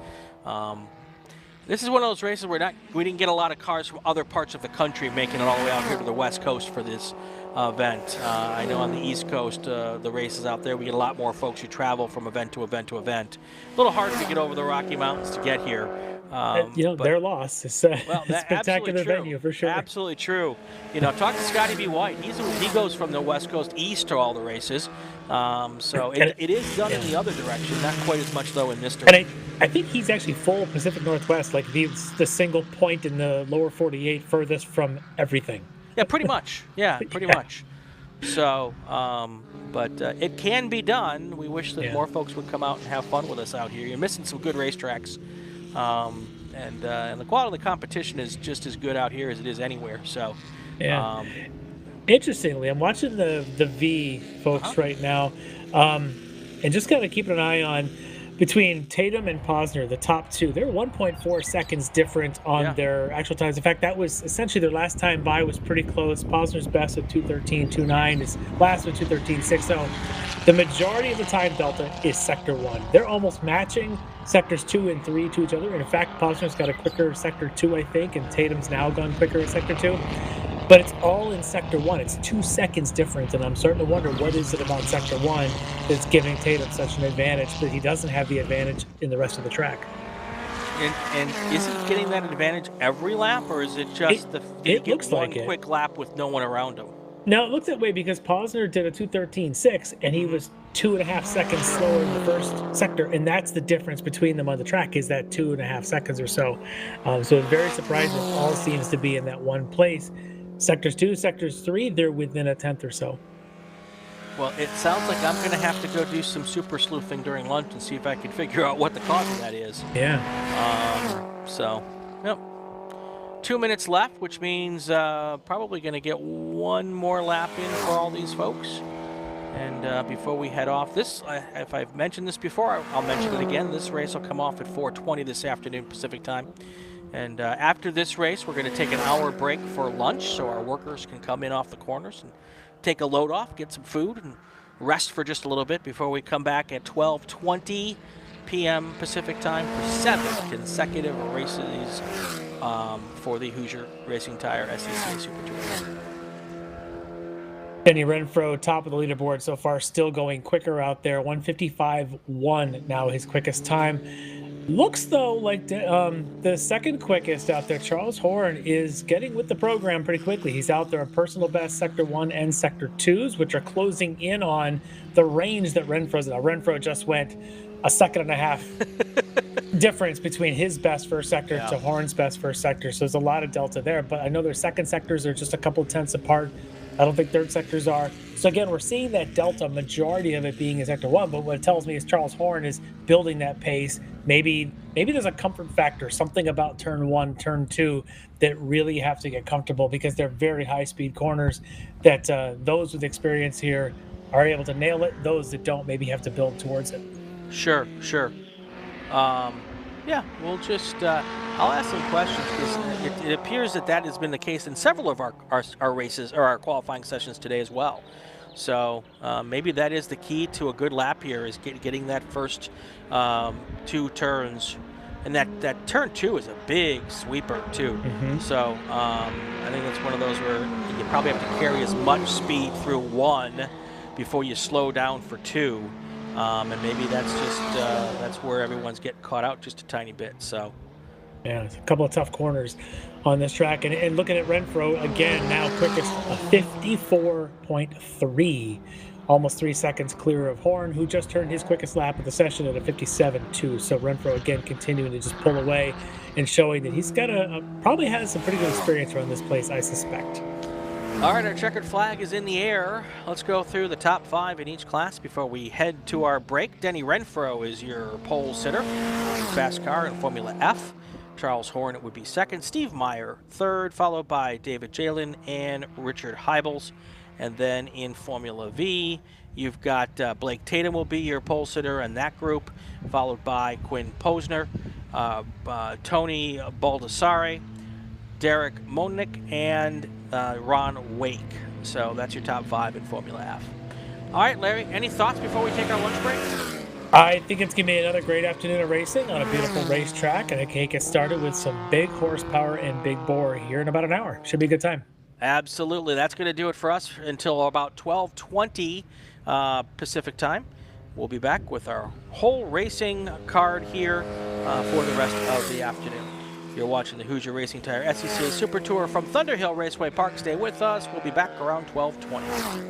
Speaker 1: This is one of those races where we didn't get a lot of cars from other parts of the country making it all the way out here to the West Coast for this event. I know on the East Coast, the races out there, we get a lot more folks who travel from event to event to event. A little harder to get over the Rocky Mountains to get here.
Speaker 6: You know, their loss. It's a spectacular venue for sure.
Speaker 1: Absolutely true. You know, talk to Scotty B. White. He goes from the West Coast east to all the races. So it is done in the other direction, not quite as much though in this direction.
Speaker 6: And I think he's actually full Pacific Northwest, like the single point in the lower 48 furthest from everything.
Speaker 1: Yeah, pretty much. Yeah, pretty much. So, but it can be done. We wish that more folks would come out and have fun with us out here. You're missing some good racetracks. And the quality of the competition is just as good out here as it is anywhere. So,
Speaker 6: interestingly, I'm watching the V folks right now, and just kind of keeping an eye on between Tatum and Posner, the top 2. They're 1.4 seconds different on their actual times. In fact, that was essentially their last time by was pretty close. Posner's best at 2:13.29, his last was 2:13.60. The majority of the time delta is Sector 1. They're almost matching Sectors 2 and 3 to each other. And in fact, Posner's got a quicker Sector 2, I think, and Tatum's now gone quicker in Sector 2. But it's all in Sector 1. It's 2 seconds different, and I'm starting to wonder what is it about Sector 1 that's giving Tatum such an advantage that he doesn't have the advantage in the rest of the track.
Speaker 1: And is he getting that advantage every lap, or is it just
Speaker 6: it looks
Speaker 1: one
Speaker 6: like
Speaker 1: quick lap with no one around him?
Speaker 6: No, it looks that way because Posner did a 2:13.6, and he was 2.5 seconds slower in the first sector, and that's the difference between them on the track, is that 2.5 seconds or so. So it's very surprising. It all seems to be in that one place. Sectors 2, Sectors 3, they're within a tenth or so.
Speaker 1: Well, it sounds like I'm going to have to go do some super sleuthing during lunch and see if I can figure out what the cause of that is.
Speaker 6: Yeah.
Speaker 1: So, yep. 2 minutes left, which means probably going to get one more lap in for all these folks. And before we head off, if I've mentioned this before, I'll mention it again. This race will come off at 4:20 this afternoon Pacific time. And after this race, we're going to take an hour break for lunch so our workers can come in off the corners and take a load off, get some food, and rest for just a little bit before we come back at 12:20 p.m. Pacific time for 7 consecutive races for the Hoosier Racing Tire SCCA Super Tour.
Speaker 6: Kenny Renfro, top of the leaderboard so far, still going quicker out there. 1:55.1 now his quickest time. Looks, though, like the second quickest out there, Charles Horn, is getting with the program pretty quickly. He's out there a personal best Sector 1 and Sector 2s, which are closing in on the range that Renfro's in. Now, Renfro just went a second and a half difference between his best first sector to Horn's best first sector. So there's a lot of delta there. But I know their second sectors are just a couple tenths apart. I don't think third sectors are. So again, we're seeing that delta, majority of it being in Sector 1, but what it tells me is Charles Horn is building that pace. Maybe there's a comfort factor, something about turn 1, turn 2 that really have to get comfortable because they're very high-speed corners that those with experience here are able to nail it. Those that don't maybe have to build towards it.
Speaker 1: Sure. Yeah, we'll just, I'll ask some questions because it appears that has been the case in several of our races or our qualifying sessions today as well. So maybe that is the key to a good lap here, is getting that first 2 turns And that turn 2 is a big sweeper too. So I think it's one of those where you probably have to carry as much speed through 1 before you slow down for 2. And maybe that's just that's where everyone's getting caught out just a tiny bit. So
Speaker 6: yeah, a couple of tough corners on this track. And looking at Renfro again, now quickest, a 54.3. Almost 3 seconds clear of Horn, who just turned his quickest lap of the session at a 57.2. So Renfro again continuing to just pull away and showing that he's got probably has some pretty good experience around this place, I suspect.
Speaker 1: all right, our checkered flag is in the air. Let's go through the top 5 in each class before we head to our break. Denny Renfro is your pole sitter in fast car in Formula F. Charles Horn would be second. Steve Meyer third, followed by David Jalen and Richard Heibels. And then in Formula V, you've got Blake Tatum will be your pole sitter in that group, followed by Quinn Posner, Tony Baldassare, Derek Monick, and Ron Wake. So that's your top 5 in Formula F. All right, Larry, any thoughts before we take our lunch break?
Speaker 6: I think it's going to be another great afternoon of racing on a beautiful racetrack, and it can get started with some big horsepower and big bore here in about an hour. Should be a good time.
Speaker 1: Absolutely. That's going to do it for us until about 12:20 Pacific time. We'll be back with our whole racing card here for the rest of the afternoon. You're watching the Hoosier Racing Tire SCCA Super Tour from Thunderhill Raceway Park. Stay with us. We'll be back around 12:20.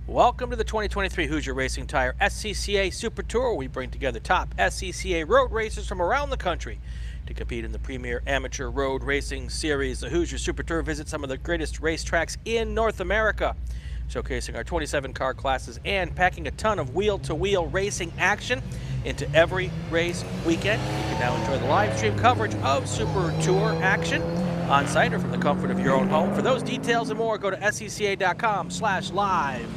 Speaker 1: Welcome to the 2023 Hoosier Racing Tire SCCA Super Tour. We bring together top SCCA road racers from around the country to compete in the premier amateur road racing series. The Hoosier Super Tour visits some of the greatest racetracks in North America, showcasing our 27 car classes and packing a ton of wheel-to-wheel racing action into every race weekend. You can now enjoy the live stream coverage of Super Tour action on site or from the comfort of your own home. For those details and more, go to scca.com/live.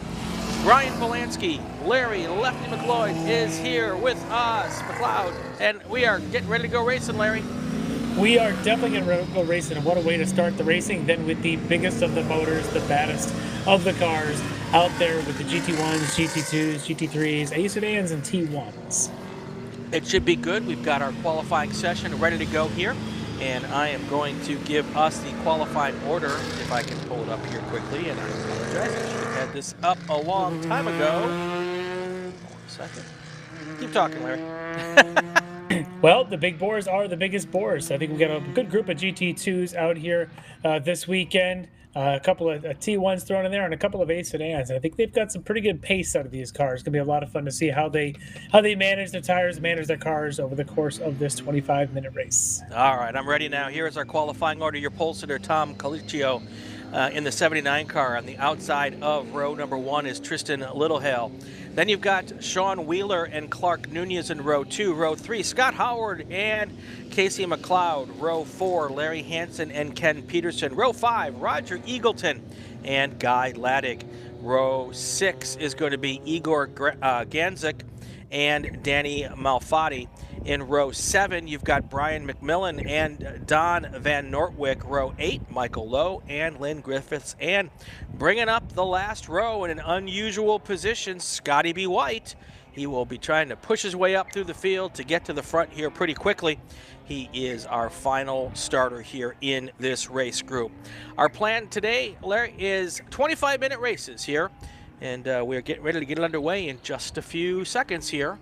Speaker 1: Brian Bielanski, Larry Lefty MacLeod is here with us, MacLeod, and we are getting ready to go racing, Larry.
Speaker 6: We are definitely getting ready to go racing, and what a way to start the racing than with the biggest of the motors, the baddest of the cars out there with the GT1s, GT2s, GT3s, A-sedans, and T1s.
Speaker 1: It should be good. We've got our qualifying session ready to go here, and I am going to give us the qualifying order, if I can pull it up here quickly, and I apologize. I should have had this up a long time ago. Hold on a second. Keep talking, Larry.
Speaker 6: Well, the big bores are the biggest bores. I think we got a good group of GT2s out here this weekend. A couple of T1s thrown in there and a couple of A-sedans. I think they've got some pretty good pace out of these cars. It's going to be a lot of fun to see how they manage their tires, manage their cars over the course of this 25-minute race.
Speaker 1: All right, I'm ready now. Here is our qualifying order. Your pole sitter, Tom Colicchio, in the 79 car. On the outside of row number 1 is Tristan Littlehale. Then you've got Sean Wheeler and Clark Nunez in row 2. Row 3, Scott Howard and Casey MacLeod. Row 4, Larry Hansen and Ken Peterson. Row 5, Roger Eagleton and Guy Laddick. Row 6 is going to be Igor Ganzik and Danny Malfatti. In row 7, you've got Brian McMillan and Don Van Nortwick. Row 8, Michael Lowe and Lynn Griffiths. And bringing up the last row in an unusual position, Scotty B. White. He will be trying to push his way up through the field to get to the front here pretty quickly. He is our final starter here in this race group. Our plan today, Larry, is 25-minute races here. And we're getting ready to get underway in just a few seconds here.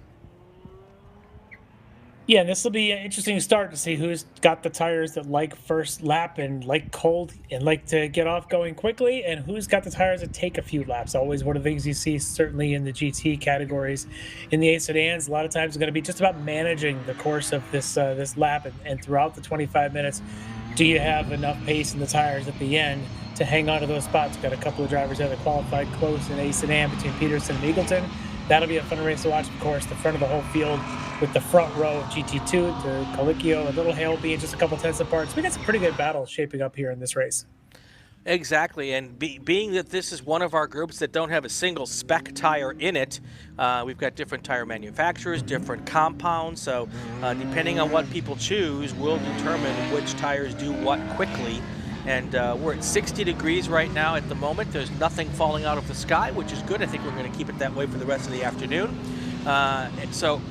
Speaker 6: Yeah, and this will be an interesting start to see who's got the tires that like first lap and like cold and like to get off going quickly, and who's got the tires that take a few laps. Always one of the things you see, certainly in the GT categories. In the A sedans, a lot of times it's going to be just about managing the course of this this lap, and throughout the 25 minutes, do you have enough pace in the tires at the end to hang on to those spots? We've got a couple of drivers there that qualified close in A sedan between Peterson and Eagleton. That'll be a fun race to watch, of course. The front of the whole field with the front row of GT2 to Colicchio and Little Hale being just a couple tenths apart. So we got some pretty good battles shaping up here in this race.
Speaker 1: Exactly, and being that this is one of our groups that don't have a single spec tire in it, we've got different tire manufacturers, different compounds, so depending on what people choose, we'll determine which tires do what quickly. And we're at 60 degrees right now at the moment. There's nothing falling out of the sky, which is good. I think we're going to keep it that way for the rest of the afternoon. And so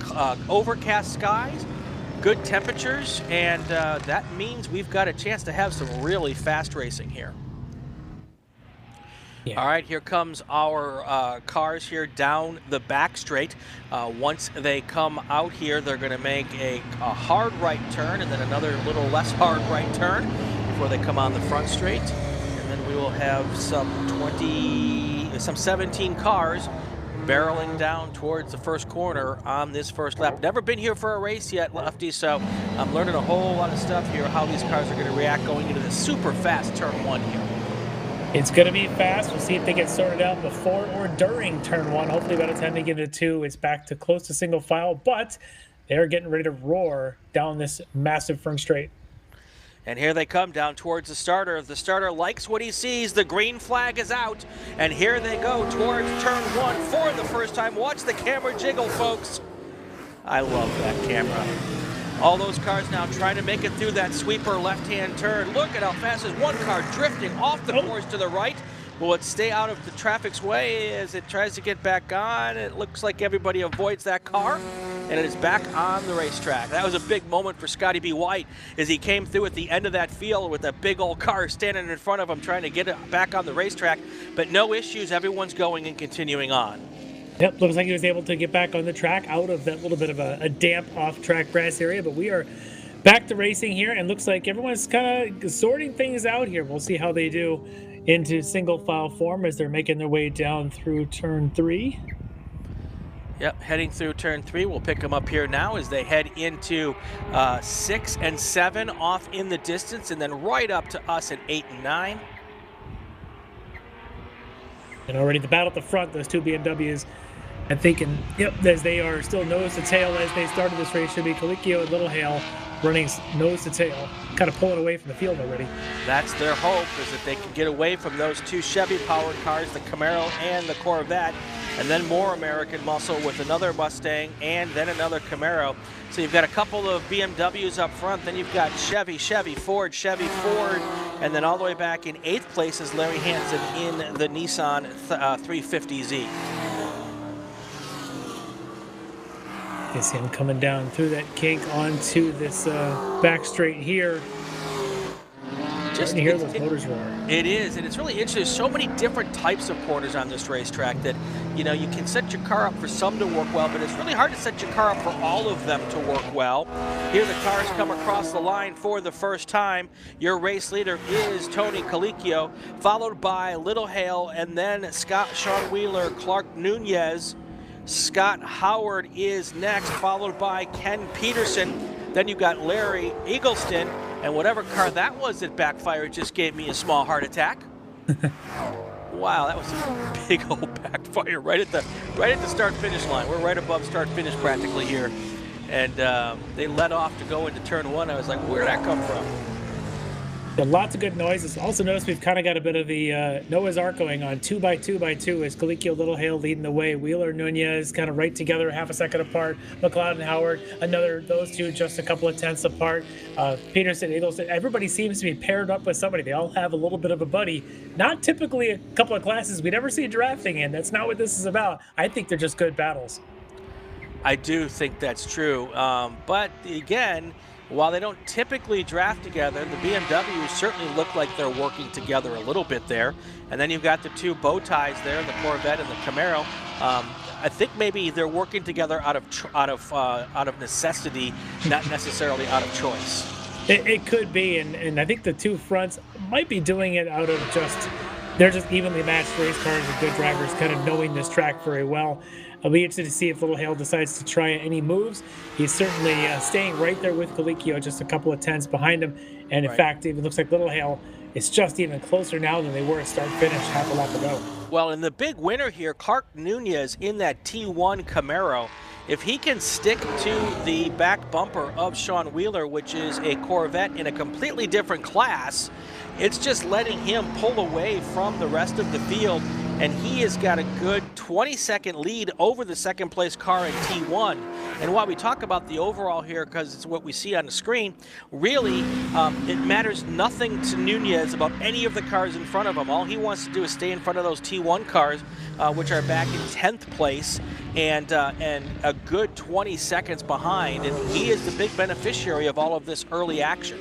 Speaker 1: overcast skies, good temperatures, and that means we've got a chance to have some really fast racing here. Yeah. All right, here comes our cars here down the back straight. Once they come out here, they're going to make a hard right turn and then another little less hard right turn before they come on the front straight. And then we will have some 17 cars barreling down towards the first corner on this first lap. Never been here for a race yet, Lefty, so I'm learning a whole lot of stuff here, how these cars are going to react going into this super fast turn 1 here.
Speaker 6: It's going to be fast. We'll see if they get sorted out before or during turn 1. Hopefully by the time they get into 2, it's back to close to single file, but they're getting ready to roar down this massive front straight.
Speaker 1: And here they come down towards the starter. The starter likes what he sees. The green flag is out. And here they go towards turn 1 for the first time. Watch the camera jiggle, folks. I love that camera. All those cars now trying to make it through that sweeper left-hand turn. Look at how fast is one car drifting off the course to the right. Will it stay out of the traffic's way as it tries to get back on? It looks like everybody avoids that car, and it is back on the racetrack. That was a big moment for Scotty B. White as he came through at the end of that field with a big old car standing in front of him trying to get it back on the racetrack. But no issues. Everyone's going and continuing on.
Speaker 6: Yep, looks like he was able to get back on the track out of that little bit of a damp off-track grass area, but we are back to racing here, and looks like everyone's kind of sorting things out here. We'll see how they do into single file form as they're making their way down through turn 3.
Speaker 1: Yep, heading through turn 3. We'll pick them up here now as they head into 6 and 7 off in the distance, and then right up to us at 8 and 9.
Speaker 6: And already the battle at the front, those two BMWs, I'm thinking, yep, as they are still nose to tail as they started this race, should be Colicchio and Little Hale running nose to tail, kind of pulling away from the field already.
Speaker 1: That's their hope, is that they can get away from those two Chevy-powered cars, the Camaro and the Corvette, and then more American muscle with another Mustang and then another Camaro. So you've got a couple of BMWs up front, then you've got Chevy, Ford, and then all the way back in 8th place is Larry Hansen in the Nissan 350Z.
Speaker 6: You see him coming down through that kink onto this back straight here. Just to hear those motors roar.
Speaker 1: It is, and it's really interesting. There's so many different types of corners on this racetrack that, you know, you can set your car up for some to work well, but it's really hard to set your car up for all of them to work well. Here the cars come across the line for the first time. Your race leader is Tony Colicchio, followed by Little Hale, and then Scott Sean Wheeler, Clark Nunez. Scott Howard is next, followed by Ken Peterson. Then you've got Larry Eagleston, and whatever car that was that backfired just gave me a small heart attack. Wow, that was a big old backfire right at the start-finish line. We're right above start-finish practically here. And they let off to go into turn 1. I was like, where'd that come from?
Speaker 6: But lots of good noises. Also notice we've kind of got a bit of the Noah's Ark going on 2x2x2 as Colicchio, Little Hale leading the way. Wheeler, Nunez kind of right together, half a second apart. MacLeod and Howard, those two just a couple of tenths apart. Peterson, Eagleson, everybody seems to be paired up with somebody. They all have a little bit of a buddy. Not typically a couple of classes we never see drafting in. That's not what this is about. I think they're just good battles.
Speaker 1: I do think that's true. But again, while they don't typically draft together, the BMWs certainly look like they're working together a little bit there. And then you've got the two bow ties there, the Corvette and the Camaro. I think maybe they're working together out of necessity, not necessarily out of choice.
Speaker 6: It could be, and I think the two fronts might be doing it out of just, they're just evenly matched race cars with good drivers kind of knowing this track very well. I'll be interested to see if Little Hale decides to try any moves. He's certainly staying right there with Colicchio, just a couple of tenths behind him. And in fact, it even looks like Little Hale is just even closer now than they were at start-finish half a lap ago.
Speaker 1: Well, and the big winner here, Clark Nunez in that T1 Camaro. If he can stick to the back bumper of Sean Wheeler, which is a Corvette in a completely different class, it's just letting him pull away from the rest of the field, and he has got a good 20-second lead over the second-place car in T1. And while we talk about the overall here, because it's what we see on the screen, really, it matters nothing to Nunez about any of the cars in front of him. All he wants to do is stay in front of those T1 cars, which are back in 10th place, and a good 20 seconds behind, and he is the big beneficiary of all of this early action.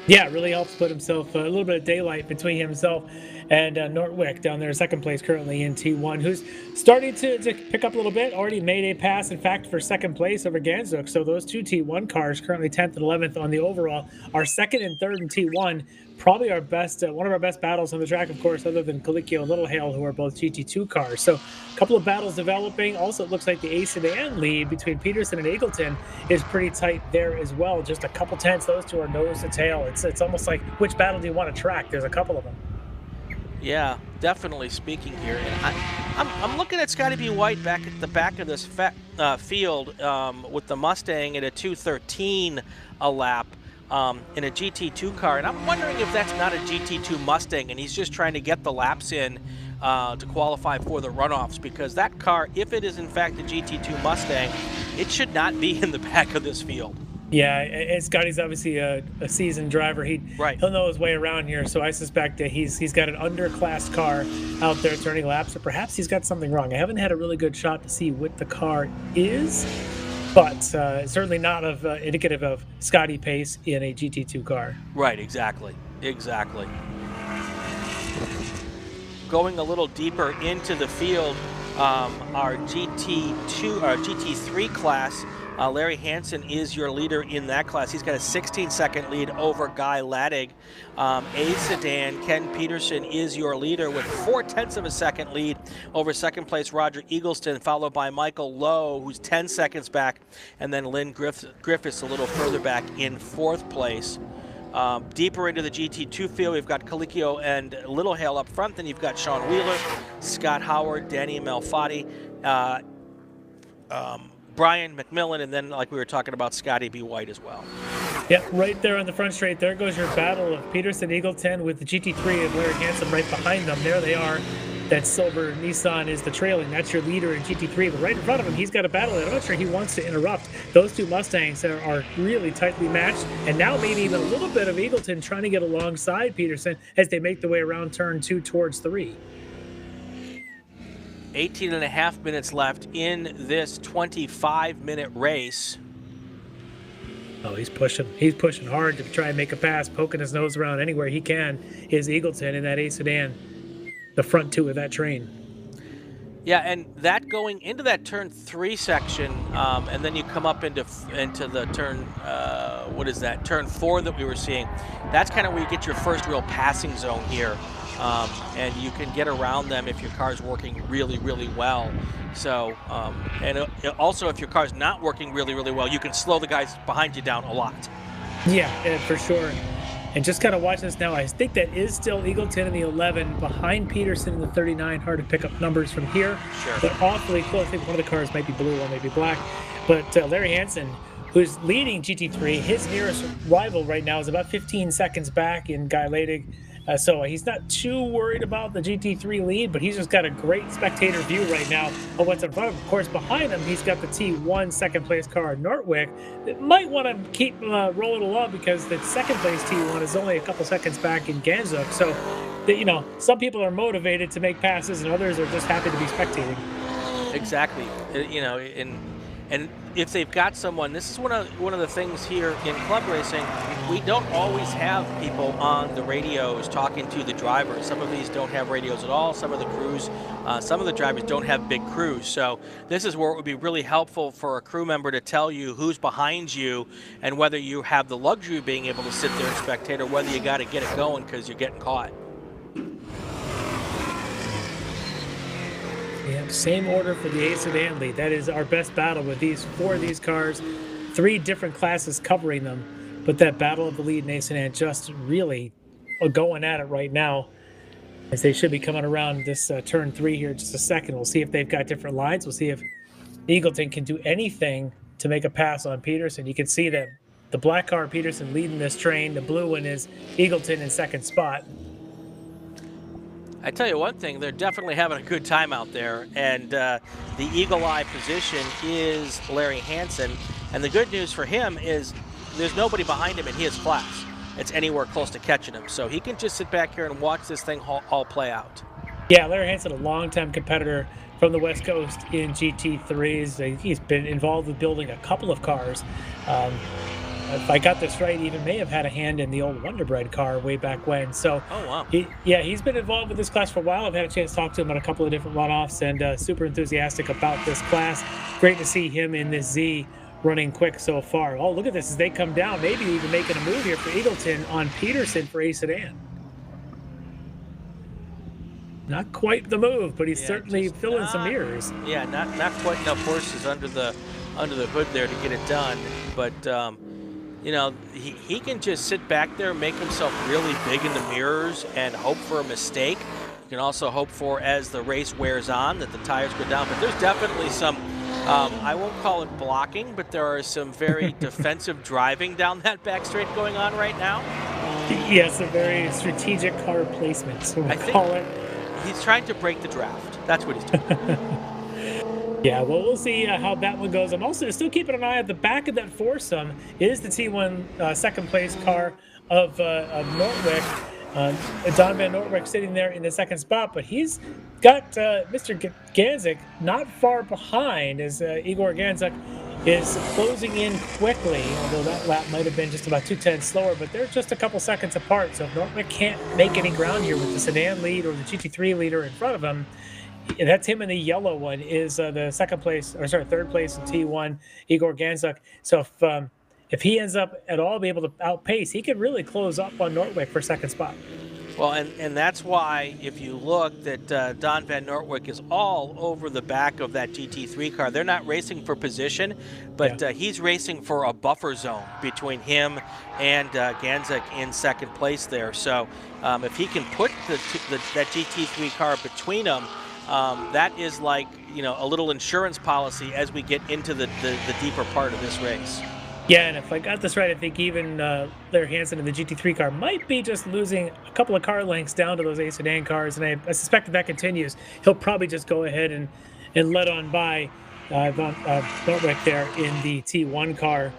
Speaker 6: Yeah, it really helps put himself a little bit of daylight between himself and Nortwick down there, second place currently in T1, who's starting to pick up a little bit. Already made a pass, in fact, for second place over Ganzuk. So those two T1 cars, currently 10th and 11th on the overall, are second and third in T1. Probably our best, one of our best battles on the track, of course, other than Colicchio and Little Hale, who are both GT2 cars. So a couple of battles developing. Also, it looks like the A sedan lead between Peterson and Eagleton is pretty tight there as well. Just a couple tenths. Those two are nose to tail. It's almost like, which battle do you want to track? There's a couple of them.
Speaker 1: Yeah, definitely speaking here. And I'm looking at Scotty B. White back at the back of this field with the Mustang at a 2:13 a lap. In a GT2 car, and I'm wondering if that's not a GT2 Mustang and he's just trying to get the laps in to qualify for the runoffs, because that car, if it is in fact a GT2 Mustang, it should not be in the back of this field.
Speaker 6: Yeah, and Scotty's obviously a seasoned driver. He'll know his way around here, so I suspect that he's got an underclassed car out there turning laps, or perhaps he's got something wrong. I haven't had a really good shot to see what the car is, but certainly not indicative of Scotty pace in a GT2 car.
Speaker 1: Right, exactly. Going a little deeper into the field, our GT3 class, Larry Hansen is your leader in that class. He's got a 16-second lead over Guy Laddig. A sedan, Ken Peterson is your leader with 0.4 of a second lead over second place Roger Eagleston, followed by Michael Lowe, who's 10 seconds back, and then Lynn Griffiths a little further back in fourth place. Deeper into the GT2 field, we've got Colicchio and Little Hale up front. Then you've got Sean Wheeler, Scott Howard, Danny Malfatti, Brian McMillan, and then, like we were talking about, Scotty B. White as well.
Speaker 6: Yeah, right there on the front straight. There goes your battle of Peterson Eagleton with the GT3 and Larry Hansen right behind them. There they are. That silver Nissan is the trailing. That's your leader in GT3. But right in front of him, he's got a battle that I'm not sure he wants to interrupt. Those two Mustangs are really tightly matched. And now maybe even a little bit of Eagleton trying to get alongside Peterson as they make their way around turn 2 towards 3.
Speaker 1: 18.5 minutes left in this 25-minute race.
Speaker 6: Oh, he's pushing hard to try and make a pass, poking his nose around anywhere he can. Is Eagleton in that A sedan, the front two of that train.
Speaker 1: Yeah, and that going into that turn 3 section, and then you come up into the turn, what is that, turn 4 that we were seeing. That's kind of where you get your first real passing zone here. And you can get around them if your car's working really, really well. So, and also if your car's not working really, really well, you can slow the guys behind you down a lot.
Speaker 6: Yeah, for sure. And just kind of watch this now. I think that is still Eagleton in the 11, behind Peterson in the 39. Hard to pick up numbers from here.
Speaker 1: Sure.
Speaker 6: But awfully close. I think one of the cars might be blue, one may be black. But Larry Hansen, who's leading GT3, his nearest rival right now is about 15 seconds back in Guy Laddig. So he's not too worried about the GT3 lead, but he's just got a great spectator view right now of what's in front of him. Of course, behind him, he's got the T1 second place car, Nortwick, that might want to keep rolling along because the second place T1 is only a couple seconds back in Ganzuk. So, some people are motivated to make passes and others are just happy to be spectating.
Speaker 1: Exactly. And if they've got someone, this is one of the things here in club racing, we don't always have people on the radios talking to the drivers. Some of these don't have radios at all. Some of the crews, some of the drivers don't have big crews. So this is where it would be really helpful for a crew member to tell you who's behind you and whether you have the luxury of being able to sit there and spectate, or whether you got to get it going because you're getting caught.
Speaker 6: Yeah, same order for the A sedan lead. That is our best battle with these 4 of these cars, 3 different classes covering them. But that battle of the lead in A sedan just really going at it right now, as they should be coming around this turn 3 here in just a second. We'll see if they've got different lines. We'll see if Eagleton can do anything to make a pass on Peterson. You can see that the black car, Peterson, leading this train. The blue one is Eagleton in second spot.
Speaker 1: I tell you one thing, they're definitely having a good time out there, and the eagle eye position is Larry Hansen, and the good news for him is there's nobody behind him in his class. It's anywhere close to catching him, so he can just sit back here and watch this thing all play out.
Speaker 6: Yeah, Larry Hansen, a longtime competitor from the West Coast in GT3s. He's been involved with building a couple of cars. If I got this right, even may have had a hand in the old Wonderbread car way back when. So,
Speaker 1: oh, wow.
Speaker 6: He's been involved with this class for a while. I've had a chance to talk to him on a couple of different runoffs, and super enthusiastic about this class. Great to see him in this Z running quick so far. Oh, look at this as they come down, maybe even making a move here for Eagleton on Peterson for A sedan. Not quite the move, but he's certainly filling some mirrors.
Speaker 1: Yeah, not quite enough horses under the hood there to get it done, but. You know, he can just sit back there, make himself really big in the mirrors, and hope for a mistake. You can also hope for, as the race wears on, that the tires go down. But there's definitely some, I won't call it blocking, but there are some very defensive driving down that back straight going on right now.
Speaker 6: Yes, a very strategic car placement, so we'll call it.
Speaker 1: He's trying to break the draft. That's what he's doing.
Speaker 6: Yeah, well, we'll see how that one goes. I'm also still keeping an eye at the back of that foursome. Is the T1 second place car of Nortwick. Don Van Nortwick sitting there in the second spot, but he's got Mr. Ganzik not far behind as Igor Ganzik is closing in quickly, although that lap might have been just about 2/10 slower, but they're just a couple seconds apart. So if Nortwick can't make any ground here with the sedan lead or the GT3 leader in front of him, and that's him in the yellow one, is the third place in T1, Igor Ganzik. So if he ends up at all be able to outpace, he could really close up on Nortwick for second spot.
Speaker 1: Well, and that's why, if you look, that Don Van Nortwick is all over the back of that GT3 car. They're not racing for position, but he's racing for a buffer zone between him and Ganzik in second place there. So if he can put that GT3 car between them, that is like, you know, a little insurance policy as we get into the deeper part of this race.
Speaker 6: Yeah, and if I got this right, I think even Larry Hansen in the GT3 car might be just losing a couple of car lengths down to those A sedan cars, and I suspect if that continues, he'll probably just go ahead and let on by Nortwick there in the T1 car.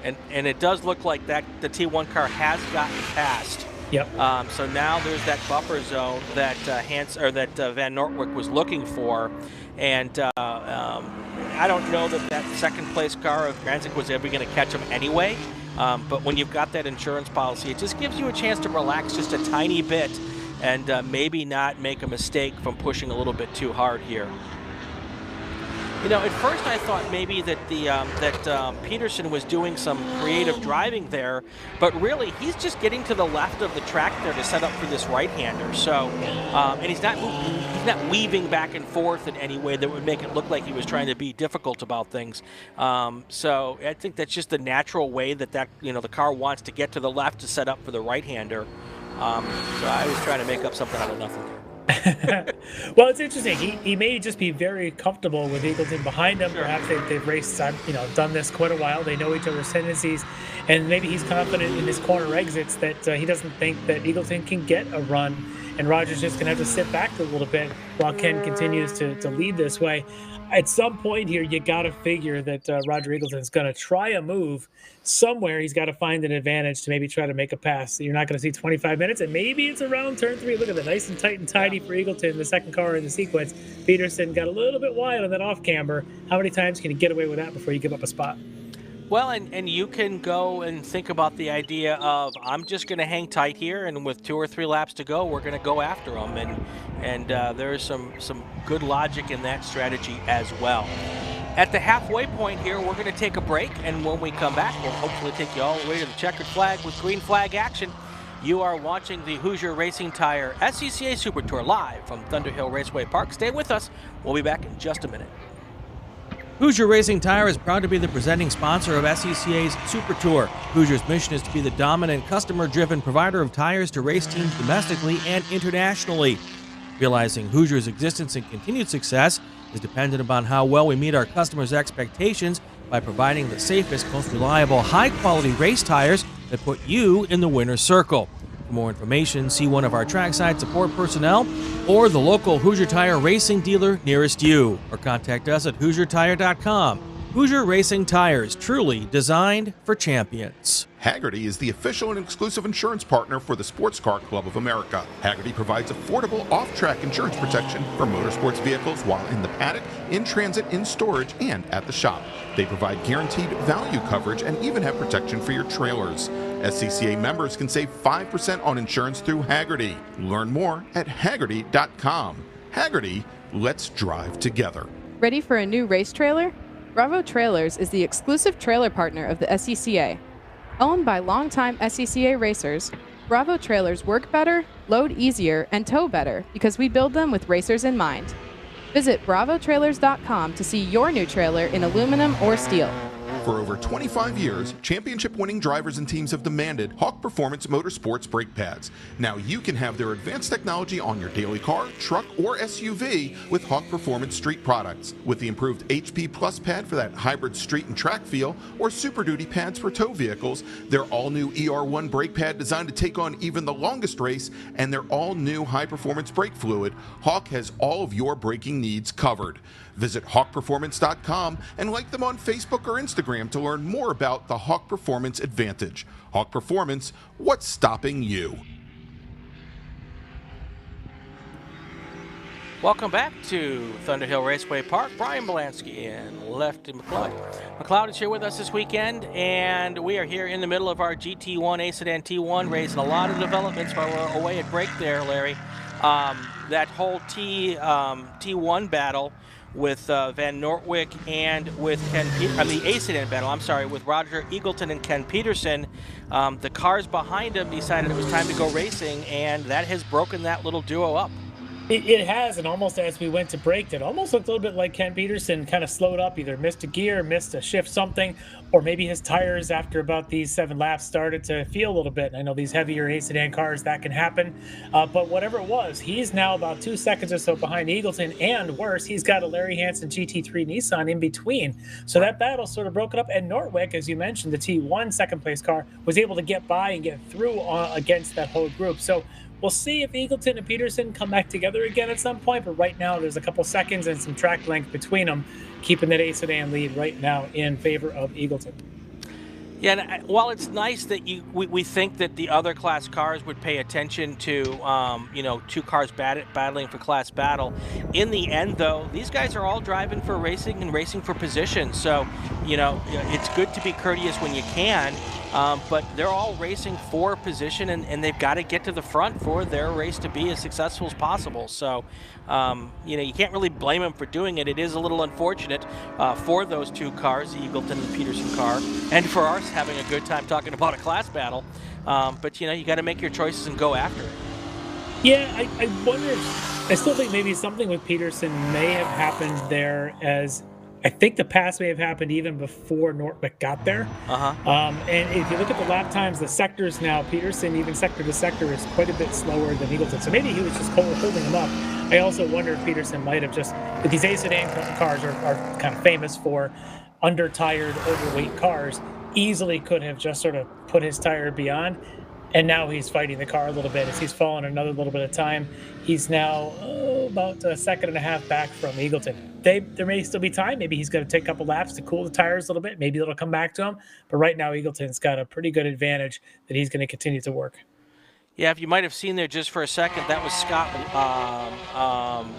Speaker 1: And it does look like that the T1 car has gotten past.
Speaker 6: Yep.
Speaker 1: So now there's that buffer zone that Van Nortwick was looking for, and I don't know that second place car of Ganzik was ever going to catch him anyway. But when you've got that insurance policy, it just gives you a chance to relax just a tiny bit and maybe not make a mistake from pushing a little bit too hard here. You know, at first I thought maybe that Peterson was doing some creative driving there, but really he's just getting to the left of the track there to set up for this right-hander. So, and he's not weaving back and forth in any way that would make it look like he was trying to be difficult about things. So I think that's just the natural way that the car wants to get to the left to set up for the right-hander. So I was trying to make up something out of nothing.
Speaker 6: Well, it's interesting. He may just be very comfortable with Eagleton behind him. Sure. Perhaps they've raced, done this quite a while. They know each other's tendencies, and maybe he's confident in his corner exits that he doesn't think that Eagleton can get a run and Roger's just going to have to sit back a little bit while Ken continues to lead this way. At some point here, you got to figure that Roger Eagleton's going to try a move somewhere. He's got to find an advantage to maybe try to make a pass. You're not going to see 25 minutes, and maybe it's around turn 3. Look at that, nice and tight and tidy for Eagleton, the second car in the sequence. Peterson got a little bit wide on that off camber. How many times can you get away with that before you give up a spot?
Speaker 1: Well, and you can go and think about the idea of, I'm just going to hang tight here, and with 2 or 3 laps to go, we're going to go after them. And there's some good logic in that strategy as well. At the halfway point here, we're going to take a break, and when we come back, we'll hopefully take you all the way to the checkered flag with green flag action. You are watching the Hoosier Racing Tire SCCA Super Tour live from Thunderhill Raceway Park. Stay with us. We'll be back in just a minute.
Speaker 2: Hoosier Racing Tire is proud to be the presenting sponsor of SCCA's Super Tour. Hoosier's mission is to be the dominant, customer-driven provider of tires to race teams domestically and internationally. Realizing Hoosier's existence and continued success is dependent upon how well we meet our customers' expectations by providing the safest, most reliable, high-quality race tires that put you in the winner's circle. For more information, see one of our trackside support personnel or the local Hoosier Tire racing dealer nearest you, or contact us at HoosierTire.com. Hoosier Racing Tires, truly designed for champions.
Speaker 3: Hagerty is the official and exclusive insurance partner for the Sports Car Club of America. Hagerty provides affordable off-track insurance protection for motorsports vehicles while in the paddock, in transit, in storage, and at the shop. They provide guaranteed value coverage and even have protection for your trailers. SCCA members can save 5% on insurance through Hagerty. Learn more at Hagerty.com. Hagerty, let's drive together.
Speaker 4: Ready for a new race trailer? Bravo Trailers is the exclusive trailer partner of the SCCA. Owned by longtime SCCA racers, Bravo Trailers work better, load easier, and tow better because we build them with racers in mind. Visit bravotrailers.com to see your new trailer in aluminum or steel.
Speaker 3: For over 25 years, championship-winning drivers and teams have demanded Hawk Performance Motorsports brake pads. Now you can have their advanced technology on your daily car, truck, or SUV with Hawk Performance Street products. With the improved HP Plus pad for that hybrid street and track feel, or Super Duty pads for tow vehicles, their all-new ER1 brake pad designed to take on even the longest race, and their all-new high-performance brake fluid, Hawk has all of your braking needs covered. Visit HawkPerformance.com and like them on Facebook or Instagram to learn more about the Hawk Performance Advantage. Hawk Performance, what's stopping you?
Speaker 1: Welcome back to Thunderhill Raceway Park. Brian Bielanski and Lefty MacLeod. MacLeod is here with us this weekend, and we are here in the middle of our GT1 A-Sedan T1 race, and a lot of developments while we're away at break there, Larry. That whole T1 battle with Van Nortwick and with the A-Sedan battle, I'm sorry, with Roger Eagleton and Ken Peterson. The cars behind him decided it was time to go racing, and that has broken that little duo up.
Speaker 6: It has, and almost as we went to break, it almost looked a little bit like Ken Peterson kind of slowed up, either missed a gear, missed a shift something, or maybe his tires after about these 7 laps started to feel a little bit. I know these heavier A-Sedan cars, that can happen, but whatever it was, he's now about 2 seconds or so behind Eagleton, and worse, he's got a Larry Hansen GT3 Nissan in between. So that battle sort of broke it up, and Nortwick, as you mentioned, the T1 second place car, was able to get by and get through against that whole group. So we'll see if Eagleton and Peterson come back together again at some point, but right now there's a couple seconds and some track length between them, keeping that A-Sedan lead right now in favor of Eagleton.
Speaker 1: Yeah, and while it's nice that we think that the other class cars would pay attention to, 2 cars battling for class battle, in the end, though, these guys are all driving for racing and racing for position. So, it's good to be courteous when you can, but they're all racing for position, and they've got to get to the front for their race to be as successful as possible. So, you can't really blame them for doing it. It is a little unfortunate for those 2 cars, the Eagleton and the Peterson car, and for us having a good time talking about a class battle. But, you got to make your choices and go after it.
Speaker 6: Yeah, I wonder I still think maybe something with Peterson may have happened there, as I think the pass may have happened even before Nortwick got there. And if you look at the lap times, the sectors now, Peterson, even sector to sector, is quite a bit slower than Eagleton. So maybe he was just holding him up. I also wonder if Peterson might have just, these A-Sedan cars are kind of famous for under-tired, overweight cars, easily could have just sort of put his tire beyond. and now he's fighting the car a little bit as he's fallen another little bit of time. He's now about a second and a half back from Eagleton. There may still be time. Maybe he's going to take a couple laps to cool the tires a little bit. Maybe it'll come back to him. But right now, Eagleton's got a pretty good advantage that he's going to continue to work.
Speaker 1: Yeah, if you might have seen there just for a second, that was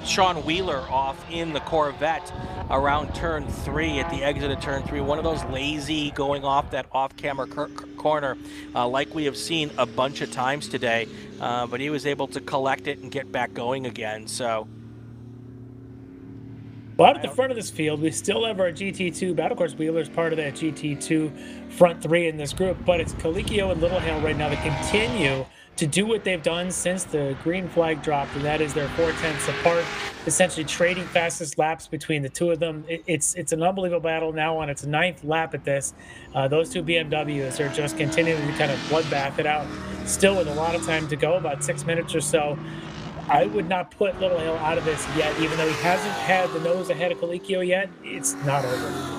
Speaker 1: Sean Wheeler off in the Corvette around turn 3 at the exit of turn 3. One of those lazy going off that off-camera corner like we have seen a bunch of times today, but he was able to collect it and get back going again. So.
Speaker 6: Well, out at the front of this field, we still have our GT2 battle. Of course, Wheeler's part of that GT2 front 3 in this group, but it's Colicchio and Littlehale right now that continue to do what they've done since the green flag dropped, and that is they're 4/10 apart, essentially trading fastest laps between the two of them. It's an unbelievable battle now on its 9th lap at this. Those two BMWs are just continuing to kind of bloodbath it out, still with a lot of time to go, about 6 minutes or so. I would not put Littlehale out of this yet, even though he hasn't had the nose ahead of Colicchio yet. It's not over.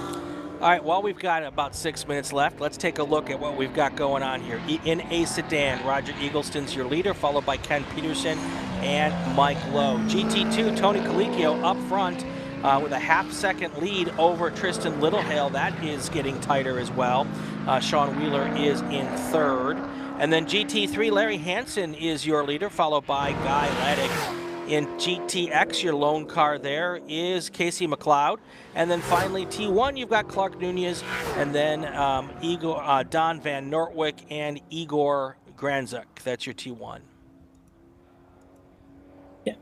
Speaker 1: All right, while we've got about 6 minutes left, let's take a look at what we've got going on here. In a sedan, Roger Eagleston's your leader, followed by Ken Peterson and Mike Lowe. GT2, Tony Colicchio up front with a half-second lead over Tristan Littlehale. That is getting tighter as well. Sean Wheeler is in third. And then GT3, Larry Hansen is your leader, followed by Guy Leddick. In GTX, your lone car there is Casey MacLeod. And then finally, T1, you've got Clark Nunez, and then Don Van Nortwick and Igor Granzuk. That's your T1.
Speaker 6: Yeah.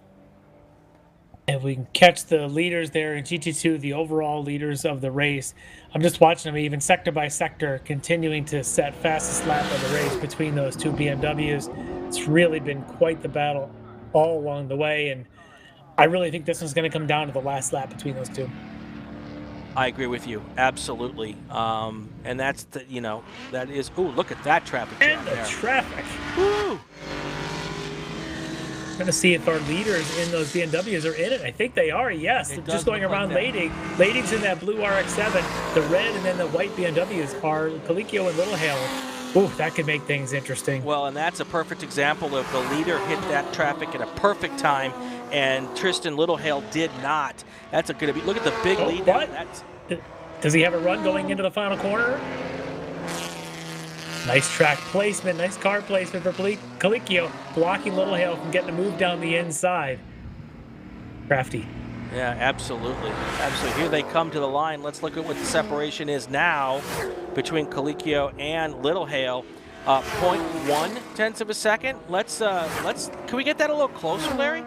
Speaker 6: If we can catch the leaders there in GT2, the overall leaders of the race, I'm just watching them even sector by sector, continuing to set fastest lap of the race between those two BMWs. It's really been quite the battle all along the way, and I really think this one's going to come down to the last lap between those two.
Speaker 1: I agree with you, absolutely. And that's the, that is. Ooh, look at that traffic jam
Speaker 6: And the
Speaker 1: there.
Speaker 6: traffic.
Speaker 1: Woo!
Speaker 6: I'm going to see if our leaders in those BMWs are in it. I think they are. Yes,
Speaker 1: It
Speaker 6: just
Speaker 1: does
Speaker 6: going
Speaker 1: look like
Speaker 6: around
Speaker 1: that.
Speaker 6: Lading. Lading's in that blue RX-7. The red and then the white BMWs are Colicchio and Littlehale. Ooh, that could make things interesting.
Speaker 1: Well, and that's a perfect example of the leader hit that traffic at a perfect time, and Tristan Littlehale did not. That's a good. Look at the big lead.
Speaker 6: What?
Speaker 1: That's,
Speaker 6: Does he have a run going into the final corner? Nice track placement, nice car placement for Colicchio, blocking Littlehale from getting a move down the inside. Crafty.
Speaker 1: yeah, absolutely. Absolutely. Here they come to the line. Let's look at what the separation is now between Colicchio and Littlehale. 0.1 of a second. Can we get that a little closer, Larry?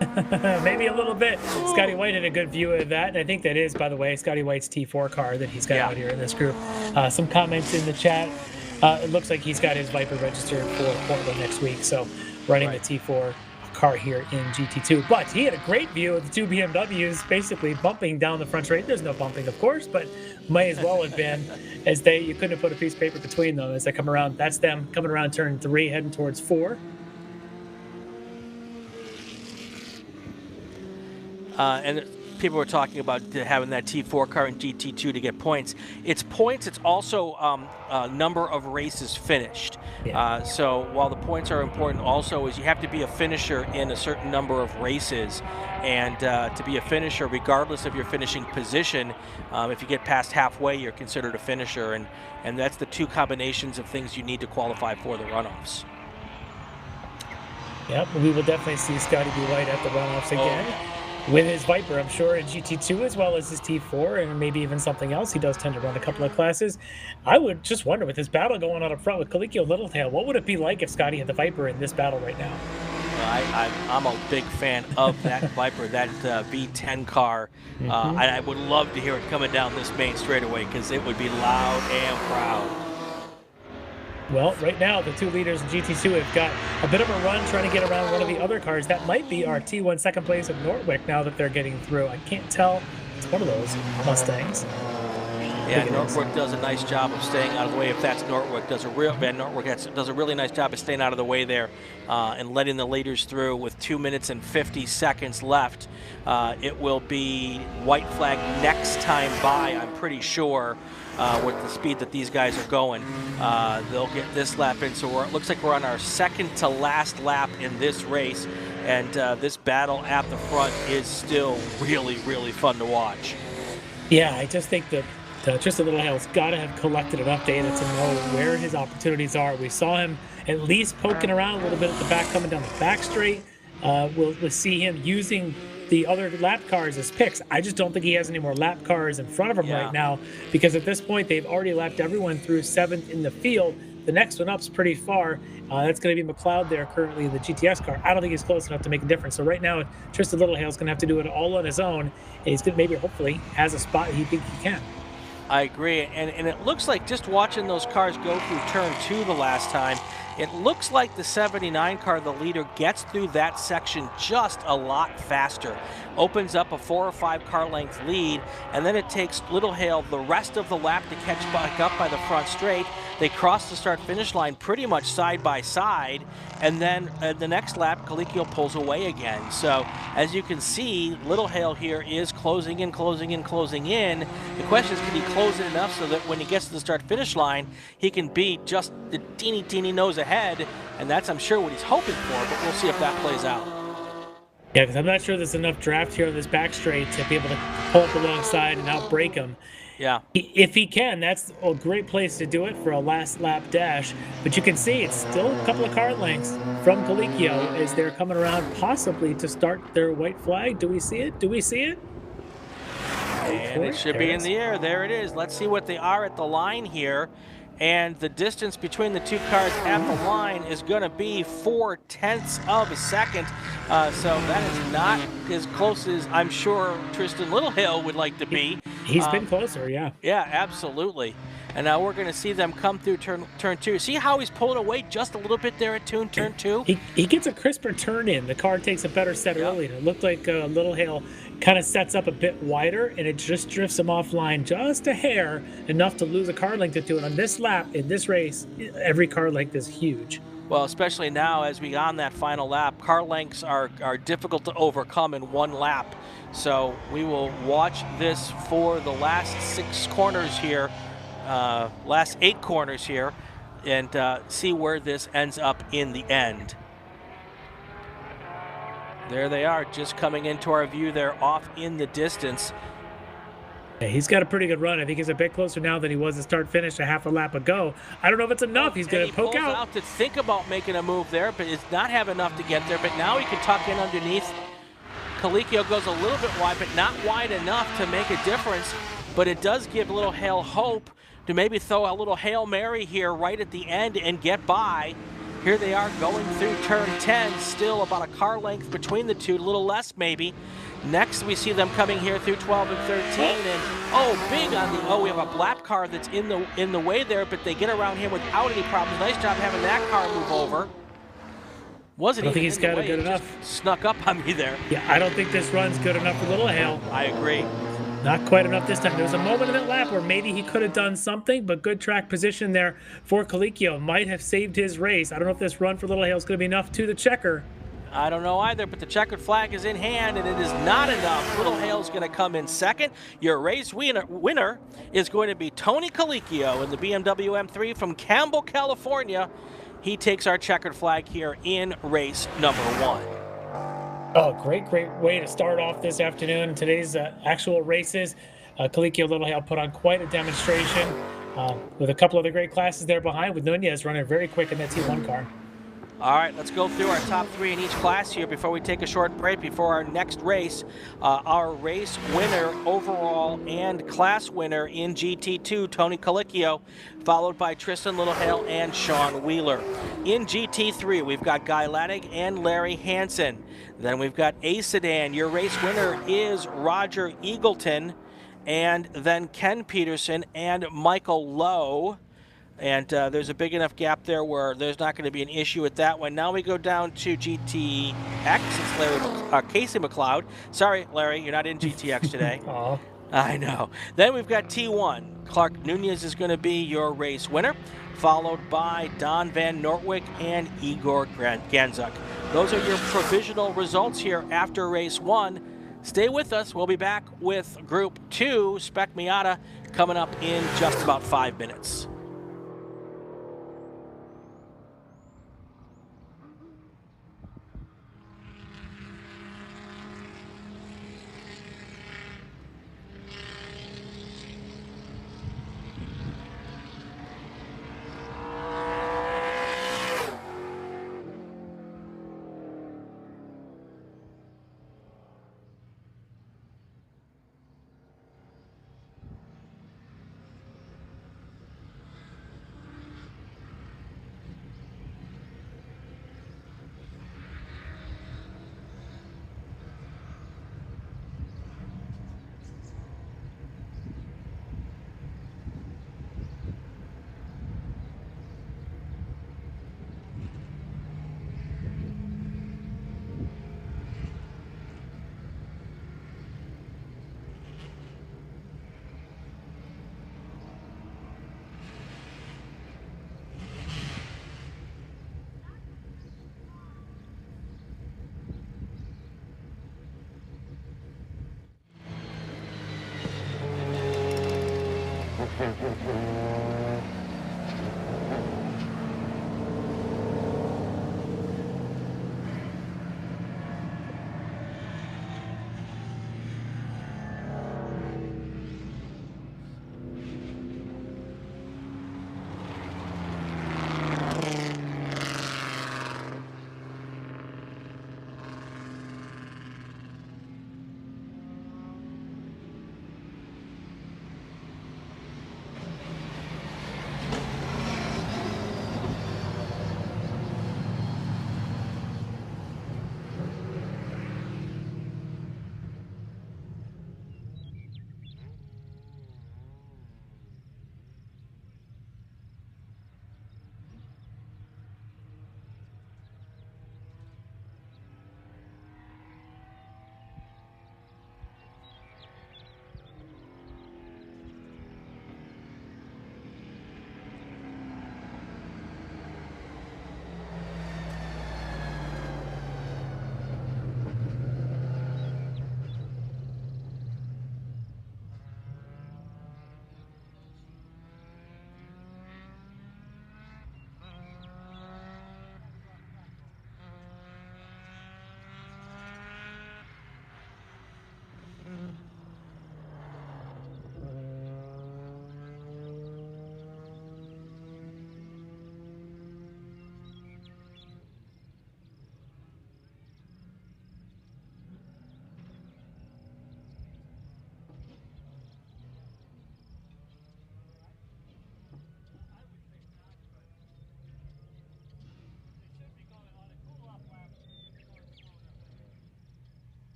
Speaker 6: Maybe a little bit. Scotty White had a good view of that, and I think that is, by the way, Scotty White's T4 car that he's got out here in this group. Some comments in the chat. It looks like he's got his Viper registered for Portland next week, so running the T4 car here in GT2. But he had a great view of the two BMWs basically bumping down the front straight. There's no bumping, of course, but may as well have been, as you couldn't have put a piece of paper between them as they come around. That's them coming around turn 3, heading towards 4.
Speaker 1: And people were talking about having that T4 car in GT2 to get points. It's points. It's also number of races finished.
Speaker 6: Yeah.
Speaker 1: So while the points are important, also is you have to be a finisher in a certain number of races, and to be a finisher, regardless of your finishing position, if you get past halfway, you're considered a finisher, and that's the two combinations of things you need to qualify for the runoffs.
Speaker 6: Yep, we will definitely see Scotty B. White at the runoffs again. With his Viper, I'm sure, in GT2 as well as his T4 and maybe even something else. He does tend to run a couple of classes. I would just wonder, with this battle going on up front with Colicchio Littlehale, what would it be like if Scotty had the Viper in this battle right now?
Speaker 1: I'm a big fan of that Viper, that V10 car. And I would love to hear it coming down this main straightaway because it would be loud and proud.
Speaker 6: Well, right now, the two leaders in GT2 have got a bit of a run trying to get around one of the other cars. That might be our T1 second place at Nortwick now that they're getting through. I can't tell. It's one of those Mustangs.
Speaker 1: Yeah, Nortwick does a nice job of staying out of the way. If that's Nortwick, does a really nice job of staying out of the way there and letting the leaders through with 2 minutes and 50 seconds left. It will be white flag next time by, I'm pretty sure. with the speed that these guys are going. They'll get this lap in, so it looks like we're on our second to last lap in this race, and this battle at the front is still really, really fun to watch.
Speaker 6: Yeah, I just think that Tristan Littlehale's got to have collected enough data to know where his opportunities are. We saw him at least poking around a little bit at the back, coming down the back straight. We'll see him using the other lap cars as picks. I just don't think he has any more lap cars in front of him right now, because at this point they've already lapped everyone through 7th in the field. The next one up's pretty far. That's going to be MacLeod there currently in the GTS car. I don't think he's close enough to make a difference. So right now, Tristan Littlehale's going to have to do it all on his own. And he's going to maybe, hopefully, has a spot he thinks he can.
Speaker 1: I agree, and it looks like just watching those cars go through turn 2 the last time, it looks like the 79 car, the leader, gets through that section just a lot faster. Opens up a 4 or 5 car length lead, and then it takes Littlehale the rest of the lap to catch back up by the front straight. They cross the start-finish line pretty much side by side, and then the next lap, Colicchio pulls away again. So as you can see, Littlehale here is closing in, closing in, closing in. The question is, can he close in enough so that when he gets to the start-finish line, he can be just the teeny nose ahead, and that's, I'm sure, what he's hoping for, but we'll see if that plays out.
Speaker 6: Yeah, because I'm not sure there's enough draft here on this back straight to be able to pull up alongside and outbrake him.
Speaker 1: Yeah.
Speaker 6: If he can, that's a great place to do it for a last lap dash. But you can see it's still a couple of car lengths from Colicchio as they're coming around possibly to start their white flag. Do we see it? Do we see it?
Speaker 1: And it should be in the air. There it is. Let's see what they are at the line here. And the distance between the two cars at the line is going to be 0.4 of a second. So that is not as close as I'm sure Tristan Littlehale would like to be.
Speaker 6: He's been closer, yeah.
Speaker 1: Yeah, absolutely. And now we're going to see them come through turn 2. See how he's pulling away just a little bit there at turn 2?
Speaker 6: He gets a crisper turn in. The car takes a better set early. It looked like Littlehale kind of sets up a bit wider, and it just drifts him offline just a hair, enough to lose a car length or two. And on this lap, in this race, every car length is huge.
Speaker 1: Well, especially now as we on that final lap, car lengths are difficult to overcome in one lap. So we will watch this for the last 6 corners here, last 8 corners here, and see where this ends up in the end. There they are, just coming into our view there, off in the distance.
Speaker 6: Yeah, he's got a pretty good run. I think he's a bit closer now than he was to start-finish a half a lap ago. I don't know if it's enough. He's going to poke out.
Speaker 1: He pulls out to think about making a move there, but it's not have enough to get there. But now he can tuck in underneath. Colicchio goes a little bit wide, but not wide enough to make a difference. But it does give Littlehale hope to maybe throw a little Hail Mary here right at the end and get by. Here they are going through turn 10, still about a car length between the two, a little less maybe. Next, we see them coming here through 12 and 13, and big on the, we have a black car that's in the way there, but they get around him without any problems. Nice job having that car move over. Wasn't
Speaker 6: I don't think he's got it good enough.
Speaker 1: Snuck up on me there.
Speaker 6: Yeah, I don't think this run's good enough for Littlehale.
Speaker 1: I agree.
Speaker 6: Not quite enough this time. There was a moment in that lap where maybe he could have done something, but good track position there for Colicchio might have saved his race. I don't know if this run for Littlehale is going to be enough to the checker.
Speaker 1: I don't know either, but the checkered flag is in hand, and it is not enough. Littlehale's going to come in second. Your race winner is going to be Tony Colicchio in the BMW M3 from Campbell, California. He takes our checkered flag here in race number 1.
Speaker 6: Oh, great way to start off this afternoon. Today's actual races. Colicchio Littlehale put on quite a demonstration with a couple other great classes there behind, with Nunez running very quick in that T1 car.
Speaker 1: All right, let's go through our top 3 in each class here before we take a short break before our next race. Our race winner, overall and class winner in GT2, Tony Colicchio, followed by Tristan Littlehale and Sean Wheeler. In GT3, we've got Guy Laddig and Larry Hansen. Then we've got A Sedan. Your race winner is Roger Eagleton, and then Ken Peterson and Michael Lowe. And there's a big enough gap there where there's not going to be an issue with that one. Now we go down to GTX. It's Casey MacLeod. Sorry, Larry, you're not in GTX today. I know. Then we've got T1. Clark Nunez is going to be your race winner, followed by Don Van Nortwick and Igor Ganzuk. Those are your provisional results here after race 1. Stay with us. We'll be back with Group 2, Spec Miata, coming up in just about 5 minutes.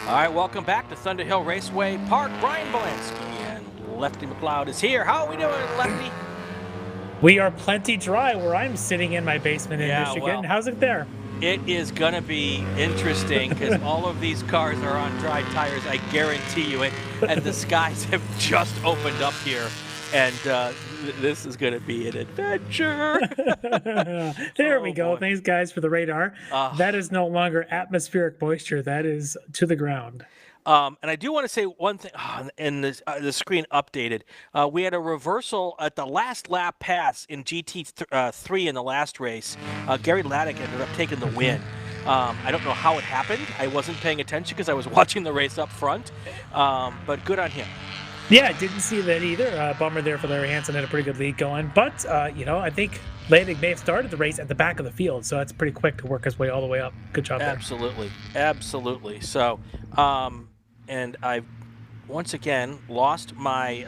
Speaker 1: All right, welcome back to Thunderhill Raceway Park. Brian Bielanski and Lefty MacLeod is here. How are we doing, Lefty?
Speaker 6: We are plenty dry where I'm sitting in my basement in Michigan.
Speaker 1: Well,
Speaker 6: how's it there?
Speaker 1: it is going to be interesting because all of these cars are on dry tires, I guarantee you it. And the skies have just opened up here. And this is going to be an adventure.
Speaker 6: There we go. Boy. Thanks, guys, for the radar. That is no longer atmospheric moisture. That is to the ground.
Speaker 1: And I do want to say one thing, and the screen updated. We had a reversal at the last lap pass in GT3 in the last race. Gary Laddick ended up taking the win. I don't know how it happened. I wasn't paying attention because I was watching the race up front, but good on him.
Speaker 6: Yeah, I didn't see that either. Bummer there for Larry Hansen. Had a pretty good lead going. But, I think Laddick may have started the race at the back of the field, so that's pretty quick to work his way all the way up. Good job there.
Speaker 1: Absolutely. So, and I've once again lost my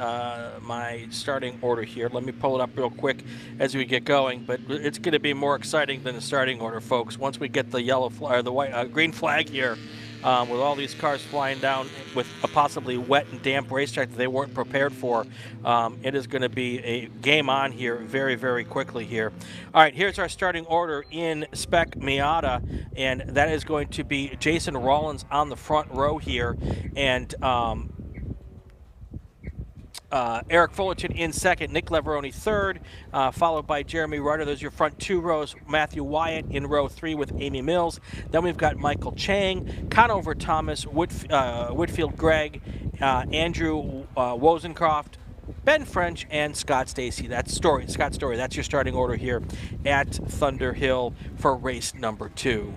Speaker 1: my starting order here. Let me pull it up real quick as we get going. But it's going to be more exciting than the starting order, folks. Once we get the yellow or the white, green flag here, with all these cars flying down with a possibly wet and damp racetrack that they weren't prepared for, it is going to be a game on here very, very quickly here. All right, here's our starting order in Spec Miata, and that is going to be Jason Rollins on the front row here, and Eric Fullerton in second, Nick Leveroni third, followed by Jeremy Ryder. Those are your front two rows. Matthew Wyatt in row three with Amy Mills. Then we've got Michael Chang, Conover Thomas, Whitfield Gregg, Andrew Wozencroft, Ben French, and Scott Stacy. That's Scott Story. That's your starting order here at Thunderhill for race number 2.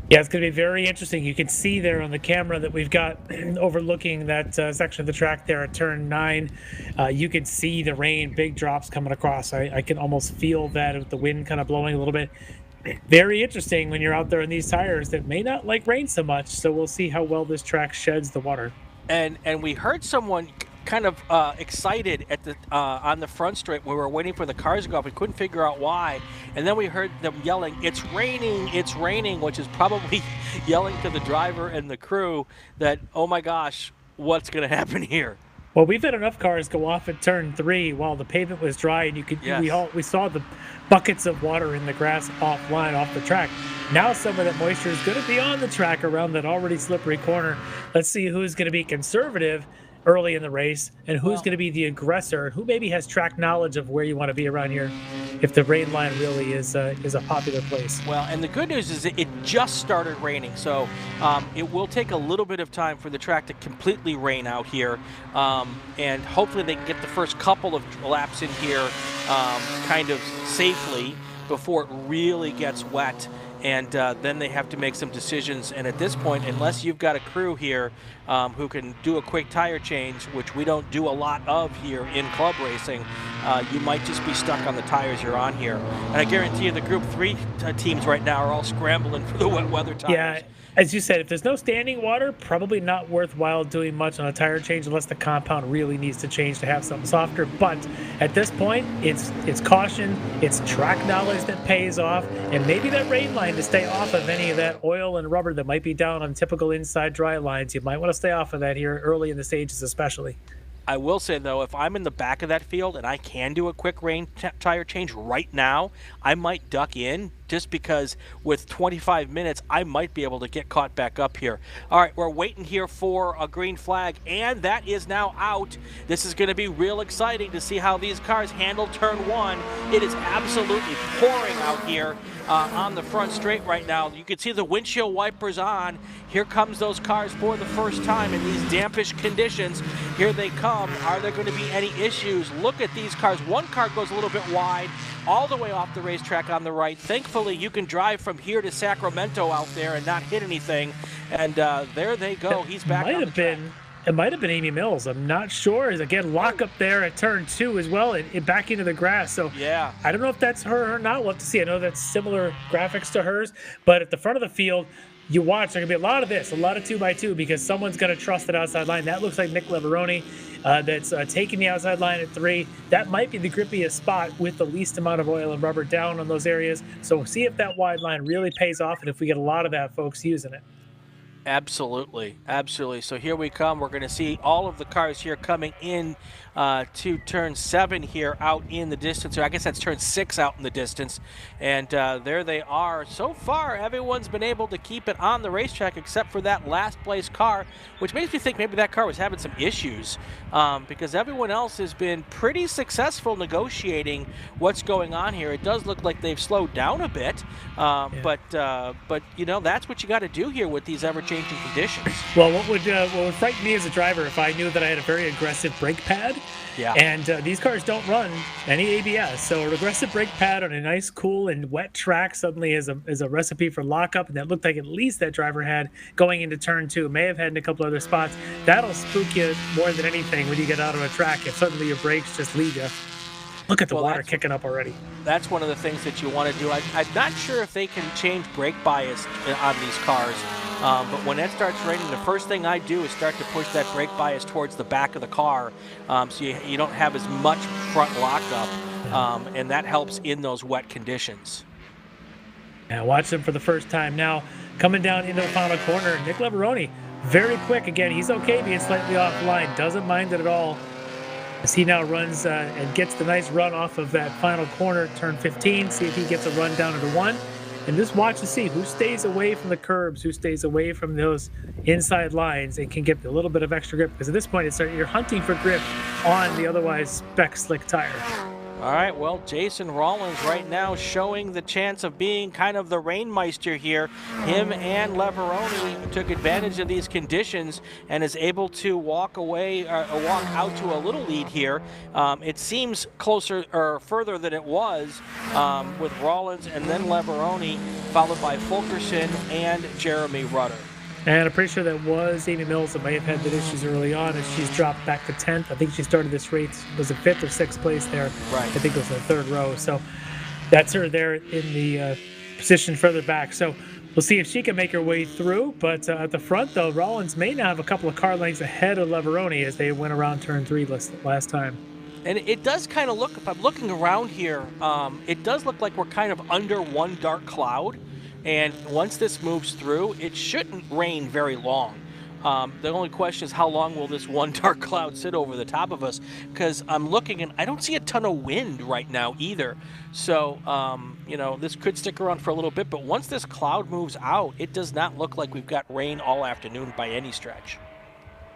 Speaker 6: Yeah, it's going to be very interesting. You can see there on the camera that we've got overlooking that section of the track there at turn 9. You can see the rain, big drops coming across. I can almost feel that with the wind kind of blowing a little bit. Very interesting when you're out there in these tires that may not like rain so much. So we'll see how well this track sheds the water.
Speaker 1: And we heard someone kind of excited at the on the front straight. We were waiting for the cars to go up. We couldn't figure out why. And then we heard them yelling, it's raining, which is probably yelling to the driver and the crew that, oh my gosh, what's going to happen here?
Speaker 6: Well, we've had enough cars go off at turn 3 while the pavement was dry, and you could we saw the buckets of water in the grass off the track. Now some of that moisture is going to be on the track around that already slippery corner. Let's see who's going to be conservative early in the race and who's going to be the aggressor, who maybe has track knowledge of where you want to be around here if the rain line really is a popular place.
Speaker 1: Well, and the good news is that it just started raining, so it will take a little bit of time for the track to completely rain out here, and hopefully they can get the first couple of laps in here kind of safely before it really gets wet. And then they have to make some decisions. And at this point, unless you've got a crew here who can do a quick tire change, which we don't do a lot of here in club racing, you might just be stuck on the tires you're on here. And I guarantee you the Group 3 teams right now are all scrambling for the wet weather tires.
Speaker 6: Yeah. As you said, if there's no standing water, probably not worthwhile doing much on a tire change unless the compound really needs to change to have something softer. But at this point, it's caution, it's track knowledge that pays off, and maybe that rain line to stay off of any of that oil and rubber that might be down on typical inside dry lines. You might want to stay off of that here early in the stages especially.
Speaker 1: I will say, though, if I'm in the back of that field and I can do a quick rain tire change right now, I might duck in just because with 25 minutes, I might be able to get caught back up here. All right, we're waiting here for a green flag, and that is now out. This is going to be real exciting to see how these cars handle turn 1. It is absolutely pouring out here on the front straight right now. You can see the windshield wipers on. Here comes those cars for the first time in these dampish conditions. Here they come. come. Are there going to be any issues? Look at these cars. One car goes a little bit wide all the way off the racetrack on the right. Thankfully, you can drive from here to Sacramento out there and not hit anything. And there they go. He's back on the track.
Speaker 6: It might have been Amy Mills. I'm not sure. Again, lock up there at turn 2 as well, and back into the grass. So
Speaker 1: yeah,
Speaker 6: I don't know if that's her or not. We'll have to see. I know that's similar graphics to hers, but at the front of the field, you watch, there's going to be a lot of this, a lot of 2x2, because someone's going to trust that outside line. That looks like Nick Leveroni that's taking the outside line at 3. That might be the grippiest spot with the least amount of oil and rubber down on those areas. So we'll see if that wide line really pays off and if we get a lot of that folks using it.
Speaker 1: Absolutely, absolutely. So here we come. We're going to see all of the cars here coming in to turn 7 here out in the distance. Or I guess that's turn 6 out in the distance. And there they are. So far, everyone's been able to keep it on the racetrack except for that last place car, which makes me think maybe that car was having some issues because everyone else has been pretty successful negotiating what's going on here. It does look like they've slowed down a bit, but you know, that's what you got to do here with these ever-changing conditions.
Speaker 6: Well, what would frighten me as a driver if I knew that I had a very aggressive brake pad?
Speaker 1: Yeah.
Speaker 6: And these cars don't run any ABS, so an aggressive brake pad on a nice, cool, and wet track suddenly is a recipe for lockup, and that looked like at least that driver had going into turn 2. May have had in a couple other spots. That'll spook you more than anything when you get out on a track if suddenly your brakes just leave you. Look at the water kicking up already.
Speaker 1: That's one of the things that you want to do. I'm not sure if they can change brake bias on these cars, but when it starts raining, the first thing I do is start to push that brake bias towards the back of the car so you don't have as much front lockup, and that helps in those wet conditions.
Speaker 6: Yeah, watch them for the first time now. Coming down into the final corner, Nick Leveroni, very quick again. He's okay being slightly offline, doesn't mind it at all. As he now runs and gets the nice run off of that final corner, turn 15, see if he gets a run down into 1. And just watch to see who stays away from the curbs, who stays away from those inside lines and can get a little bit of extra grip. Because at this point, you're hunting for grip on the otherwise spec slick tire.
Speaker 1: All right, well, Jason Rollins right now showing the chance of being kind of the rainmeister here. Him and Leveroni took advantage of these conditions and is able to walk away, walk out to a little lead here. It seems closer or further than it was with Rollins and then Leveroni, followed by Fulkerson and Jeremy Rutter.
Speaker 6: And I'm pretty sure that was Amy Mills that may have had the issues early on, and she's dropped back to 10th. I think she started this race, was it 5th or 6th place there?
Speaker 1: Right.
Speaker 6: I think it was the 3rd row. So that's her there in the position further back. So we'll see if she can make her way through. But at the front, though, Rollins may now have a couple of car lengths ahead of Leveroni as they went around turn 3 last time.
Speaker 1: And it does kind of look, if I'm looking around here, it does look like we're kind of under one dark cloud. And once this moves through, it shouldn't rain very long. The only question is how long will this one dark cloud sit over the top of us? Because I'm looking and I don't see a ton of wind right now either. So, you know, this could stick around for a little bit. But once this cloud moves out, it does not look like we've got rain all afternoon by any stretch.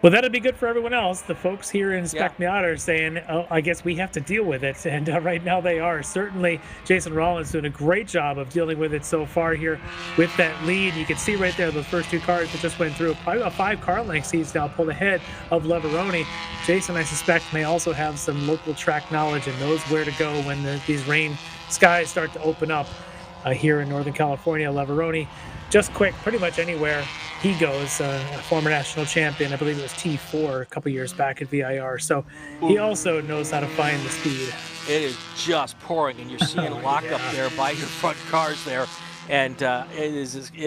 Speaker 6: Well, that'd be good for everyone else. The folks here in MacLeod are saying, oh, I guess we have to deal with it. And right now they are. Certainly, Jason Rollins doing a great job of dealing with it so far here with that lead. You can see right there those first 2 cars that just went through. Probably about 5 car lengths he's now pulled ahead of Leveroni. Jason, I suspect, may also have some local track knowledge and knows where to go when these rain skies start to open up here in Northern California. Leveroni, just quick, pretty much anywhere he goes, a former national champion. I believe it was T4 a couple years back at VIR. So he also knows how to find the speed.
Speaker 1: It is just pouring, and you're seeing lockup there by your front cars there. And it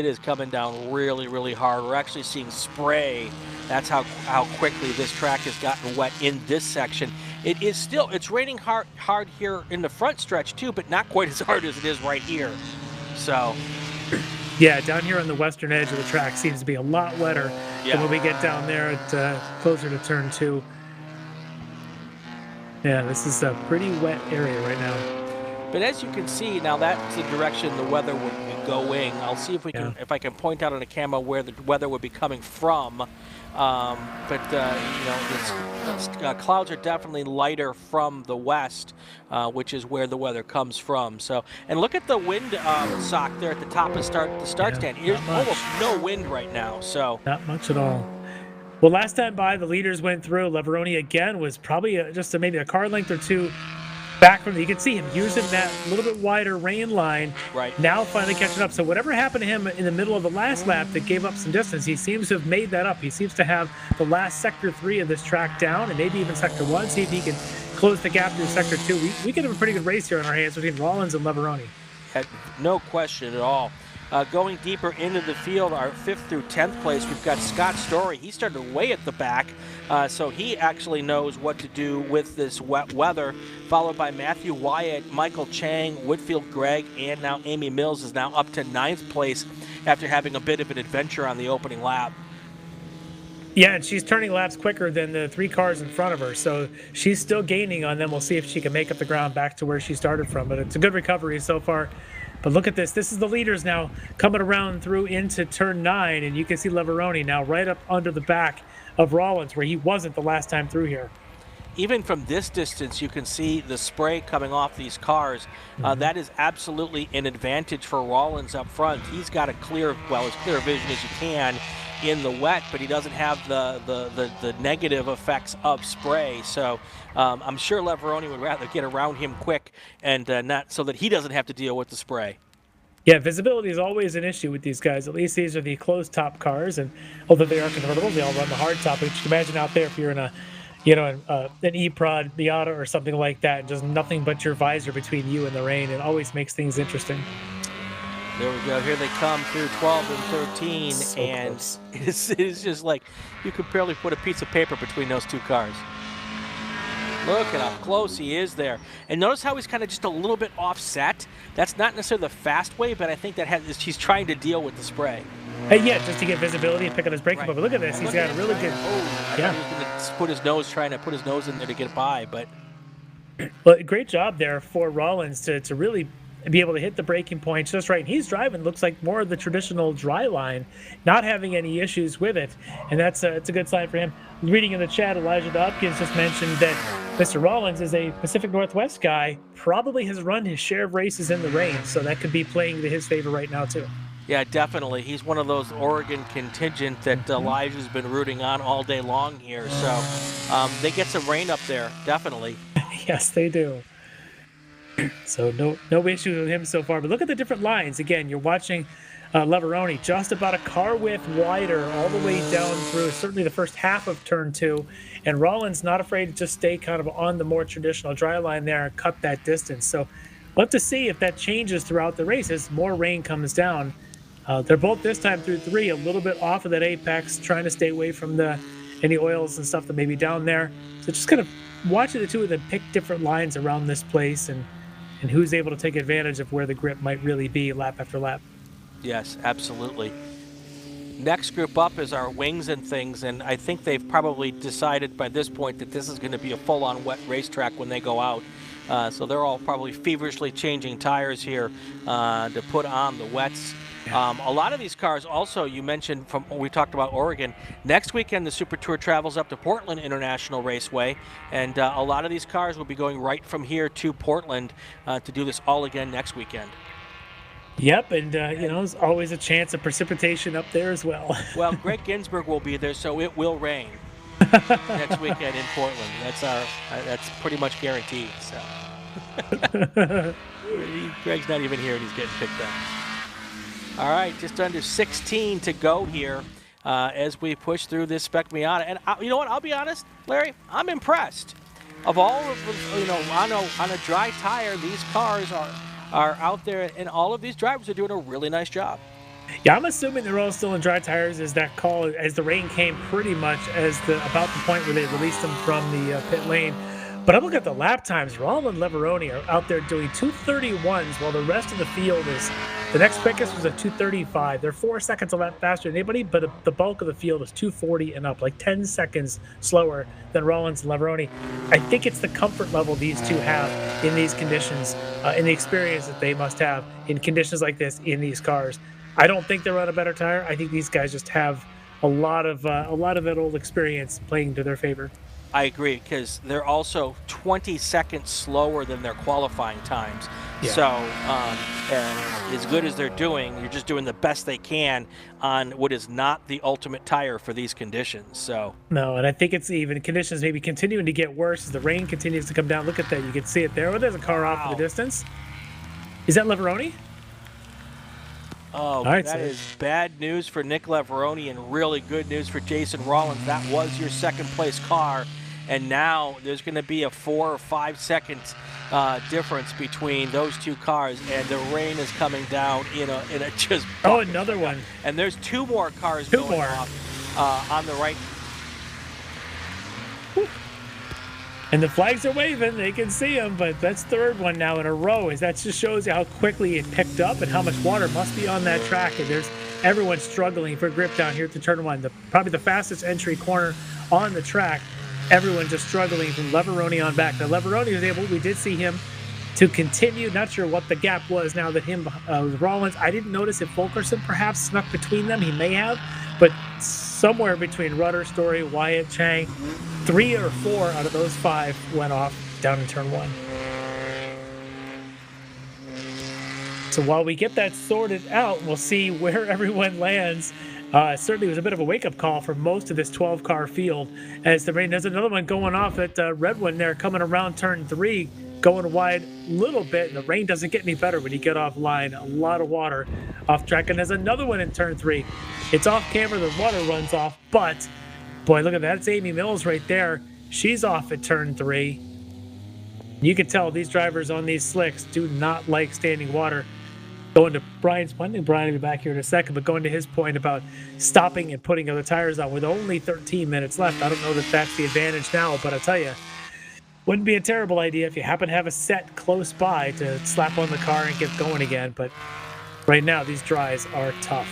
Speaker 1: is coming down really, really hard. We're actually seeing spray. That's how quickly this track has gotten wet in this section. It is still, it's raining hard here in the front stretch too, but not quite as hard as it is right here. So.
Speaker 6: Yeah, down here on the western edge of the track seems to be a lot wetter than when we get down there at closer to turn 2. Yeah, this is a pretty wet area right now.
Speaker 1: But as you can see, now that's the direction the weather would be going. I'll see if we can, if I can point out on a camera where the weather would be coming from. You know, clouds are definitely lighter from the west, which is where the weather comes from. So, and look at the wind sock there at the top of the start stand. There's almost no wind right now. So
Speaker 6: not much at all. Well, last time by, the leaders went through. Leveroni again was probably just maybe a car length or two back from you can see him using that little bit wider rain line.
Speaker 1: Right.
Speaker 6: Now finally catching up. So whatever happened to him in the middle of the last lap that gave up some distance, he seems to have made that up. He seems to have the last sector 3 of this track down, and maybe even sector 1. See if he can close the gap through sector 2. We could have a pretty good race here on our hands between Rollins and Leveroni.
Speaker 1: No question at all. Going deeper into the field, our 5th through 10th place, we've got Scott Story. He started way at the back, so he actually knows what to do with this wet weather, followed by Matthew Wyatt, Michael Chang, Whitfield Gregg, and now Amy Mills is now up to 9th place after having a bit of an adventure on the opening lap.
Speaker 6: Yeah, and she's turning laps quicker than the 3 cars in front of her, so she's still gaining on them. We'll see if she can make up the ground back to where she started from, but it's a good recovery so far. But look at this. This is the leaders now coming around through into turn 9, and you can see Leveroni now right up under the back of Rollins, where he wasn't the last time through here.
Speaker 1: Even from this distance, you can see the spray coming off these cars. That is absolutely an advantage for Rollins up front. He's got as clear vision as you can in the wet, but he doesn't have the negative effects of spray. So I'm sure Leveroni would rather get around him quick and not so that he doesn't have to deal with the spray.
Speaker 6: Yeah, visibility is always an issue with these guys. At least these are the closed top cars, and although they are convertible, they all run the hard top. But you can imagine out there if you're in an E-Prod Miata or something like that, just nothing but your visor between you and the rain. It always makes things interesting.
Speaker 1: There we go. Here they come through 12 and 13,
Speaker 6: So
Speaker 1: and
Speaker 6: close.
Speaker 1: it is just like you could barely put a piece of paper between those 2 cars. Look at how close he is there. And notice how he's kind of just a little bit offset. That's not necessarily the fast way, but I think that he's trying to deal with the spray.
Speaker 6: Yeah, just to get visibility and pick on his braking point. But look at this. He's got a really good...
Speaker 1: I
Speaker 6: Yeah.
Speaker 1: thought he was going to trying to put his nose in there to get by, but...
Speaker 6: Well, great job there for Rollins to really be able to hit the braking points just right. And he's driving, looks like more of the traditional dry line, not having any issues with it. And it's a good sign for him. Reading in the chat, Elijah Dopkins just mentioned that Mr. Rollins is a Pacific Northwest guy, probably has run his share of races in the rain. So that could be playing to his favor right now, too.
Speaker 1: Yeah, definitely. He's one of those Oregon contingent that Elijah's been rooting on all day long here. So they get some rain up there, definitely.
Speaker 6: Yes, they do. So no issues with him so far. But look at the different lines. Again, you're watching Leveroni just about a car width wider all the way down through certainly the first half of turn 2. And Rollins not afraid to just stay kind of on the more traditional dry line there and cut that distance. So we'll have to see if that changes throughout the race as more rain comes down. They're both this time through 3 a little bit off of that apex, trying to stay away from any oils and stuff that may be down there. So just kind of watching the 2 of them pick different lines around this place and who's able to take advantage of where the grip might really be lap after lap.
Speaker 1: Yes, absolutely. Next group up is our wings and things, and I think they've probably decided by this point that this is going to be a full-on wet racetrack when they go out. So they're all probably feverishly changing tires here to put on the wets. A lot of these cars also, you mentioned from we talked about Oregon. Next weekend, the Super Tour travels up to Portland International Raceway, and a lot of these cars will be going right from here to Portland to do this all again next weekend.
Speaker 6: Yep, and there's always a chance of precipitation up there as well.
Speaker 1: Well, Greg Ginsburg will be there, so it will rain next weekend in Portland. That's pretty much guaranteed. So Greg's not even here, and he's getting picked up. All right, just under 16 to go here as we push through this Spec Miata. And you know what? I'll be honest, Larry, I'm impressed. Of all of on a dry tire, these cars are out there, and all of these drivers are doing a really nice job.
Speaker 6: Yeah, I'm assuming they're all still in dry tires as that call, as the rain came pretty much about the point where they released them from the pit lane. But I'm looking at the lap times. Rollins and Leveroni are out there doing 2:31s while the rest of the field is, the next quickest was a 2:35. They're 4 seconds a lap faster than anybody, but the bulk of the field is 2:40 and up, like 10 seconds slower than Rollins and Leveroni. I think it's the comfort level these two have in these conditions, and the experience that they must have in conditions like this in these cars. I don't think they're on a better tire. I think these guys just have a lot of that old experience playing to their favor.
Speaker 1: I agree, because they're also 20 seconds slower than their qualifying times.
Speaker 6: Yeah.
Speaker 1: So and as good as they're doing, you're just doing the best they can on what is not the ultimate tire for these conditions. So
Speaker 6: No, and I think it's even conditions maybe continuing to get worse as the rain continues to come down. Look at that. You can see it there. Oh, there's a car off in the distance. Is that Leveroni?
Speaker 1: oh,
Speaker 6: right,
Speaker 1: that
Speaker 6: so-
Speaker 1: is bad news for Nick Leveroni and really good news for Jason Rollins. That was your second place car. And now there's going to be a 4 or 5 second difference between those two cars, and the rain is coming down in a just.
Speaker 6: Oh, another one.
Speaker 1: And there's 2 more cars
Speaker 6: Two
Speaker 1: going
Speaker 6: more.
Speaker 1: off on the right.
Speaker 6: And the flags are waving. They can see them, but that's third one now in a row. That just shows you how quickly it picked up and how much water must be on that track. And there's everyone struggling for grip down here at the turn one. Probably the fastest entry corner on the track. Everyone just struggling from Leveroni on back. Now, Leveroni was able, we did see him to continue. Not sure what the gap was now that him with Rollins. I didn't notice if Fulkerson perhaps snuck between them. He may have, but somewhere between Rudder, Story, Wyatt, Chang, 3 or 4 out of those 5 went off down in turn 1. So while we get that sorted out, we'll see where everyone lands. Certainly was a bit of a wake-up call for most of this 12-car field as the rain. There's another one going off at red one there, coming around turn 3, going wide a little bit. And the rain doesn't get any better when you get off line. A lot of water off track. And there's another one in turn 3. It's off camera. The water runs off. But, boy, look at that. That's Amy Mills right there. She's off at turn 3. You can tell these drivers on these slicks do not like standing water. Going to Brian's point, and Brian will be back here in a second, but going to his point about stopping and putting other tires on with only 13 minutes left. I don't know that that's the advantage now, but I'll tell you, wouldn't be a terrible idea if you happen to have a set close by to slap on the car and get going again. But right now, these dries are tough.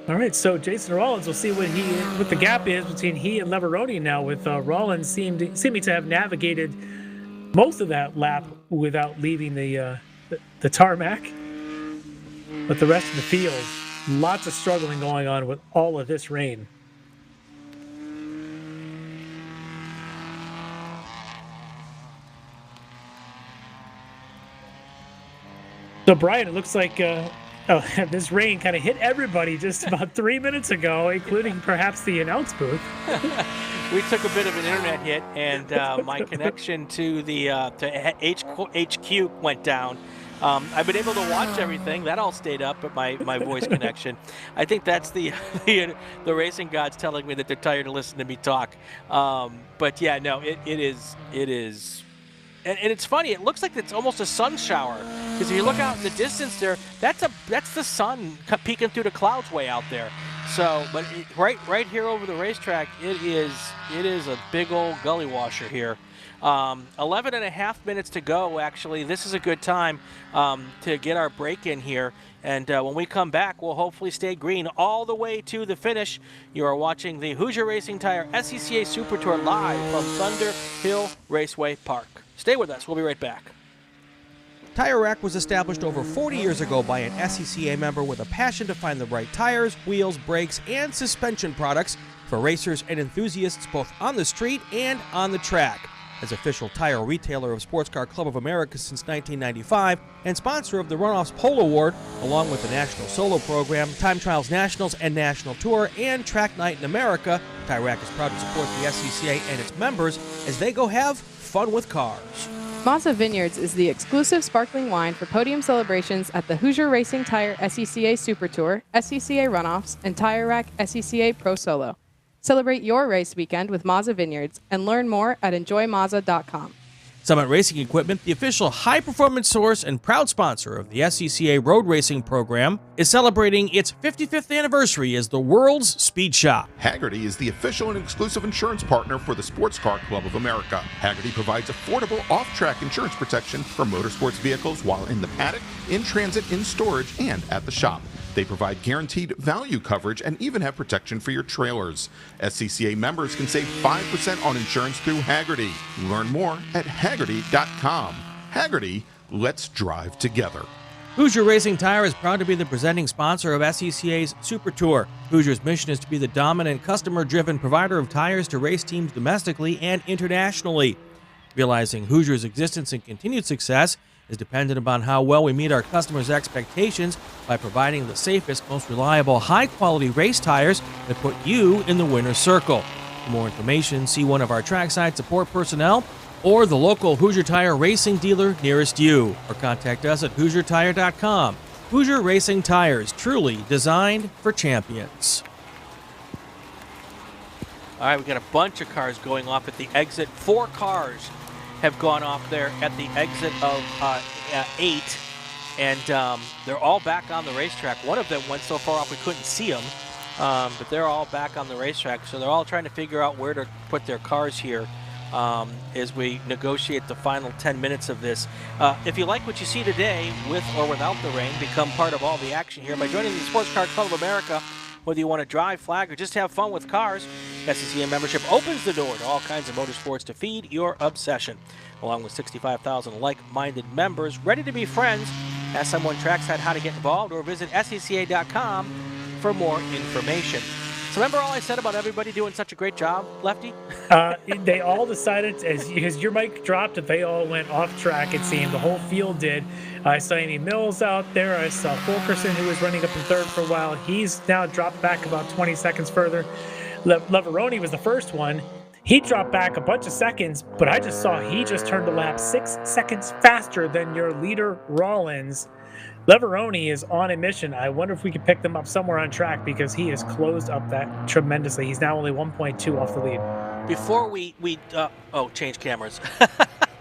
Speaker 6: All right, so Jason Rollins, we'll see what the gap is between he and Leveroni now, with Rollins seeming to have navigated most of that lap without leaving the tarmac. But the rest of the field, lots of struggling going on with all of this rain. So Brian, it looks like this rain kind of hit everybody just about 3 minutes ago, including perhaps the announce booth.
Speaker 1: We took a bit of an internet hit, and my connection to the to HQ went down. I've been able to watch everything. That all stayed up, but my voice connection. I think that's the racing gods telling me that they're tired of listening to me talk. But yeah, no, it is. And it's funny. It looks like it's almost a sun shower, because if you look out in the distance there, that's the sun peeking through the clouds way out there. So, but right here over the racetrack, it is a big old gully washer here. 11 and a half minutes to go. Actually, this is a good time to get our break in here. And when we come back, we'll hopefully stay green all the way to the finish. You are watching the Hoosier Racing Tire SCCA Super Tour live from Thunderhill Raceway Park. Stay with us. We'll be right back.
Speaker 2: Tire Rack was established over 40 years ago by an SCCA member with a passion to find the right tires, wheels, brakes, and suspension products for racers and enthusiasts both on the street and on the track. As official tire retailer of Sports Car Club of America since 1995 and sponsor of the Runoffs Pole Award, along with the National Solo Program, Time Trials Nationals and National Tour, and Track Night in America, Tire Rack is proud to support the SCCA and its members as they go have fun with cars.
Speaker 4: Mazza Vineyards is the exclusive sparkling wine for podium celebrations at the Hoosier Racing Tire SCCA Super Tour, SCCA Runoffs, and Tire Rack SCCA Pro Solo. Celebrate your race weekend with Mazza Vineyards and learn more at enjoymazza.com.
Speaker 2: Summit Racing Equipment, the official high-performance source and proud sponsor of the SCCA Road Racing Program, is celebrating its 55th anniversary as the world's speed shop.
Speaker 3: Hagerty is the official and exclusive insurance partner for the Sports Car Club of America. Hagerty provides affordable off-track insurance protection for motorsports vehicles while in the paddock, in transit, in storage, and at the shop. They provide guaranteed value coverage and even have protection for your trailers. SCCA members can save 5% on insurance through Hagerty. Learn more at Hagerty.com. Hagerty, let's drive together.
Speaker 2: Hoosier Racing Tire is proud to be the presenting sponsor of SCCA's Super Tour. Hoosier's mission is to be the dominant, customer-driven provider of tires to race teams domestically and internationally. Realizing Hoosier's existence and continued success is dependent upon how well we meet our customers' expectations by providing the safest, most reliable, high-quality race tires that put you in the winner's circle. For more information, see one of our trackside support personnel or the local Hoosier Tire racing dealer nearest you, or contact us at HoosierTire.com. Hoosier Racing Tires, truly designed for champions.
Speaker 1: All right, we got a bunch of cars going off at the exit. 4 cars have gone off there at the exit of 8, and they're all back on the racetrack. One of them went so far off we couldn't see them, but they're all back on the racetrack, so they're all trying to figure out where to put their cars here as we negotiate the final 10 minutes of this. If you like what you see today, with or without the rain, become part of all the action here by joining the Sports Car Club of America. Whether you want to drive, flag, or just have fun with cars, SCCA membership opens the door to all kinds of motorsports to feed your obsession. Along with 65,000 like-minded members ready to be friends, ask someone trackside how to get involved or visit SCCA.com for more information. So remember all I said about everybody doing such a great job, Lefty?
Speaker 6: They all decided, as your mic dropped, that they all went off track, it seemed. The whole field did. I saw Amy Mills out there. I saw Fulkerson, who was running up in third for a while. He's now dropped back about 20 seconds further. Lavaroni was the first one. He dropped back a bunch of seconds, but I just saw he just turned a lap 6 seconds faster than your leader, Rollins. Lavaroni is on a mission. I wonder if we could pick them up somewhere on track because he has closed up that tremendously. He's now only 1.2 off the lead.
Speaker 1: Before we change cameras.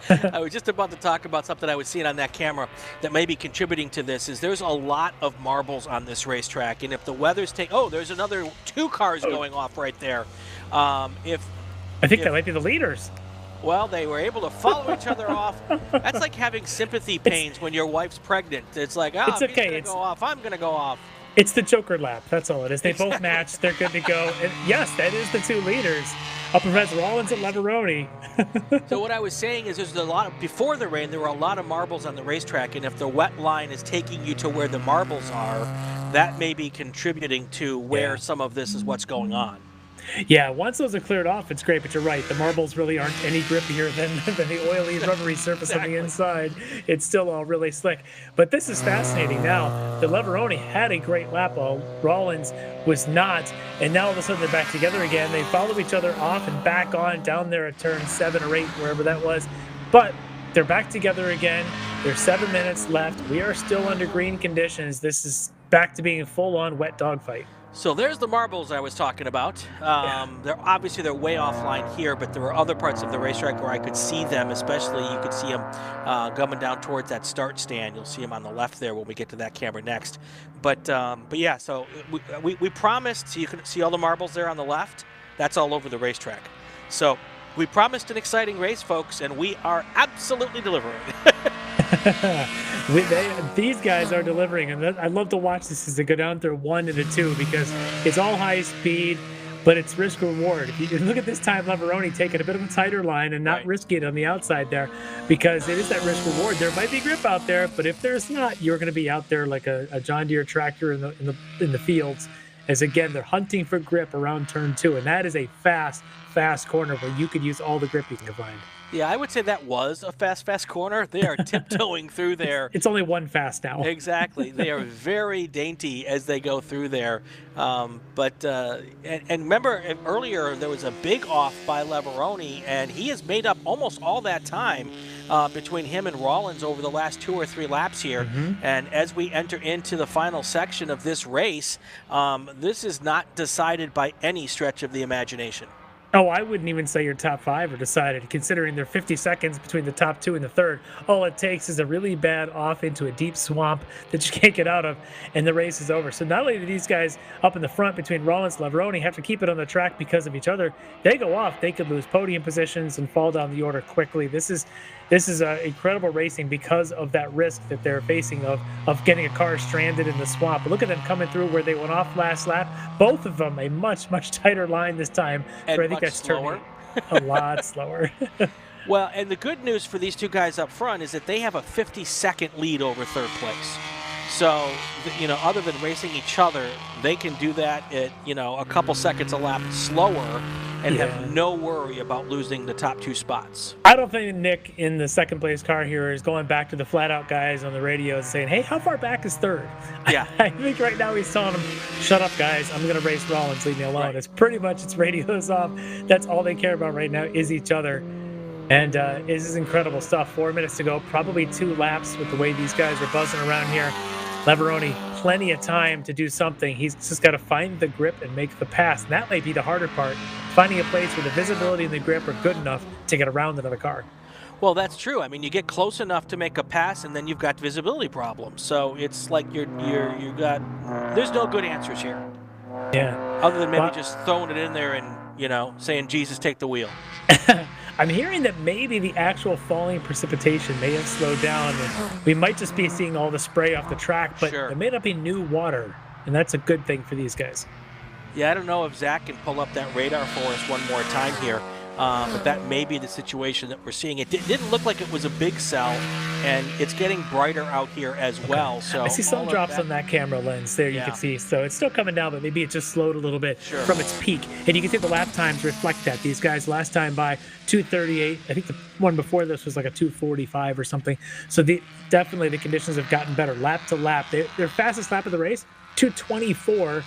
Speaker 1: I was just about to talk about something I was seeing on that camera that may be contributing to this. Is there's a lot of marbles on this racetrack, and if the weather's there's another 2 cars going off right there.
Speaker 6: I think that might be the leaders.
Speaker 1: Well, they were able to follow each other off. That's like having sympathy pains when your wife's pregnant. It's like,
Speaker 6: it's
Speaker 1: if
Speaker 6: okay.
Speaker 1: he's going to go off, I'm going to go off.
Speaker 6: It's the Joker lap. That's all it is. They both matched. They're good to go. And yes, that is the 2 leaders. Up against Rollins and Lavaroni.
Speaker 1: So what I was saying is there's a lot of, before the rain, there were a lot of marbles on the racetrack, and if the wet line is taking you to where the marbles are, that may be contributing to where some of this is what's going on.
Speaker 6: Yeah, once those are cleared off, it's great, but you're right. The marbles really aren't any grippier than the oily, rubbery surface on the inside. It's still all really slick. But this is fascinating now. The Lavaroni had a great lap. Rollins was not. And now all of a sudden they're back together again. They follow each other off and back on down there at turn 7 or 8, wherever that was. But they're back together again. There's 7 minutes left. We are still under green conditions. This is back to being a full-on wet dogfight.
Speaker 1: So there's the marbles I was talking about. They're obviously way offline here, but there were other parts of the racetrack where I could see them, especially you could see them coming down towards that start stand. You'll see them on the left there when we get to that camera next. But yeah, so we promised, so you can see all the marbles there on the left. That's all over the racetrack. So we promised an exciting race, folks, and we are absolutely delivering.
Speaker 6: These guys are delivering, and I love to watch this as they go down through 1 and a 2 because it's all high speed, but it's risk reward. If you look at this time, Lavaroni taking a bit of a tighter line and not risky it on the outside there because it is that risk reward. There might be grip out there, but if there's not, you're going to be out there like a John Deere tractor in the fields. As again, they're hunting for grip around turn 2, and that is a fast corner where you could use all the grip you can find.
Speaker 1: Yeah, I would say that was a fast corner. They are tiptoeing through there.
Speaker 6: It's only one fast now.
Speaker 1: Exactly. They are very dainty as they go through there. And remember earlier there was a big off by Lavaroni, and he has made up almost all that time between him and Rollins over the last 2 or 3 laps here. And as we enter into the final section of this race, this is not decided by any stretch of the imagination.
Speaker 6: Oh, I wouldn't even say your top 5 are decided, considering they're 50 seconds between the top 2 and the third. All it takes is a really bad off into a deep swamp that you can't get out of, and the race is over. So not only do these guys up in the front between Rollins and Lavaroni have to keep it on the track because of each other, they go off, they could lose podium positions and fall down the order quickly. This is incredible racing because of that risk that they're facing of getting a car stranded in the swamp. But look at them coming through where they went off last lap. Both of them a much tighter line this time.
Speaker 1: And
Speaker 6: I think that's
Speaker 1: slower.
Speaker 6: A lot slower.
Speaker 1: Well, and the good news for these 2 guys up front is that they have a 50-second lead over third place. So, other than racing each other, they can do that at, a couple seconds a lap slower and have no worry about losing the top 2 spots.
Speaker 6: I don't think Nick in the second place car here is going back to the flat out guys on the radio and saying, hey, how far back is third?
Speaker 1: Yeah.
Speaker 6: I think right now he's telling them, shut up, guys. I'm going to race Rollins. Leave me alone. Right. It's pretty much its radios off. That's all they care about right now is each other. And this is incredible stuff. 4 minutes to go, probably 2 laps with the way these guys are buzzing around here. Leveroni, plenty of time to do something. He's just got to find the grip and make the pass. And that may be the harder part, finding a place where the visibility and the grip are good enough to get around another car.
Speaker 1: Well, that's true. I mean, you get close enough to make a pass, and then you've got visibility problems. So it's like there's no good answers here.
Speaker 6: Yeah.
Speaker 1: Other than maybe just throwing it in there and, saying, Jesus, take the wheel.
Speaker 6: I'm hearing that maybe the actual falling precipitation may have slowed down, and we might just be seeing all the spray off the track, but There may not be new water, and that's a good thing for these guys.
Speaker 1: Yeah, I don't know if Zach can pull up that radar for us one more time here, but that may be the situation that we're seeing. It didn't look like it was a big cell, and it's getting brighter out here as well. So
Speaker 6: I see some drops on that camera lens there you can see. So it's still coming down, but maybe it just slowed a little bit from its peak. And you can see the lap times reflect that. These guys last time by 2:38. I think the one before this was like a 2:45 or something. So definitely the conditions have gotten better lap to lap. Their fastest lap of the race, 2:24.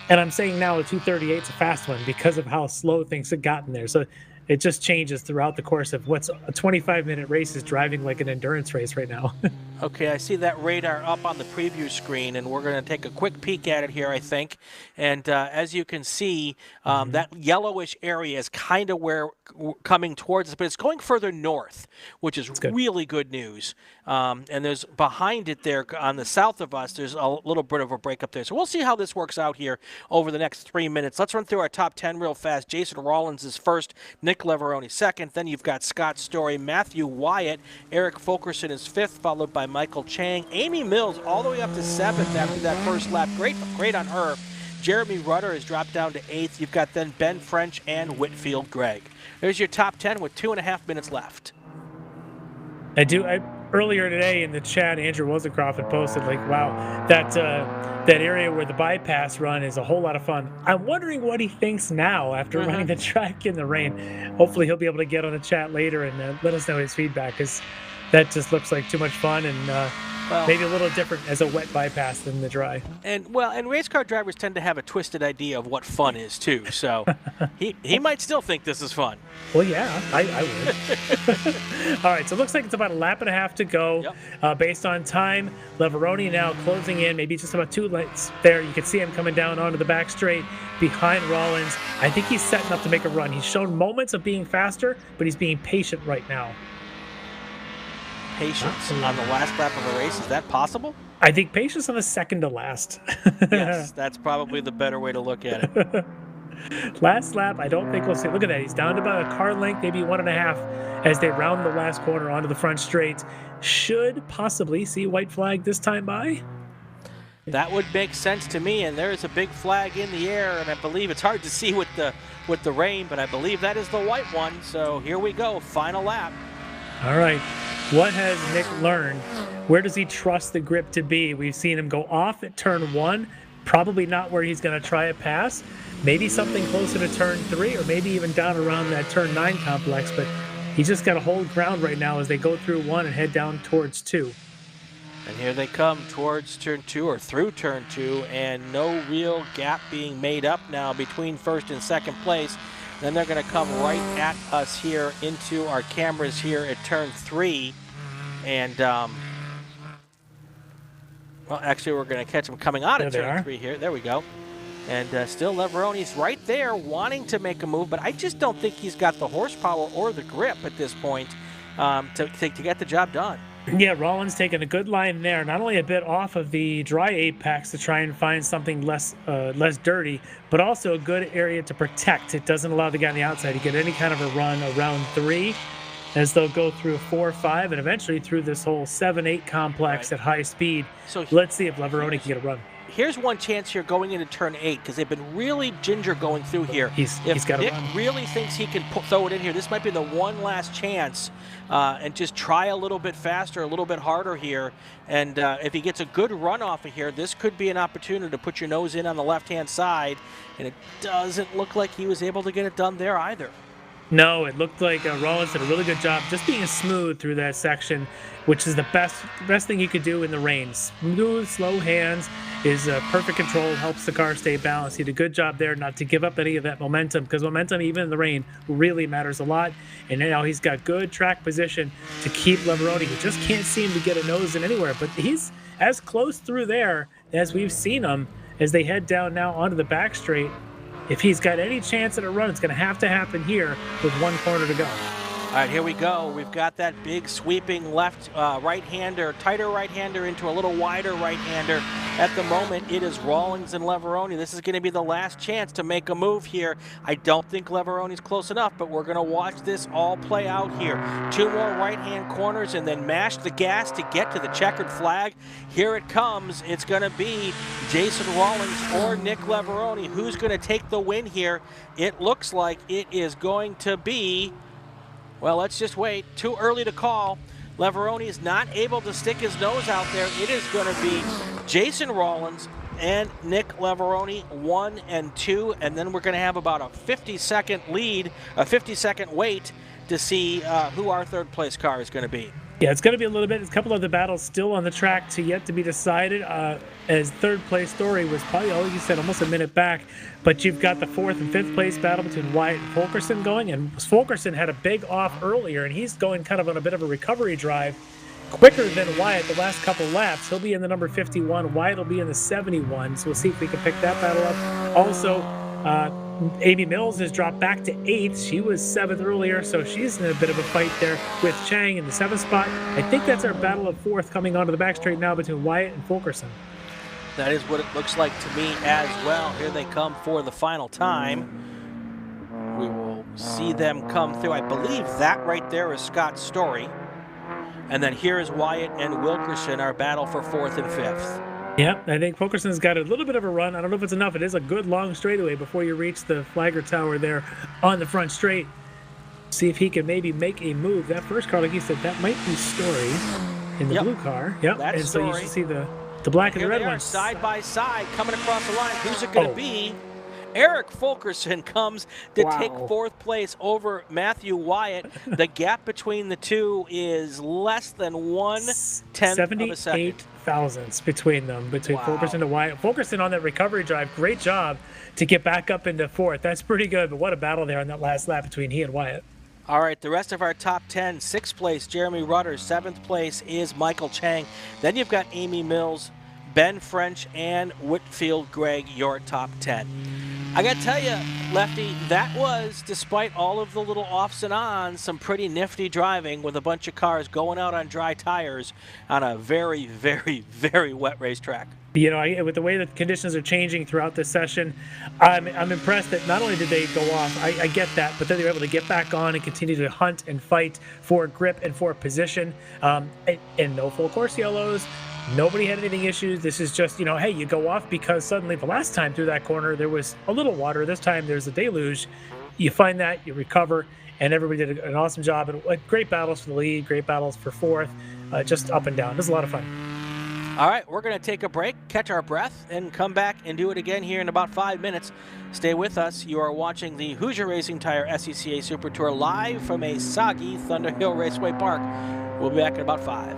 Speaker 6: And I'm saying now a 2:38 is a fast one because of how slow things have gotten there. So it just changes throughout the course of what's a 25-minute race is driving like an endurance race right now.
Speaker 1: Okay, I see that radar up on the preview screen, and we're going to take a quick peek at it here, I think. And as you can see, that yellowish area is kind of where coming towards us, but it's going further north, which is really good news. And there's behind it there on the south of us, there's a little bit of a break up there. So we'll see how this works out here over the next 3 minutes. Let's run through our top 10 real fast. Jason Rollins is first, Nick Leveroni second. Then you've got Scott Story, Matthew Wyatt, Eric Fulkerson is fifth, followed by Michael Chang. Amy Mills all the way up to seventh after that first lap. Great on her. Jeremy Rutter has dropped down to eighth. You've got then Ben French and Whitfield Gregg. There's your top 10 with 2.5 minutes left.
Speaker 6: Earlier today in the chat, Andrew Wozencroft had posted, like, wow, that area where the bypass run is a whole lot of fun. I'm wondering what he thinks now after running the track in the rain. Hopefully he'll be able to get on the chat later and let us know his feedback, because that just looks like too much fun and maybe a little different as a wet bypass than the dry.
Speaker 1: And race car drivers tend to have a twisted idea of what fun is too. So he might still think this is fun.
Speaker 6: Well, yeah, I would. All right, so it looks like it's about a lap and a half to go. Based on time, Leveroni now closing in, maybe just about 2 laps there. You can see him coming down onto the back straight behind Rollins. I think he's setting up to make a run. He's shown moments of being faster, but he's being patient right now.
Speaker 1: Patience on the last lap of a race, is that possible?
Speaker 6: I think patience on the second to last.
Speaker 1: Yes, that's probably the better way to look at it.
Speaker 6: Last lap, I don't think we'll see. Look at that, he's down to about a car length, maybe 1.5 as they round the last corner onto the front straight. Should possibly see white flag this time by.
Speaker 1: That would make sense to me, and there is a big flag in the air, and I believe it's hard to see with the rain, but I believe that is the white one. So here we go, final lap.
Speaker 6: All right. What has Nick learned? Where does he trust the grip to be? We've seen him go off at turn 1, probably not where he's going to try a pass. Maybe something closer to turn 3, or maybe even down around that turn 9 complex, but he's just got to hold ground right now as they go through 1 and head down towards 2.
Speaker 1: And here they come towards turn 2 or through turn 2, and no real gap being made up now between first and second place. Then they're going to come right at us here into our cameras here at turn 3. And, well, actually, we're going to catch them coming out of turn 3 here. There we go. And still Leveroni's right there wanting to make a move, but I just don't think he's got the horsepower or the grip at this point to get the job done.
Speaker 6: Yeah, Rollins taking a good line there, not only a bit off of the dry apex to try and find something less dirty, but also a good area to protect. It doesn't allow the guy on the outside to get any kind of a run around 3. as they'll go through 4, 5, and eventually through this whole 7, 8 complex at high speed.
Speaker 1: So
Speaker 6: let's see if Leveroni can get a run.
Speaker 1: Here's one chance here going into turn 8, because they've been really ginger going through here.
Speaker 6: He's
Speaker 1: if
Speaker 6: got
Speaker 1: Nick
Speaker 6: a run.
Speaker 1: really thinks he can throw it in here, this might be the one last chance, and just try a little bit faster, a little bit harder here. And if he gets a good run off of here, this could be an opportunity to put your nose in on the left-hand side. And it doesn't look like he was able to get it done there either.
Speaker 6: No, it looked like Rollins did a really good job just being smooth through that section, which is the best thing you could do in the rain. Smooth, slow hands is perfect control, helps the car stay balanced. He did a good job there not to give up any of that momentum, because momentum, even in the rain, really matters a lot. And now he's got good track position to keep Leveroni. He just can't seem to get a nose in anywhere, but he's as close through there as we've seen him as they head down now onto the back straight. If he's got any chance at a run, it's going to happen here with 1 corner to go.
Speaker 1: All right, here we go. We've got that big sweeping left right-hander, tighter right-hander into a little wider right-hander. At the moment, it is Rawlings and Leveroni. This is going to be the last chance to make a move here. I don't think Leveroni's close enough, but we're going to watch this all play out here. 2 more right-hand corners and then mash the gas to get to the checkered flag. Here it comes. It's going to be Jason Rawlings or Nick Leveroni. Who's going to take the win here? It looks like it is going to be... Well, let's just wait. Too early to call. Leveroni is not able to stick his nose out there. It is going to be Jason Rawlings and Nick Leveroni, 1 and 2, and then we're going to have about a 50-second lead, a 50-second wait to see who our third-place car is going to be.
Speaker 6: Yeah, it's going to be a little bit. There's a couple of the battles still on the track yet to be decided. As third-place story was probably, like you said, almost a minute back. But you've got the 4th and 5th place battle between Wyatt and Fulkerson going. And Fulkerson had a big off earlier, and he's going kind of on a bit of a recovery drive. Quicker than Wyatt the last couple laps. He'll be in the number 51. Wyatt will be in the 71. So we'll see if we can pick that battle up. Also, Amy Mills has dropped back to 8th. She was 7th earlier, so she's in a bit of a fight there with Chang in the 7th spot. I think that's our battle of 4th coming onto the back straight now between Wyatt and Fulkerson.
Speaker 1: That is what it looks like to me as well. Here they come for the final time. We will see them come through. I believe that right there is Scott's Story. And then here is Wyatt and Wilkerson, our battle for 4th and 5th.
Speaker 6: Yeah, I think Fulkerson's got a little bit of a run. I don't know if it's enough. It is a good long straightaway before you reach the flagger tower there on the front straight. See if he can maybe make a move. That first car, like you said, that might be Story in the blue car. Yep,
Speaker 1: that's
Speaker 6: and
Speaker 1: Story.
Speaker 6: So you should see the black and the red ones.
Speaker 1: Side by side, coming across the line. Who's it going to be? Eric Fulkerson comes to take 4th place over Matthew Wyatt. The gap between the two is less than 1/10 of a second.
Speaker 6: 78 thousandths between them, between Fulkerson and Wyatt. Fulkerson on that recovery drive, great job to get back up into 4th. That's pretty good, but what a battle there on that last lap between he and Wyatt.
Speaker 1: All right, the rest of our top 10, 6th place, Jeremy Rutter. 7th place is Michael Chang. Then you've got Amy Mills, Ben French, and Whitfield Gregg, your top 10. I got to tell you, Lefty, that was, despite all of the little offs and ons, some pretty nifty driving with a bunch of cars going out on dry tires on a very, very, very wet racetrack.
Speaker 6: You know, with the way that conditions are changing throughout this session, I'm impressed that not only did they go off, I get that, but then they were able to get back on and continue to hunt and fight for grip and for position, and no full course yellows. Nobody had anything issues. This is just, you know, hey, you go off because suddenly the last time through that corner there was a little water. This time there's a deluge. You find that, you recover, and everybody did an awesome job. And great battles for the lead, great battles for 4th, just up and down. It was a lot of fun.
Speaker 1: All right, we're going to take a break, catch our breath, and come back and do it again here in about 5 minutes. Stay with us. You are watching the Hoosier Racing Tire SCCA Super Tour live from a soggy Thunderhill Raceway Park. We'll be back in about 5.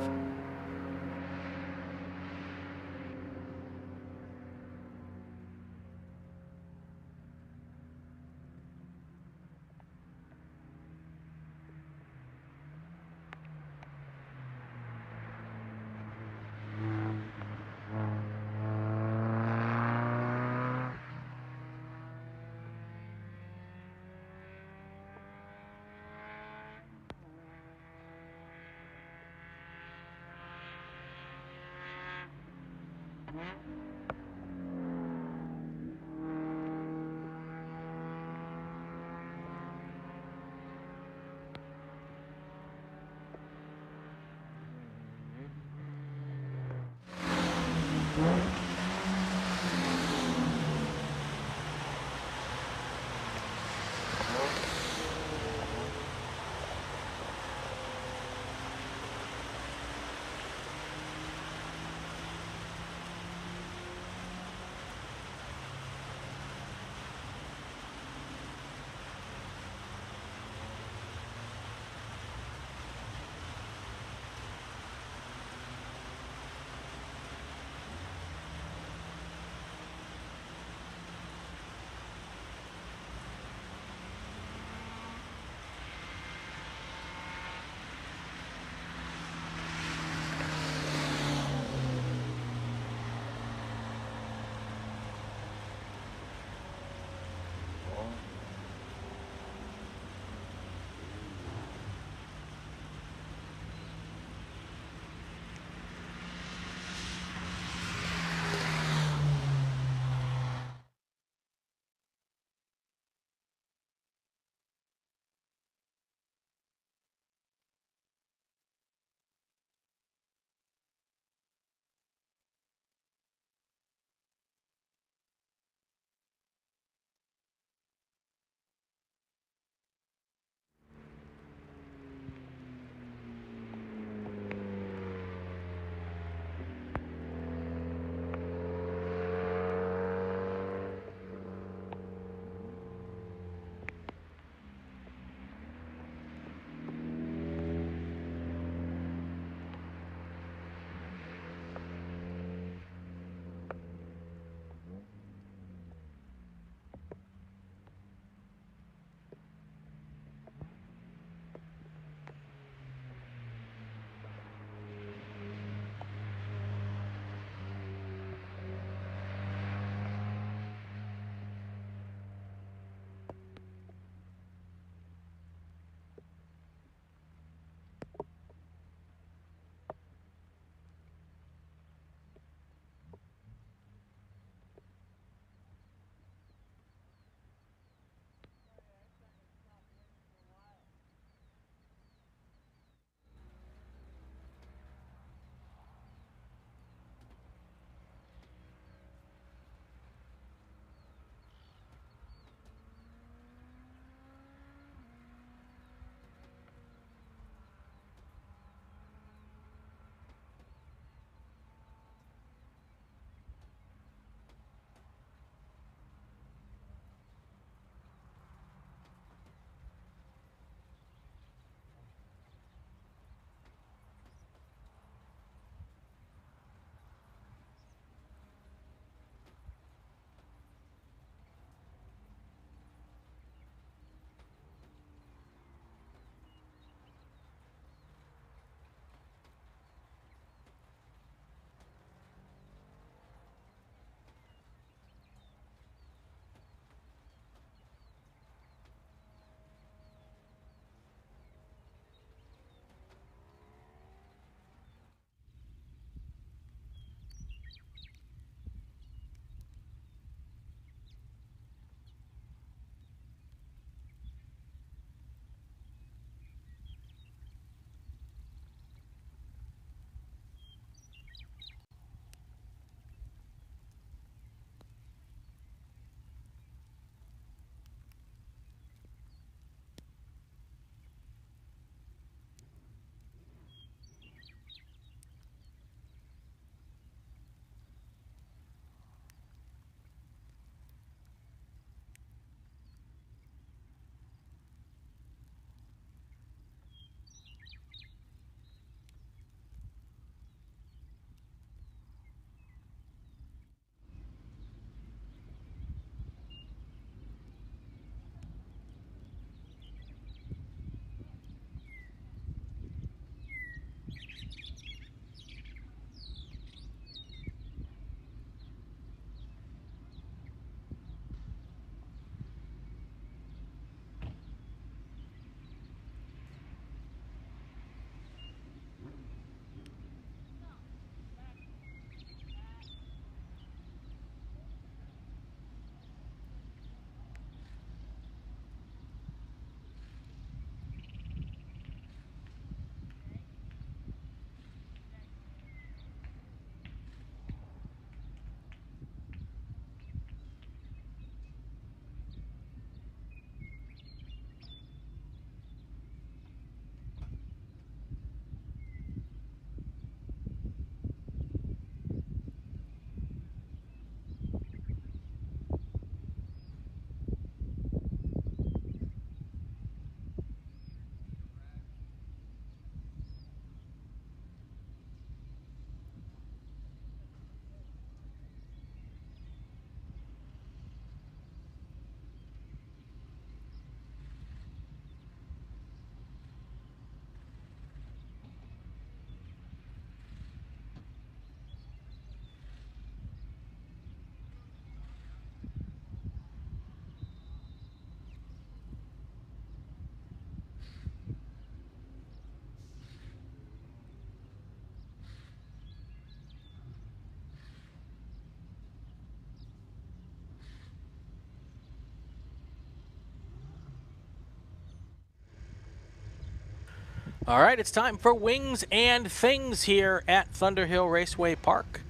Speaker 1: All right, it's time for Wings and Things here at Thunderhill Raceway Park.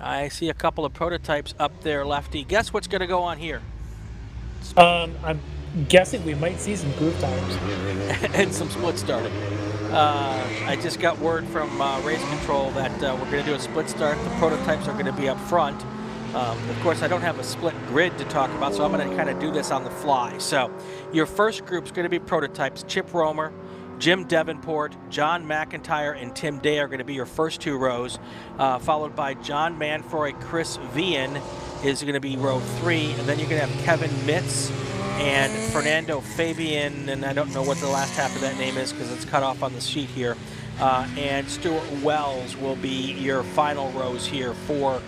Speaker 1: I see a couple of prototypes up there, Lefty. Guess what's going to go on here?
Speaker 6: I'm guessing we might see some groove tires.
Speaker 1: And some split starting. I just got word from Race Control that we're going to do a split start. The prototypes are going to be up front. Of course, I don't have a split grid to talk about, so I'm going to kind of do this on the fly. So your first group's going to be prototypes. Chip Romer, Jim Davenport, John McIntyre, and Tim Day are going to be your first 2 rows, followed by John Manfroy, Chris Vian is going to be row 3, and then you're going to have Kevin Mitz and Fernando Fabian, and I don't know what the last half of that name is because it's cut off on the sheet here, and Stuart Wells will be your final rows here for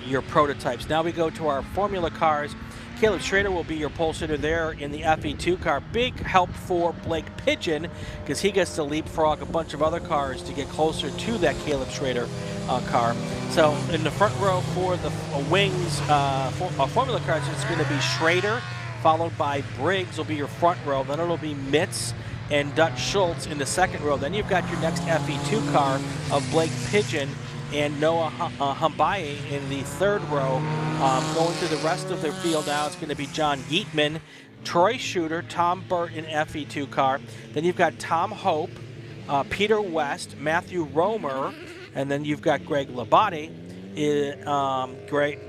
Speaker 1: your prototypes. Now we go to our formula cars. Caleb Schrader will be your pole sitter there in the FE2 car. Big help for Blake Pigeon because he gets to leapfrog a bunch of other cars to get closer to that Caleb Schrader car. So in the front row for the Wings formula cars, it's going to be Schrader, followed by Briggs will be your front row. Then it'll be Mitz and Dutch Schultz in the second row. Then you've got your next FE2 car of Blake Pigeon and Noah Humbaye in the third row. Going through the rest of their field now, it's going to be John Yeatman, Troy Shooter, Tom Burt in FE2 car. Then you've got Tom Hope, Peter West, Matthew Romer, and then you've got Greg Labate,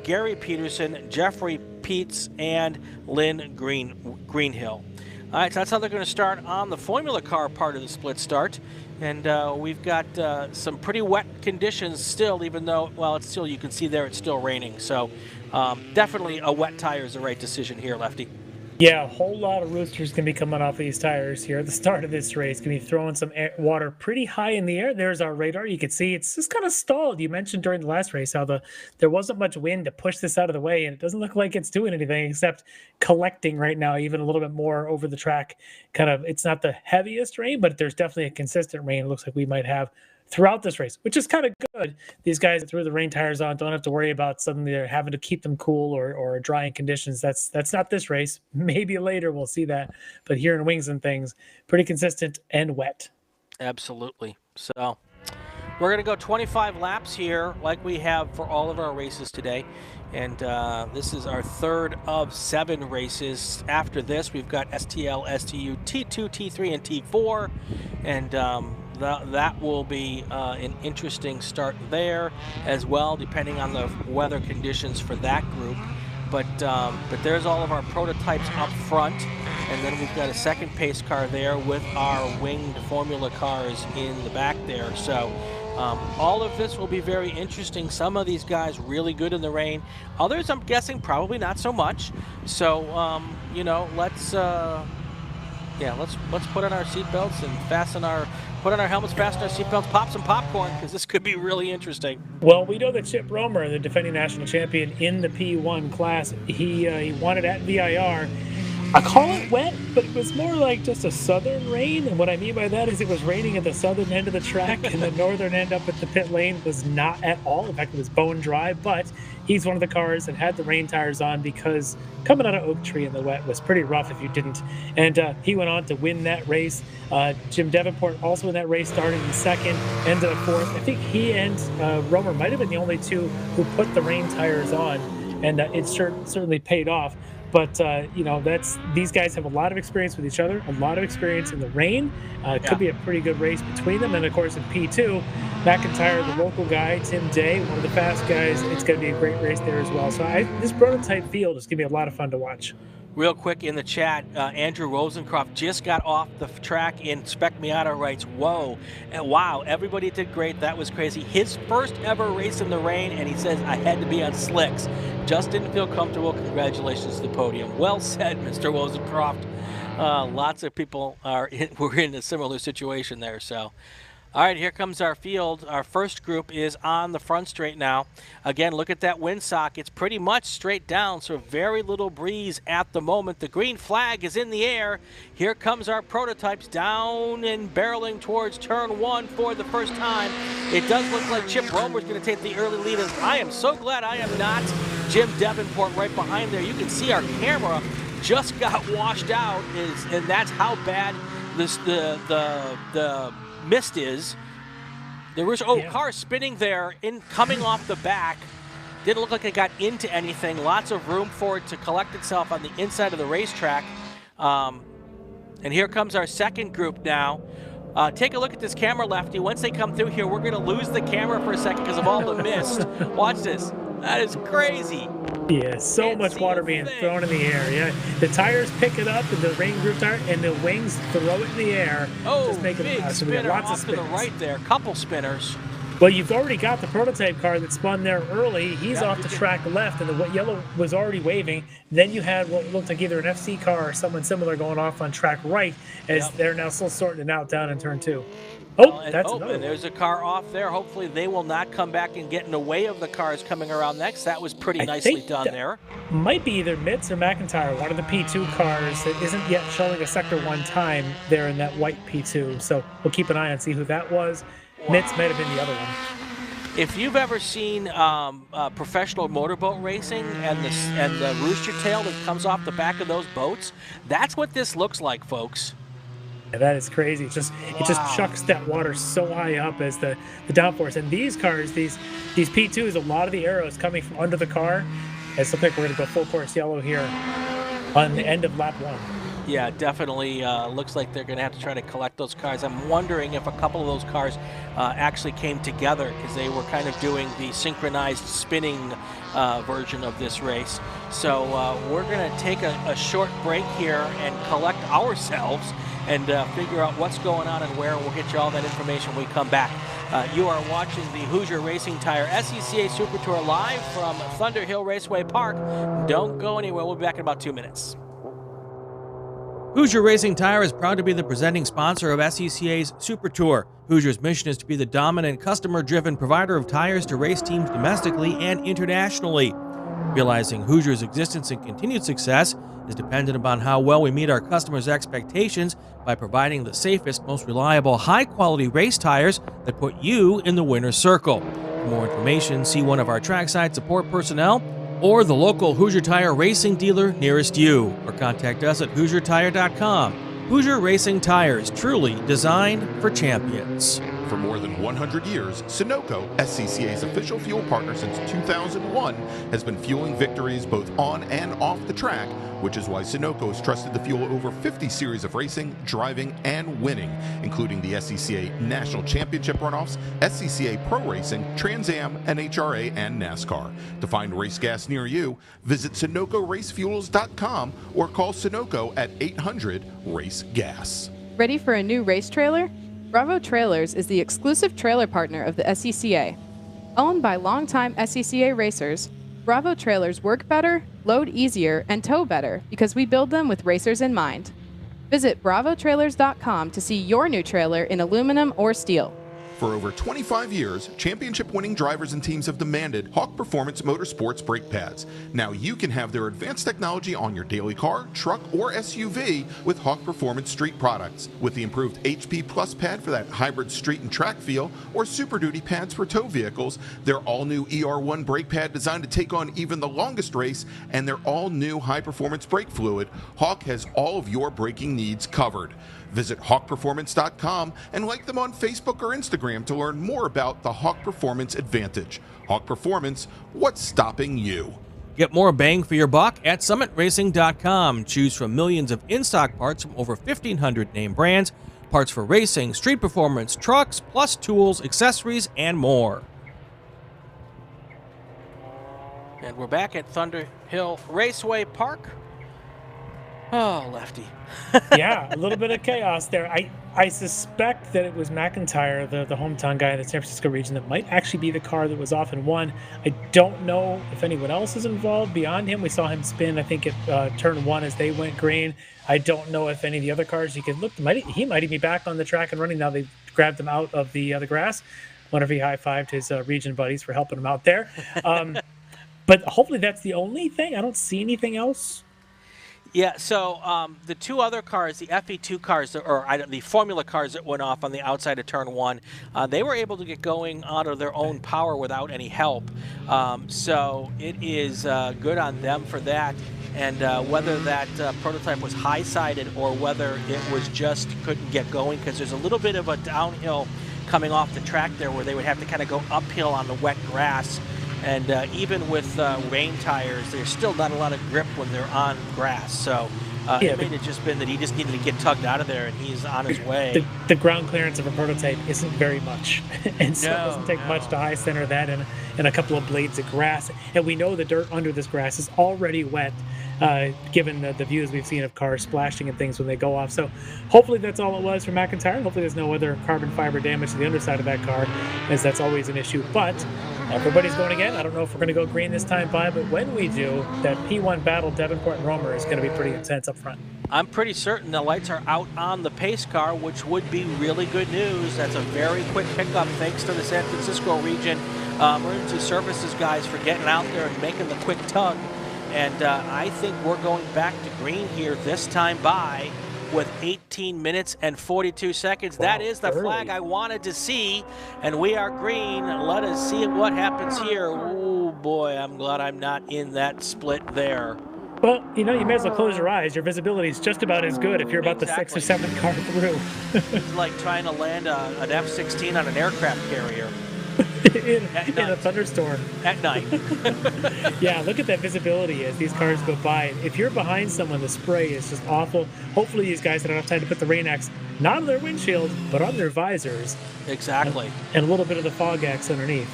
Speaker 1: Gary Peterson, Jeffrey Peets, and Lynn Greenhill. All right, so that's how they're going to start on the formula car part of the split start. And we've got some pretty wet conditions still, even though, well, it's still, you can see there it's still raining. So definitely a wet tire is the right decision here, Lefty.
Speaker 6: Yeah, a whole lot of roosters going to be coming off these tires here at the start of this race. Going to be throwing some water pretty high in the air. There's our radar. You can see it's just kind of stalled. You mentioned during the last race how there wasn't much wind to push this out of the way, and it doesn't look like it's doing anything except collecting right now, even a little bit more over the track. It's not the heaviest rain, but there's definitely a consistent rain. It looks like we might have throughout this race, which is kind of good. These guys that threw the rain tires on don't have to worry about suddenly they're having to keep them cool or drying conditions. That's not this race. Maybe later we'll see that. But here in Wings and Things, pretty consistent and wet.
Speaker 1: Absolutely. So we're going to go 25 laps here like we have for all of our races today. And this is our third of 7 races. After this, we've got STL, STU, T2, T3, and T4. And that will be an interesting start there as well, depending on the weather conditions for that group. But there's all of our prototypes up front, and then we've got a second pace car there with our winged formula cars in the back there. So all of this will be very interesting. Some of these guys really good in the rain. Others, I'm guessing, probably not so much. So you know, let's put on our seatbelts and put on our helmets, fasten our seatbelts, pop some popcorn, because this could be really interesting.
Speaker 6: Well, we know that Chip Romer, the defending national champion in the P1 class, he won it at VIR. I call it wet, but it was more like just a southern rain. And what I mean by that is it was raining at the southern end of the track, and the northern end up at the pit lane was not at all. In fact, it was bone dry, but he's one of the cars that had the rain tires on because coming out of Oak Tree in the wet was pretty rough if you didn't. And he went on to win that race. Jim Davenport also in that race, starting in second, ended up fourth. I think he and Romer might have been the only two who put the rain tires on, and it certainly paid off. But, you know, these guys have a lot of experience with each other, a lot of experience in the rain. It could be a pretty good race between them. And, of course, in P2, McIntyre, the local guy, Tim Day, one of the fast guys, it's going to be a great race there as well. So this prototype field is going to be a lot of fun to watch.
Speaker 1: Real quick in the chat, Andrew Rosencroft just got off the track in Spec Miata, writes, whoa, and wow, everybody did great. That was crazy. His first ever race in the rain, and he says, I had to be on slicks. Just didn't feel comfortable. Congratulations to the podium. Well said, Mr. Rosencroft. Lots of people were in a similar situation there, so. All right, here comes our field. Our first group is on the front straight now. Again, look at that windsock. It's pretty much straight down, so very little breeze at the moment. The green flag is in the air. Here comes our prototypes down and barreling towards turn 1 for the first time. It does look like Chip Romer's going to take the early lead. I am so glad I am not Jim Davenport right behind there. You can see our camera just got washed out, and that's how bad the missed is there was car spinning there, coming off the back. Didn't look like it got into anything. Lots of room for it to collect itself on the inside of the racetrack. And here comes our second group now. Take a look at this camera, Lefty. Once they come through here, we're going to lose the camera for a second because of all the mist. Watch this. That is crazy.
Speaker 6: Yeah, so much water being thrown in the air. Yeah, the tires pick it up, and the rain group tire, and the wings throw it in the air.
Speaker 1: Oh,
Speaker 6: just make
Speaker 1: big
Speaker 6: it
Speaker 1: spinner
Speaker 6: lots
Speaker 1: off
Speaker 6: of
Speaker 1: to the right there. Couple spinners.
Speaker 6: Well, you've already got the prototype car that spun there early. He's off the track left, and the yellow was already waving. Then you had what looked like either an FC car or someone similar going off on track right, as they're now still sorting it out down in turn 2. That's another
Speaker 1: and there's a car off there. Hopefully they will not come back and get in the way of the cars coming around next. That was pretty nicely done there.
Speaker 6: Might be either Mitz or McIntyre, one of the P2 cars that isn't yet showing a Sector 1 time there in that white P2. So we'll keep an eye and see who that was. Wow. Mitz might have been the other one.
Speaker 1: If you've ever seen professional motorboat racing and the rooster tail that comes off the back of those boats, that's what this looks like, folks.
Speaker 6: Yeah, that is crazy. It just chucks that water so high up as the downforce. And these cars, these P2s, a lot of the arrows coming from under the car. It looks like we're going to go full course yellow here on the end of lap 1.
Speaker 1: Yeah, definitely looks like they're going to have to try to collect those cars. I'm wondering if a couple of those cars actually came together because they were kind of doing the synchronized spinning version of this race. So we're going to take a short break here and collect ourselves and figure out what's going on and where. We'll get you all that information when we come back. You are watching the Hoosier Racing Tire SCCA Super Tour live from Thunderhill Raceway Park. Don't go anywhere. We'll be back in about 2 minutes.
Speaker 2: Hoosier Racing Tire is proud to be the presenting sponsor of SCCA's Super Tour. Hoosier's mission is to be the dominant, customer-driven provider of tires to race teams domestically and internationally. Realizing Hoosier's existence and continued success is dependent upon how well we meet our customers' expectations by providing the safest, most reliable, high-quality race tires that put you in the winner's circle. For more information, see one of our trackside support personnel or the local Hoosier Tire racing dealer nearest you, or contact us at HoosierTire.com. Hoosier Racing Tires, truly designed for champions.
Speaker 3: For more than 100 years, Sunoco, SCCA's official fuel partner since 2001, has been fueling victories both on and off the track, which is why Sunoco has trusted to fuel over 50 series of racing, driving, and winning, including the SCCA National Championship runoffs, SCCA Pro Racing, Trans Am, NHRA, and NASCAR. To find race gas near you, visit SunocoRaceFuels.com or call Sunoco at 800-RACE-GAS.
Speaker 4: Ready for a new race trailer? Bravo Trailers is the exclusive trailer partner of the SCCA. Owned by longtime SCCA racers, Bravo Trailers work better, load easier, and tow better because we build them with racers in mind. Visit bravotrailers.com to see your new trailer in aluminum or steel.
Speaker 3: For over 25 years, championship-winning drivers and teams have demanded Hawk Performance Motorsports brake pads. Now you can have their advanced technology on your daily car, truck, or SUV with Hawk Performance Street products. With the improved HP Plus pad for that hybrid street and track feel, or Super Duty pads for tow vehicles, their all-new ER1 brake pad designed to take on even the longest race, and their all-new high-performance brake fluid, Hawk has all of your braking needs covered. Visit HawkPerformance.com and like them on Facebook or Instagram to learn more about the Hawk Performance Advantage. Hawk Performance, what's stopping you?
Speaker 2: Get more bang for your buck at SummitRacing.com. Choose from millions of in-stock parts from over 1,500 name brands, parts for racing, street performance, trucks, plus tools, accessories, and more.
Speaker 1: And we're back at Thunderhill Raceway Park. Oh, Lefty.
Speaker 6: Yeah, a little bit of chaos there. I suspect that it was McIntyre, the hometown guy in the San Francisco region, that might actually be the car that was off and won. I don't know if anyone else is involved beyond him. We saw him spin, I think, at turn 1 as they went green. I don't know if any of the other cars, you could look, he might even be back on the track and running now. They've grabbed him out of the grass. Wonder if he high-fived his region buddies for helping him out there. But hopefully that's the only thing. I don't see anything else.
Speaker 1: Yeah, so the two other cars, the FE2 cars, the Formula cars that went off on the outside of Turn 1, they were able to get going out of their own power without any help. So it is good on them for that. And whether that prototype was high-sided or whether it was just couldn't get going, because there's a little bit of a downhill coming off the track there where they would have to kind of go uphill on the wet grass. And even with rain tires, there's still not a lot of grip when they're on grass. So it may have just been that he just needed to get tugged out of there, and he's on his way.
Speaker 6: The ground clearance of a prototype isn't very much. And so it doesn't take much to high center that and a couple of blades of grass. And we know the dirt under this grass is already wet, given the views we've seen of cars splashing and things when they go off. So hopefully that's all it was for McIntyre. Hopefully there's no other carbon fiber damage to the underside of that car, as that's always an issue. But everybody's going again. I don't know if we're going to go green this time by, but when we do, that P1 battle, Davenport and Romer, is going to be pretty intense up front.
Speaker 1: I'm pretty certain the lights are out on the pace car, which would be really good news. That's a very quick pickup thanks to the San Francisco region emergency services guys for getting out there and making the quick tug. And I think we're going back to green here this time by with 18 minutes and 42 seconds. Wow, that is the flag I wanted to see, and we are green. Let us see what happens here. Oh boy, I'm glad I'm not in that split there.
Speaker 6: Well, you know, you may as well close your eyes. Your visibility is just about as good if you're about the 6th or 7th car through.
Speaker 1: It's like trying to land an F-16 on an aircraft carrier.
Speaker 6: in a thunderstorm.
Speaker 1: At night.
Speaker 6: Yeah, look at that visibility as these cars go by. If you're behind someone, the spray is just awful. Hopefully these guys had enough time to put the Rain X not on their windshield, but on their visors.
Speaker 1: Exactly.
Speaker 6: And a little bit of the fog X underneath.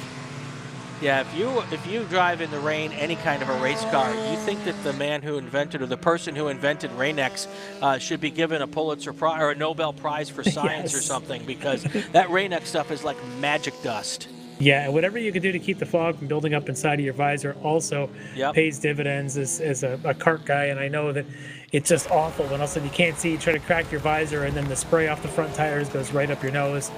Speaker 1: Yeah, if you drive in the rain any kind of a race car, you think that the man who invented, or the person who invented Rain-X should be given a Pulitzer Prize or a Nobel Prize for science or something, because that Rain-X stuff is like magic dust.
Speaker 6: Yeah, and whatever you can do to keep the fog from building up inside of your visor also pays dividends as a kart guy, and I know that it's just awful when all of a sudden you can't see, you try to crack your visor, and then the spray off the front tires goes right up your nose.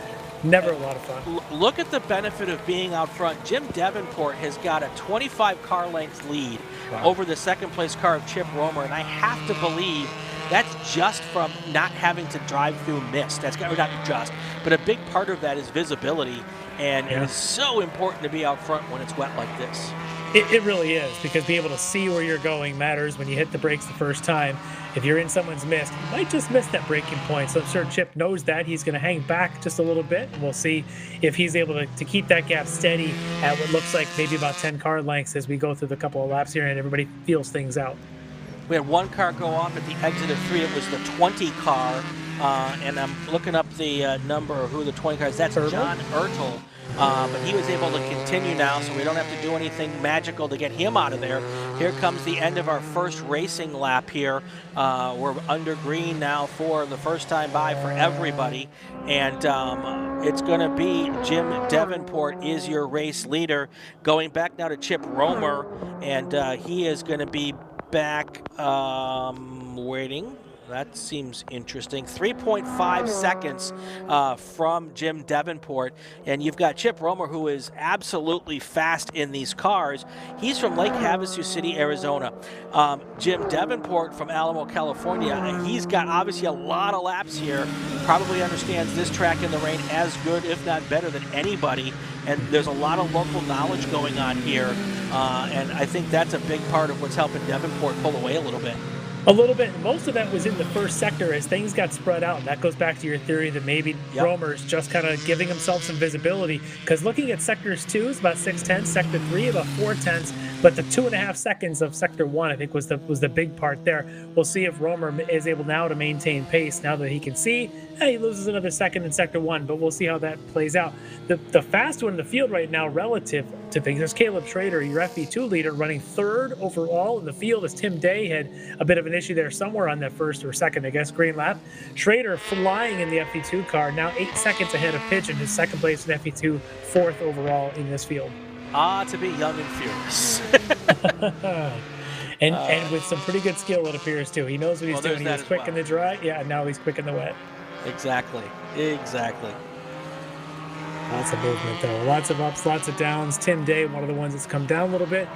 Speaker 6: Never a lot of fun.
Speaker 1: Look at the benefit of being out front. Jim Davenport has got a 25 car length lead over the second place car of Chip Romer, and I have to believe that's just from not having to drive through mist. That's not just, but a big part of that is visibility, and it is so important to be out front when it's wet like this.
Speaker 6: It really is, because being able to see where you're going matters when you hit the brakes the first time. If you're in someone's mist, you might just miss that braking point. So I'm sure Chip knows that. He's going to hang back just a little bit, and we'll see if he's able to keep that gap steady at what looks like maybe about 10 car lengths as we go through the couple of laps here and everybody feels things out.
Speaker 1: We had one car go off at the exit of 3. It was the 20 car, and I'm looking up the number of who the 20 car is. That's John Ertel. But he was able to continue now, so we don't have to do anything magical to get him out of there. Here comes the end of our first racing lap here. We're under green now for the first time by for everybody. And it's going to be Jim Davenport is your race leader. Going back now to Chip Romer, and he is going to be back waiting. That seems interesting. 3.5 seconds from Jim Davenport. And you've got Chip Romer, who is absolutely fast in these cars. He's from Lake Havasu City, Arizona. Jim Davenport from Alamo, California. He's got obviously a lot of laps here. Probably understands this track in the rain as good, if not better, than anybody. And there's a lot of local knowledge going on here. And I think that's a big part of what's helping Davenport pull away a little bit.
Speaker 6: A little bit. Most of that was in the first sector as things got spread out. And that goes back to your theory that maybe Romer's just kind of giving himself some visibility. Because looking at sectors 2 is about 6/10, sector 3 about 4/10, but the 2.5 seconds of sector 1 I think was the big part there. We'll see if Romer is able now to maintain pace now that he can see. He loses another second in sector 1, but we'll see how that plays out. The fast one in the field right now relative to things, there's Caleb Schrader, your FE2 leader, running 3rd overall in the field, as Tim Day had a bit of an issue there somewhere on that 1st or 2nd, I guess, green lap. Schrader flying in the FE2 car, now 8 seconds ahead of Pigeon, his 2nd place in FE2, 4th overall in this field.
Speaker 1: To be young and furious.
Speaker 6: and with some pretty good skill, it appears, too. He knows what he's doing. He was quick in the dry. Yeah, now he's quick in the wet.
Speaker 1: Exactly.
Speaker 6: Lots of movement, though. Lots of ups, lots of downs. Tim Day, one of the ones that's come down a little bit.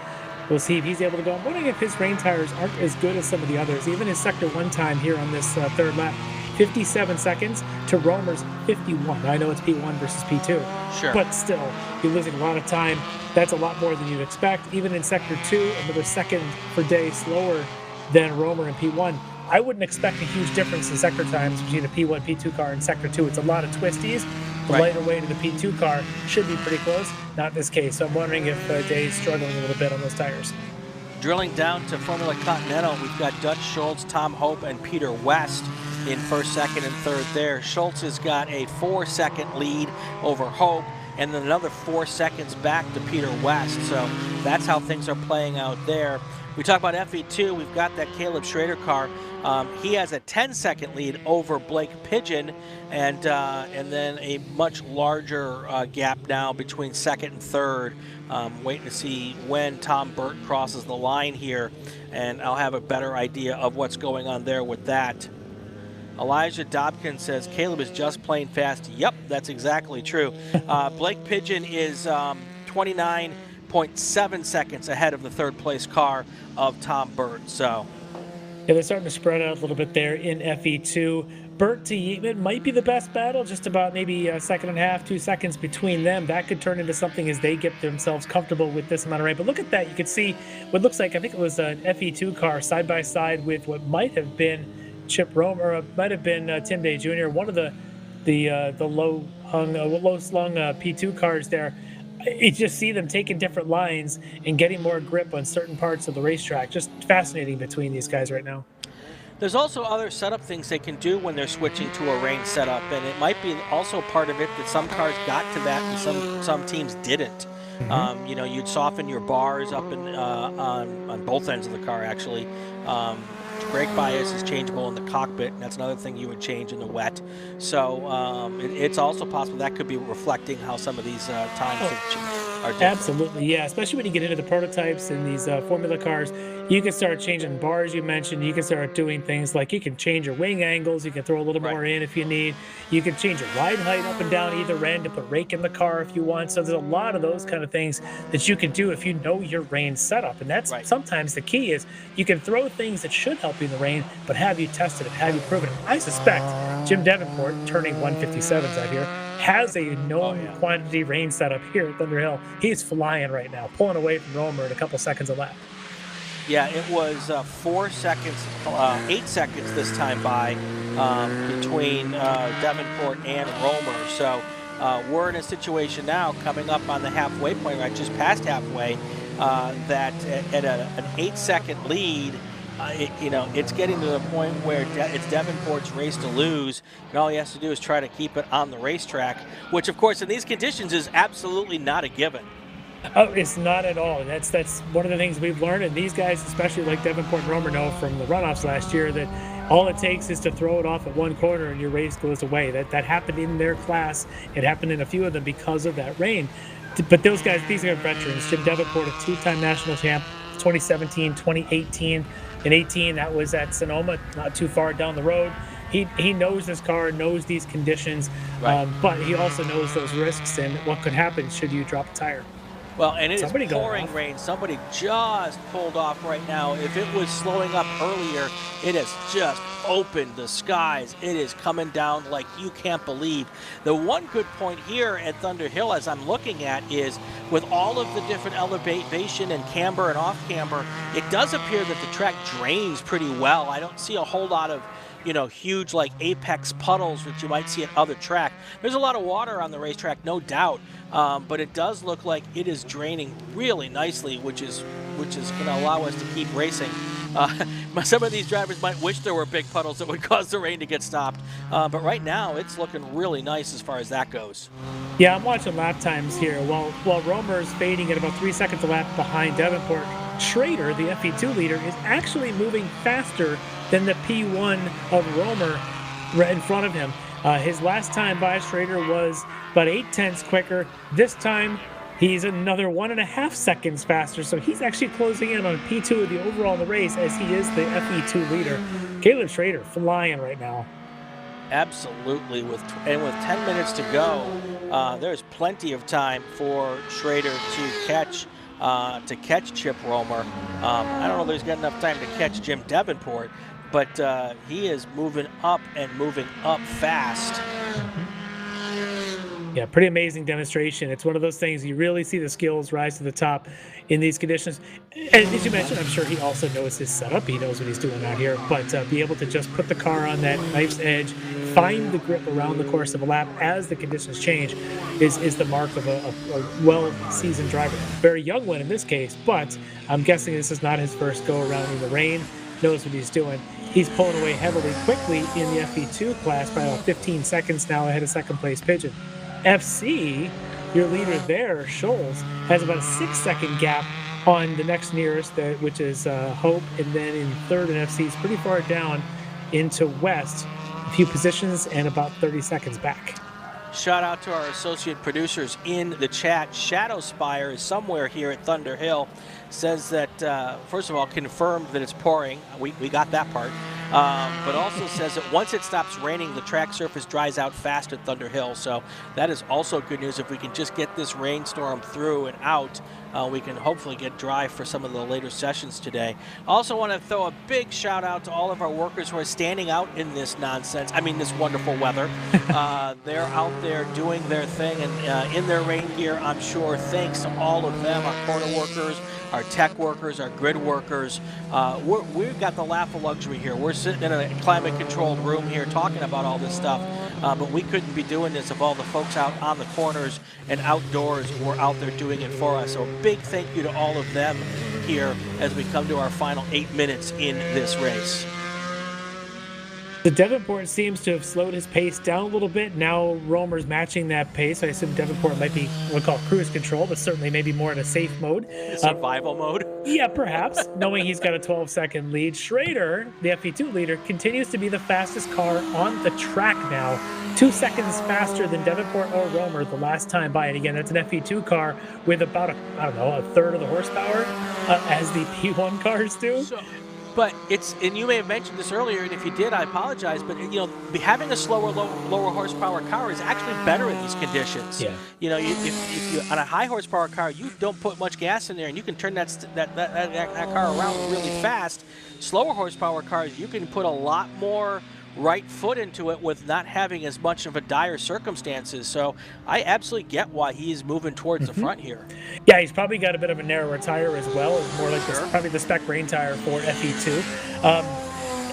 Speaker 6: We'll see if he's able to go. I'm wondering if his rain tires aren't as good as some of the others. Even his sector 1 time here on this third lap, 57 seconds to Romer's 51. I know it's P1 versus P2.
Speaker 1: Sure.
Speaker 6: But still, you're losing a lot of time. That's a lot more than you'd expect. Even in sector 2, another second per day slower than Romer and P1. I wouldn't expect a huge difference in sector times between a P1, P2 car and sector 2. It's a lot of twisties. The lighter weight of the P2 car should be pretty close. Not in this case. So I'm wondering if Day's struggling a little bit on those tires.
Speaker 1: Drilling down to Formula Continental, we've got Dutch Schultz, Tom Hope, and Peter West in first, second, and third there. Schultz has got a 4-second lead over Hope, and then another 4 seconds back to Peter West. So that's how things are playing out there. We talk about FE2, we've got that Caleb Schrader car. He has a 10-second lead over Blake Pigeon, and then a much larger gap now between second and third. Waiting to see when Tom Burt crosses the line here, and I'll have a better idea of what's going on there with that. Elijah Dobkin says, Caleb is just plain fast. Yep, that's exactly true. Blake Pigeon is 29.7 seconds ahead of the third place car of Tom Burt. So,
Speaker 6: yeah, they're starting to spread out a little bit there in FE2. Burt to Yeatman might be the best battle, just about maybe a second and a half, 2 seconds between them. That could turn into something as they get themselves comfortable with this amount of rain. But look at that. You can see what looks like, I think it was an FE2 car side by side with what might have been Chip Romer, or might have been Tim Day Jr., one of the low slung P2 cars there. You just see them taking different lines and getting more grip on certain parts of the racetrack. Just fascinating between these guys right now.
Speaker 1: There's also other setup things they can do when they're switching to a rain setup, and it might be also part of it that some cars got to that and some teams didn't. Mm-hmm. You know, you'd soften your bars up in, on both ends of the car, actually. Brake bias is changeable in the cockpit, and that's another thing you would change in the wet. So it's also possible that could be reflecting how some of these times are different.
Speaker 6: Absolutely, yeah. Especially when you get into the prototypes and these formula cars, you can start changing bars. You mentioned you can start doing things like you can change your wing angles. You can throw a little more in if you need. You can change your ride height up and down either end to put rake in the car if you want. So there's a lot of those kind of things that you can do if you know your rain setup. And that's sometimes the key is you can throw things that should help you in the rain, but have you tested it? Have you proven it? I suspect Jim Davenport, turning 157s out here, has a known quantity rain setup here at Thunderhill. He's flying right now, pulling away from Romer at a couple seconds a lap.
Speaker 1: Yeah, it was 4 seconds, 8 seconds this time by between Davenport and Romer. So we're in a situation now coming up on the halfway point, right, just past halfway, that at an 8-second lead, it's getting to the point where it's Davenport's race to lose, and all he has to do is try to keep it on the racetrack, which, of course, in these conditions is absolutely not a given.
Speaker 6: Oh, it's not at all. That's one of the things we've learned, and these guys, especially like Davenport and Romer, know from the runoffs last year that all it takes is to throw it off at one corner and your race goes away. That happened in their class. It happened in a few of them because of that rain. But those guys, these are veterans. Jim Davenport, a 2-time national champ, 2017, 2018. In 18, that was at Sonoma, not too far down the road. He knows this car, knows these conditions, but he also knows those risks and what could happen should you drop a tire.
Speaker 1: Well, and it is pouring rain. Somebody just pulled off right now. If it was slowing up earlier, it has just opened the skies. It is coming down like you can't believe. The one good point here at Thunderhill, as I'm looking at, is with all of the different elevation and camber and off camber, it does appear that the track drains pretty well. I don't see a whole lot of huge like apex puddles that you might see at other track. There's a lot of water on the racetrack, no doubt, but it does look like it is draining really nicely, which is going to allow us to keep racing. Some of these drivers might wish there were big puddles that would cause the rain to get stopped, but right now it's looking really nice as far as that goes.
Speaker 6: Yeah, I'm watching lap times here. While Romer's fading at about 3 seconds a lap behind Davenport, Schrader, the FE2 leader, is actually moving faster than the P1 of Romer right in front of him. His last time by Schrader was about 0.8 quicker. This time, he's another 1.5 seconds faster, so he's actually closing in on P2 of the overall in the race as he is the FE2 leader. Caleb Schrader flying right now.
Speaker 1: Absolutely, with 10 minutes to go, there's plenty of time for Schrader to catch to catch Chip Romer. I don't know if he's got enough time to catch Jim Davenport, but he is moving up and moving up fast.
Speaker 6: Yeah, pretty amazing demonstration. It's one of those things you really see the skills rise to the top in these conditions. And as you mentioned, I'm sure he also knows his setup. He knows what he's doing out here. But be able to just put the car on that knife's edge, find the grip around the course of a lap as the conditions change is the mark of a well-seasoned driver. Very young one in this case, but I'm guessing this is not his first go-around in the rain. Knows what he's doing. He's pulling away heavily quickly in the FE2 class by about 15 seconds now ahead of second-place Pigeon. FC, your leader there, Scholes, has about a 6-second gap on the next nearest, which is Hope, and then in third and FC is pretty far down into West, a few positions and about 30 seconds back.
Speaker 1: Shout out to our associate producers in the chat. Shadow Spire is somewhere here at Thunderhill. Says that, first of all, confirmed that it's pouring. We got that part. But also says that once it stops raining, the track surface dries out fast at Thunderhill. So that is also good news. If we can just get this rainstorm through and out, we can hopefully get dry for some of the later sessions today. Also want to throw a big shout out to all of our workers who are standing out in this nonsense. I mean, this wonderful weather. They're out there doing their thing and in their rain gear, I'm sure. Thanks to all of them, our corner workers, our tech workers, our grid workers. We've got the lap of luxury here. We're sitting in a climate-controlled room here talking about all this stuff, but we couldn't be doing this if all the folks out on the corners and outdoors were out there doing it for us. So a big thank you to all of them here as we come to our final 8 minutes in this race.
Speaker 6: The Davenport seems to have slowed his pace down a little bit. Now Romer's matching that pace. I assume Davenport might be what we call cruise control, but certainly maybe more in a safe mode.
Speaker 1: Survival mode?
Speaker 6: Yeah, perhaps, knowing he's got a 12-second lead. Schrader, the FE2 leader, continues to be the fastest car on the track now. 2 seconds faster than Davenport or Romer the last time by. And again, that's an FE2 car with about, a third of the horsepower as the P1 cars do.
Speaker 1: But it's, and you may have mentioned this earlier, and if you did, I apologize, but having a slower, lower horsepower car is actually better in these conditions.
Speaker 6: Yeah.
Speaker 1: If you on a high horsepower car, you don't put much gas in there, and you can turn that car around really fast. Slower horsepower cars, you can put a lot more right foot into it with not having as much of a dire circumstances. So I absolutely get why he's moving towards the front here.
Speaker 6: Yeah, he's probably got a bit of a narrower tire as well. It's more like probably the spec rain tire for FE2.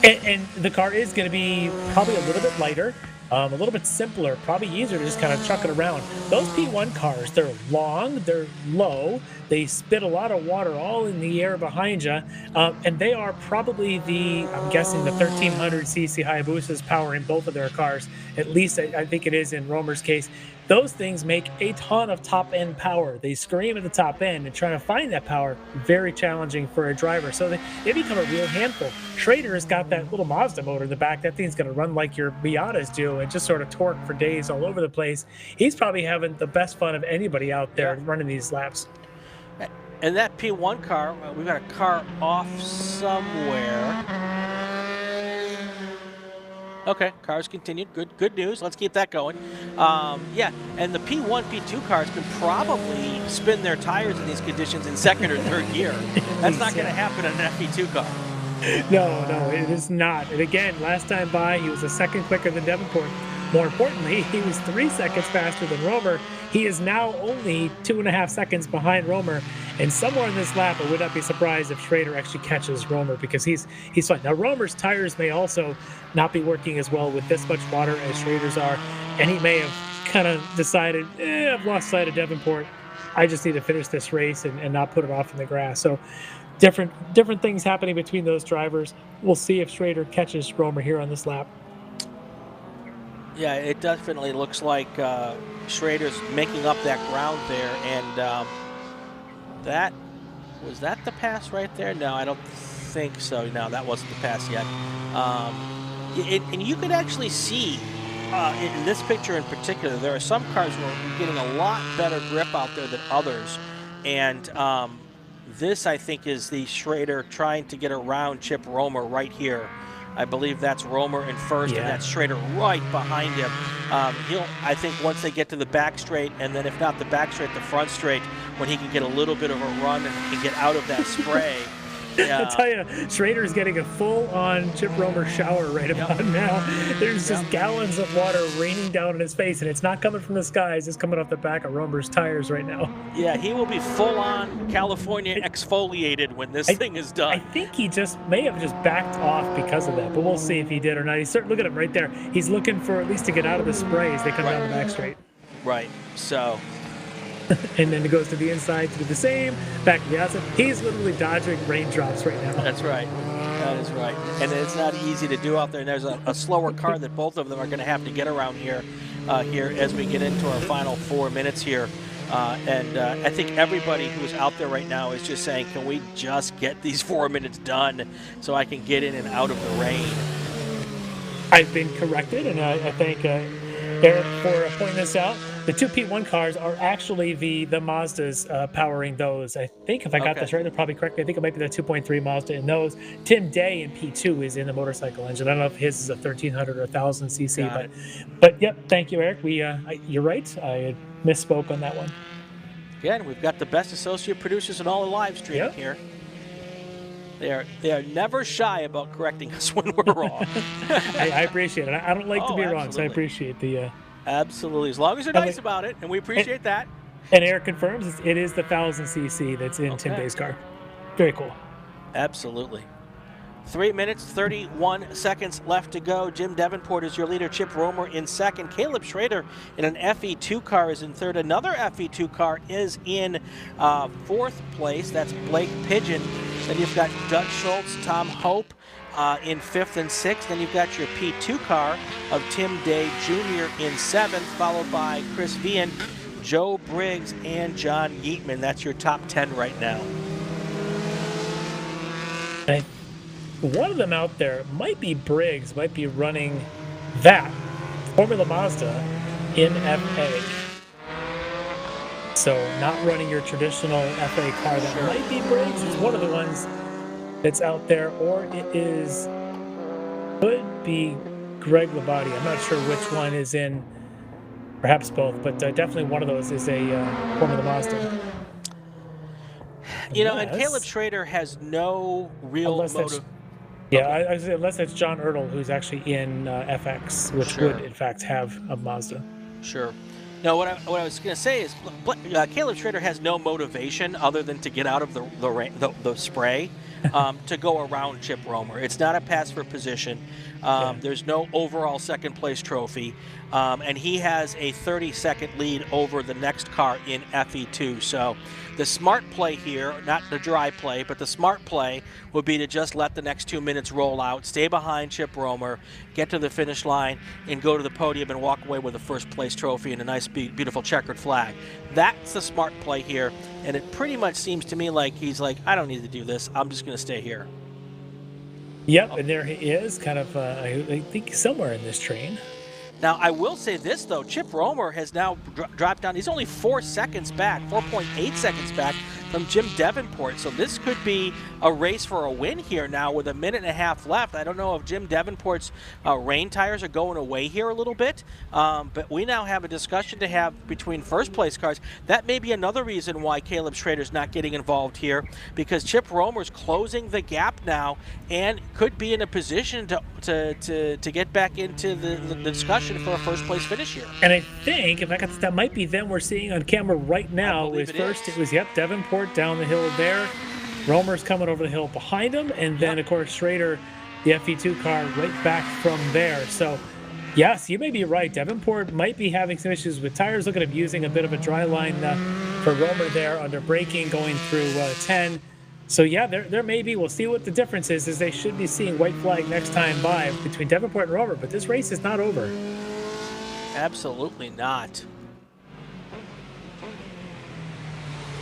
Speaker 6: And the car is going to be probably a little bit lighter, a little bit simpler, probably easier to just kind of chuck it around. Those P1 cars, they're long, they're low, they spit a lot of water all in the air behind you, and they are probably I'm guessing the 1300cc Hayabusas powering both of their cars. At least I think it is in Romer's case. Those things make a ton of top-end power. They scream at the top end, and trying to find that power, very challenging for a driver. So they become a real handful. Schrader has got that little Mazda motor in the back. That thing's going to run like your Miatas do and just sort of torque for days all over the place. He's probably having the best fun of anybody out there running these laps.
Speaker 1: And that P1 car, we've got a car off somewhere. Okay, cars continued. Good news. Let's keep that going. Yeah, and the P1, P2 cars can probably spin their tires in these conditions in second or third gear. That's not going to happen in an FE2 car.
Speaker 6: No, it is not. And again, last time by, he was a second quicker than Davenport. More importantly, he was 3 seconds faster than Romer. He is now only 2.5 seconds behind Romer. And somewhere in this lap, I would not be surprised if Schrader actually catches Romer because he's fine. Now, Romer's tires may also not be working as well with this much water as Schrader's are. And he may have kind of decided, I've lost sight of Davenport. I just need to finish this race and not put it off in the grass. So different things happening between those drivers. We'll see if Schrader catches Romer here on this lap.
Speaker 1: Yeah, it definitely looks like Schrader's making up that ground there, and was that the pass right there? No, I don't think so. No, that wasn't the pass yet. And you could actually see in this picture in particular, there are some cars who are getting a lot better grip out there than others, and this I think is the Schrader trying to get around Chip Romer right here. I believe that's Romer in first, and that's Schrader right behind him. I think once they get to the back straight, and then if not the back straight, the front straight, when he can get a little bit of a run and get out of that spray.
Speaker 6: I tell you, Schrader's getting a full-on Chip Romer shower right about now. There's just gallons of water raining down in his face, and it's not coming from the skies. It's coming off the back of Romer's tires right now.
Speaker 1: Yeah, he will be full-on California exfoliated when this thing is done.
Speaker 6: I think he may have just backed off because of that, but we'll see if he did or not. Look at him right there. He's looking for at least to get out of the spray as they come down the back straight.
Speaker 1: Right, so...
Speaker 6: and then it goes to the inside to do the same, back to the outside. He's literally dodging raindrops right now.
Speaker 1: That's right. That is right. And it's not easy to do out there. And there's a slower car that both of them are going to have to get around here as we get into our final 4 minutes here. I think everybody who's out there right now is just saying, can we just get these 4 minutes done so I can get in and out of the rain?
Speaker 6: I've been corrected, and I thank Eric for pointing this out. The two P1 cars are actually the Mazdas powering those. I think if I got this right, they're probably correct. I think it might be the 2.3 Mazda in those. Tim Day in P2 is in the motorcycle engine. I don't know if his is a 1300 or 1000 cc, but yep. Thank you, Eric. You're right. I misspoke on that one.
Speaker 1: Again, we've got the best associate producers in all of live streaming here. They are never shy about correcting us when we're wrong.
Speaker 6: I appreciate it. I don't like to be wrong, so I appreciate the.
Speaker 1: Absolutely, as long as you're nice about it, and we appreciate that.
Speaker 6: And Eric confirms it is the 1000 cc that's in Tim Day's car. Very cool.
Speaker 1: Absolutely. 3 minutes, 31 seconds left to go. Jim Davenport is your leader. Chip Romer in second. Caleb Schrader in an FE2 car is in third. Another FE2 car is in fourth place. That's Blake Pigeon. Then you've got Doug Schultz, Tom Hope in fifth and sixth. Then you've got your P2 car of Tim Day Jr. in seventh, followed by Chris Vian, Joe Briggs, and John Yeatman. That's your top 10 right now.
Speaker 6: One of them out there might be Briggs, might be running that Formula Mazda in FA. So not running your traditional FA car. That might be Briggs. It's one of the ones that's out there, or it could be Greg Labate. I'm not sure which one is in, perhaps both, but definitely one of those is a Formula Mazda.
Speaker 1: You know, and Caleb Schrader has no real motive.
Speaker 6: Yeah, I was unless it's John Ertl, who's actually in FX, which would in fact have a Mazda.
Speaker 1: Sure. No, what I was going to say is Caleb Schrader has no motivation other than to get out of the spray to go around Chip Romer. It's not a pass for position. There's no overall second place trophy. And he has a 30-second lead over the next car in FE2. So the smart play here, not the dry play, but the smart play would be to just let the next 2 minutes roll out, stay behind Chip Romer, get to the finish line, and go to the podium and walk away with a first place trophy and a nice, beautiful checkered flag. That's the smart play here. And it pretty much seems to me like he's like, I don't need to do this. I'm just going to stay here.
Speaker 6: Yep, and there he is, kind of, I think, somewhere in this train.
Speaker 1: Now, I will say this, though. Chip Romer has now dropped down. He's only 4 seconds back, 4.8 seconds back from Jim Davenport. So this could be a race for a win here now with a minute and a half left. I don't know if Jim Davenport's rain tires are going away here a little bit. But we now have a discussion to have between first place cars. That may be another reason why Caleb Schrader's not getting involved here, because Chip Romer's closing the gap now and could be in a position to get back into the discussion for a first place finish here.
Speaker 6: And I think, if I got that might be them we're seeing on camera right now. It was Davenport down the hill there. Romer's coming over the hill behind him, and then of course Schrader, the FE2 car, right back from there. So yes, you may be right. Davenport might be having some issues with tires. Look at him using a bit of a dry line for Romer there under braking going through 10. So yeah, there may be. We'll see what the difference is. They should be seeing white flag next time by between Davenport and Romer, but this race is not over.
Speaker 1: Absolutely not.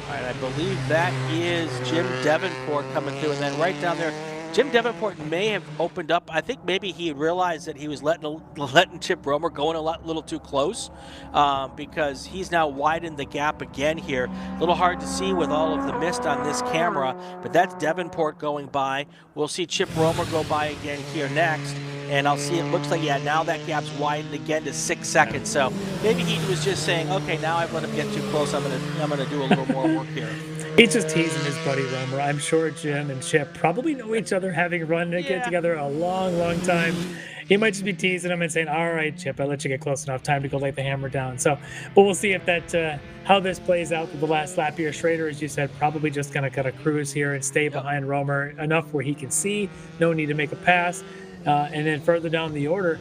Speaker 1: All right, I believe that is Jim Davenport coming through, and then right down there, Jim Davenport may have opened up. I think maybe he realized that he was letting Chip Romer go in a little too close, because he's now widened the gap again here. A little hard to see with all of the mist on this camera, but that's Davenport going by. We'll see Chip Romer go by again here next, and I'll see, it looks like, yeah, now that gap's widened again to 6 seconds. So maybe he was just saying, okay, now I've let him get too close. I'm gonna do a little more work here.
Speaker 6: He's just teasing his buddy Romer. I'm sure Jim and Chip probably know each other, having run get together a long, long time. He might just be teasing him and saying, all right, Chip, I let you get close enough. Time to go lay the hammer down. So, but we'll see if that how this plays out with the last lap here. Schrader, as you said, probably just going to kind of cruise here and stay behind Romer enough where he can see. No need to make a pass. And then further down the order,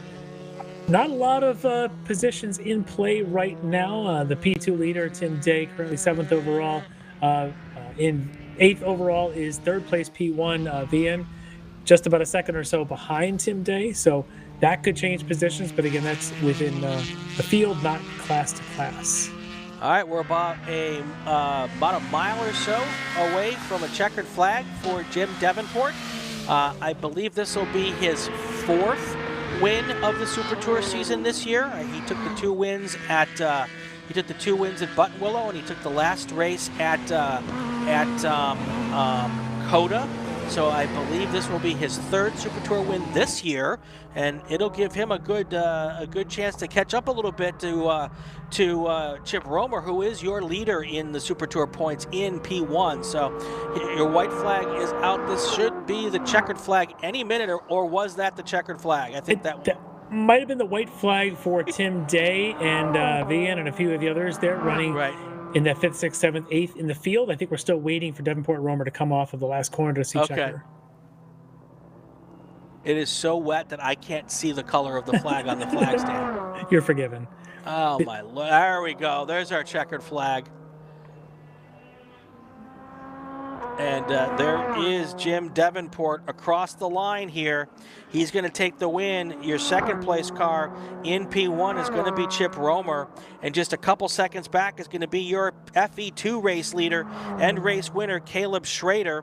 Speaker 6: not a lot of positions in play right now. The P2 leader, Tim Day, currently 7th overall. In 8th overall is 3rd place P1 VN, just about a second or so behind Tim Day. So that could change positions, but again, that's within the field, not class to class.
Speaker 1: All right, we're about a mile or so away from a checkered flag for Jim Davenport. I believe this will be his 4th win of the Super Tour season this year. He took the 2 wins at Button Willow, and he took the last race at Coda. So I believe this will be his 3rd Super Tour win this year, and it'll give him a good chance to catch up a little bit to Chip Romer, who is your leader in the Super Tour points in P1. So your white flag is out. This should be the checkered flag any minute, or was that the checkered flag? I think that
Speaker 6: might have been the white flag for Tim Day and VN and a few of the others there running in that 5th, 6th, 7th, 8th in the field. I think we're still waiting for Davenport Romer to come off of the last corner to see checker.
Speaker 1: It is so wet that I can't see the color of the flag on the flag stand.
Speaker 6: You're forgiven.
Speaker 1: Oh, my Lord. There we go. There's our checkered flag. And there is Jim Davenport across the line here. He's going to take the win. Your 2nd place car in P1 is going to be Chip Romer. And just a couple seconds back is going to be your FE2 race leader and race winner, Caleb Schrader.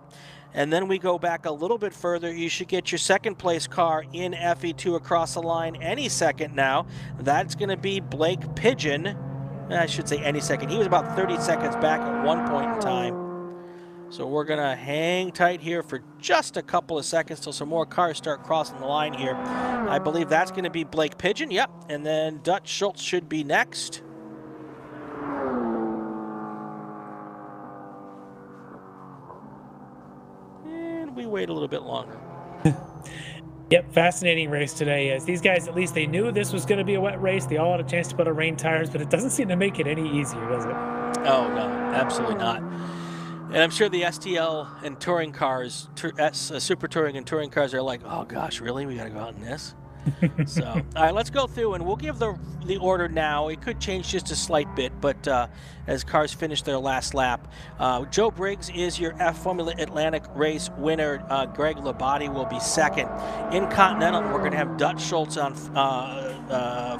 Speaker 1: And then we go back a little bit further. You should get your 2nd place car in FE2 across the line any second now. That's going to be Blake Pigeon. I should say any second. He was about 30 seconds back at one point in time. So we're going to hang tight here for just a couple of seconds till some more cars start crossing the line here. I believe that's going to be Blake Pigeon. Yep. And then Dutch Schultz should be next. And we wait a little bit longer.
Speaker 6: Yep, fascinating race today. As these guys, at least they knew this was going to be a wet race. They all had a chance to put on rain tires, but it doesn't seem to make it any easier, does it?
Speaker 1: Oh, no, absolutely not. And I'm sure the STL and touring cars, Super Touring and touring cars are like, oh gosh, really? We got to go out in this? So, all right, let's go through and we'll give the order now. It could change just a slight bit, but as cars finish their last lap. Joe Briggs is your F Formula Atlantic race winner. Greg Labate will be 2nd. In Continental, we're going to have Dutch Schultz on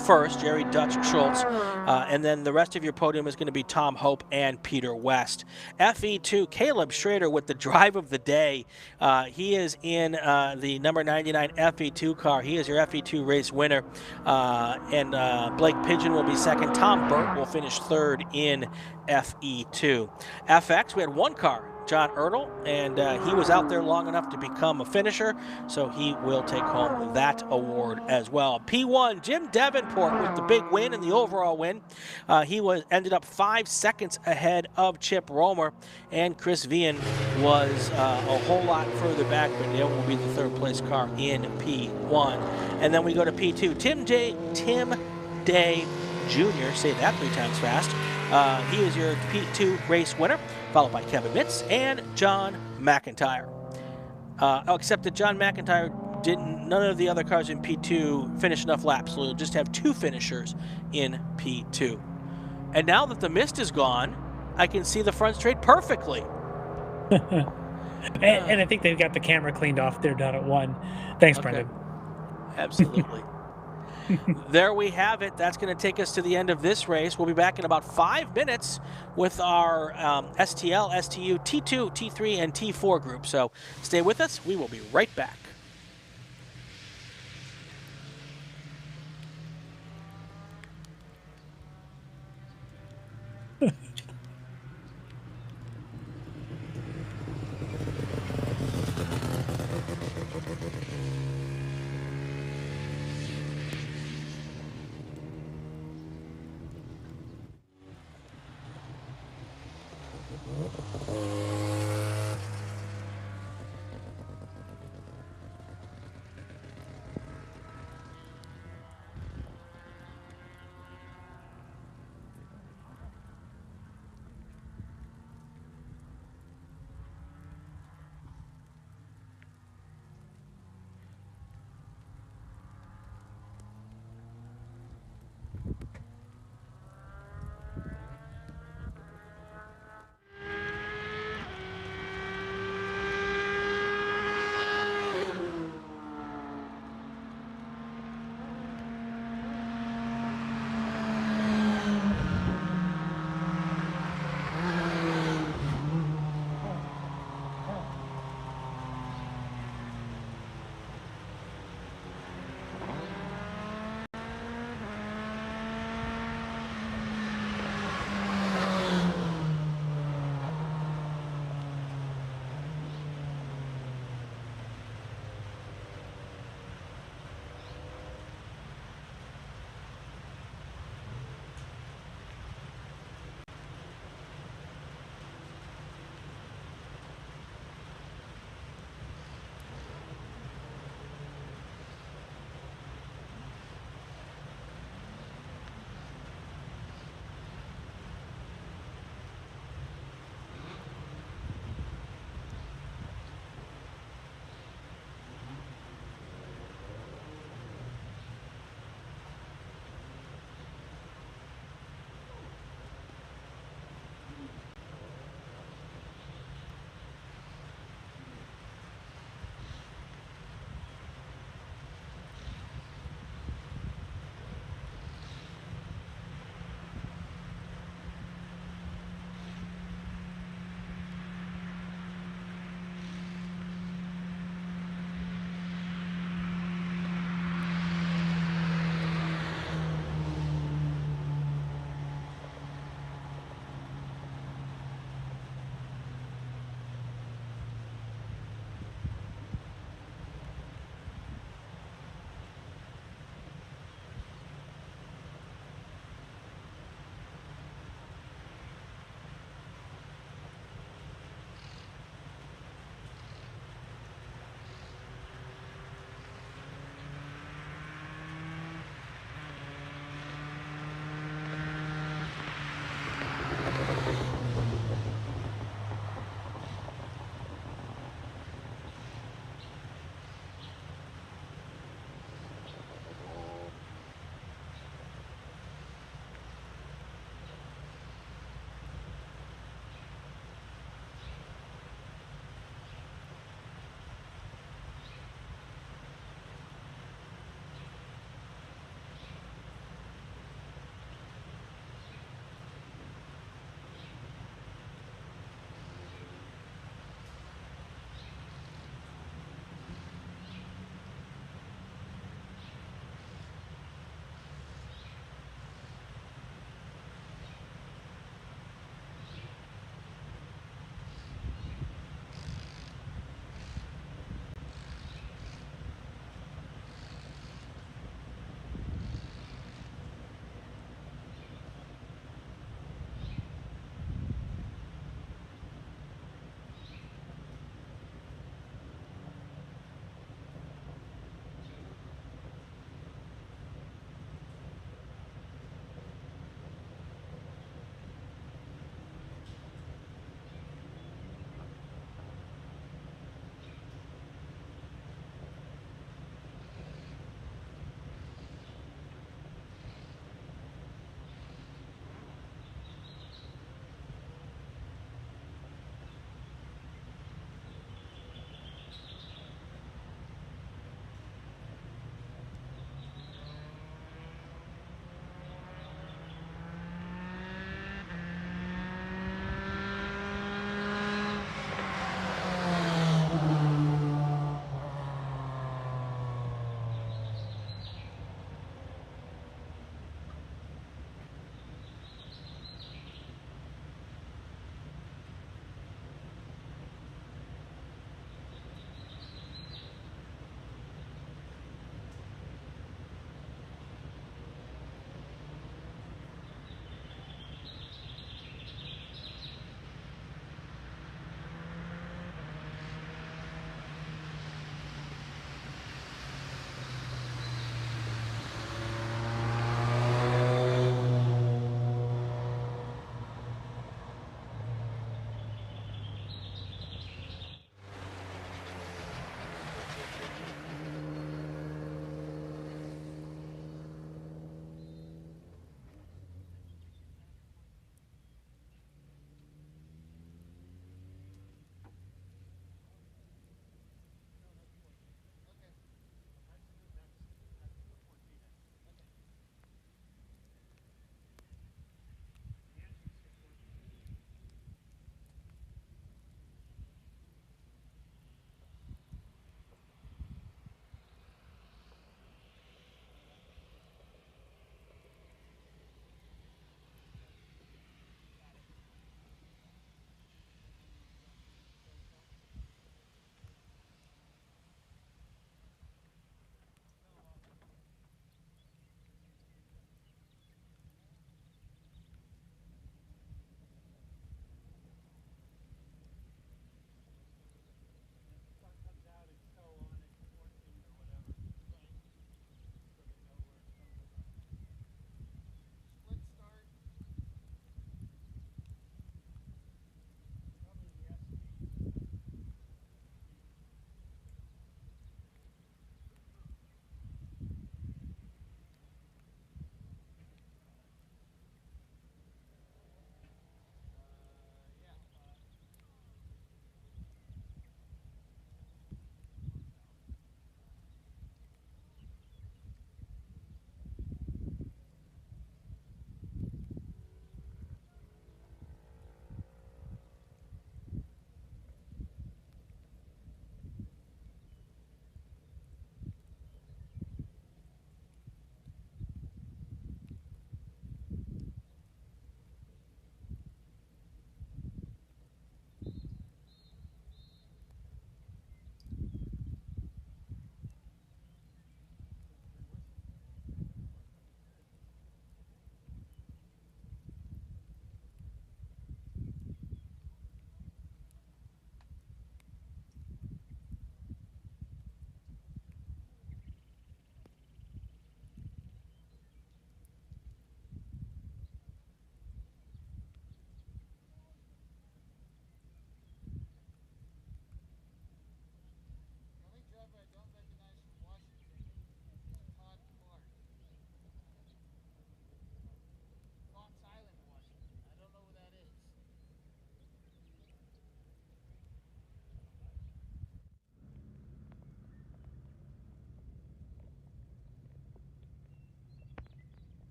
Speaker 1: first, Jerry Dutch Schultz. And then the rest of your podium is going to be Tom Hope and Peter West. FE2, Caleb Schrader with the drive of the day. He is in the number 99 FE2 car. He is your FE2 race winner. And Blake Pigeon will be 2nd. Tom Burt will finish 3rd in FE2. FX, we had one car, John Ertl, and he was out there long enough to become a finisher, so he will take home that award as well. P1, Jim Davenport with the big win and the overall win. He ended up 5 seconds ahead of Chip Romer, and Chris Vian was a whole lot further back, but it will be the 3rd place car in P1. And then we go to P2, Tim Day Jr., say that 3 times fast. He is your P2 race winner, followed by Kevin Mitz and John McIntyre. Except that John McIntyre none of the other cars in P2 finish enough laps, so you'll just have 2 finishers in P2. And now that the mist is gone, I can see the front straight perfectly.
Speaker 6: And I think they've got the camera cleaned off there down at 1. Thanks, Brendan.
Speaker 1: Absolutely. there we have it. That's going to take us to the end of this race. We'll be back in about 5 minutes with our STL, STU, T2, T3, and T4 group. So stay with us. We will be right back.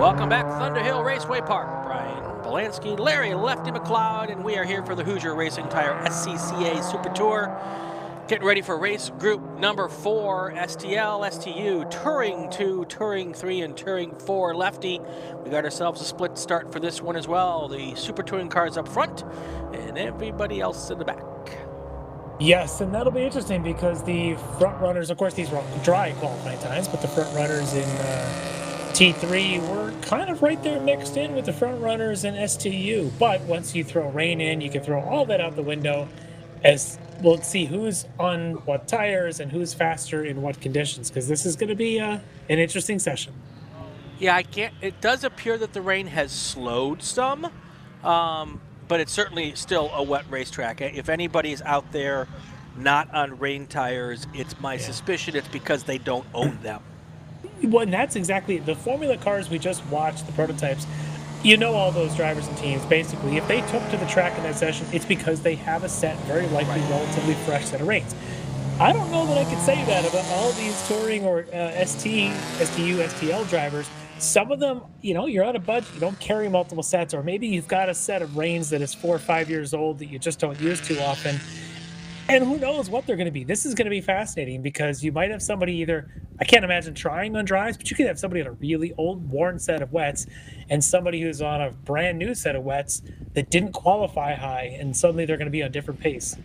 Speaker 1: Welcome back to Thunderhill Raceway Park. Brian Bielanski, Larry Lefty MacLeod, and we are here for the Hoosier Racing Tire SCCA Super Tour. Getting ready for race group number 4, STL, STU, Touring 2, Touring 3, and Touring 4. Lefty, we got ourselves a split start for this one as well. The Super Touring cars up front and everybody else in the back.
Speaker 6: Yes, and that'll be interesting because the front runners, of course, these were dry qualifying times, but the front runners in T3 were kind of right there mixed in with the front runners in STU. But once you throw rain in, you can throw all that out the window, as we'll see who's on what tires and who's faster in what conditions, because this is going to be an interesting session.
Speaker 1: Yeah, it does appear that the rain has slowed some, but it's certainly still a wet racetrack. If anybody's out there not on rain tires, it's my suspicion it's because they don't own them.
Speaker 6: Well, and that's exactly the Formula cars we just watched, the prototypes. You know, all those drivers and teams, basically, if they took to the track in that session, it's because they have a set, very likely relatively fresh set of rains. I don't know that I could say that about all these touring or STU, STL drivers. Some of them, you know, you're on a budget, you don't carry multiple sets, or maybe you've got a set of reins that is 4 or 5 years old that you just don't use too often. And who knows what they're going to be. This is going to be fascinating because you might have somebody either, I can't imagine trying on drives, but you could have somebody on a really old, worn set of wets and somebody who's on a brand new set of wets that didn't qualify high, and suddenly they're going to be on a different pace.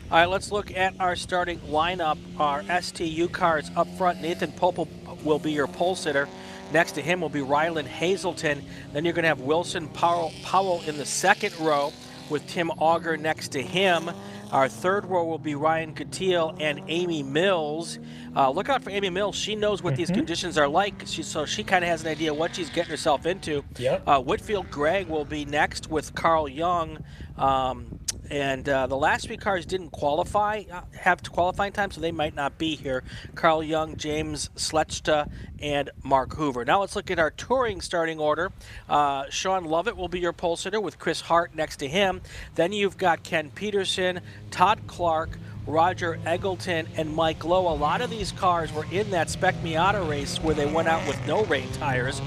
Speaker 1: All right, let's look at our starting lineup. Our STU cars up front. Nathan Pope will be your pole sitter. Next to him will be Ryland Hazelton. Then you're going to have Wilson Powell in the second row with Tim Auger next to him. Our third row will be Ryan Catteel and Amy Mills. Look out for Amy Mills. She knows what these conditions are like, so she kind of has an idea what she's getting herself into.
Speaker 6: Yep.
Speaker 1: Whitfield Gregg will be next with Carl Young. And the last 3 cars didn't qualify, have qualifying time, so they might not be here. Carl Young, James Sletchta, and Mark Hoover. Now let's look at our touring starting order. Sean Lovett will be your pole sitter with Chris Hart next to him. Then you've got Ken Peterson, Todd Clark, Roger Eggleton, and Mike Lowe. A lot of these cars were in that Spec Miata race where they went out with no rain tires,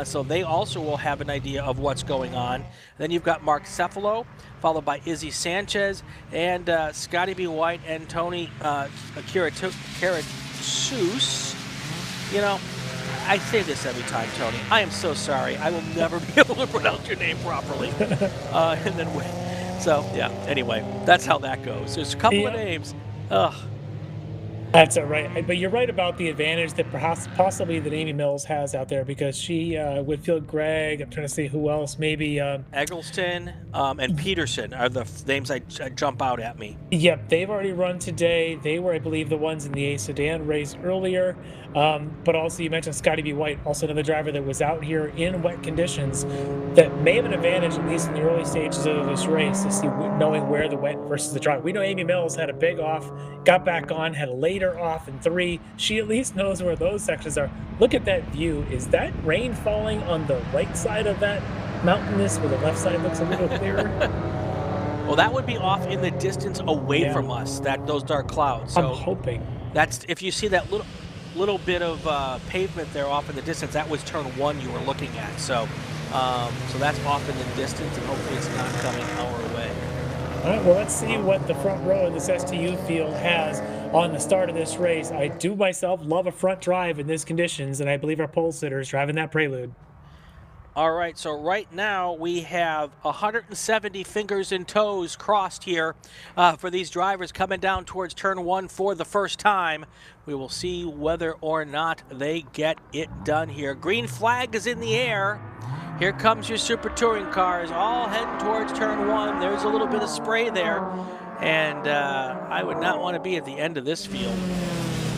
Speaker 1: so they also will have an idea of what's going on. Then you've got Mark Cefalo, followed by Izzy Sanchez, and Scotty B. White and Tony Karatus. You know, I say this every time, Tony. I am so sorry. I will never be able to pronounce your name properly. And then wait. So, yeah, anyway, that's how that goes. There's a couple of names. Ugh.
Speaker 6: That's all right. But you're right about the advantage that perhaps possibly that Amy Mills has out there, because she, Whitfield Gregg, I'm trying to see who else, maybe.
Speaker 1: Eggleston and Peterson are the names that jump out at me.
Speaker 6: Yep, they've already run today. They were, I believe, the ones in the A Sedan race earlier. But also, you mentioned Scotty B. White, also another driver that was out here in wet conditions that may have an advantage, at least in the early stages of this race, to see knowing where the wet versus the dry. We know Amy Mills had a big off, got back on, had a later off in 3. She at least knows where those sections are. Look at that view. Is that rain falling on the right side of that mountainous, where the left side looks a little clearer?
Speaker 1: Well, that would be off in the distance away from us, those dark clouds. So
Speaker 6: I'm hoping.
Speaker 1: That's, if you see that little bit of pavement there off in the distance, that was turn 1 you were looking at. So that's off in the distance, and hopefully it's not coming our way.
Speaker 6: All right, well, let's see what the front row of this STU field has on the start of this race. I do myself love a front drive in these conditions, and I believe our pole sitter is driving that Prelude.
Speaker 1: All right, so right now we have 170 fingers and toes crossed here for these drivers coming down towards turn 1 for the first time. We will see whether or not they get it done here. Green flag is in the air. Here comes your Super Touring cars, all heading towards turn 1. There's a little bit of spray there, and I would not want to be at the end of this field.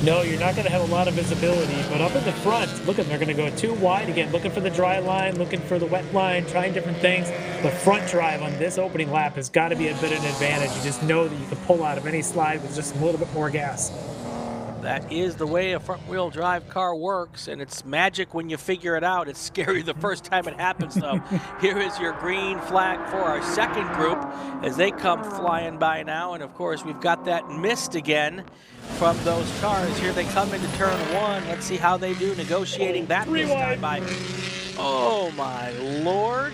Speaker 6: No, you're not going to have a lot of visibility, but up in the front, look at, they're going to go too wide again, looking for the dry line, looking for the wet line, trying different things. The front drive on this opening lap has got to be a bit of an advantage. You just know that you can pull out of any slide with just a little bit more gas.
Speaker 1: That is the way a front-wheel drive car works, and it's magic when you figure it out. It's scary the first time it happens, though. Here is your green flag for our second group as they come flying by now, and of course we've got that mist again from those cars. Here they come into turn 1. Let's see how they do negotiating that mist time by. Oh, my Lord.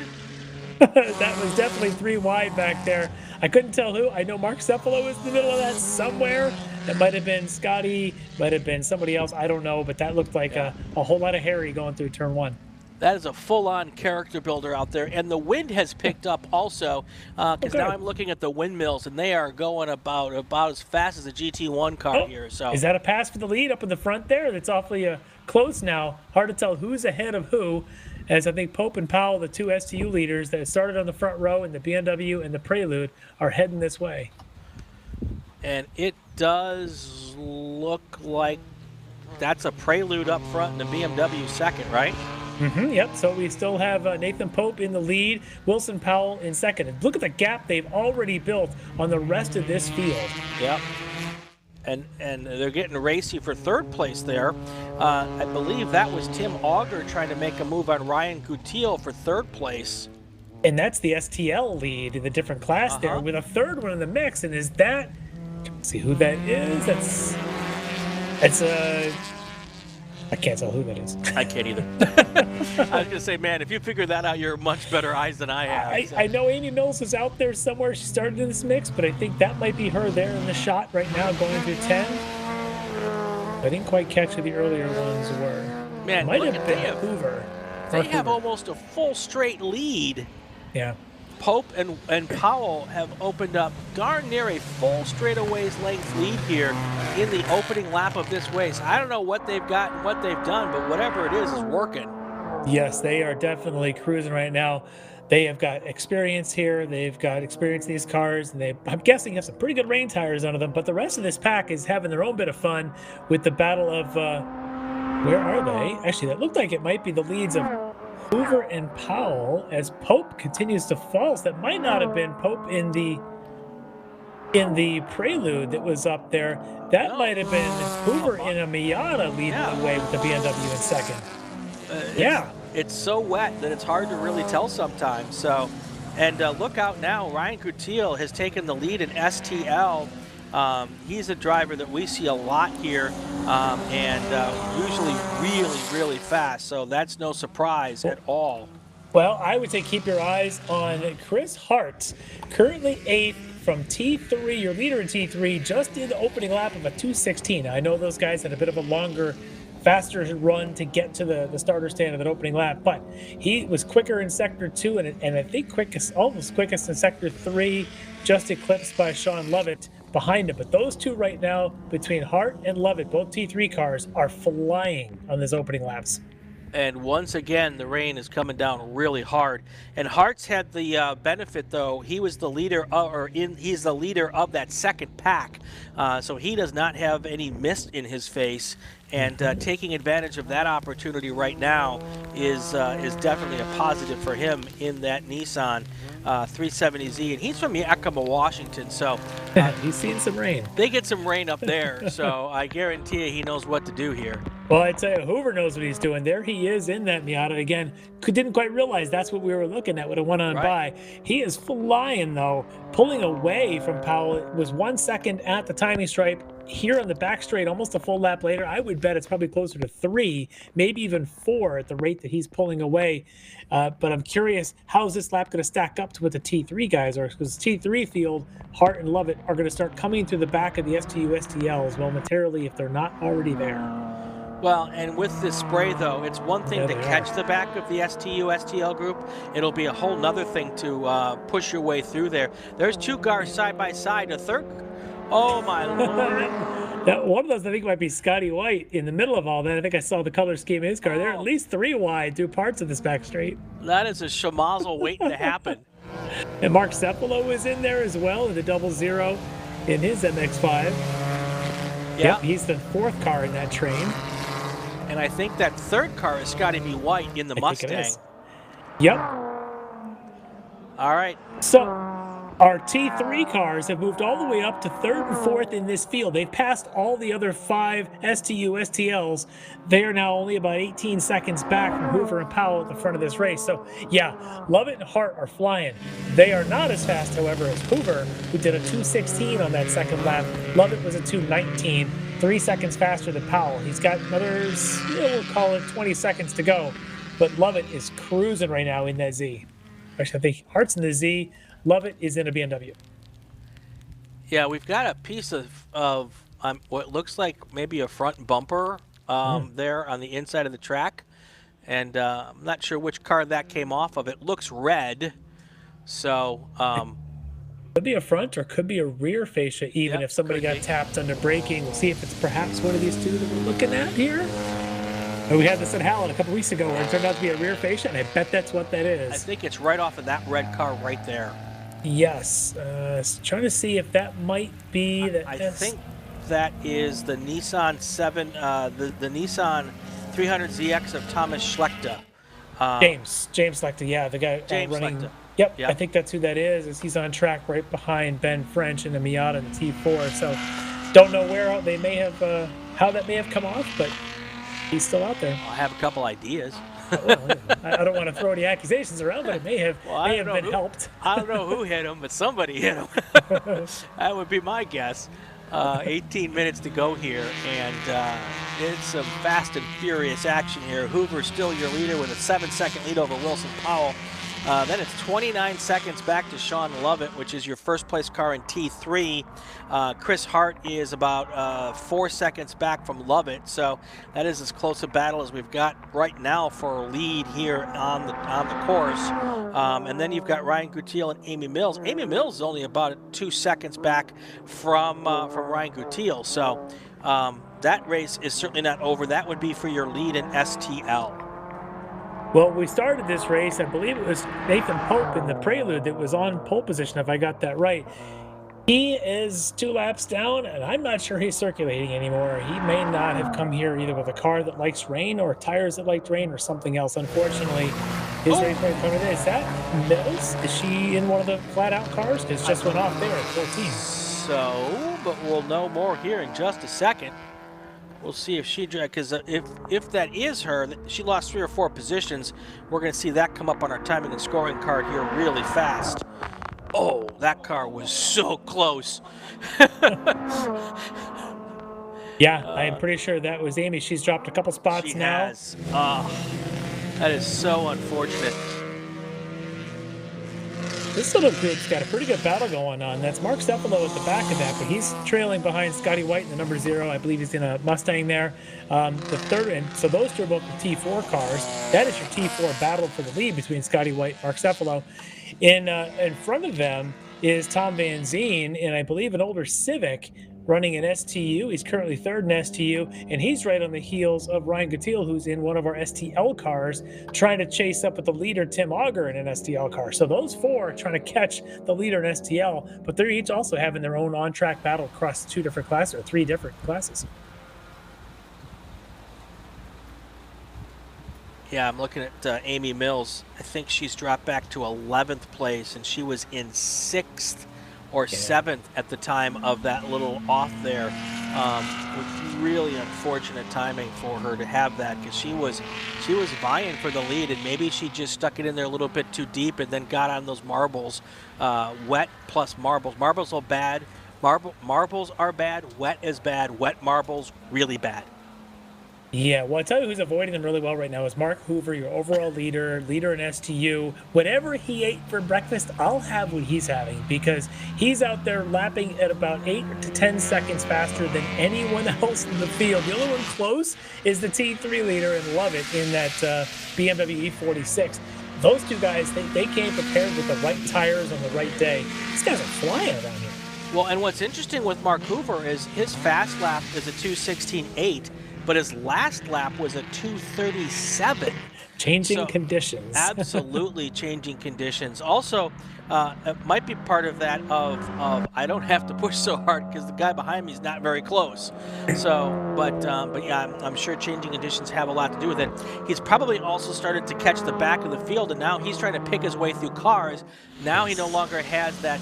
Speaker 6: That was definitely 3 wide back there. I couldn't tell who. I know Mark Cephalo was in the middle of that somewhere. It might have been Scotty, might have been somebody else. I don't know, but that looked like a whole lot of Harry going through turn 1.
Speaker 1: That is a full-on character builder out there. And the wind has picked up also, because now I'm looking at the windmills, and they are going about as fast as a GT1 car here. So
Speaker 6: is that a pass for the lead up in the front there? That's awfully close now. Hard to tell who's ahead of who, as I think Pope and Powell, the 2 STU leaders that started on the front row in the BMW and the Prelude, are heading this way.
Speaker 1: And it does look like that's a Prelude up front and the BMW second, right?
Speaker 6: Yep, so we still have Nathan Pope in the lead, Wilson Powell in second. And look at the gap they've already built on the rest of this field.
Speaker 1: Yep. And they're getting racy for third place there. I believe that was Tim Auger trying to make a move on Ryan Gutiel for third place.
Speaker 6: And that's the STL lead in the different class there with a third one in the mix. And is that, let's see who that is. That's I can't tell who that is.
Speaker 1: I can't either. I was going to say, man, if you figure that out, you're much better eyes than I have.
Speaker 6: I know Amy Mills is out there somewhere. She started in this mix, but I think that might be her there in the shot right now going through 10. I didn't quite catch who the earlier ones were.
Speaker 1: Man,
Speaker 6: might
Speaker 1: look
Speaker 6: have
Speaker 1: at
Speaker 6: been Hoover.
Speaker 1: They have almost a full straight lead.
Speaker 6: Yeah.
Speaker 1: Pope and Powell have opened up darn near a full straightaways length lead here in the opening lap of this race. I don't know what they've got and what they've done, but whatever it is working.
Speaker 6: Yes, they are definitely cruising right now. They have got experience here. They've got experience in these cars. And I'm guessing have some pretty good rain tires under them. But the rest of this pack is having their own bit of fun with the battle of, where are they? Actually, that looked like it might be the leads of Hoover and Powell as Pope continues to fall. So that might not have been Pope in the Prelude that was up there. That might have been Hoover in a Miata leading the way with the BMW in second.
Speaker 1: It's so wet that it's hard to really tell sometimes. So, and look out now, Ryan Gutiel has taken the lead in STL. He's a driver that we see a lot here, and usually really, really fast. So that's no surprise at all.
Speaker 6: Well, I would say keep your eyes on Chris Hart, currently 8th from T3, your leader in T3, just in the opening lap of a 2:16. I know those guys had a bit of a longer, faster run to get to the starter stand of that opening lap, but he was quicker in Sector 2 and I think almost quickest in Sector 3, just eclipsed by Sean Lovett behind him. But those two right now, between Hart and Lovett, both T3 cars, are flying on this opening laps.
Speaker 1: And once again, the rain is coming down really hard. And Hart's had the benefit, though. He was the leader, he's the leader of that second pack, so he does not have any mist in his face. And taking advantage of that opportunity right now is definitely a positive for him in that Nissan 370Z. And he's from Yakima, Washington, so
Speaker 6: he's seen some rain.
Speaker 1: They get some rain up there, so I guarantee you he knows what to do here.
Speaker 6: Well, I'd say Hoover knows what he's doing. There he is in that Miata. Again, didn't quite realize that's what we were looking at when it went on by. He is flying, though, pulling away from Powell. It was 1 second at the timing stripe. Here on the back straight, almost a full lap later, I would bet it's probably closer to 3, maybe even 4 at the rate that he's pulling away. But I'm curious, how is this lap going to stack up to what the T3 guys are? Because the T3 field, Hart and Lovett, are going to start coming through the back of the STU STLs momentarily if they're not already there.
Speaker 1: Well, and with this spray, though, it's one thing to catch the back of the STU STL group. It'll be a whole nother thing to push your way through there. There's 2 cars side by side. A third. Oh, my Lord.
Speaker 6: Now, one of those, I think, might be Scotty White in the middle of all that. I think I saw the color scheme of his car. They're at least 3 wide through parts of this back straight.
Speaker 1: That is a schmozzle waiting to happen.
Speaker 6: And Mark Cephalo is in there as well in the 00 in his MX-5. Yep, he's the 4th car in that train.
Speaker 1: And I think that 3rd car is Scotty B. White in the Mustang.
Speaker 6: Yep.
Speaker 1: All right.
Speaker 6: So our T3 cars have moved all the way up to 3rd and 4th in this field. They've passed all the other 5 STU STLs. They are now only about 18 seconds back from Hoover and Powell at the front of this race. So, yeah, Lovett and Hart are flying. They are not as fast, however, as Hoover, who did a 2:16 on that second lap. Lovett was a 2:19, 3 seconds faster than Powell. He's got another, we'll call it 20 seconds to go but Lovett is cruising right now in that Z. Actually, I think Hart's in the Z. Lovett is in a BMW.
Speaker 1: Yeah, we've got a piece of what looks like maybe a front bumper there on the inside of the track. And I'm not sure which car that came off of. It looks red. So
Speaker 6: could be a front or could be a rear fascia, even if somebody got tapped under braking. We'll see if it's perhaps one of these two that we're looking at here. And we had this at Howland a couple weeks ago where it turned out to be a rear fascia, and I bet that's what that is.
Speaker 1: I think it's right off of that red car right there.
Speaker 6: Yes. Trying to see if that might be the
Speaker 1: I think that is the Nissan 7, the Nissan 300ZX of Thomas Schlechter.
Speaker 6: James Schlechter, yeah, the guy
Speaker 1: James
Speaker 6: running.
Speaker 1: Schlechter.
Speaker 6: Yep,
Speaker 1: Yep,
Speaker 6: I think that's who that is. As he's on track right behind Ben French in the Miata and the T4. So, don't know where they may have, how that may have come off, but he's still out there.
Speaker 1: I have a couple ideas.
Speaker 6: Well, I don't want to throw any accusations around, but it may have been helped.
Speaker 1: I don't know who hit him, but somebody hit him. That would be my guess. 18 minutes to go here, and it's some fast and furious action here. Hoover still your leader with a 7-second lead over Wilson Powell. Then it's 29 seconds back to Sean Lovett, which is your first place car in T3. Chris Hart is about 4 seconds back from Lovett, so that is as close a battle as we've got right now for a lead here on the course. And then you've got Ryan Gutiel and Amy Mills. Amy Mills is only about 2 seconds back from Ryan Gutiel, so that race is certainly not over. That would be for your lead in STL.
Speaker 6: Well, we started this race, I believe it was Nathan Pope in the Prelude that was on pole position, if I got that right. He is 2 laps down, and I'm not sure he's circulating anymore. He may not have come here either with a car that likes rain or tires that like rain or something else. Unfortunately, his race may come today. Is that Mills? Is she in one of the flat-out cars? Because just went off there at 14.
Speaker 1: So, but we'll know more here in just a second. We'll see if she, because if that is her, she lost 3 or 4 positions. We're going to see that come up on our timing and scoring card here really fast. Oh, that car was so close.
Speaker 6: Yeah, I'm pretty sure that was Amy. She's dropped a couple spots
Speaker 1: she
Speaker 6: now.
Speaker 1: Has. That is so unfortunate.
Speaker 6: This little group's got a pretty good battle going on. That's Mark Cephalo at the back of that, but he's trailing behind Scotty White in the number 0. I believe he's in a Mustang there. The third, and so those two are both the T4 cars. That is your T4 battle for the lead between Scotty White and Mark Cephalo. In front of them is Tom Van Zeen in, I believe, an older Civic running an STU. He's currently 3rd in STU, and he's right on the heels of Ryan Gutiel, who's in one of our STL cars, trying to chase up with the leader, Tim Auger, in an STL car. So those 4 are trying to catch the leader in STL, but they're each also having their own on-track battle across 2 different classes, or 3 different classes.
Speaker 1: Yeah, I'm looking at Amy Mills. I think she's dropped back to 11th place, and she was in 6th or 7th at the time of that little off there. With really unfortunate timing for her to have that, because she was vying for the lead, and maybe she just stuck it in there a little bit too deep and then got on those marbles. Wet plus marbles. Marbles are bad. Marbles are bad. Wet is bad. Wet marbles really bad.
Speaker 6: Yeah, well, I'll tell you who's avoiding them really well right now is Mark Hoover, your overall leader in STU. Whatever he ate for breakfast, I'll have what he's having, because he's out there lapping at about 8 to 10 seconds faster than anyone else in the field. The only one close is the T3 leader in Lovett in that BMW E46. Those 2 guys, they came prepared with the right tires on the right day. These guys are flying around here.
Speaker 1: Well, and what's interesting with Mark Hoover is his fast lap is a 2:16.8. But his last lap was a 2:37.
Speaker 6: Changing conditions.
Speaker 1: Absolutely changing conditions. Also, it might be part of that of I don't have to push so hard because the guy behind me is not very close. So, but yeah, I'm sure changing conditions have a lot to do with it. He's probably also started to catch the back of the field, and now he's trying to pick his way through cars. Now he no longer has that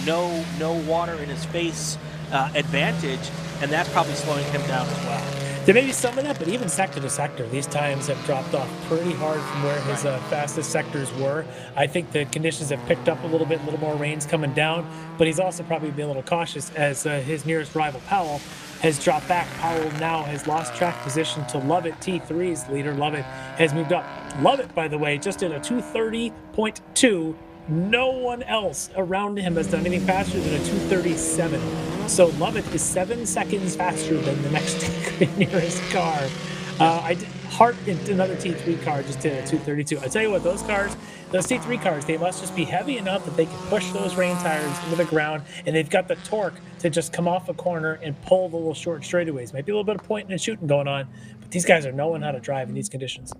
Speaker 1: no water in his face advantage, and that's probably slowing him down as well.
Speaker 6: There may be some of that, but even sector to sector, these times have dropped off pretty hard from where his fastest sectors were. I think the conditions have picked up a little bit more rain's coming down, but he's also probably being a little cautious as his nearest rival, Powell, has dropped back. Powell now has lost track position to Lovett. T3's leader, Lovett, has moved up. Lovett, by the way, just in a 2:30.2. No one else around him has done anything faster than a 2:37. So Lovett is 7 seconds faster than the next nearest car. Hart, another T3 car, just did a 2:32. I tell you what, those T3 cars, they must just be heavy enough that they can push those rain tires into the ground, and they've got the torque to just come off a corner and pull the little short straightaways. Maybe a little bit of pointing and shooting going on, but these guys are knowing how to drive in these conditions.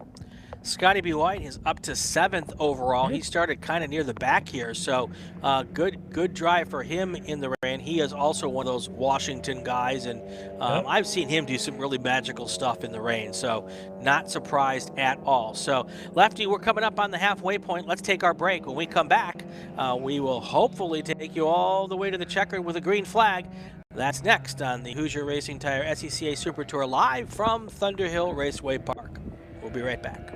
Speaker 1: Scotty B. White is up to 7th overall. He started kind of near the back here, so good drive for him in the rain. He is also one of those Washington guys, and I've seen him do some really magical stuff in the rain, so not surprised at all. So, Lefty, we're coming up on the halfway point. Let's take our break. When we come back, we will hopefully take you all the way to the checkered with a green flag. That's next on the Hoosier Racing Tire SCCA Super Tour live from Thunderhill Raceway Park. We'll be right back.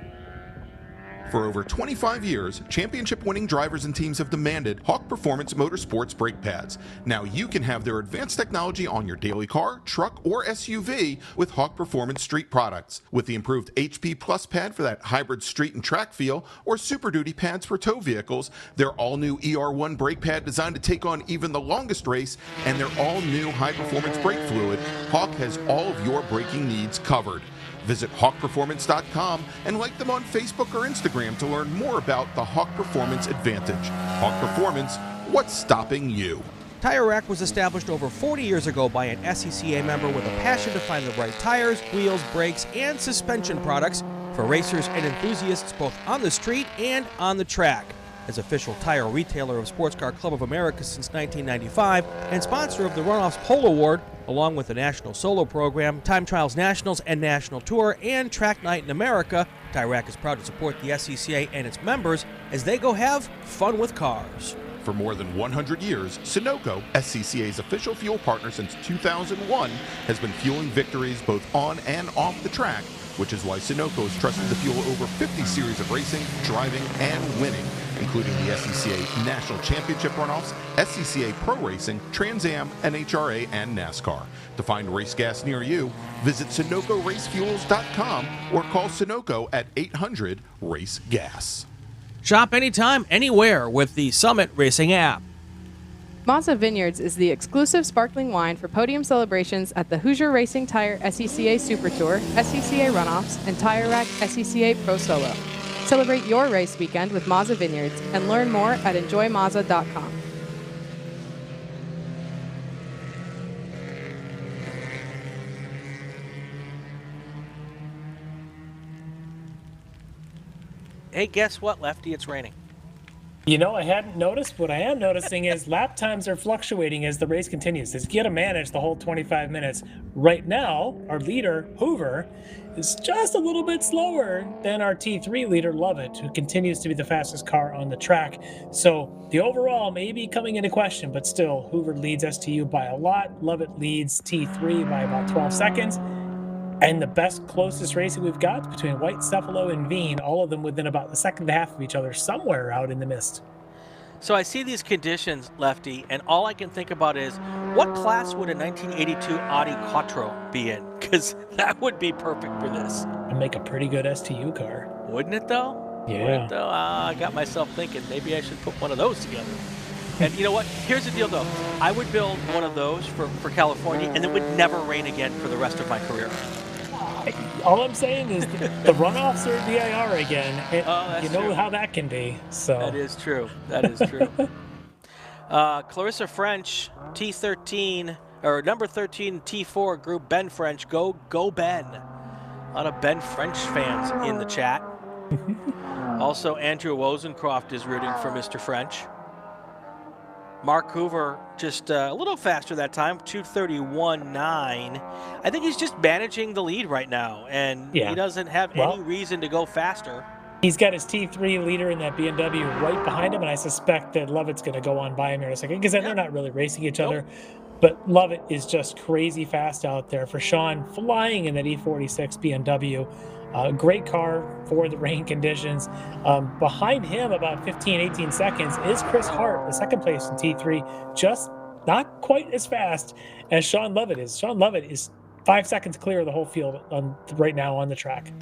Speaker 3: For over 25 years, championship-winning drivers and teams have demanded Hawk Performance Motorsports brake pads. Now you can have their advanced technology on your daily car, truck, or SUV with Hawk Performance Street products. With the improved HP Plus pad for that hybrid street and track feel, or Super Duty pads for tow vehicles, their all-new ER1 brake pad designed to take on even the longest race, and their all-new high-performance brake fluid, Hawk has all of your braking needs covered. Visit hawkperformance.com and like them on Facebook or Instagram to learn more about the Hawk Performance Advantage. Hawk Performance, what's stopping you?
Speaker 2: Tire Rack was established over 40 years ago by an SCCA member with a passion to find the right tires, wheels, brakes, and suspension products for racers and enthusiasts both on the street and on the track. As official tire retailer of Sports Car Club of America since 1995 and sponsor of the Runoffs Pole Award, along with the National Solo Program, Time Trials Nationals and National Tour, and Track Night in America, Tire Rack is proud to support the SCCA and its members as they go have fun with cars.
Speaker 3: For more than 100 years, Sunoco, SCCA's official fuel partner since 2001, has been fueling victories both on and off the track, which is why Sunoco has trusted to fuel over 50 series of racing, driving, and winning, including the SCCA National Championship runoffs, SCCA Pro Racing, Trans Am, NHRA, and NASCAR. To find race gas near you, visit SunocoRaceFuels.com or call Sunoco at 800-RACE-GAS.
Speaker 2: Shop anytime, anywhere with the Summit Racing app.
Speaker 4: Mazza Vineyards is the exclusive sparkling wine for podium celebrations at the Hoosier Racing Tire SCCA Super Tour, SCCA Runoffs, and Tire Rack SCCA Pro Solo. Celebrate your race weekend with Mazza Vineyards and learn more at enjoymazza.com.
Speaker 1: Hey, guess what, Lefty? It's raining.
Speaker 6: You know, I hadn't noticed. What I am noticing is lap times are fluctuating as the race continues. It's got to manage the whole 25 minutes. Right now, our leader, Hoover, is just a little bit slower than our T3 leader, Lovett, who continues to be the fastest car on the track. So the overall may be coming into question, but still, Hoover leads STU by a lot. Lovett leads T3 by about 12 seconds. And the best closest racing we've got between White, Cephalo, and Veen, all of them within about the second half of each other, somewhere out in the mist.
Speaker 1: So I see these conditions, Lefty, and all I can think about is, what class would a 1982 Audi Quattro be in? Because that would be perfect for this.
Speaker 6: And make a pretty good STU car.
Speaker 1: Wouldn't it, though?
Speaker 6: Yeah.
Speaker 1: Wouldn't it, though? I got myself thinking maybe I should put one of those together. And you know what? Here's the deal, though. I would build one of those for California, and it would never rain again for the rest of my career.
Speaker 6: All I'm saying is the runoffs are VIR again. And you know
Speaker 1: true.
Speaker 6: how that can be. So
Speaker 1: That is true. That is true. Clarissa French, T13, or number 13, T4 group, Ben French. Go Ben. A lot of Ben French fans in the chat. Also, Andrew Wozencroft is rooting for Mr. French. Mark Hoover just a little faster that time, 2:31.9. I think he's just managing the lead right now, and he doesn't have any reason to go faster.
Speaker 6: He's got his T3 leader in that BMW right behind him, and I suspect that Lovett's going to go on by him here in a second, because they're not really racing each other. But Lovett is just crazy fast out there. For Sean, flying in that E46 BMW. Great car for the rain conditions. Behind him, about 15, 18 seconds, is Chris Hart, the second place in T3, just not quite as fast as Sean Lovett is. Sean Lovett is 5 seconds clear of the whole field right now on the track.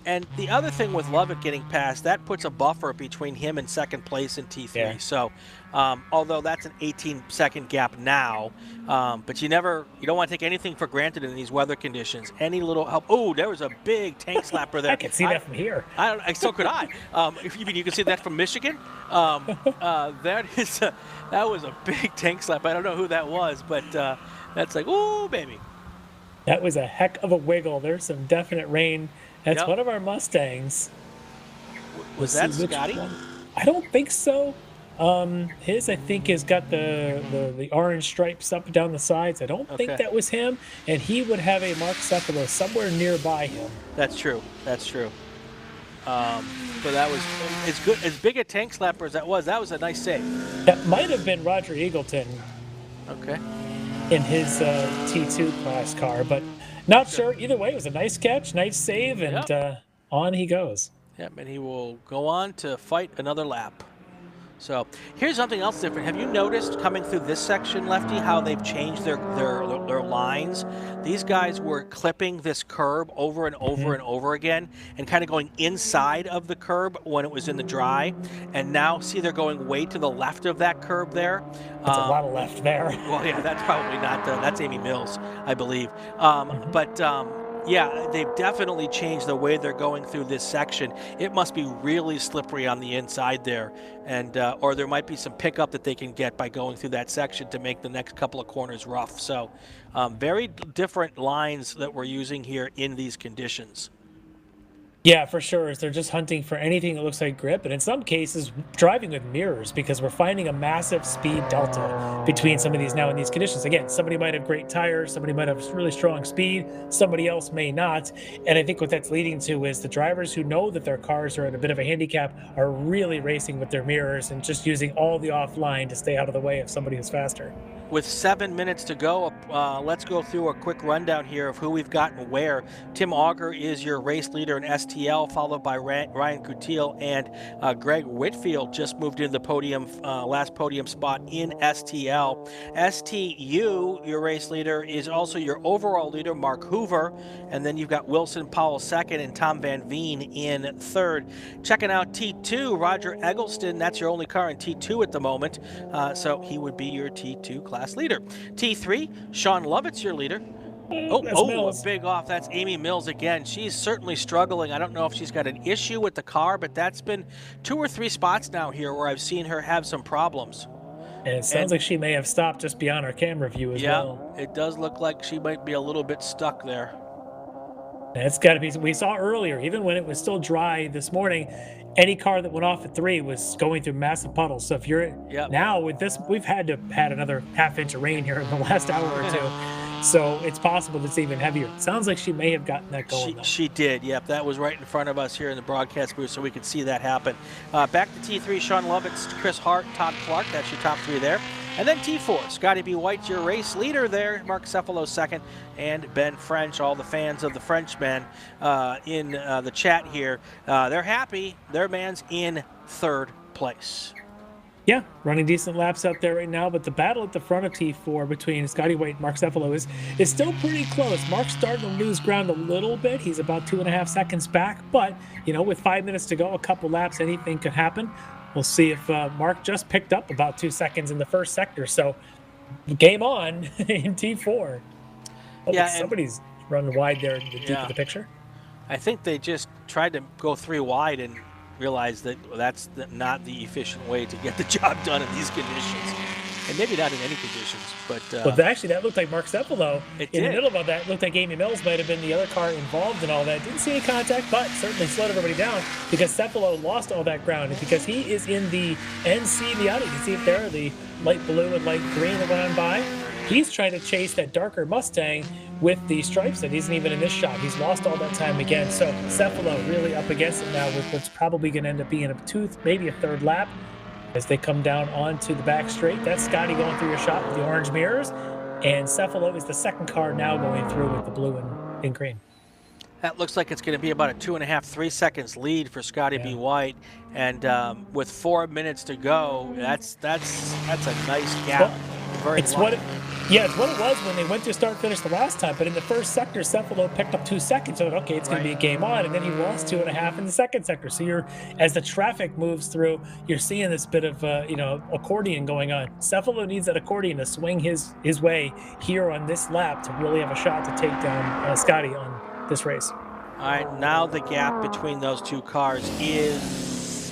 Speaker 1: And the other thing with Lovett getting past, that puts a buffer between him and second place in T3.
Speaker 6: Yeah.
Speaker 1: So, although that's an 18-second gap now, but you don't want to take anything for granted in these weather conditions. Any little help. Oh, there was a big tank slapper there.
Speaker 6: I can see that from here.
Speaker 1: So could I. If you can see that from Michigan, that was a big tank slap. I don't know who that was, but that's like, ooh, baby.
Speaker 6: That was a heck of a wiggle. There's some definite rain. That's one of our Mustangs.
Speaker 1: Was that Scotty?
Speaker 6: I don't think so. His, I think, has got the orange stripes up and down the sides. I don't think that was him, and he would have a Mark Cephalo somewhere nearby him.
Speaker 1: That's true. But that was as big a tank slapper as that was a nice save.
Speaker 6: That might have been Roger Eagleton.
Speaker 1: Okay.
Speaker 6: In his T2 class car, but not sure. Either way, it was a nice catch, nice save, and on he goes.
Speaker 1: Yep, and he will go on to fight another lap. So here's something else different. Have you noticed coming through this section, Lefty, how they've changed their lines? These guys were clipping this curb over and over and over again and kind of going inside of the curb when it was in the dry. And now, see, they're going way to the left of that curb there.
Speaker 6: That's a lot of left there.
Speaker 1: Well, yeah, that's probably not, that's Amy Mills, I believe. Yeah, they've definitely changed the way they're going through this section. It must be really slippery on the inside there, and or there might be some pickup that they can get by going through that section to make the next couple of corners rough. So very different lines that we're using here in these conditions.
Speaker 6: Yeah, for sure. They're just hunting for anything that looks like grip, and in some cases, driving with mirrors, because we're finding a massive speed delta between some of these now in these conditions. Again, somebody might have great tires, somebody might have really strong speed, somebody else may not. And I think what that's leading to is the drivers who know that their cars are at a bit of a handicap are really racing with their mirrors and just using all the offline to stay out of the way of somebody who's faster.
Speaker 1: With 7 minutes to go, let's go through a quick rundown here of who we've gotten where. Tim Auger is your race leader in STL, followed by Ryan Coutil, and Greg Whitfield just moved into the podium, last podium spot in STL. STU, your race leader, is also your overall leader, Mark Hoover, and then you've got Wilson Powell second and Tom Van Veen in third. Checking out T2, Roger Eggleston, that's your only car in T2 at the moment, so he would be your T2 class leader. T3, Sean Lovett's your leader. A big off. That's Amy Mills again. She's certainly struggling. I don't know if she's got an issue with the car, but that's been 2 or 3 spots now here where I've seen her have some problems.
Speaker 6: And it sounds like she may have stopped just beyond our camera view as well.
Speaker 1: Yeah, it does look like she might be a little bit stuck there.
Speaker 6: It's got to be. We saw earlier, even when it was still dry this morning, any car that went off at 3 was going through massive puddles. So if you're now with this, we've had another ½ inch of rain here in the last hour or two. So it's possible that it's even heavier. It sounds like she may have gotten that going.
Speaker 1: She did, yep. That was right in front of us here in the broadcast booth, so we could see that happen. Back to T3, Sean Lovett's Chris Hart, Todd Clark. That's your top 3 there. And then T4, Scotty B. White's your race leader there. Mark Cephalo second, and Ben French. All the fans of the Frenchman in the chat here, they're happy. Their man's in 3rd place.
Speaker 6: Yeah, running decent laps out there right now, but the battle at the front of T4 between Scotty White and Mark Cephalo is still pretty close. Mark's starting to lose ground a little bit. He's about 2.5 seconds back, but, you know, with 5 minutes to go, a couple laps, anything could happen. We'll see if Mark just picked up about 2 seconds in the first sector, so game on in T4. Oh, somebody's running wide there in the deep of the picture.
Speaker 1: I think they just tried to go 3 wide and realize that that's not the efficient way to get the job done in these conditions, and maybe not in any conditions. But
Speaker 6: well, actually, that looked like Mark Cephalo. In the middle of that, looked like Amy Mills might have been the other car involved in all that. Didn't see any contact, but certainly slowed everybody down because Cephalo lost all that ground, and because he is in the NC, the auto. You can see it there, the light blue and light green that went on by. He's trying to chase that darker Mustang with the stripes that isn't even in this shot. He's lost all that time again. So Cephalo really up against it now with what's probably going to end up being maybe a 3rd lap as they come down onto the back straight. That's Scotty going through your shot with the orange mirrors. And Cephalo is the 2nd car now going through with the blue and green.
Speaker 1: That looks like it's going to be about a 2.5, 3 seconds lead for Scotty B. White, and with 4 minutes to go, that's a nice gap.
Speaker 6: It's what it was when they went to start-finish the last time. But in the first sector, Cephalo picked up 2 seconds. So okay, it's going to be a game on, and then he lost 2.5 in the second sector. So as the traffic moves through, you're seeing this bit of accordion going on. Cephalo needs that accordion to swing his way here on this lap to really have a shot to take down Scotty on this race.
Speaker 1: All right, now the gap between those two cars is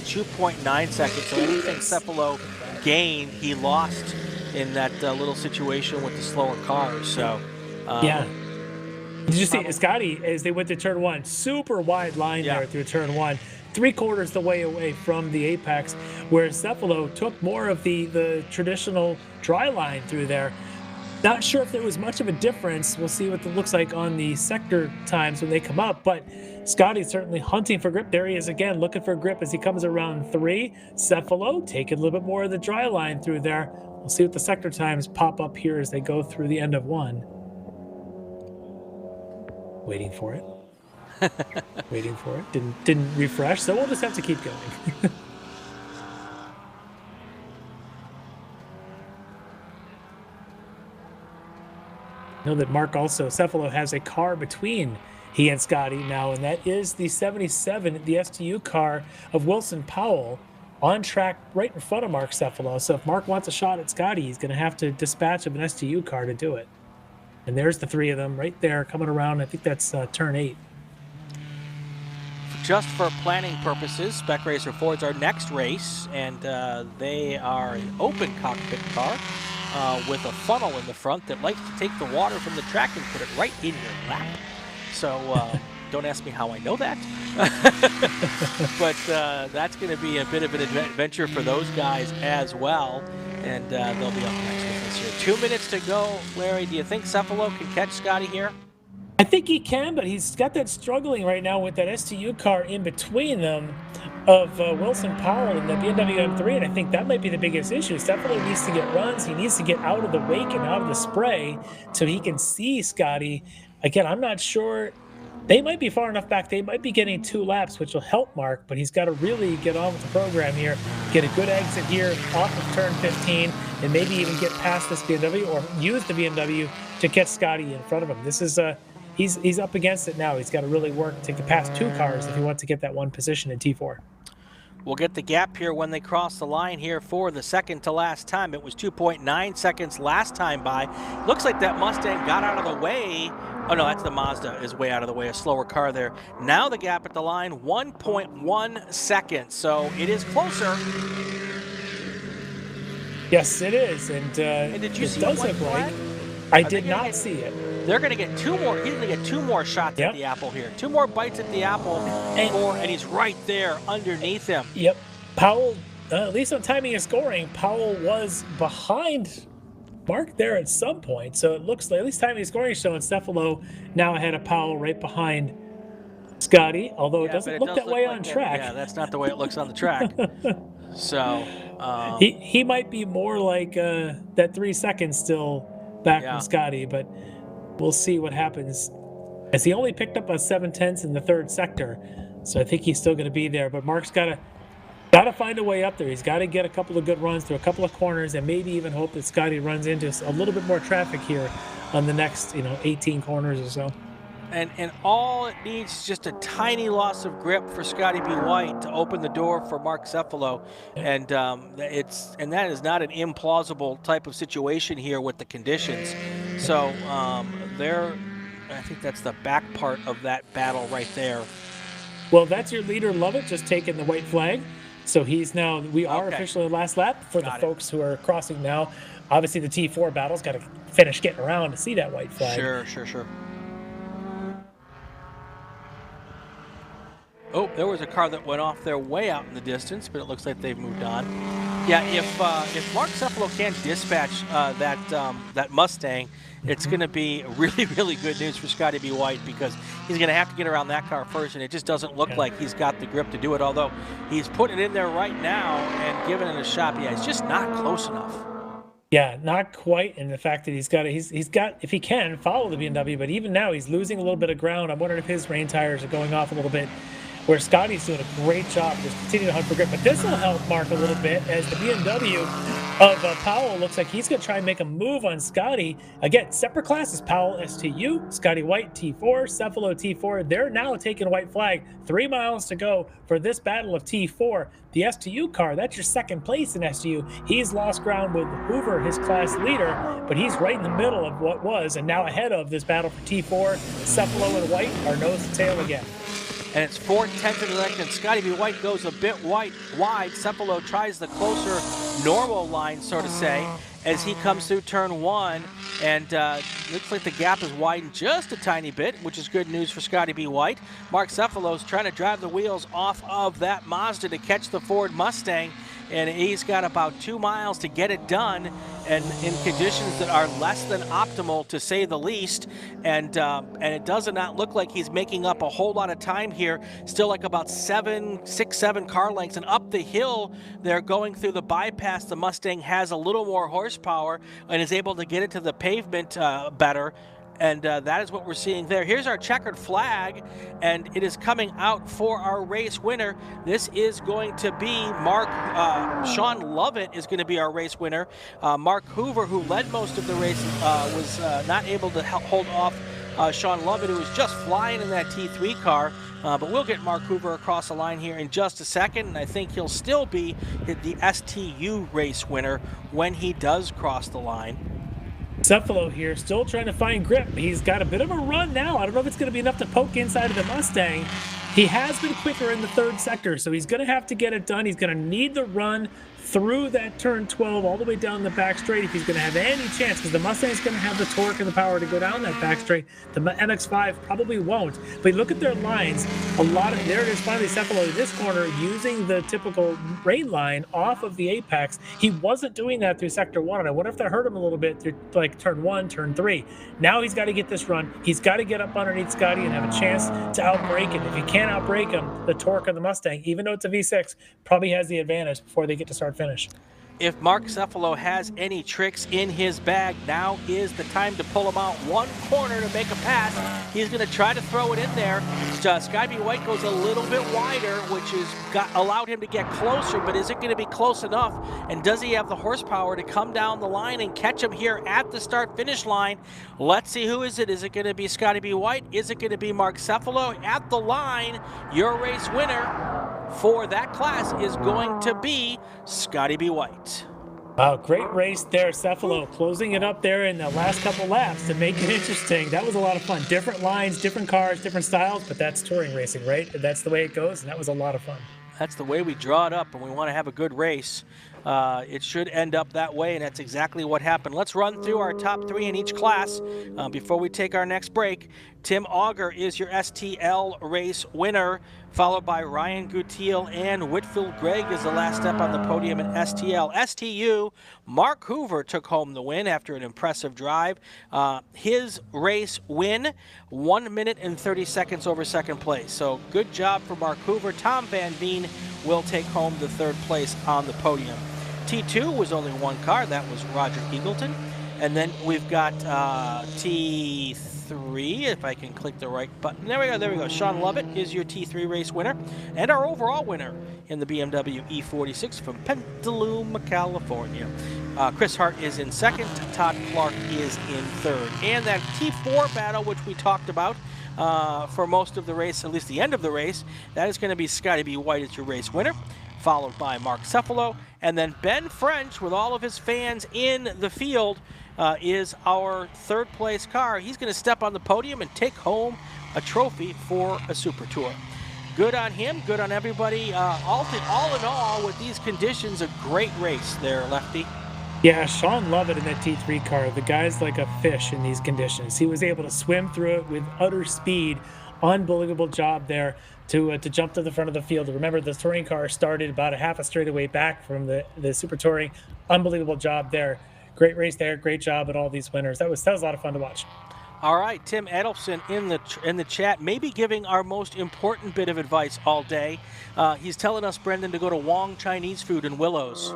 Speaker 1: 2.9 seconds. So anything Cephalo gained, he lost in that little situation with the slower cars. So
Speaker 6: yeah. Did you see Scotty as they went to turn 1? Super wide line there through turn 1. 3/4 the way away from the apex, where Cephalo took more of the traditional dry line through there. Not sure if there was much of a difference. We'll see what it looks like on the sector times when they come up, but Scotty's certainly hunting for grip. There he is again, looking for grip as he comes around 3. Cephalo taking a little bit more of the dry line through there. We'll see what the sector times pop up here as they go through the end of 1. Waiting for it. Waiting for it. Didn't refresh, so we'll just have to keep going. Know that Mark Cephalo has a car between he and Scotty now, and that is the 77, the STU car of Wilson Powell, on track right in front of Mark Cephalo. So if Mark wants a shot at Scotty, he's going to have to dispatch of an STU car to do it. And there's the 3 of them right there coming around. I think that's turn 8.
Speaker 1: Just for planning purposes, Spec Racer Ford's our next race, and they are an open cockpit car with a funnel in the front that likes to take the water from the track and put it right in your lap. So don't ask me how I know that. But that's going to be a bit of an adventure for those guys as well, and they'll be up next with us here. 2 minutes to go. Larry, do you think Cephalo can catch Scotty here?
Speaker 6: I think he can, but he's got that struggling right now with that STU car in between them of Wilson Powell and the BMW M3, and I think that might be the biggest issue. Cephalo needs to get runs. He needs to get out of the wake and out of the spray so he can see Scotty. Again, I'm not sure. They might be far enough back. They might be getting 2 laps, which will help Mark, but he's got to really get on with the program here, get a good exit here off of turn 15, and maybe even get past this BMW or use the BMW to catch Scotty in front of him. This is he's up against it now. He's got to really work to get past 2 cars if he wants to get that 1 position in T4.
Speaker 1: We'll get the gap here when they cross the line here for the second to last time. It was 2.9 seconds last time by. Looks like that Mustang got out of the way. Oh no, that's the Mazda is way out of the way, a slower car there. Now the gap at the line, 1.1 seconds. So it is closer.
Speaker 6: Yes, it is. And
Speaker 1: did you see
Speaker 6: the white flag? I did not see it.
Speaker 1: They're going to get 2 more. He's going to get 2 more shots at the apple here. 2 more bites at the apple, and he's right there underneath him.
Speaker 6: Yep. Powell, at least on timing and scoring, Powell was behind Mark there at some point. So it looks like, at least timing and scoring is showing Cephalo now ahead of Powell right behind Scotty, although it doesn't look that way on track.
Speaker 1: Yeah, that's not the way it looks on the track. So
Speaker 6: he might be more like that 3 seconds still back from Scotty, but we'll see what happens, as he only picked up a 7/10 in the 3rd sector, so I think he's still going to be there. But Mark's got to find a way up there. He's got to get a couple of good runs through a couple of corners, and maybe even hope that Scotty runs into a little bit more traffic here on the next 18 corners or so.
Speaker 1: And all it needs is just a tiny loss of grip for Scotty B. White to open the door for Mark Cephalo, and that is not an implausible type of situation here with the conditions. So I think that's the back part of that battle right there.
Speaker 6: Well, that's your leader, Lovett, just taking the white flag. So we are officially the last lap for the folks who are crossing now. Obviously, the T4 battle's got to finish getting around to see that white flag.
Speaker 1: Sure. Oh, there was a car that went off there way out in the distance, but it looks like they've moved on. Yeah, if Mark Cephalo can't dispatch that Mustang, it's going to be really, really good news for Scotty B. White, because he's going to have to get around that car first, and it just doesn't look like he's got the grip to do it, although he's putting it in there right now and giving it a shot. Yeah, it's just not close enough.
Speaker 6: Yeah, not quite. And the fact that he's got if he can follow the BMW, but even now he's losing a little bit of ground. I'm wondering if his rain tires are going off a little bit. Where Scotty's doing a great job, just continuing to hunt for grip. But this will help Mark a little bit as the BMW of Powell looks like he's going to try and make a move on Scotty. Again, separate classes, Powell STU, Scotty White T4, Cephalo T4. They're now taking a white flag. 3 miles to go for this battle of T4. The STU car, that's your second place in STU. He's lost ground with Hoover, his class leader, but he's right in the middle of what was and now ahead of this battle for T4. Cephalo and White are nose to tail again.
Speaker 1: And it's 4/10 of the length, and Scotty B. White goes a bit wide. Cephalo tries the closer normal line, so to say, as he comes through turn 1, and looks like the gap is widened just a tiny bit, which is good news for Scotty B. White. Mark Cephalo's trying to drive the wheels off of that Mazda to catch the Ford Mustang, and he's got about 2 miles to get it done, and in conditions that are less than optimal, to say the least. And it does not look like he's making up a whole lot of time here. Still like about 6, 7 car lengths, and up the hill they're going through the bypass. The Mustang has a little more horsepower and is able to get it to the pavement better. And that is what we're seeing there. Here's our checkered flag, and it is coming out for our race winner. This is going to be Sean Lovett is going to be our race winner. Mark Hoover, who led most of the race, was not able to hold off Sean Lovett, who was just flying in that T3 car. But we'll get Mark Hoover across the line here in just a second, and I think he'll still be the STU race winner when he does cross the line.
Speaker 6: Cephalo here, still trying to find grip. He's got a bit of a run now. I don't know if it's going to be enough to poke inside of the Mustang. He has been quicker in the third sector, so he's going to have to get it done. He's going to need the run through that turn 12 all the way down the back straight if he's going to have any chance, because the Mustang's going to have the torque and the power to go down that back straight. The MX-5 probably won't. But look at their lines. There it is, finally Cephalo in this corner using the typical rain line off of the apex. He wasn't doing that through sector 1, and I wonder if that hurt him a little bit through like turn 1, turn 3. Now he's got to get this run. He's got to get up underneath Scotty and have a chance to outbrake him. If he can't outbrake him, the torque of the Mustang, even though it's a V6, probably has the advantage before they get to start finish.
Speaker 1: If Mark Cephalo has any tricks in his bag, now is the time to pull him out one corner to make a pass. He's going to try to throw it in there. Scotty B. White goes a little bit wider, which has allowed him to get closer, but is it going to be close enough? And does he have the horsepower to come down the line and catch him here at the start-finish line? Let's see, who is it? Is it going to be Scotty B. White? Is it going to be Mark Cephalo? At the line, your race winner for that class is going to be Scotty B. White.
Speaker 6: Wow, great race there. Cephalo closing it up there in the last couple laps to make it interesting. That was a lot of fun. Different lines, different cars, different styles, but that's touring racing, right? That's the way it goes, and that was a lot of fun.
Speaker 1: That's the way we draw it up, and we want to have a good race. It should end up that way, and that's exactly what happened. Let's run through our top 3 in each class before we take our next break. Tim Auger is your STL race winner, followed by Ryan Gutiel and Whitfield Gregg is the last step on the podium in STL. STU, Mark Hoover took home the win after an impressive drive. His race win, 1 minute and 30 seconds over second place. So good job for Mark Hoover. Tom Van Veen will take home the 3rd place on the podium. T2 was only one car. That was Roger Eagleton. And then we've got T3, if I can click the right button. There we go. Sean Lovett is your T3 race winner and our overall winner in the BMW E46 from Petaluma, California. Chris Hart is in 2nd. Todd Clark is in 3rd. And that T4 battle, which we talked about for most of the race, at least the end of the race, that is going to be Scotty B. White as your race winner, followed by Mark Cephalo. And then Ben French, with all of his fans in the field, is our 3rd place car. He's going to step on the podium and take home a trophy for a Super Tour. Good on him, good on everybody. All in all, with these conditions, a great race there, Lefty.
Speaker 6: Yeah, Sean Lovett in that T3 car, the guy's like a fish in these conditions. He was able to swim through it with utter speed. Unbelievable job there to jump to the front of the field. Remember, the touring car started about a half a straightaway back from the Super Touring. Unbelievable job there. Great race there. Great job at all these winners. That was a lot of fun to watch.
Speaker 1: All right, Tim Edelson in the chat, maybe giving our most important bit of advice all day. He's telling us, Brendan, to go to Wong Chinese Food in Willows.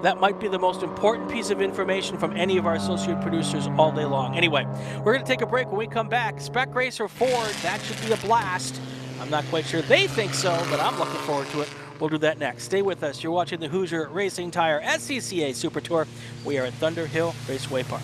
Speaker 1: That might be the most important piece of information from any of our associate producers all day long. Anyway, we're going to take a break. When we come back, Spec Racer Ford, that should be a blast. I'm not quite sure they think so, but I'm looking forward to it. We'll do that next. Stay with us. You're watching the Hoosier Racing Tire SCCA Super Tour. We are at Thunderhill Raceway Park.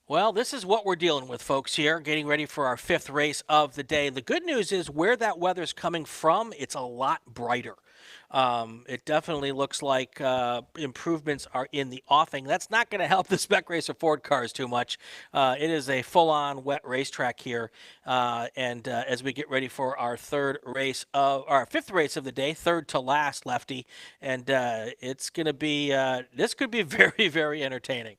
Speaker 1: Well, this is what we're dealing with, folks, here, getting ready for our fifth race of the day. The good news is where that weather's coming from, it's a lot brighter. It definitely looks like improvements are in the offing. That's not going to help the Spec Racer Ford cars too much. It is a full-on wet racetrack here, and as we get ready for our our fifth race of the day, third to last, Lefty, and it's going to be this could be very, very entertaining.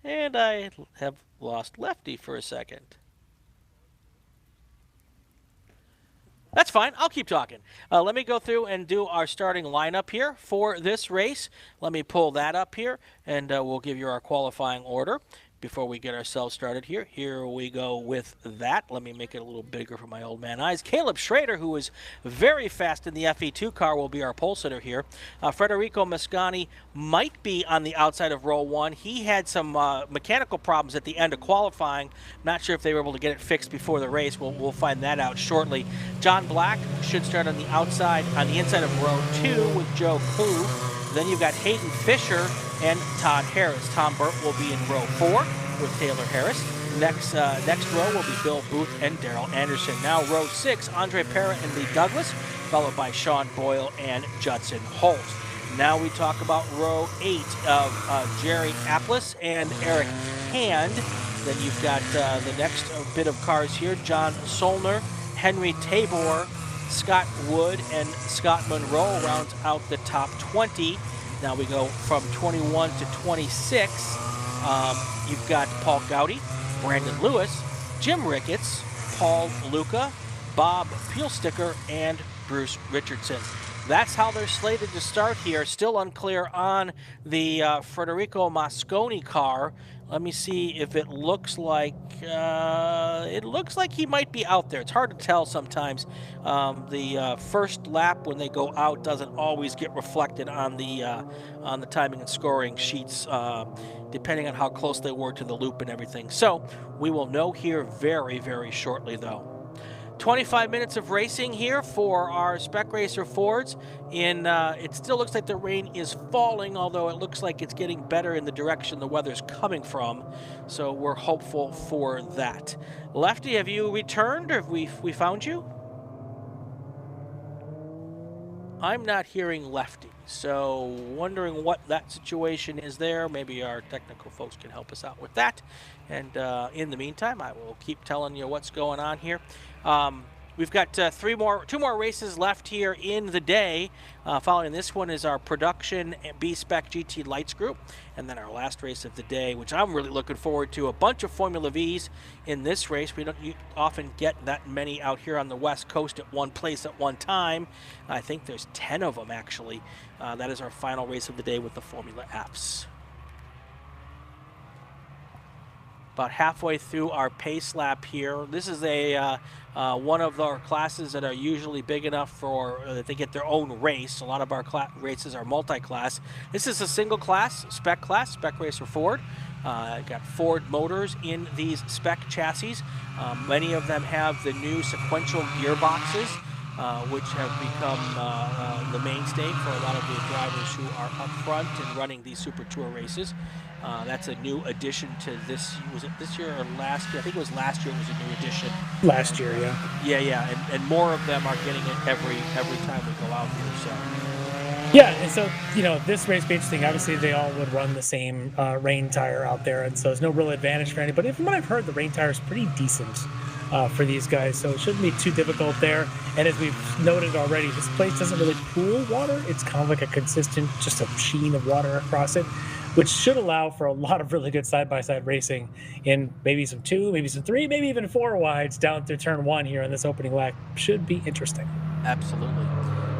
Speaker 1: And I have lost Lefty for a second. That's fine. I'll keep talking. Let me go through and do our starting lineup here for this race. Let me pull that up here, and we'll give you our qualifying order. before we get ourselves started here. Here we go with that. Let me make it a little bigger for my old man eyes. Caleb Schrader, who is very fast in the FE2 car, will be our pole sitter here. Federico Mascani might be on the outside of row 1. He had some mechanical problems at the end of qualifying. Not sure if they were able to get it fixed before the race. We'll find that out shortly. John Black should start on the inside of row 2 with Joe Clue. Then you've got Hayden Fisher and Todd Harris. Tom Burt will be in row 4 with Taylor Harris. Next row will be Bill Booth and Daryl Anderson. Now row 6, Andre Parra and Lee Douglas, followed by Sean Boyle and Judson Holt. Now we talk about row 8 of Jerry Applis and Eric Hand. Then you've got the next bit of cars here, John Solner, Henry Tabor, Scott Wood, and Scott Monroe rounds out the top 20. Now we go from 21 to 26. You've got Paul Gowdy, Brandon Lewis, Jim Ricketts, Paul Luca, Bob Peelsticker, and Bruce Richardson. That's how they're slated to start here. Still unclear on the Federico Mosconi car. Let me see if it looks like he might be out there. It's hard to tell sometimes. The first lap when they go out doesn't always get reflected on the timing and scoring sheets, depending on how close they were to the loop and everything. So we will know here very, very shortly, though. 25 minutes of racing here for our Spec Racer Fords. It still looks like the rain is falling, although it looks like it's getting better in the direction the weather's coming from. So we're hopeful for that. Lefty, have you returned, or have we found you? I'm not hearing Lefty, so wondering what that situation is there. Maybe our technical folks can help us out with that. And in the meantime, I will keep telling you what's going on here. We've got two more races left here in the day. Following this one is our production B-Spec GT Lights group. And then our last race of the day, which I'm really looking forward to, a bunch of Formula Vs in this race. We don't often get that many out here on the West Coast at one place at one time. I think there's 10 of them, actually. That is our final race of the day with the Formula Fs. About halfway through our pace lap here. This is one of our classes that are usually big enough for that they get their own race. A lot of our races are multi-class. This is a single class, Spec Racer Ford. Got Ford motors in these Spec chassis. Many of them have the new sequential gearboxes, which have become the mainstay for a lot of the drivers who are up front and running these Super Tour races. That's a new addition to this. Was it this year or last year? I think it was last year. It was a new addition.
Speaker 6: Last year, yeah.
Speaker 1: Yeah, and more of them are getting it every time we go out here. So.
Speaker 6: Yeah, and so, this race be interesting. Obviously, they all would run the same rain tire out there, and so there's no real advantage for anybody. From what I've heard, the rain tire is pretty decent for these guys, so it shouldn't be too difficult there. And as we've noted already, this place doesn't really pool water. It's kind of like a consistent, just a sheen of water across it, which should allow for a lot of really good side-by-side racing in maybe some 2, maybe some 3, maybe even 4 wides down through turn 1 here in this opening lap. Should be interesting.
Speaker 1: Absolutely.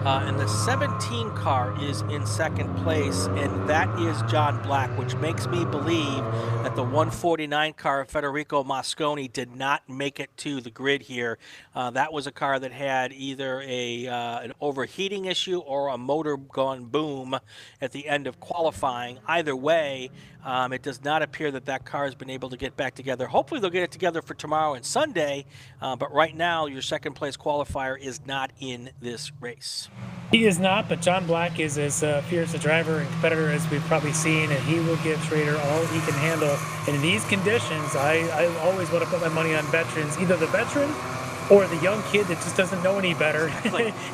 Speaker 1: And the 17 car is in second place, and that is John Black, which makes me believe that the 149 car, Federico Mosconi, did not make it to the grid here. That was a car that had either an overheating issue or a motor gone boom at the end of qualifying. Either way, it does not appear that car has been able to get back together. Hopefully they'll get it together for tomorrow and Sunday, but right now your second place qualifier is not in this race.
Speaker 6: He is not, but John Black is as fierce a driver and competitor as we've probably seen, and he will give Schrader all he can handle. And in these conditions, I always want to put my money on veterans, either the veteran or the young kid that just doesn't know any better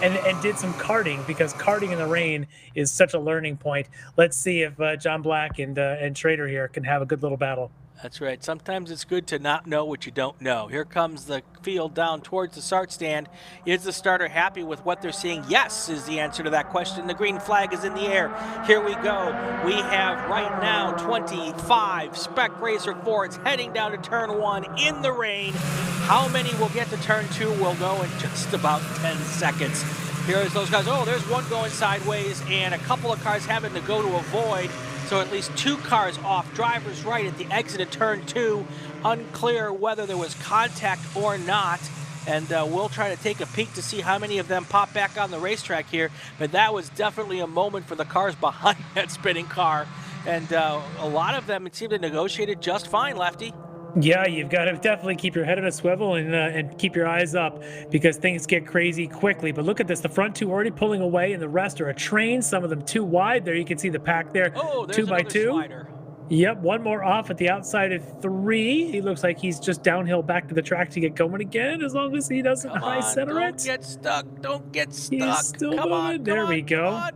Speaker 6: and did some karting, because karting in the rain is such a learning point. Let's see if John Black and Schrader here can have a good little battle.
Speaker 1: That's right. Sometimes it's good to not know what you don't know. Here comes the field down towards the start stand. Is the starter happy with what they're seeing? Yes is the answer to that question. The green flag is in the air. Here we go. We have right now 25 Spec Racer Fords heading down to turn 1 in the rain. How many will get to turn 2? We'll know in just about 10 seconds. Here's those guys. Oh, there's one going sideways and a couple of cars having to go to avoid So at least 2 cars off. Driver's right at the exit of turn 2. Unclear whether there was contact or not. And we'll try to take a peek to see how many of them pop back on the racetrack here. But that was definitely a moment for the cars behind that spinning car. And a lot of them, it seemed to negotiate it just fine, Lefty.
Speaker 6: Yeah, you've got to definitely keep your head on a swivel and keep your eyes up because things get crazy quickly. But look at this. The front 2 already pulling away, and the rest are a train. Some of them too wide. There you can see the pack there.
Speaker 1: Oh, there's
Speaker 6: 2 by 2.
Speaker 1: Slider.
Speaker 6: Yep, 1 more off at the outside of 3. He looks like he's just downhill back to the track to get going again, as long as he doesn't high center it.
Speaker 1: Don't get stuck. Don't get stuck.
Speaker 6: He's still moving. There we go.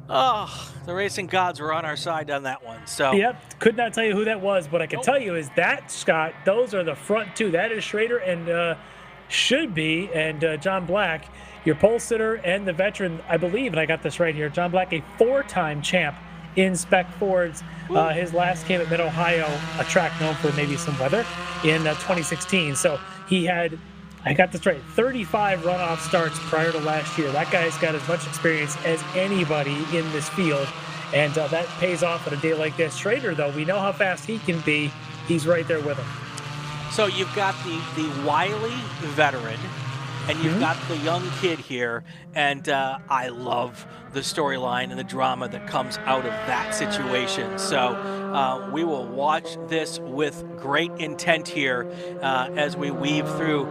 Speaker 1: Oh, the racing gods were on our side on that one. So
Speaker 6: yep, could not tell you who that was. What I can tell you is that, Scott, those are the front 2. That is Schrader and should be, and John Black, your pole sitter and the veteran, I believe, and I got this right here, John Black, a 4-time champ in Spec Fords. His last came at Mid-Ohio, a track known for maybe some weather, in 2016. So he had, I got this right, 35 runoff starts prior to last year. That guy's got as much experience as anybody in this field, and that pays off on a day like this. Schrader, though, we know how fast he can be. He's right there with him.
Speaker 1: So you've got the wily veteran, and you've got the young kid here, and I love the storyline and the drama that comes out of that situation. So we will watch this with great intent here as we weave through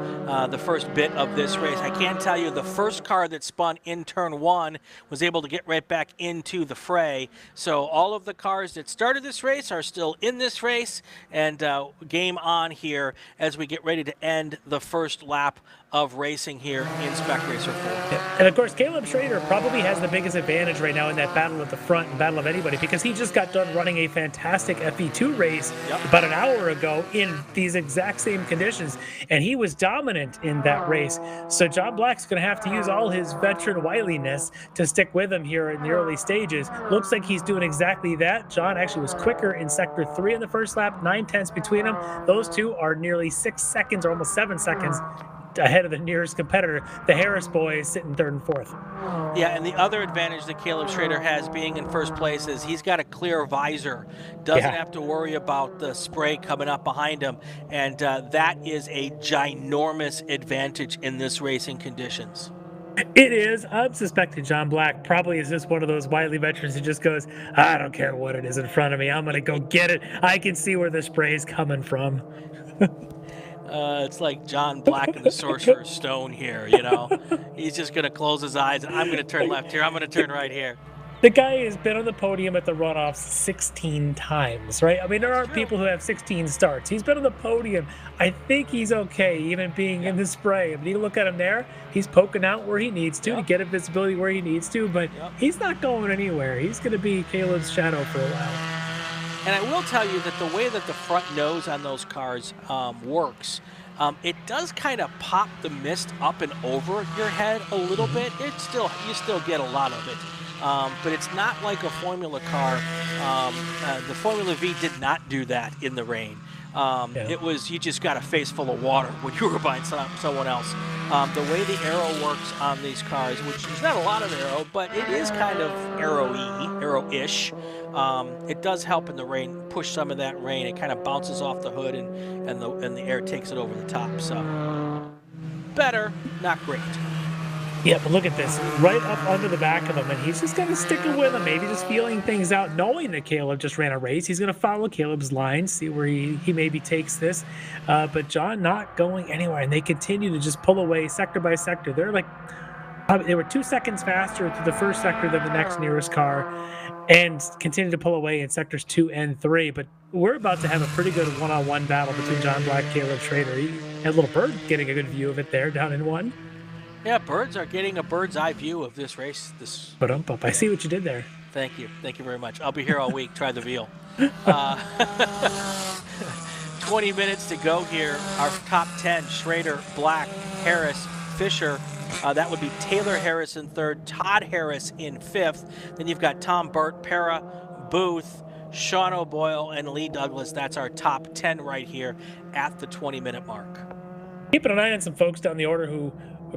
Speaker 1: the first bit of this race. I can tell you the first car that spun in turn 1 was able to get right back into the fray. So all of the cars that started this race are still in this race, and game on here as we get ready to end the first lap of racing here in Spec Racer 4.
Speaker 6: Yeah. And of course, Caleb Schrader probably has the biggest advantage right now in that battle at the front and battle of anybody, because he just got done running a fantastic FE2 race about an hour ago in these exact same conditions, and he was dominant in that race. So John Black's going to have to use all his veteran wiliness to stick with him here in the early stages. Looks like he's doing exactly that. John actually was quicker in Sector 3 in the first lap, 9/10 between them. Those two are nearly 6 seconds or almost 7 seconds ahead of the nearest competitor. The Harris boys sitting 3rd and 4th.
Speaker 1: Yeah, and the other advantage that Caleb Schrader has being in first place is he's got a clear visor. Doesn't have to worry about the spray coming up behind him, and that is a ginormous advantage in this racing conditions.
Speaker 6: It is. I'm suspecting John Black probably is just one of those wily veterans who just goes, I don't care what it is in front of me. I'm going to go get it. I can see where the spray is coming from.
Speaker 1: It's like John Black and the Sorcerer's Stone here, you know. He's just going to close his eyes, and I'm going to turn left here. I'm going to turn right here.
Speaker 6: The guy has been on the podium at the runoffs 16 times, right? I mean, there are people who have 16 starts. He's been on the podium. I think he's okay, even being in the spray. I mean, you look at him there, he's poking out where he needs to get a visibility where he needs to, but he's not going anywhere. He's going to be Caleb's shadow for a while.
Speaker 1: And I will tell you that the way that the front nose on those cars works, it does kind of pop the mist up and over your head a little bit. You still get a lot of it. But it's not like a Formula car. The Formula V did not do that in the rain. It was, you just got a face full of water when you were behind someone else. The way the aero works on these cars, which is not a lot of aero, but it is kind of aero-ish. It does help in the rain, push some of that rain. It kind of bounces off the hood and the air takes it over the top. So better, not great.
Speaker 6: Yeah, but look at this, right up under the back of him, and he's just going to stick it with him, maybe just feeling things out, knowing that Caleb just ran a race. He's going to follow Caleb's line, see where he maybe takes this. But John not going anywhere, and they continue to just pull away sector by sector. They were 2 seconds faster through the first sector than the next nearest car, and continue to pull away in sectors 2 and 3. But we're about to have a pretty good one-on-one battle between John Black and Caleb Schrader. He had a little bird getting a good view of it there down in 1.
Speaker 1: Yeah, birds are getting a bird's eye view of this race.
Speaker 6: But I see what you did there.
Speaker 1: Thank you. Thank you very much. I'll be here all week. Try the veal. 20 minutes to go here. Our top 10, Schrader, Black, Harris, Fisher. That would be Taylor Harris in 3rd, Todd Harris in 5th. Then you've got Tom Burt, Para, Booth, Sean O'Boyle, and Lee Douglas. That's our top 10 right here at the 20-minute mark.
Speaker 6: Keeping an eye on some folks down the order who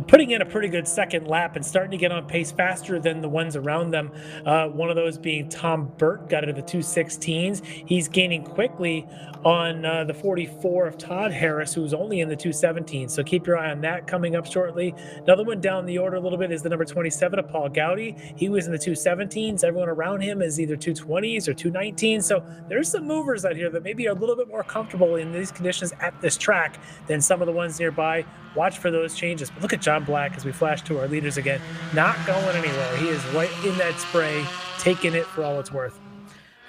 Speaker 6: putting in a pretty good second lap and starting to get on pace faster than the ones around them. One of those being Tom Burt, got into the 2:16s. He's gaining quickly on the 44 of Todd Harris, who's only in the 2:17. So keep your eye on that coming up shortly. Another one down the order a little bit is the number 27 of Paul Gowdy. He was in the 2:17s. Everyone around him is either 2:20s or 2:19. So there's some movers out here that maybe are a little bit more comfortable in these conditions at this track than some of the ones nearby. Watch for those changes. But look at John Black as we flash to our leaders again. Not going anywhere. He is right in that spray, taking it for all it's worth.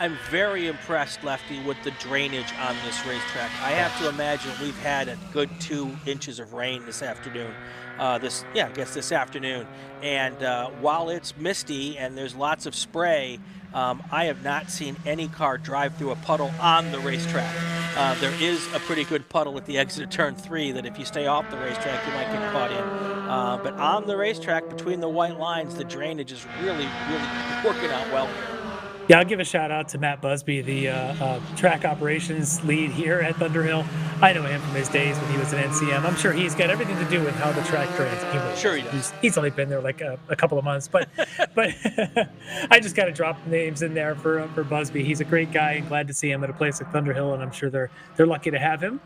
Speaker 1: I'm very impressed, Lefty, with the drainage on this racetrack. I have to imagine we've had a good 2 inches of rain this afternoon. This afternoon. And while it's misty and there's lots of spray, I have not seen any car drive through a puddle on the racetrack. There is a pretty good puddle at the exit of turn 3 that if you stay off the racetrack, you might get caught in. But on the racetrack, between the white lines, the drainage is really, really working out well.
Speaker 6: Yeah, I'll give a shout out to Matt Busby, the track operations lead here at Thunderhill. I know him from his days when he was at NCM. I'm sure he's got everything to do with how the track drains.
Speaker 1: Sure he does.
Speaker 6: He's only been there like a couple of months, but I just got to drop names in there for Busby. He's a great guy, and glad to see him at a place like Thunderhill, and I'm sure they're lucky to have him.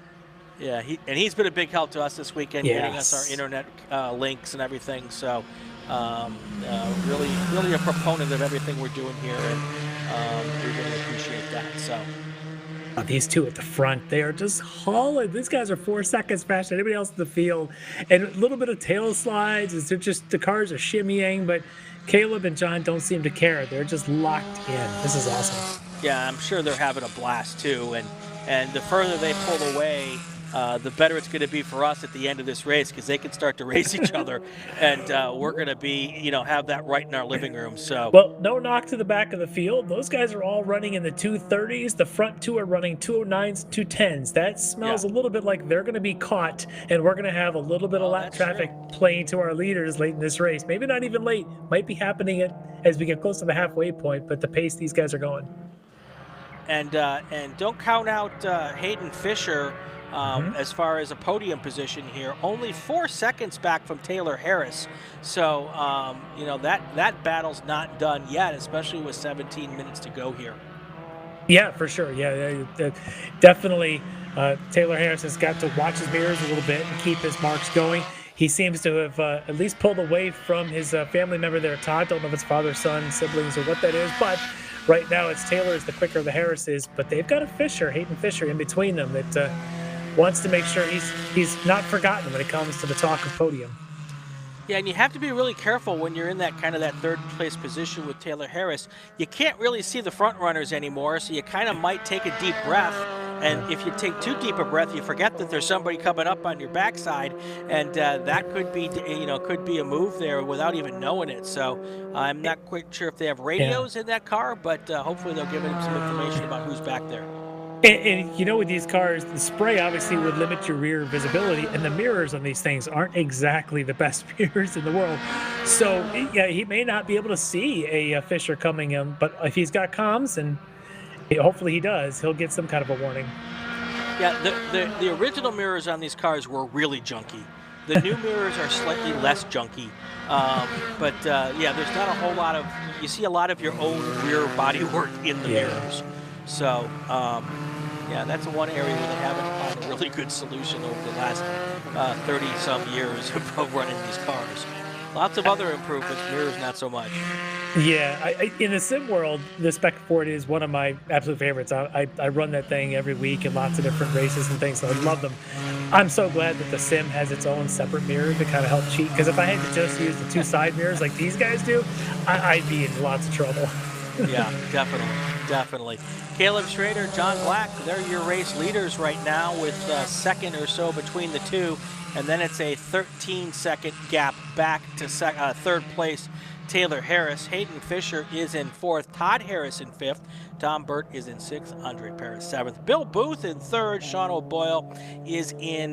Speaker 1: Yeah, he's been a big help to us this weekend, getting us our internet links and everything. So really a proponent of everything we're doing here, and we really appreciate that. So
Speaker 6: these two at the front, they are just hauling. These guys are 4 seconds faster than anybody else in the field, and a little bit of tail slides as the cars are shimmying, but Caleb and John don't seem to care. They're just locked in. This is awesome.
Speaker 1: Yeah, I'm sure they're having a blast too, and the further they pull away, the better it's going to be for us at the end of this race, because they can start to race each other, and we're going to be, have that right in our living room. So,
Speaker 6: well, no knock to the back of the field. Those guys are all running in the 2:30s. The front two are running 2:09s, 2:10s. That smells a little bit like they're going to be caught, and we're going to have a little bit of lap traffic playing to our leaders late in this race. Maybe not even late. Might be happening as we get close to the halfway point, but the pace these guys are going.
Speaker 1: And don't count out Hayden Fisher. As far as a podium position here, only 4 seconds back from Taylor Harris. So, that battle's not done yet, especially with 17 minutes to go here.
Speaker 6: Yeah, for sure. Yeah, definitely. Taylor Harris has got to watch his mirrors a little bit and keep his marks going. He seems to have at least pulled away from his family member there, Todd. Don't know if it's father, son, siblings, or what that is, but right now it's Taylor is the quicker the Harris is. But they've got a Hayden Fisher, in between them that wants to make sure he's not forgotten when it comes to the talk of podium.
Speaker 1: Yeah, and you have to be really careful when you're in that third place position with Taylor Harris. You can't really see the front runners anymore, so you kind of might take a deep breath. And if you take too deep a breath, you forget that there's somebody coming up on your backside, and that could be a move there without even knowing it. So I'm not quite sure if they have radios in that car, but hopefully they'll give him some information about who's back there.
Speaker 6: And with these cars, the spray obviously would limit your rear visibility, and the mirrors on these things aren't exactly the best mirrors in the world. So yeah, he may not be able to see a Fisher coming in, but if he's got comms, and hopefully he does, he'll get some kind of a warning.
Speaker 1: Yeah, the original mirrors on these cars were really junky. The new mirrors are slightly less junky. But there's not a whole lot of, you see a lot of your own rear bodywork in the mirrors. So, that's one area where they haven't found a really good solution over the last 30-some years of running these cars. Lots of other improvements, mirrors not so much.
Speaker 6: Yeah, in the sim world, the Spec Ford is one of my absolute favorites. I run that thing every week in lots of different races and things, so I love them. I'm so glad that the sim has its own separate mirror to kind of help cheat, because if I had to just use the two side mirrors like these guys do, I'd be in lots of trouble.
Speaker 1: Yeah, definitely. Caleb Schrader, John Black, they're your race leaders right now with a second or so between the two, and then it's a 13-second gap back to third place. Taylor Harris. Hayden Fisher is in fourth. Todd Harris in fifth. Tom Burt is in sixth. Andre Paris seventh. Bill Booth in third. Sean O'Boyle is in,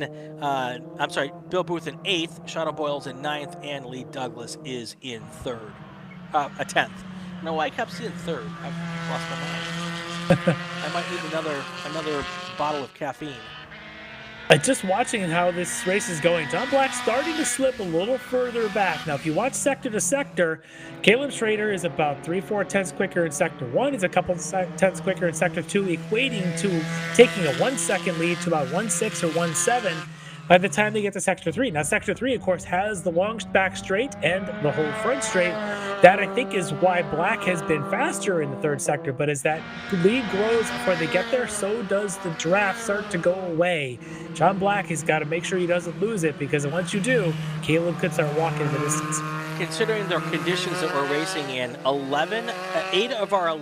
Speaker 1: Bill Booth in eighth. Sean O'Boyle's in ninth. And Lee Douglas is in third. 10th. No, I kept seeing third. I've lost my mind. I might need another bottle of caffeine.
Speaker 6: Just watching how this race is going, John Black's starting to slip a little further back. Now, if you watch sector to sector, Caleb Schrader is about 3/4 tenths quicker in sector 1. He's a couple tenths quicker in sector 2, equating to taking a 1 second lead to about 1.6 or 1.7 by the time they get to sector 3. Now, sector 3, of course, has the long back straight and the whole front straight. That, I think, is why Black has been faster in the third sector. But as that lead grows before they get there, so does the draft start to go away. John Black has got to make sure he doesn't lose it, because once you do, Caleb could start walking the distance.
Speaker 1: Considering the conditions that we're racing in, 8 of our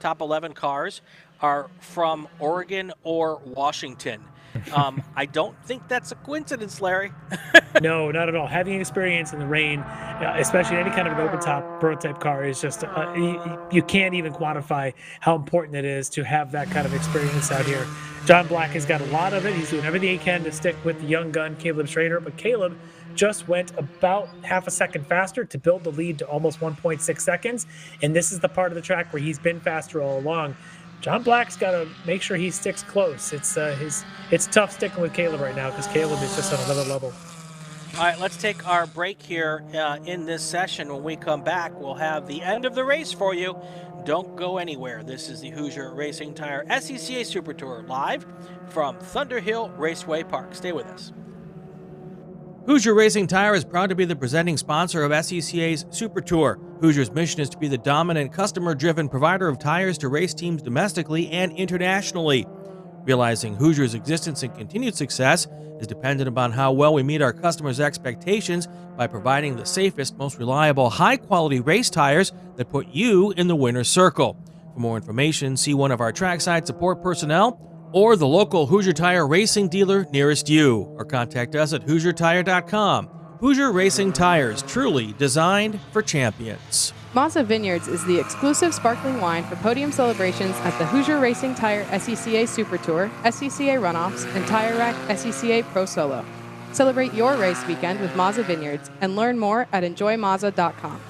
Speaker 1: top 11 cars are from Oregon or Washington. I don't think that's a coincidence, Larry.
Speaker 6: No, not at all. Having experience in the rain, especially any kind of an open top prototype car, is just you can't even quantify how important it is to have that kind of experience out here. John Black has got a lot of it. He's doing everything he can to stick with the young gun Caleb Schrader, but Caleb just went about half a second faster to build the lead to almost 1.6 seconds, and this is the part of the track where he's been faster all along. John Black's got to make sure he sticks close. It's tough sticking with Caleb right now, because Caleb is just on another level.
Speaker 1: All right, let's take our break here in this session. When we come back, we'll have the end of the race for you. Don't go anywhere. This is the Hoosier Racing Tire SCCA Super Tour live from Thunderhill Raceway Park. Stay with us.
Speaker 2: Hoosier Racing Tire is proud to be the presenting sponsor of SCCA's Super Tour. Hoosier's mission is to be the dominant, customer-driven provider of tires to race teams domestically and internationally. Realizing Hoosier's existence and continued success is dependent upon how well we meet our customers' expectations by providing the safest, most reliable, high-quality race tires that put you in the winner's circle. For more information, see one of our trackside support personnel or the local Hoosier Tire racing dealer nearest you, or contact us at HoosierTire.com. Hoosier Racing Tires, truly designed for champions.
Speaker 4: Mazza Vineyards is the exclusive sparkling wine for podium celebrations at the Hoosier Racing Tire SCCA Super Tour, SCCA Runoffs, and Tire Rack SCCA Pro Solo. Celebrate your race weekend with Mazza Vineyards and learn more at enjoymazza.com.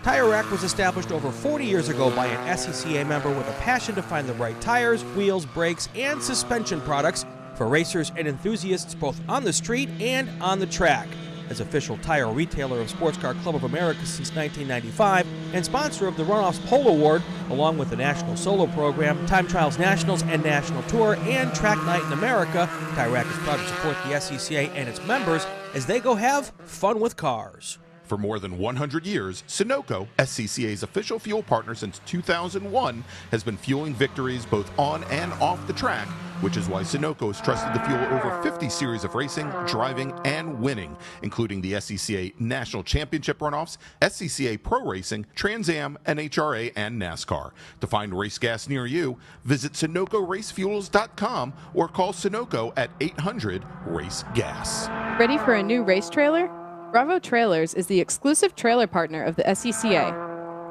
Speaker 2: Tire Rack was established over 40 years ago by an SCCA member with a passion to find the right tires, wheels, brakes, and suspension products for racers and enthusiasts both on the street and on the track. As official tire retailer of Sports Car Club of America since 1995 and sponsor of the Runoffs Pole Award, along with the National Solo Program, Time Trials Nationals and National Tour, and Track Night in America, Tire Rack is proud to support the SCCA and its members as they go have fun with cars.
Speaker 3: For more than 100 years, Sunoco, SCCA's official fuel partner since 2001, has been fueling victories both on and off the track, which is why Sunoco has trusted to fuel over 50 series of racing, driving, and winning, including the SCCA National Championship Runoffs, SCCA Pro Racing, Trans Am, NHRA, and NASCAR. To find race gas near you, visit SunocoRaceFuels.com or call Sunoco at 800-RACE-GAS.
Speaker 4: Ready for a new race trailer? Bravo Trailers is the exclusive trailer partner of the SCCA.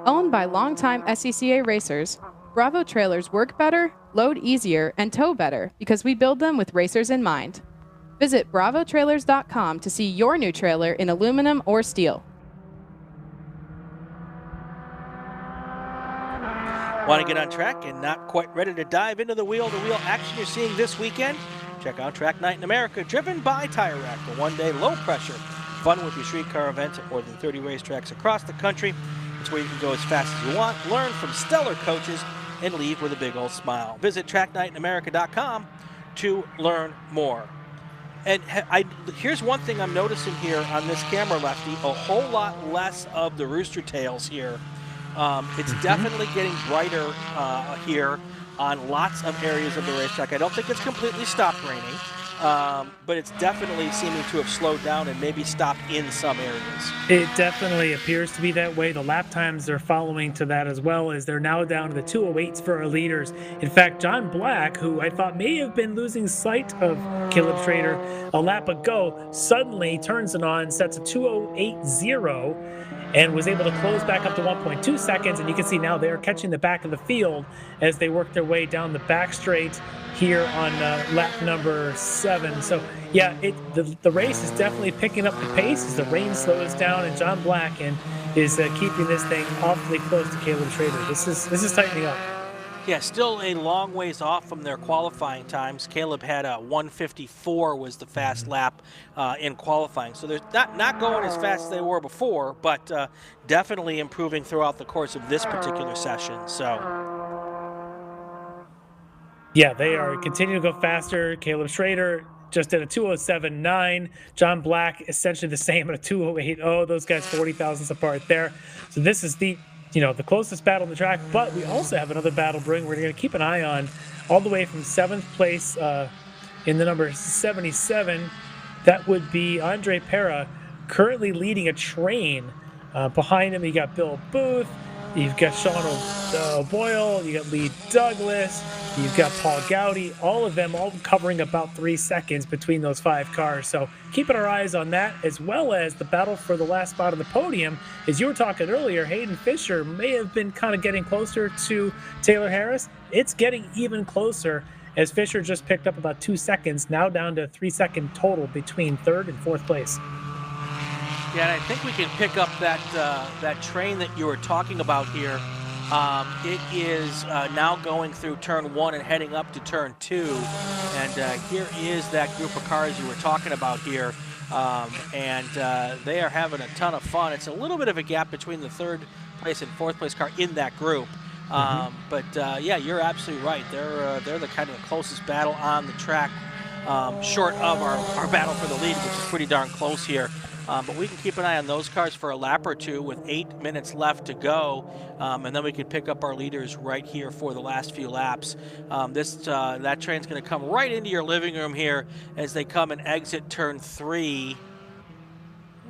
Speaker 4: Owned by longtime SCCA racers, Bravo Trailers work better, load easier, and tow better because we build them with racers in mind. Visit bravotrailers.com to see your new trailer in aluminum or steel.
Speaker 1: Want to get on track and not quite ready to dive into the wheel-to-wheel action you're seeing this weekend? Check out Track Night in America, driven by Tire Rack, the one-day low-pressure fun with your streetcar events at more than 30 racetracks across the country. It's where you can go as fast as you want, learn from stellar coaches, and leave with a big old smile. Visit TrackNightInAmerica.com to learn more. And here's one thing I'm noticing here on this camera, Lefty, a whole lot less of the rooster tails here. It's definitely getting brighter here on lots of areas of the racetrack. I don't think it's completely stopped raining. But it's definitely seeming to have slowed down and maybe stopped in some areas.
Speaker 6: It definitely appears to be that way. The lap times are following to that as well, as they're now down to the 208s for our leaders. In fact, John Black, who I thought may have been losing sight of Caleb Schrader a lap ago, suddenly turns it on, sets a 208.0, and was able to close back up to 1.2 seconds. And you can see now they're catching the back of the field as they work their way down the back straight here on lap number 7. So yeah, the race is definitely picking up the pace as the rain slows down, and John Black is keeping this thing awfully close to Caleb Schrader. This is tightening up.
Speaker 1: Yeah, still a long ways off from their qualifying times. Caleb had a 1:54 was the fast lap in qualifying. So they're not going as fast as they were before, but definitely improving throughout the course of this particular session. So.
Speaker 6: Yeah, they are continuing to go faster. Caleb Schrader just did a 2:07.9. John Black essentially the same at a 2:08.0. Those guys 40 thousandths apart there. So this is the closest battle on the track, but we also have another battle brewing we're going to keep an eye on all the way from 7th place in the number 77. That would be Andre Pera, currently leading a train. Behind him, you got Bill Booth, you've got Sean O'Boyle, you got Lee Douglas, you've got Paul Gowdy, all of them all covering about 3 seconds between those 5 cars. So keeping our eyes on that, as well as the battle for the last spot on the podium. As you were talking earlier, Hayden Fisher may have been kind of getting closer to Taylor Harris. It's getting even closer as Fisher just picked up about 2 seconds, now down to 3-second total between 3rd and 4th place.
Speaker 1: Yeah, and I think we can pick up that train that you were talking about here. It is now going through turn 1 and heading up to turn 2. And here is that group of cars you were talking about here. And they are having a ton of fun. It's a little bit of a gap between the 3rd place and 4th place car in that group. But yeah, you're absolutely right. They're the kind of the closest battle on the track, short of our battle for the lead, which is pretty darn close here. But we can keep an eye on those cars for a lap or two with 8 minutes left to go, and then we can pick up our leaders right here for the last few laps. That train's going to come right into your living room here as they come and exit turn 3.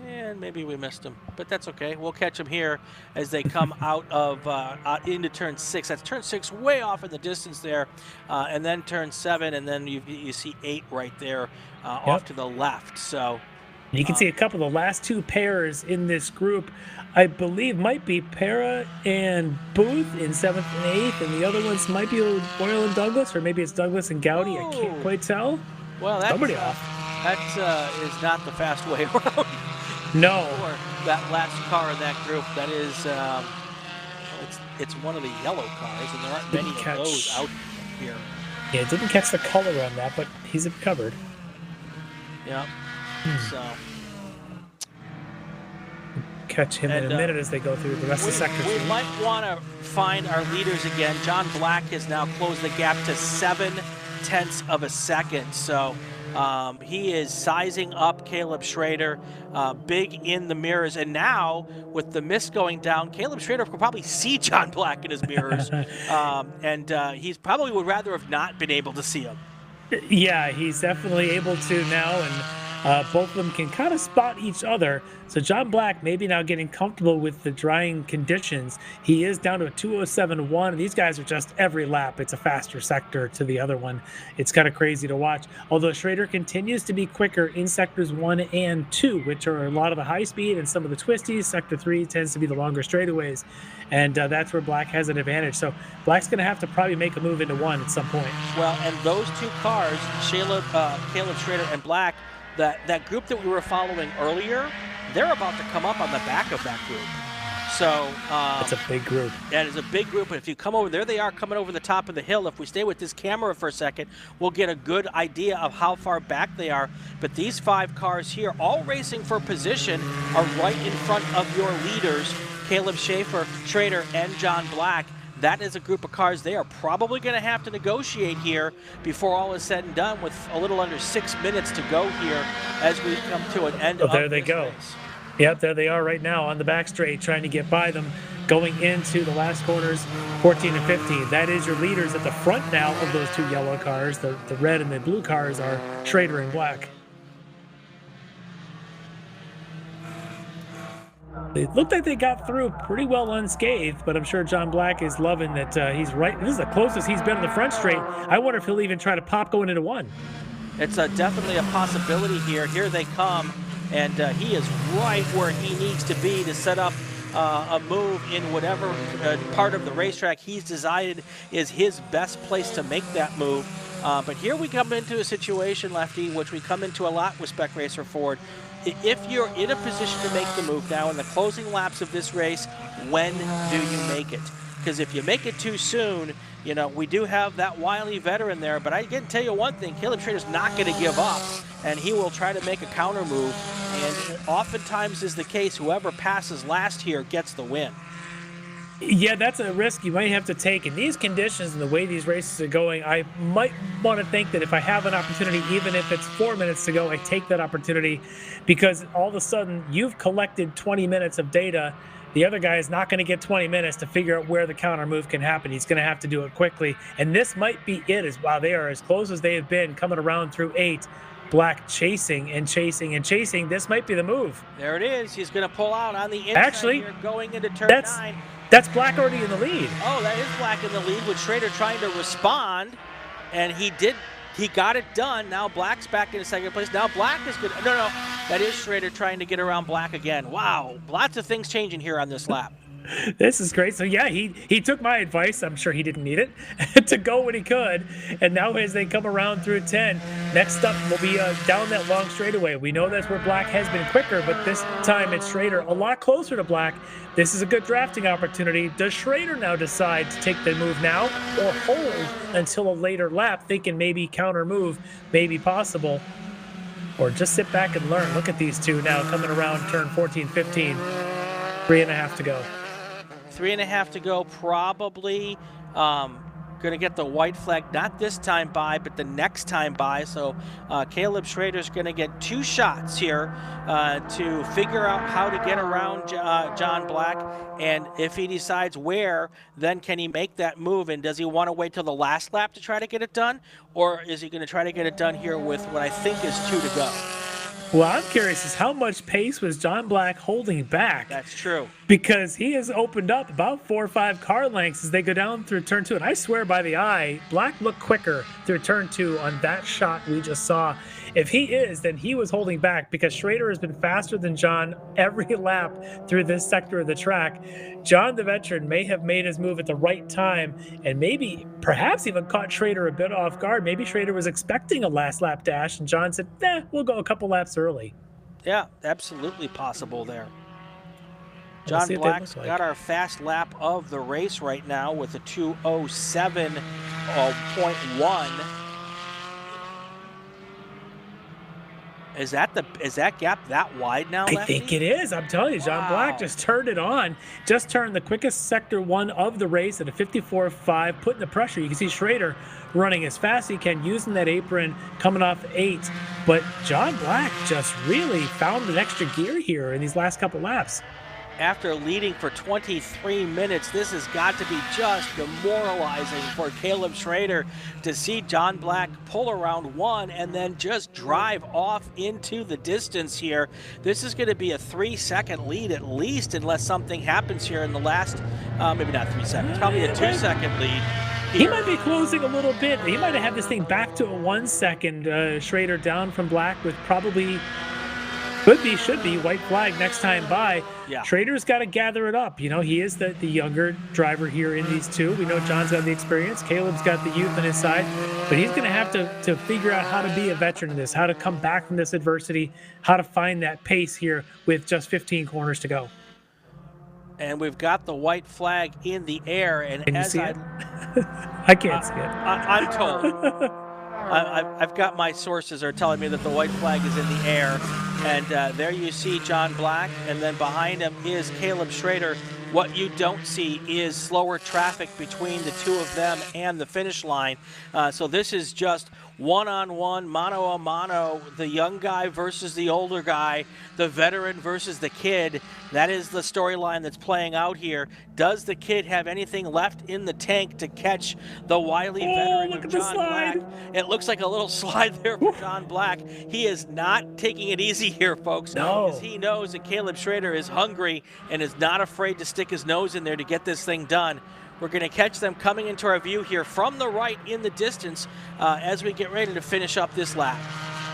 Speaker 1: And maybe we missed them, but that's okay. We'll catch them here as they come out into turn 6. That's turn 6 way off in the distance there, and then turn 7, and then you see 8 right there off to the left. So.
Speaker 6: You can see a couple of the last 2 pairs in this group, I believe, might be Pera and Booth in 7th and 8th, and the other ones might be Boyle and Douglas, or maybe it's Douglas and Gowdy. I can't quite tell.
Speaker 1: Well,
Speaker 6: somebody off.
Speaker 1: That is not the fast way around.
Speaker 6: No.
Speaker 1: Or that last car in that group, that is, it's one of the yellow cars, and there aren't many of those out here.
Speaker 6: Yeah, didn't catch the color on that, but he's covered.
Speaker 1: Yeah. So
Speaker 6: catch him in a minute as they go through the rest of the sectors.
Speaker 1: We might want to find our leaders again. John Black has now closed the gap to 0.7 of a second. So he is sizing up Caleb Schrader, big in the mirrors. And now with the mist going down, Caleb Schrader could probably see John Black in his mirrors. And he's probably would rather have not been able to see him.
Speaker 6: Yeah, he's definitely able to now, and both of them can kind of spot each other. So John Black maybe now getting comfortable with the drying conditions. He is down to a 2:07.1. These guys are just every lap. It's a faster sector to the other one. It's kind of crazy to watch. Although Schrader continues to be quicker in sectors 1 and 2, which are a lot of the high speed and some of the twisties. Sector 3 tends to be the longer straightaways. And that's where Black has an advantage. So Black's going to have to probably make a move into 1 at some point.
Speaker 1: Well, and those 2 cars, Caleb Schrader and Black, that group that we were following earlier, they're about to come up on the back of that group. So
Speaker 6: it's a big group.
Speaker 1: That is a big group. And if you come over, there they are coming over the top of the hill. If we stay with this camera for a second, we'll get a good idea of how far back they are. But these 5 cars here, all racing for position, are right in front of your leaders, Caleb Schrader, and John Black. That is a group of cars they are probably going to have to negotiate here before all is said and done, with a little under 6 minutes to go here as we come to an end of
Speaker 6: there they
Speaker 1: this
Speaker 6: go.
Speaker 1: race.
Speaker 6: Yep, there they are right now on the back straight, trying to get by them, going into the last corners, 14 and 15. That is your leaders at the front now of those 2 yellow cars. The red and the blue cars are Schrader and Black. It looked like they got through pretty well unscathed, but I'm sure John Black is loving that he's right. This is the closest he's been on the front straight. I wonder if he'll even try to pop going into 1.
Speaker 1: It's definitely a possibility here. Here they come, and he is right where he needs to be to set up a move in whatever part of the racetrack he's decided is his best place to make that move. But here we come into a situation, Lefty, which we come into a lot with Spec Racer Ford. If you're in a position to make the move now in the closing laps of this race, when do you make it? because if you make it too soon, you know, we do have that wily veteran there, but I can tell you one thing, Caleb Schrader's not going to give up, and he will try to make a counter move, and oftentimes is the case, whoever passes last here gets the win.
Speaker 6: Yeah, that's a risk you might have to take. In these conditions and the way these races are going, I might want to think that if I have an opportunity, even if it's 4 minutes to go, I take that opportunity, because all of a sudden you've collected 20 minutes of data. The other guy is not going to get 20 minutes to figure out where the counter move can happen. He's going to have to do it quickly. And this might be it, as while they are as close as they have been coming around through 8. Black chasing and chasing and chasing. This might be the move.
Speaker 1: There it is. He's going to pull out on the inside
Speaker 6: Actually,
Speaker 1: here, going into turn 9.
Speaker 6: That's Black already in the lead.
Speaker 1: Oh, that is Black in the lead with Schrader trying to respond, and he got it done. Now Black's back in second place. Now Black is good. No, that is Schrader trying to get around Black again. Wow, lots of things changing here on this lap.
Speaker 6: This is great. So yeah, he took my advice. I'm sure he didn't need it to go when he could. And now as they come around through 10, next up will be down that long straightaway. We know that's where Black has been quicker, but this time it's Schrader a lot closer to Black. This is a good drafting opportunity. Does Schrader now decide to take the move now, or hold until a later lap, thinking maybe counter move may be possible, or just sit back and learn? Look at these two now coming around turn 14, 15. 3.5 to go.
Speaker 1: 3.5 to go, probably going to get the white flag, not this time by, but the next time by. So Caleb Schrader's going to get 2 shots here to figure out how to get around John Black. And if he decides where, then can he make that move? And does he want to wait till the last lap to try to get it done? Or is he going to try to get it done here with what I think is 2 to go?
Speaker 6: Well, I'm curious is how much pace was John Black holding back?
Speaker 1: That's true.
Speaker 6: Because he has opened up about 4 or 5 car lengths as they go down through turn 2. And I swear by the eye, Black looked quicker through turn 2 on that shot we just saw. If he is, then he was holding back, because Schrader has been faster than John every lap through this sector of the track. John, the veteran, may have made his move at the right time and maybe perhaps even caught Schrader a bit off guard. Maybe Schrader was expecting a last lap dash and John said, we'll go a couple laps early.
Speaker 1: Yeah, absolutely possible there. John Black's got our fast lap of the race right now with a 2:07.1. Is that gap that wide now, Lefty?
Speaker 6: I think it is. I'm telling you, John Black just turned it on. Just turned the quickest sector 1 of the race at a 54.5, putting the pressure. You can see Schrader running as fast as he can, using that apron, coming off 8. But John Black just really found an extra gear here in these last couple laps.
Speaker 1: After leading for 23 minutes, this has got to be just demoralizing for Caleb Schrader to see John Black pull around 1 and then just drive off into the distance here. This is going to be a 3-second lead at least, unless something happens here in the last, maybe not 3 seconds, probably a 2-second lead.
Speaker 6: He might be closing a little bit. He might have had this thing back to a 1 second. Schrader down from Black with probably... should be white flag next time by.
Speaker 1: Yeah.
Speaker 6: Schrader's got to gather it up. You know, he is the younger driver here in these two. We know John's got the experience. Caleb's got the youth on his side. But he's going to have to figure out how to be a veteran in this, how to come back from this adversity, how to find that pace here with just 15 corners to go.
Speaker 1: And we've got the white flag in the air. And
Speaker 6: Can you
Speaker 1: as
Speaker 6: see it? I can't see it.
Speaker 1: I'm told. I've got my sources are telling me that the white flag is in the air. And there you see John Black, and then behind him is Caleb Schrader. What you don't see is slower traffic between the two of them and the finish line. So this is just one-on-one, mano-a-mano, the young guy versus the older guy, the veteran versus the kid. That is the storyline that's playing out here. Does the kid have anything left in the tank to catch the wily veteran of John Black? It looks like a little slide there for John Black. He is not taking it easy here, folks.
Speaker 6: No.
Speaker 1: As he knows that Caleb Schrader is hungry and is not afraid to stick his nose in there to get this thing done. We're going to catch them coming into our view here from the right in the distance as we get ready to finish up this lap.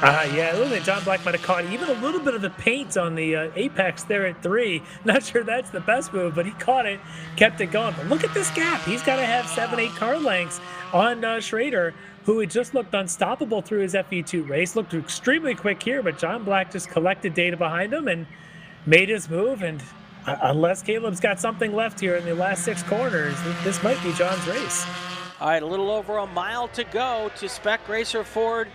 Speaker 6: Yeah, look at John Black might have caught even a little bit of the paint on the apex there at 3. Not sure that's the best move, but he caught it, kept it going. But look at this gap. He's got to have 7-8 car lengths on Schrader, who had just looked unstoppable through his FE2 race. Looked extremely quick here, but John Black just collected data behind him and made his move. And Unless Caleb's got something left here in the last 6 corners, this might be John's race.
Speaker 1: All right, a little over a mile to go to Spec Racer Ford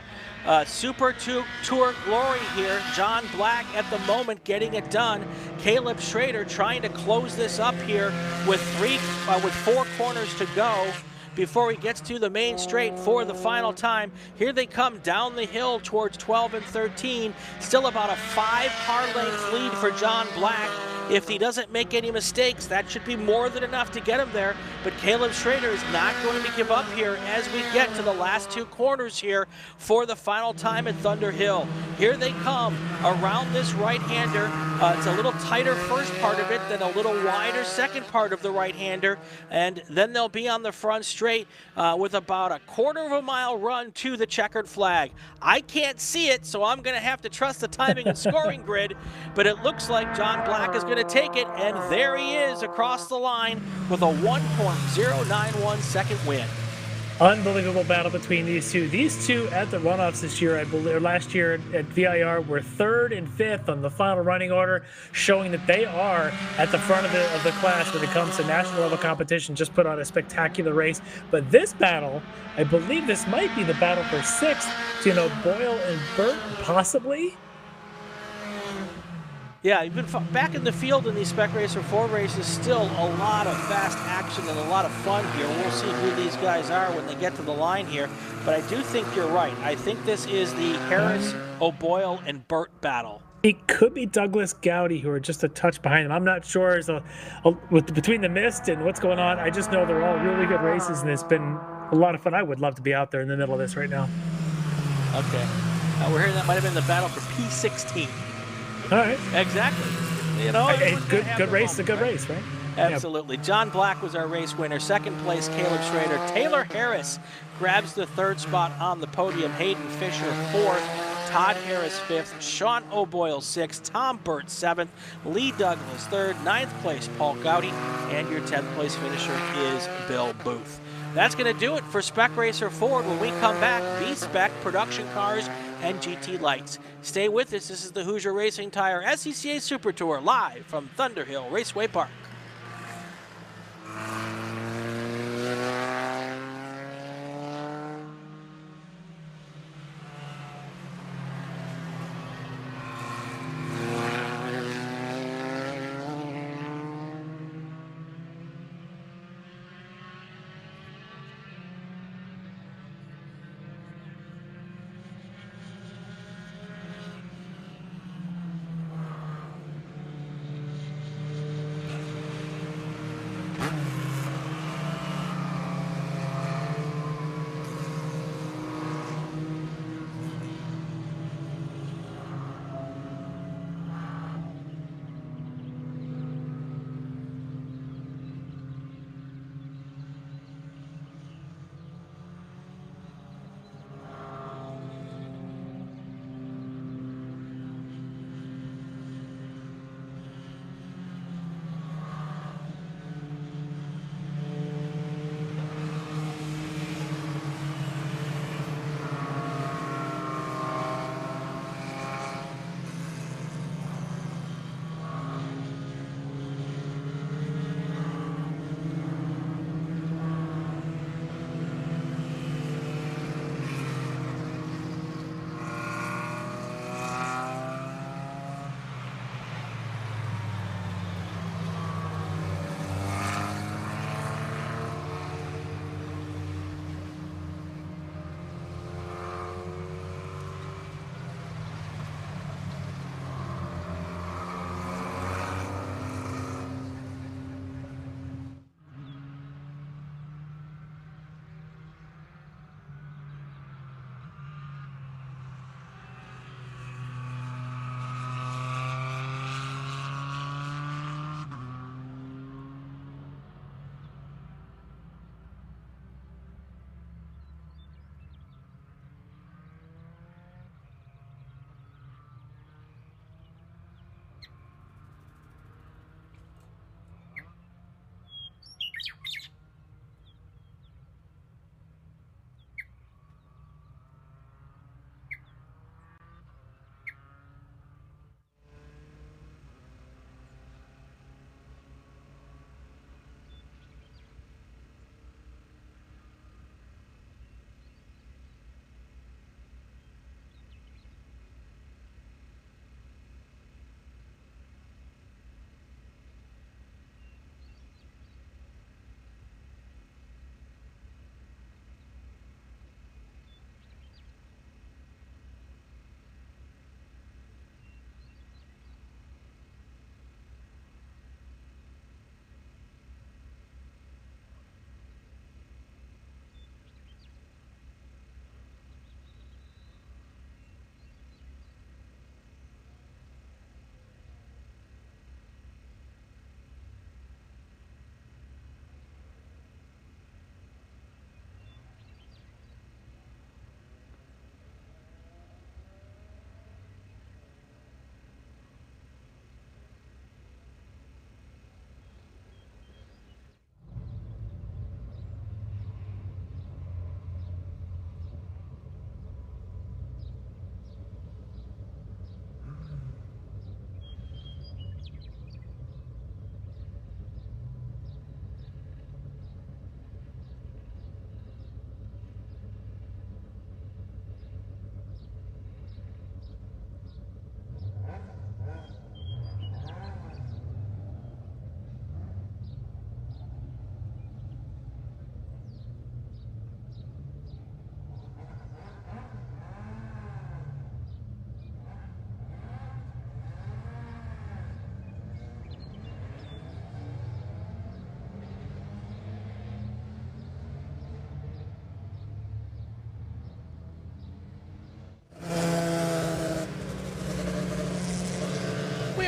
Speaker 1: Super Tour glory here. John Black at the moment getting it done. Caleb Schrader trying to close this up here with 4 corners to go before he gets to the main straight for the final time. Here they come down the hill towards 12 and 13. Still about a 5-car length lead for John Black. If he doesn't make any mistakes, that should be more than enough to get him there. But Caleb Schrader is not going to give up here as we get to the last 2 corners here for the final time at Thunderhill. Here they come around this right-hander. It's a little tighter first part of it, then a little wider second part of the right-hander. And then they'll be on the front straight with about a 1/4 mile run to the checkered flag. I can't see it, so I'm going to have to trust the timing and scoring grid. But it looks like John Black is going to take it, and there he is across the line with a 1.091 second win.
Speaker 6: Unbelievable battle between these two. These two at the runoffs this year, I believe, or last year at VIR, were 3rd and 5th on the final running order, showing that they are at the front of the class when it comes to national level competition. Just put on a spectacular race. But this battle, I believe this might be the battle for 6th between O'Boyle and Burt, possibly.
Speaker 1: Yeah, you've been back in the field in these Spec Racer 4 races. Still a lot of fast action and a lot of fun here. We'll see who these guys are when they get to the line here. But I do think you're right. I think this is the Harris, O'Boyle, and Burt battle.
Speaker 6: It could be Douglas Gowdy, who are just a touch behind him. I'm not sure. Between the mist and what's going on, I just know they're all really good races, and it's been a lot of fun. I would love to be out there in the middle of this right now.
Speaker 1: Okay. We're hearing that might have been the battle for P16.
Speaker 6: All right.
Speaker 1: Exactly. You know,
Speaker 6: good race, a good race, right?
Speaker 1: Absolutely. John Black was our race winner. Second place, Caleb Schrader. Taylor Harris grabs the 3rd spot on the podium. Hayden Fisher 4th. Todd Harris 5th. Sean O'Boyle 6th. Tom Burt 7th. Lee Douglas 3rd. 9th place, Paul Gowdy. And your 10th place finisher is Bill Booth. That's going to do it for Spec Racer Ford. When we come back, B-Spec, production cars, and GT lights. Stay with us. This is the Hoosier Racing Tire SCCA Super Tour live from Thunderhill Raceway Park.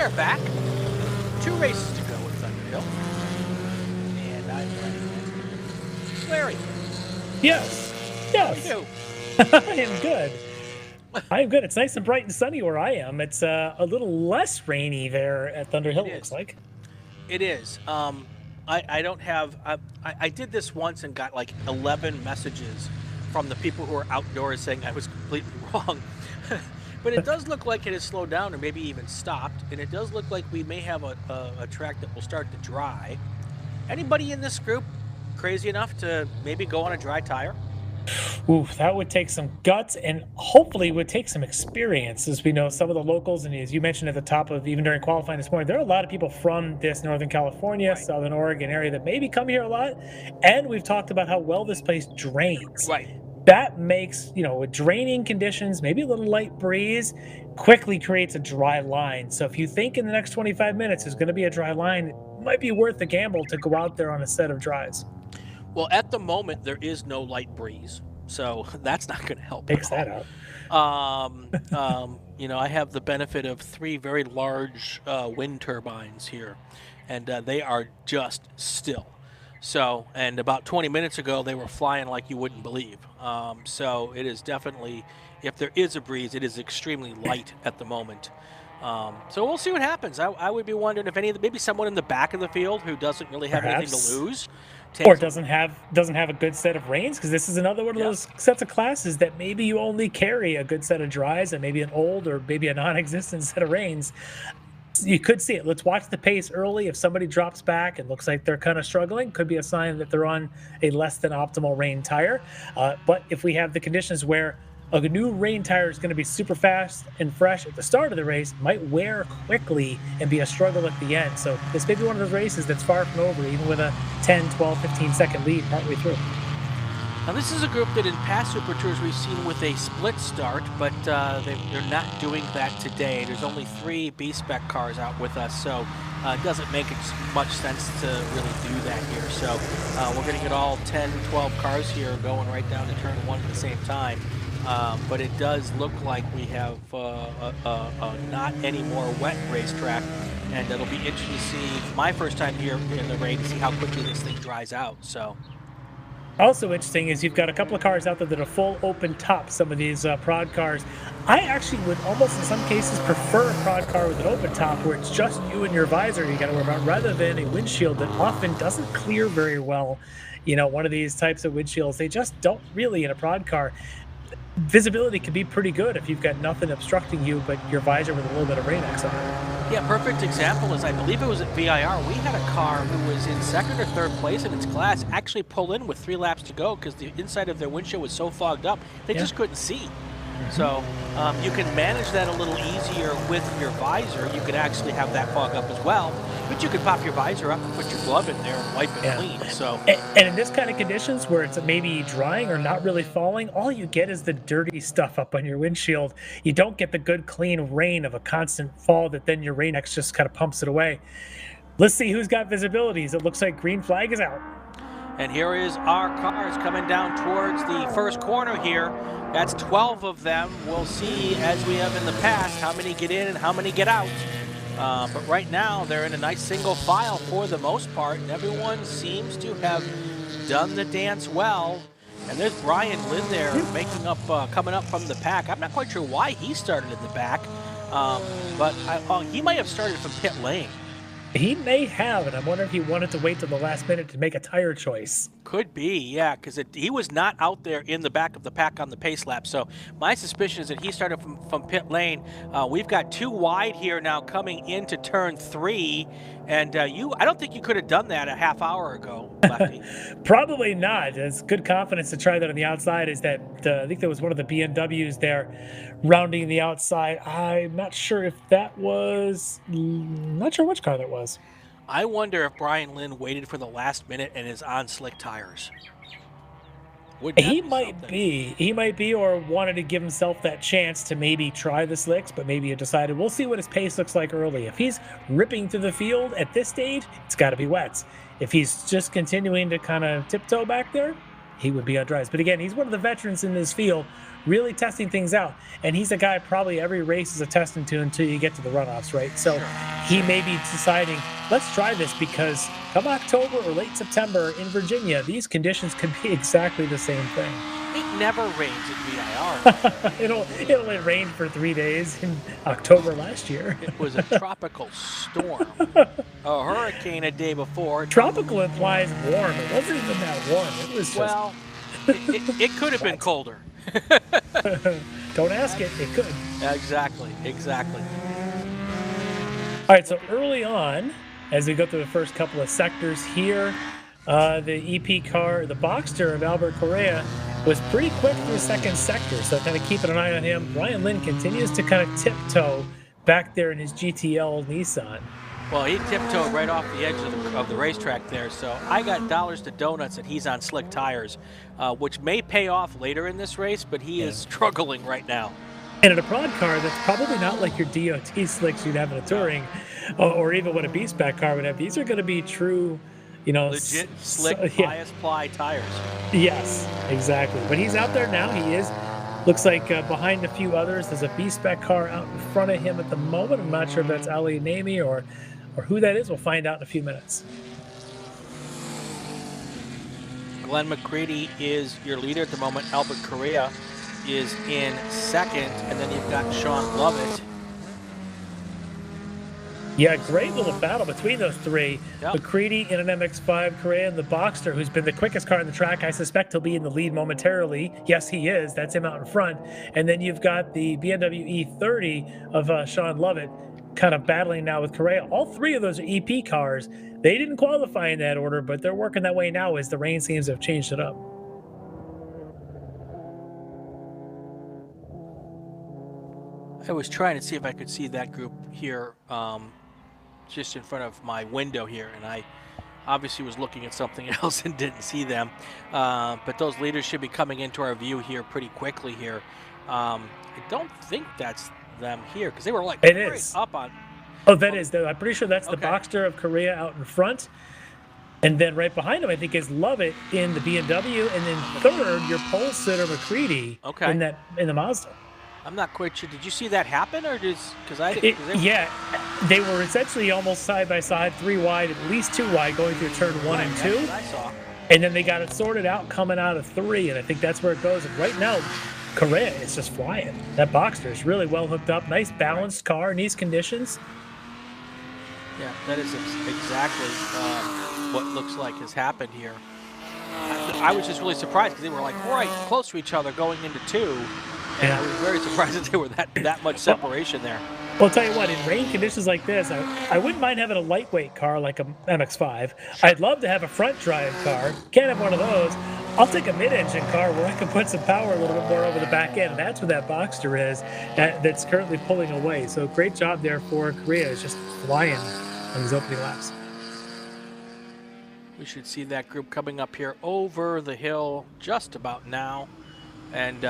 Speaker 1: We are back. 2 races to go at Thunderhill. And I'm Larry.
Speaker 6: Yes.
Speaker 1: How are you?
Speaker 6: I am good. I am good. It's nice and bright and sunny where I am. It's a little less rainy there at Thunderhill, it looks like.
Speaker 1: It is. I don't have. I did this once and got like 11 messages from the people who are outdoors saying I was completely wrong. But it does look like it has slowed down or maybe even stopped. And it does look like we may have a track that will start to dry. Anybody in this group crazy enough to maybe go on a dry tire?
Speaker 6: Ooh, that would take some guts and hopefully would take some experience. As we know, some of the locals, and as you mentioned at the top of even during qualifying this morning, there are a lot of people from this Northern California, right, Southern Oregon area that maybe come here a lot. And we've talked about how well this place drains.
Speaker 1: Right.
Speaker 6: That makes, with draining conditions, maybe a little light breeze, quickly creates a dry line. So if you think in the next 25 minutes is going to be a dry line, it might be worth the gamble to go out there on a set of dries.
Speaker 1: Well, at the moment, there is no light breeze, so that's not going to help.
Speaker 6: Takes that out.
Speaker 1: I have the benefit of 3 very large wind turbines here, and they are just still. So, and about 20 minutes ago, they were flying like you wouldn't believe. So it is definitely, if there is a breeze, it is extremely light at the moment. So we'll see what happens. I would be wondering if maybe someone in the back of the field who doesn't really have anything to lose,
Speaker 6: or doesn't have a good set of rains, because this is another one of those sets of classes that maybe you only carry a good set of dries and maybe an old or maybe a non-existent set of rains. You could see it. Let's watch the pace early. If somebody drops back and looks like they're kind of struggling, could be a sign that they're on a less than optimal rain tire. But if we have the conditions where a new rain tire is going to be super fast and fresh at the start of the race, might wear quickly and be a struggle at the end. So this may be one of those races that's far from over, even with a 10, 12, 15-second lead partway through.
Speaker 1: Now this is a group that in past Super Tours we've seen with a split start, but they're not doing that today. There's only 3 B-Spec cars out with us, so it doesn't make much sense to really do that here. So we're going to get all 10, 12 cars here going right down to turn 1 at the same time. But it does look like we have not any more wet racetrack, and it'll be interesting to see, my first time here in the rain, to see how quickly this thing dries out. So.
Speaker 6: Also interesting is you've got a couple of cars out there that are full open top, some of these prod cars. I actually would almost in some cases prefer a prod car with an open top where it's just you and your visor you got to worry about, rather than a windshield that often doesn't clear very well. One of these types of windshields, they just don't really in a prod car. Visibility can be pretty good if you've got nothing obstructing you but your visor with a little bit of rain X on it.
Speaker 1: Yeah, perfect example is I believe it was at VIR. We had a car who was in 2nd or 3rd place in its class actually pull in with 3 laps to go because the inside of their windshield was so fogged up they just couldn't see. So you can manage that a little easier with your visor. You could actually have that fog up as well, but you could pop your visor up and put your glove in there and wipe it clean. So,
Speaker 6: and in this kind of conditions where it's maybe drying or not really falling, all you get is the dirty stuff up on your windshield. You don't get the good clean rain of a constant fall that then your rain X just kind of pumps it away. Let's see who's got visibilities. It looks like green flag is out.
Speaker 1: And here is our cars coming down towards the first corner here. That's 12 of them. We'll see, as we have in the past, how many get in and how many get out. But right now, they're in a nice single file for the most part, and everyone seems to have done the dance well. And there's Brian Lynn there making up, coming up from the pack. I'm not quite sure why he started in the back, but he might have started from pit lane.
Speaker 6: He may have, and I wonder if he wanted to wait till the last minute to make a tire choice.
Speaker 1: Could be, yeah, because he was not out there in the back of the pack on the pace lap. So my suspicion is that he started from pit lane. We've got 2 wide here now coming into turn 3, and I don't think you could have done that a half hour ago, Lefty.
Speaker 6: Probably not. It's good confidence to try that on the outside. Is that I think there was one of the BMWs there rounding the outside. I'm not sure if that was, not sure which car that was.
Speaker 1: I wonder if Brian Lynn waited for the last minute and is on slick tires.
Speaker 6: He might be, or wanted to give himself that chance to maybe try the slicks, but maybe he decided, we'll see what his pace looks like early. If he's ripping through the field at this stage, it's got to be wets. If he's just continuing to kind of tiptoe back there, he would be on drives. But again, he's one of the veterans in this field, really testing things out. And he's a guy probably every race is a testing to until you get to the runoffs, right? So he may be deciding, let's try this, because come October or late September in Virginia, these conditions could be exactly the same thing.
Speaker 1: It never rains at VIR.
Speaker 6: It only rained for 3 days in October last year.
Speaker 1: It was a tropical storm. A hurricane a day before.
Speaker 6: Tropical implies warm. It wasn't even that warm. It was just...
Speaker 1: Well, it could have been colder.
Speaker 6: Don't ask it. It could.
Speaker 1: Exactly.
Speaker 6: All right, so early on, as we go through the first couple of sectors here, the EP car, the Boxster of Albert Correa, was pretty quick through the second sector, so kind of keeping an eye on him. Brian Lynn continues to kind of tiptoe back there in his GTL Nissan.
Speaker 1: Well, he tiptoed right off the edge of the racetrack there, so I got dollars to donuts that he's on slick tires, which may pay off later in this race, but he is struggling right now.
Speaker 6: And in a prod car, that's probably not like your DOT slicks you'd have in a touring, or even what a B-Spec car would have. These are going to be true,
Speaker 1: legit slick bias ply tires.
Speaker 6: Yes, exactly. But he's out there now. He is. Looks like behind a few others, there's a B-Spec car out in front of him at the moment. I'm not sure if that's Ali Nami or who that is. We'll find out in a few minutes.
Speaker 1: Glenn McCready is your leader at the moment. Albert Correa is in second, and then you've got Sean Lovett.
Speaker 6: Yeah, great little battle between those three.
Speaker 1: Yep.
Speaker 6: McCready in an MX-5, Correa in the Boxster, who's been the quickest car on the track. I suspect he'll be in the lead momentarily. Yes, he is. That's him out in front. And then you've got the BMW E30 of Sean Lovett kind of battling now with Correa. All three of those are EP cars. They didn't qualify in that order, but they're working that way now as the rain seems to have changed it up.
Speaker 1: I was trying to see if I could see that group here just in front of my window here, and I obviously was looking at something else and didn't see them. But those leaders should be coming into our view here pretty quickly here. I don't think that's them here, because they were like up on...
Speaker 6: Oh, that is. I'm pretty sure that's the Boxster of Correa out in front. And then right behind him, I think, is Lovett in the BMW. And then third, your pole sitter McCready in the Mazda.
Speaker 1: I'm not quite sure. Did you see that happen, or just because I?
Speaker 6: Yeah, they were essentially almost side by side, 3 wide, at least 2 wide, going through turn 1 and 2.
Speaker 1: I saw.
Speaker 6: And then they got it sorted out coming out of 3, and I think that's where it goes. And right now, Correa is just flying. That Boxster is really well hooked up, nice balanced car in these conditions.
Speaker 1: Yeah, that is exactly what looks like has happened here. I was just really surprised because they were like right close to each other going into 2. And I was very surprised that there were that much separation there.
Speaker 6: Well, I'll tell you what, in rain conditions like this, I wouldn't mind having a lightweight car like a MX-5. I'd love to have a front drive car. Can't have one of those. I'll take a mid-engine car where I can put some power a little bit more over the back end. And that's what that Boxster is that's currently pulling away. So great job there for Correa. It's just flying on these opening laps.
Speaker 1: We should see that group coming up here over the hill just about now. And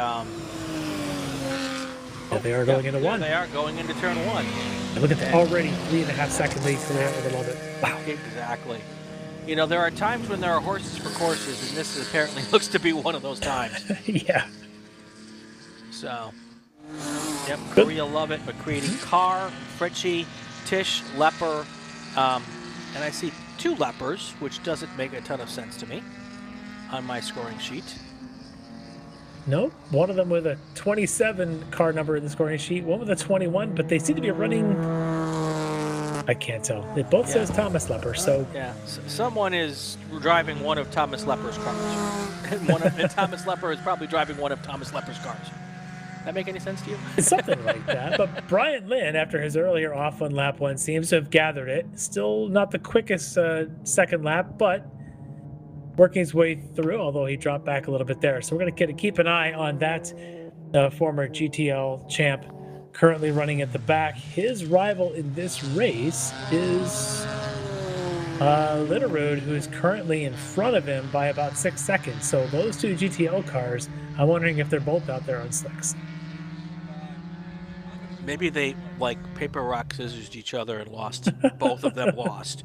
Speaker 6: they are going into 1.
Speaker 1: They are going into turn 1.
Speaker 6: And look at the already 3.5 second lead for the Lovett. Wow.
Speaker 1: Exactly. There are times when there are horses for courses, and this apparently looks to be one of those times.
Speaker 6: Yeah.
Speaker 1: So, yep, Correa, Lovett, McCready, Carr, Fritchie, Tisch, Lepper, and I see 2 Leppers, which doesn't make a ton of sense to me on my scoring sheet.
Speaker 6: Nope, one of them with a 27 car number in the scoring sheet, one with a 21, but they seem to be running, I can't tell. It both says Thomas Lepper, so.
Speaker 1: Yeah, someone is driving one of Thomas Lepper's cars. And Thomas Lepper is probably driving one of Thomas Lepper's cars. That make any sense to you?
Speaker 6: It's something like that. But Brian Lynn, after his earlier off on lap 1, seems to have gathered it. Still not the quickest second lap, but working his way through, although he dropped back a little bit there. So we're going to keep an eye on that former GTL champ currently running at the back. His rival in this race is Litterud, who is currently in front of him by about 6 seconds. So those 2 GTL cars, I'm wondering if they're both out there on slicks.
Speaker 1: Maybe they like paper, rock, scissors each other and lost. Both of them lost.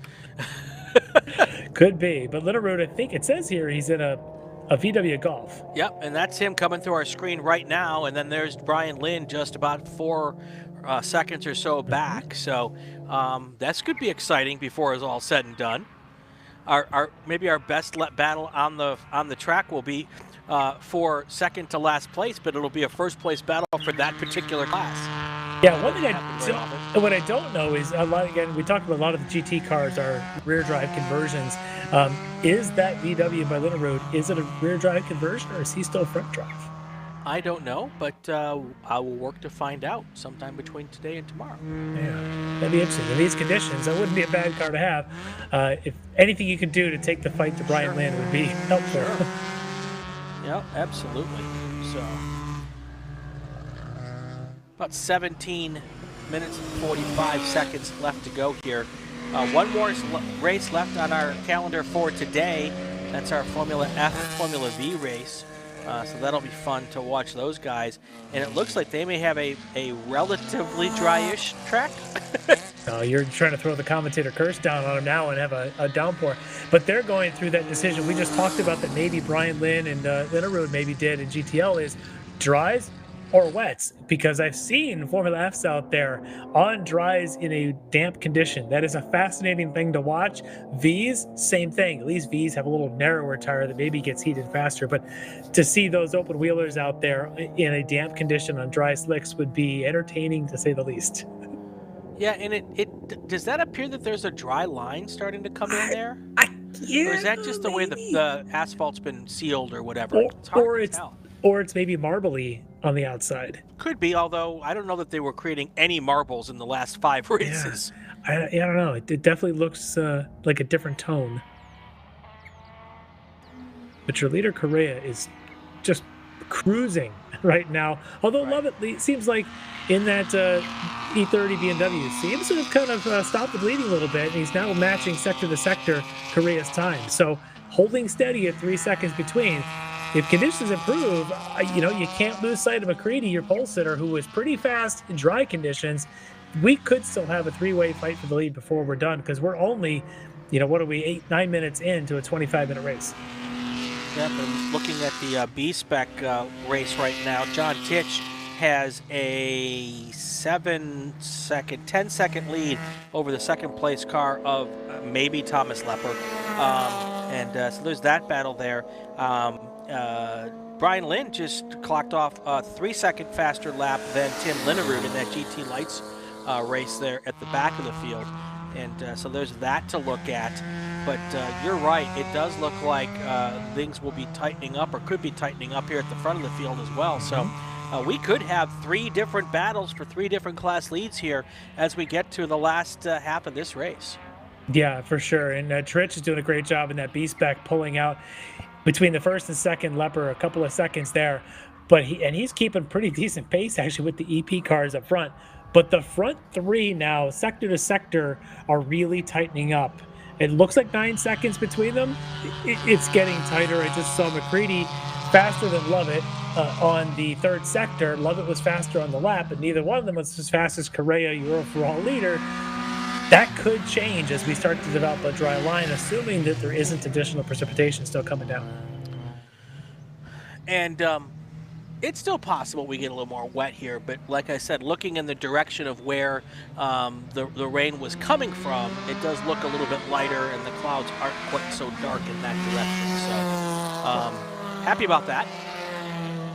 Speaker 6: Could be, but Litterud, I think it says here he's in a a VW Golf.
Speaker 1: Yep, and that's him coming through our screen right now, and then there's Brian Lynn just about 4 seconds or so back. So this could be exciting before it's all said and done. Maybe our best battle on the track will be for second to last place, but it'll be a first place battle for that particular class.
Speaker 6: Yeah, one thing what I don't know is again, we talked about a lot of the GT cars are rear drive conversions. Is that VW by Linnerud, is it a rear drive conversion or is he still front drive?
Speaker 1: I don't know, but I will work to find out sometime between today and tomorrow.
Speaker 6: Yeah, that'd be interesting. In these conditions, that wouldn't be a bad car to have. If anything you could do to take the fight to Brian Lynn would be helpful.
Speaker 1: Sure. Yeah, absolutely. So about 17 minutes and 45 seconds left to go here. One more race left on our calendar for today. That's our Formula F, Formula V race. So that'll be fun to watch those guys. And it looks like they may have a relatively dry-ish track.
Speaker 6: You're trying to throw the commentator curse down on them now and have a downpour. But they're going through that decision. We just talked about that maybe Brian Lynn and Linnerud maybe did in GTL is dries or wets, because I've seen Formula Fs out there on dries in a damp condition. That is a fascinating thing to watch. Vs, same thing. At least Vs have a little narrower tire that maybe gets heated faster. But to see those open wheelers out there in a damp condition on dry slicks would be entertaining to say the least.
Speaker 1: Yeah, and it does that appear that there's a dry line starting to come in there?
Speaker 6: Yeah,
Speaker 1: or is that just the way the asphalt's been sealed or whatever? It's hard to tell.
Speaker 6: Or it's maybe marbly on the outside.
Speaker 1: Could be, although I don't know that they were creating any marbles in the last 5 races.
Speaker 6: Yeah. I don't know. It definitely looks like a different tone. But your leader, Correa, is just cruising right now. Although Lovett seems like in that E30 BMW seems to have kind of stopped the bleeding a little bit, and he's now matching sector to sector Correa's time. So holding steady at 3 seconds between. If conditions improve, you can't lose sight of McCready, your pole sitter, who was pretty fast in dry conditions. We could still have a 3-way fight for the lead before we're done, because we're only, 8-9 minutes into a 25-minute race.
Speaker 1: Yep, and looking at the B-Spec race right now, John Titch has a 10-second lead over the second-place car of maybe Thomas Lepper. So there's that battle there. Brian Lynn just clocked off a 3-second faster lap than Tim Linnerud in that GT Lights race there at the back of the field. And so there's that to look at. But you're right, it does look like things will be tightening up, or could be tightening up here at the front of the field as well. So we could have 3 different battles for 3 different class leads here as we get to the last half of this race.
Speaker 6: Yeah, for sure. And Trich is doing a great job in that B-Spec, pulling out between the first and second Lepper a couple of seconds there. But he's keeping pretty decent pace actually with the EP cars up front. But the front 3 now, sector to sector, are really tightening up. It looks like 9 seconds between them. It's getting tighter. I just saw McCready faster than Lovett on the 3rd sector. Lovett was faster on the lap, but neither one of them was as fast as Correa, your overall leader. That could change as we start to develop a dry line, assuming that there isn't additional precipitation still coming down.
Speaker 1: And it's still possible we get a little more wet here, but like I said, looking in the direction of where the rain was coming from, it does look a little bit lighter, and the clouds aren't quite so dark in that direction. So happy about that.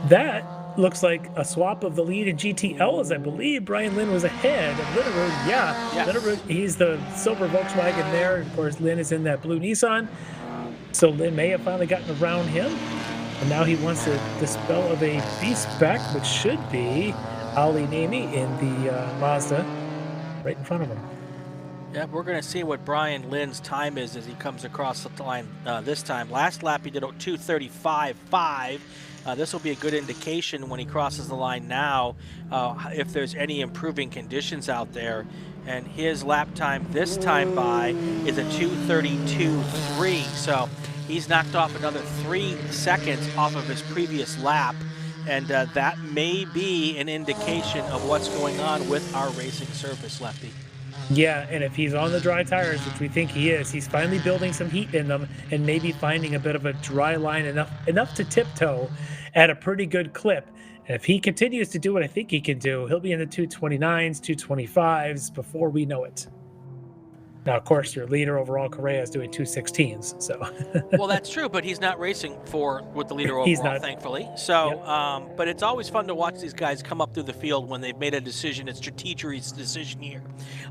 Speaker 6: That looks like a swap of the lead in GTL, as I believe Brian Lynn was ahead of Linnerud.
Speaker 1: Yes.
Speaker 6: Linnerud, he's the silver Volkswagen there. Of course, Lynn is in that blue Nissan. So Lynn may have finally gotten around him. And now he wants to dispel of a B-Spec, which should be Ali Nami in the Mazda right in front of him.
Speaker 1: Yeah, we're going to see what Brian Lynn's time is as he comes across the line this time. Last lap he did 2:35.5. This will be a good indication when he crosses the line now if there's any improving conditions out there. And his lap time this time by is a 2:32.3. So he's knocked off another 3 seconds off of his previous lap. And that may be an indication of what's going on with our racing surface, Lefty.
Speaker 6: Yeah, and if he's on the dry tires, which we think he is, he's finally building some heat in them and maybe finding a bit of a dry line enough to tiptoe at a pretty good clip. And if he continues to do what I think he can do, he'll be in the 229s, 225s before we know it. Now, of course, your leader overall, Correa, is doing 216s. So,
Speaker 1: well, that's true, but he's not racing with the leader overall, thankfully. So, yep. But it's always fun to watch these guys come up through the field when they've made a decision. It's strategery's decision here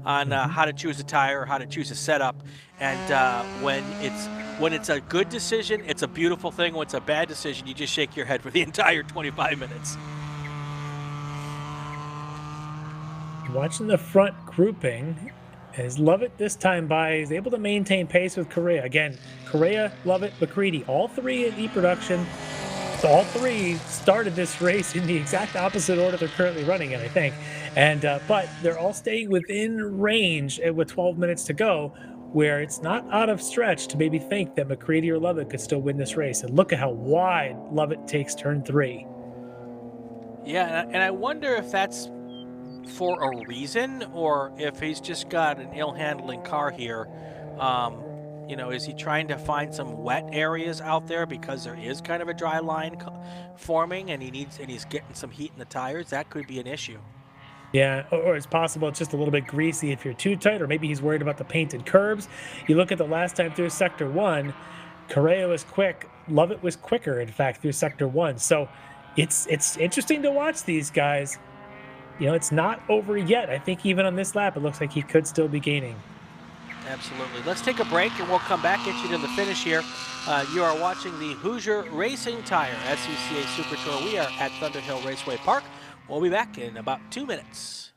Speaker 1: on how to choose a tire, or how to choose a setup. And when it's a good decision, it's a beautiful thing. When it's a bad decision, you just shake your head for the entire 25 minutes.
Speaker 6: Watching the front grouping. As Lovett this time is able to maintain pace with Correa. Again, Correa, Lovett, McCready, all three in E-production. So all three started this race in the exact opposite order they're currently running in, I think. And but they're all staying within range with 12 minutes to go, where it's not out of stretch to maybe think that McCready or Lovett could still win this race. And look at how wide Lovett takes turn 3.
Speaker 1: Yeah, and I wonder if that's for a reason, or if he's just got an ill-handling car here. Is he trying to find some wet areas out there because there is kind of a dry line forming, and he's getting some heat in the tires? That could be an issue.
Speaker 6: Yeah, or it's possible it's just a little bit greasy if you're too tight, or maybe he's worried about the painted curbs. You look at the last time through Sector 1, Correa was quick. Lovett was quicker, in fact, through Sector 1. So it's interesting to watch these guys. It's not over yet. I think even on this lap, it looks like he could still be gaining.
Speaker 1: Absolutely. Let's take a break, and we'll come back, get you to the finish here. You are watching the Hoosier Racing Tire SCCA Super Tour. We are at Thunderhill Raceway Park. We'll be back in about 2 minutes.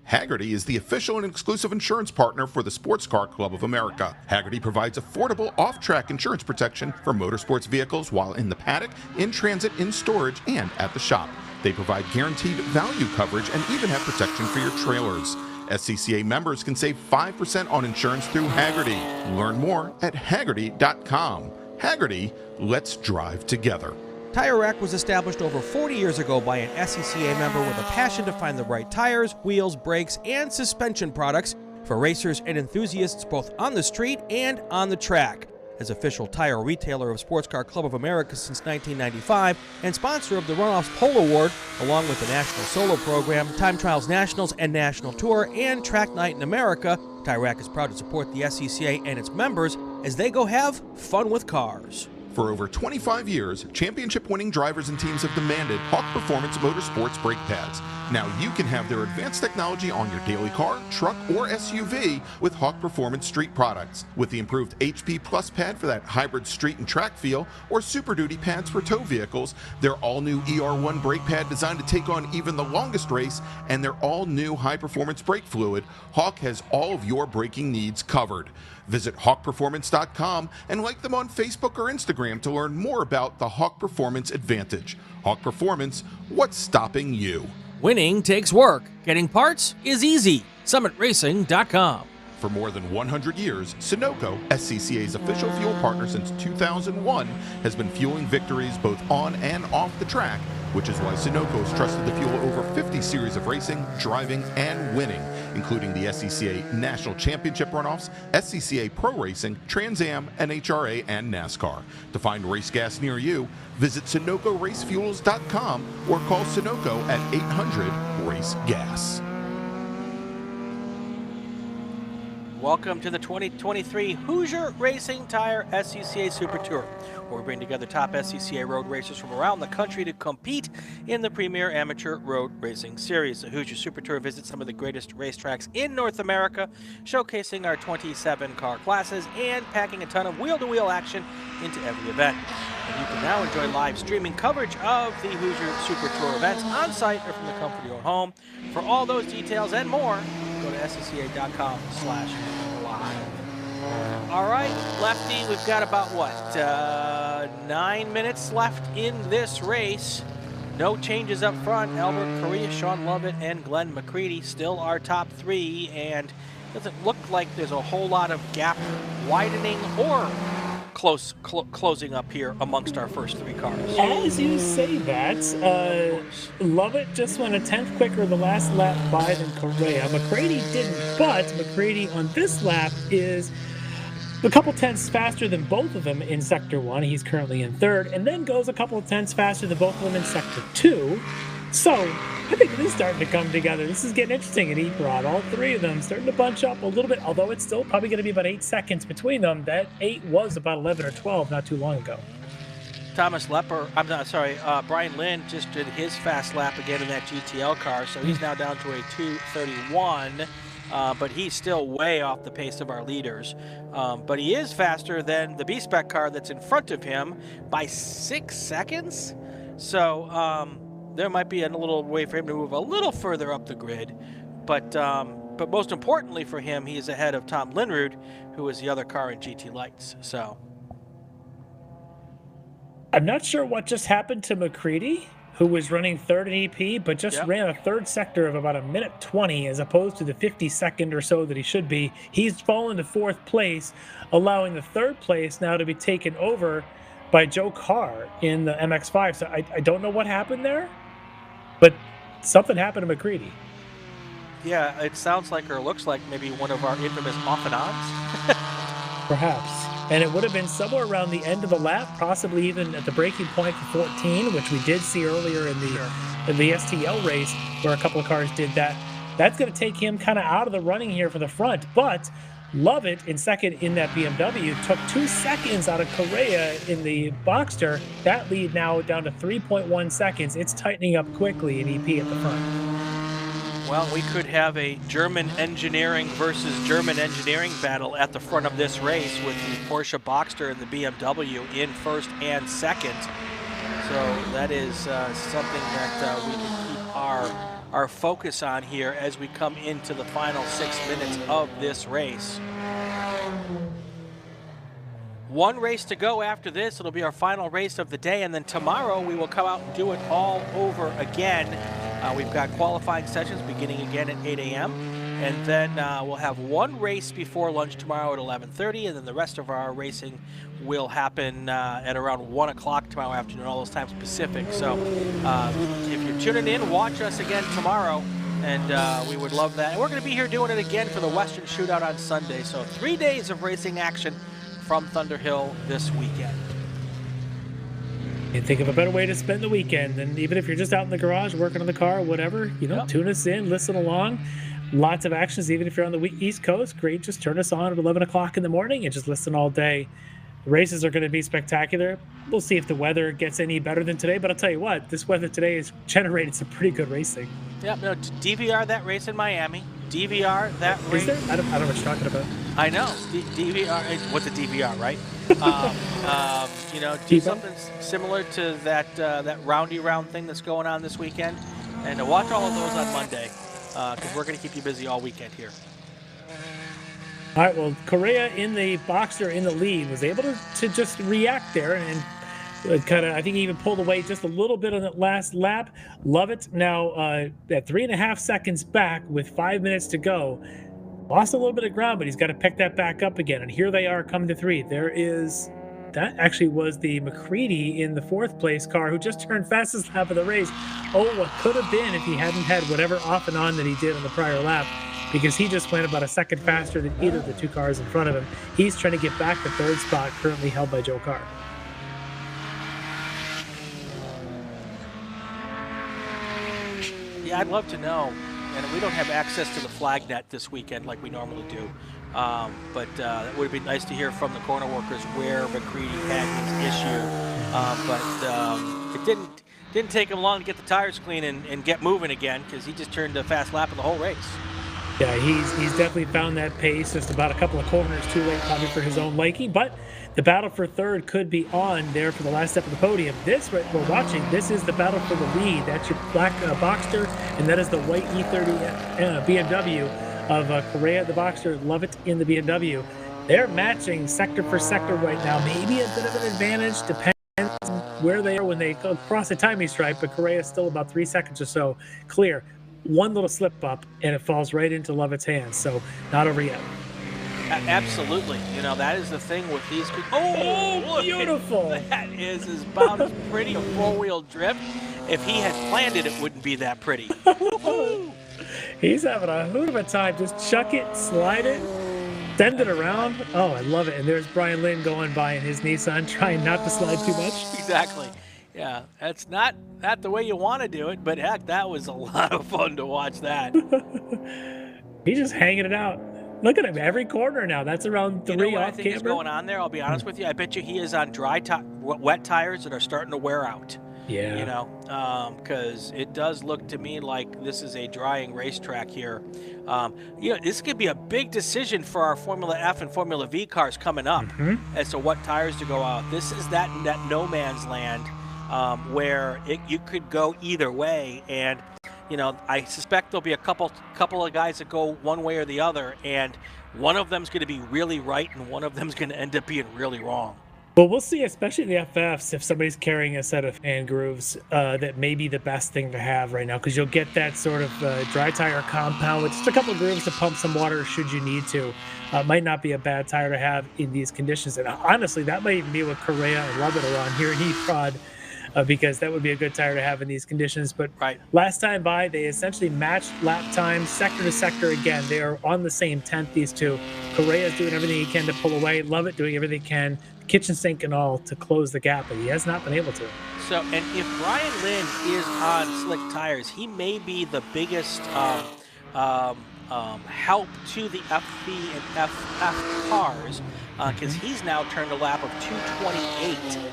Speaker 3: Hagerty is the official and exclusive insurance partner for the Sports Car Club of America. Hagerty provides affordable off-track insurance protection for motorsports vehicles while in the paddock, in transit, in storage, and at the shop. They provide guaranteed value coverage and even have protection for your trailers. SCCA members can save 5% on insurance through Hagerty. Learn more at Hagerty.com. Hagerty, let's drive together.
Speaker 2: Tire Rack was established over 40 years ago by an SCCA member with a passion to find the right tires, wheels, brakes, and suspension products for racers and enthusiasts both on the street and on the track. As official tire retailer of Sports Car Club of America since 1995 and sponsor of the Runoffs Pole Award, along with the National Solo Program, Time Trials Nationals and National Tour, and Track Night in America, Tire Rack is proud to support the SCCA and its members as they go have fun with cars.
Speaker 3: For over 25 years, championship-winning drivers and teams have demanded Hawk Performance Motorsports brake pads. Now you can have their advanced technology on your daily car, truck, or SUV with Hawk Performance Street products. With the improved HP Plus pad for that hybrid street and track feel, or Super Duty pads for tow vehicles, their all-new ER1 brake pad designed to take on even the longest race, and their all-new high-performance brake fluid, Hawk has all of your braking needs covered. Visit HawkPerformance.com and like them on Facebook or Instagram to learn more about the Hawk Performance Advantage. Hawk Performance, what's stopping you?
Speaker 2: Winning takes work. Getting parts is easy. SummitRacing.com.
Speaker 3: For more than 100 years, Sunoco, SCCA's official fuel partner since 2001, has been fueling victories both on and off the track, which is why Sunoco has trusted the fuel over 50 series of racing, driving, and winning, including the SCCA National Championship runoffs, SCCA Pro Racing, Trans Am, NHRA, and NASCAR. To find race gas near you, visit SunocoRaceFuels.com or call Sunoco at 800-RACE-GAS.
Speaker 1: Welcome to the 2023 Hoosier Racing Tire SCCA Super Tour, where we bring together top SCCA road racers from around the country to compete in the premier amateur road racing series. The Hoosier Super Tour visits some of the greatest racetracks in North America, showcasing our 27 car classes and packing a ton of wheel-to-wheel action into every event. And you can now enjoy live streaming coverage of the Hoosier Super Tour events on site or from the comfort of your home. For all those details and more, go to scca.com/live. All right, Lefty, we've got about, 9 minutes left in this race. No changes up front. Albert Correa, Sean Lovett, and Glenn McCready still our top three, and doesn't look like there's a whole lot of gap widening or closing up here amongst our first 3 cars.
Speaker 6: As you say that, Lovett just went a 10th quicker the last lap by than Correa. McCready didn't, but McCready on this lap is a couple tenths faster than both of them in Sector 1. He's currently in 3rd, and then goes a couple of tenths faster than both of them in Sector 2. So I think this is starting to come together. This is getting interesting in E-Prod. All 3 of them starting to bunch up a little bit, although it's still probably going to be about 8 seconds between them. That 8 was about 11 or 12 not too long ago.
Speaker 1: Brian Lynn just did his fast lap again in that GTL car, so he's now down to a 2:31. But he's still way off the pace of our leaders. But he is faster than the B-Spec car that's in front of him by 6 seconds. So there might be a little way for him to move a little further up the grid. But most importantly for him, he is ahead of Tom Linrud, who is the other car in GT Lights. So
Speaker 6: I'm not sure what just happened to McCready, who was running 3rd in EP, but just ran a 3rd sector of about 1:20 as opposed to the 52nd or so that he should be. He's fallen to 4th place, allowing the 3rd place now to be taken over by Joe Carr in the MX-5. So I don't know what happened there, but something happened to McCready.
Speaker 1: Yeah, it sounds like or looks like maybe one of our infamous off and ons.
Speaker 6: Perhaps. And it would have been somewhere around the end of the lap, possibly even at the breaking point for 14, which we did see earlier in the STL race, where a couple of cars did that. That's going to take him kind of out of the running here for the front. But Lovett in second in that BMW took 2 seconds out of Correa in the Boxster. That lead now down to 3.1 seconds. It's tightening up quickly in EP at the front.
Speaker 1: Well, we could have a German engineering versus German engineering battle at the front of this race with the Porsche Boxster and the BMW in 1st and 2nd. So that is something that we can keep our focus on here as we come into the final 6 minutes of this race. 1 race to go after this. It'll be our final race of the day, and then tomorrow we will come out and do it all over again. We've got qualifying sessions beginning again at 8 a.m. And then we'll have 1 race before lunch tomorrow at 11:30, and then the rest of our racing will happen at around 1 o'clock tomorrow afternoon, all those times Pacific. So if you're tuning in, watch us again tomorrow, and we would love that. And we're going to be here doing it again for the Western Shootout on Sunday. So 3 days of racing action from Thunderhill this weekend.
Speaker 6: And think of a better way to spend the weekend. And even if you're just out in the garage working on the car, whatever, tune us in, listen along. Lots of actions, even if you're on the East Coast. Great, just turn us on at 11 o'clock in the morning and just listen all day. The races are going to be spectacular. We'll see if the weather gets any better than today, but I'll tell you what, this weather today has generated some pretty good racing.
Speaker 1: Yep, no, DVR that race in Miami. DVR that race.
Speaker 6: Is there? I don't know what you're talking about.
Speaker 1: I know. DVR, what's a DVR, right? Do something similar to that roundy round thing that's going on this weekend. And watch all of those on Monday, because we're going to keep you busy all weekend here.
Speaker 6: All right, well, Correa in the Boxster in the lead was able to just react there and kind of, I think he even pulled away just a little bit on that last lap. Lovett now at 3.5 seconds back with 5 minutes to go. Lost a little bit of ground, but he's got to pick that back up again. And here they are coming to 3. That actually was the McCready in the 4th place car who just turned fastest lap of the race. Oh, what could have been if he hadn't had whatever off and on that he did on the prior lap, because he just went about a second faster than either of the 2 cars in front of him. He's trying to get back the 3rd spot currently held by Joe Carr.
Speaker 1: Yeah, I'd love to know. And we don't have access to the flag net this weekend like we normally do. But it would be nice to hear from the corner workers where McCready had his issue. But it didn't take him long to get the tires clean and get moving again, because he just turned a fast lap of the whole race.
Speaker 6: Yeah, he's definitely found that pace, just about a couple of corners too late probably for his own liking. But the battle for 3rd could be on there for the last step of the podium. This we're watching, this is the battle for the lead. That's your black Boxster, and that is the white E30 BMW of Correa, the Boxster, Lovett in the BMW. They're matching sector for sector right now. Maybe a bit of an advantage, depends on where they are when they cross the timing stripe, but Correa is still about 3 seconds or so clear. One little slip up, and it falls right into Lovett's hands, so not over yet.
Speaker 1: Absolutely. You know, that is the thing with these. Oh, look,
Speaker 6: beautiful.
Speaker 1: That is about as pretty a four-wheel drift. If he had planned it, it wouldn't be that pretty.
Speaker 6: He's having a hoot of a time. Just chuck it, slide it, send it around. Oh, I love it. And there's Brian Lynn going by in his Nissan, trying not to slide too much.
Speaker 1: Exactly. Yeah, that's not the way you want to do it, but heck, that was a lot of fun to watch that.
Speaker 6: He's just hanging it out. Look at him, every corner now. That's around 3
Speaker 1: You know what I
Speaker 6: off
Speaker 1: think is
Speaker 6: camber.
Speaker 1: going on there? I'll be honest with you. I bet you he is on wet tires that are starting to wear out.
Speaker 6: Yeah.
Speaker 1: You know, because it does look to me like this is a drying racetrack here. You know, this could be a big decision for our Formula F and Formula V cars coming up as to what tires to go out. This is that no man's land where you could go either way, and you know, I suspect there'll be a couple of guys that go one way or the other, and one of them's going to be really right, and one of them's going to end up being really wrong.
Speaker 6: Well, we'll see, especially in the FFs, if somebody's carrying a set of fan grooves, that may be the best thing to have right now, because you'll get that sort of dry tire compound with just a couple of grooves to pump some water should you need to. Might not be a bad tire to have in these conditions. And honestly, that might even be what Correa and Lovett are on here in Heat Prod, because that would be a good tire to have in these conditions. But last time by, they essentially matched lap time sector to sector again. They are on the same 10th, these two. Correa's doing everything he can to pull away. Lovett doing everything he can, kitchen sink and all, to close the gap, but he has not been able to.
Speaker 1: So, and if Brian Lynn is on slick tires, he may be the biggest help to the FB and FF cars, because he's now turned a lap of 2:28.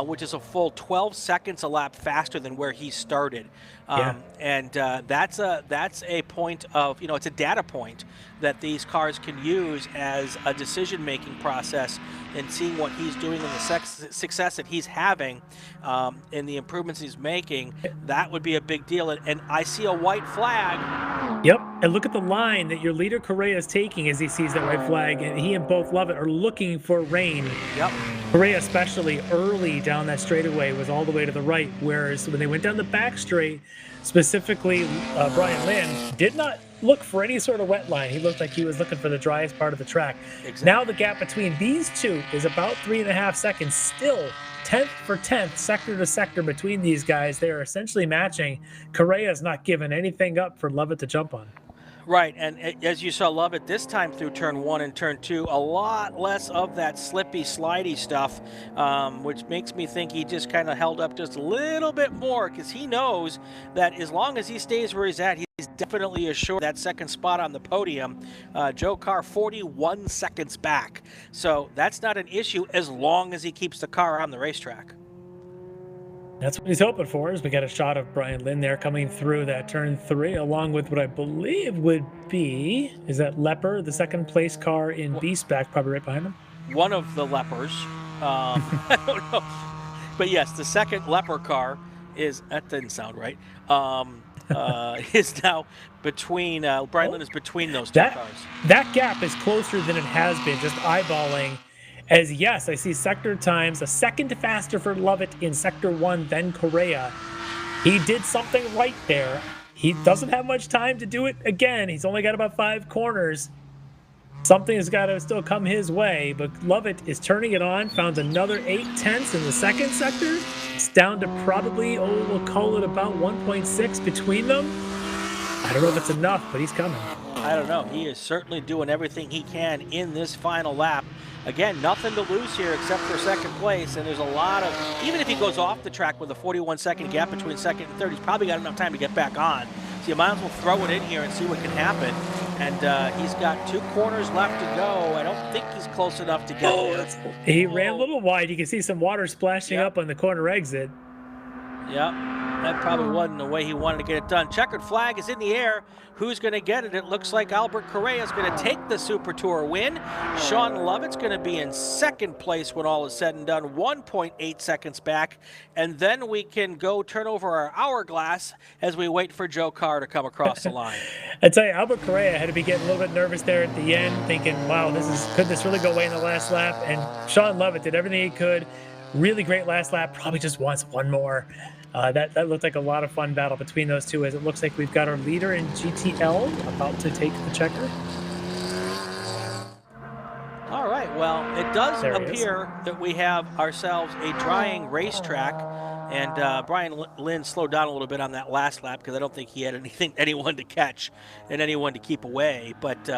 Speaker 1: Which is a full 12 seconds a lap faster than where he started. And that's a point of, you know, it's a data point that these cars can use as a decision-making process and seeing what he's doing and the success that he's having and the improvements he's making. That would be a big deal. And I see a white flag.
Speaker 6: Yep, and look at the line that your leader Correa is taking as he sees that white flag, and he and both Lovett are looking for rain.
Speaker 1: Yep.
Speaker 6: Correa, especially early down that straightaway, was all the way to the right, whereas when they went down the back straight, specifically Brian Lynn did not look for any sort of wet line. He looked like he was looking for the driest part of the track. Exactly. Now the gap between these two is about 3.5 seconds, still 10th for 10th, sector to sector between these guys. They are essentially matching. Correa's not giving anything up for Lovett to jump on.
Speaker 1: Right, and as you saw Lovett this time through turn 1 and turn 2, a lot less of that slippy, slidey stuff, which makes me think he just kind of held up just a little bit more, because he knows that as long as he stays where he's at, he's definitely assured that second spot on the podium. Joe Carr 41 seconds back, so that's not an issue as long as he keeps the car on the racetrack.
Speaker 6: That's what he's hoping for. Is we got a shot of Brian Lynn there coming through that turn 3, along with what I believe would be, is that Leper, the second place car in B-Spec, probably right behind him?
Speaker 1: One of the Lepers. I don't know. But yes, the second Leper car is, that didn't sound right, is now between, Brian Lynn is between those two cars.
Speaker 6: That gap is closer than it has been, just eyeballing. As yes, I see sector times a second faster for Lovett in sector 1 than Correa. He did something right there. He doesn't have much time to do it again. He's only got about 5 corners. Something has got to still come his way, but Lovett is turning it on, found another 8/10 in the second sector. It's down to probably, we'll call it about 1.6 between them. I don't know if it's enough, but he's coming.
Speaker 1: I don't know. He is certainly doing everything he can in this final lap. Again, nothing to lose here except for second place, and there's a lot of, even if he goes off the track with a 41-second gap between second and third, he's probably got enough time to get back on. So you might as well throw it in here and see what can happen. And he's got 2 corners left to go. I don't think he's close enough to get there.
Speaker 6: He ran a little wide. You can see some water splashing up on the corner exit.
Speaker 1: Yep, that probably wasn't the way he wanted to get it done. Checkered flag is in the air. Who's going to get it? It looks like Albert Correa is going to take the Super Tour win. Sean Lovett's going to be in second place when all is said and done, 1.8 seconds back. And then we can go turn over our hourglass as we wait for Joe Carr to come across the line.
Speaker 6: I tell you, Albert Correa had to be getting a little bit nervous there at the end, thinking, wow, could this really go away in the last lap? And Sean Lovett did everything he could. Really great last lap, probably just wants one more. That looked like a lot of fun battle between those two, as it looks like we've got our leader in GTL about to take the checker.
Speaker 1: Well, it does
Speaker 6: There he is.
Speaker 1: appear that we have ourselves a drying racetrack, and Brian Lynn slowed down a little bit on that last lap because I don't think he had anyone to catch and anyone to keep away. But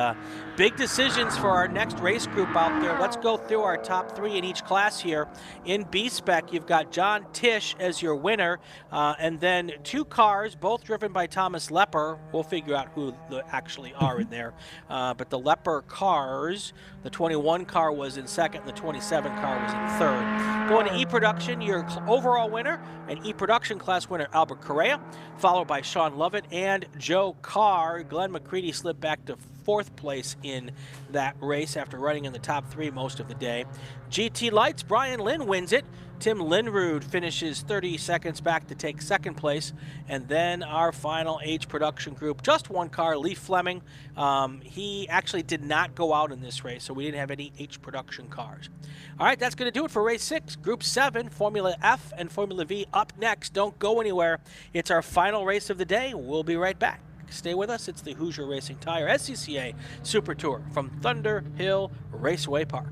Speaker 1: big decisions for our next race group out there. Let's go through our top 3 in each class here. In B-Spec, you've got John Tish as your winner, and then 2 cars, both driven by Thomas Lepper. We'll figure out who they actually are in there. But the Lepper cars, the 21 car was in second, and the 27 car was in third. Going to E-Production, your overall winner and E-Production class winner, Albert Correa, followed by Sean Lovett and Joe Carr. Glenn McCready slipped back to 4th place in that race after running in the top 3 most of the day. GT Lights, Brian Lynn wins it. Tim Linrud finishes 30 seconds back to take 2nd place. And then our final H production group, just 1 car, Lee Fleming. He actually did not go out in this race, so we didn't have any H production cars. All right, that's going to do it for race 6. Group 7, Formula F and Formula V up next. Don't go anywhere. It's our final race of the day. We'll be right back. Stay with us. It's the Hoosier Racing Tire SCCA Super Tour from Thunderhill Raceway Park.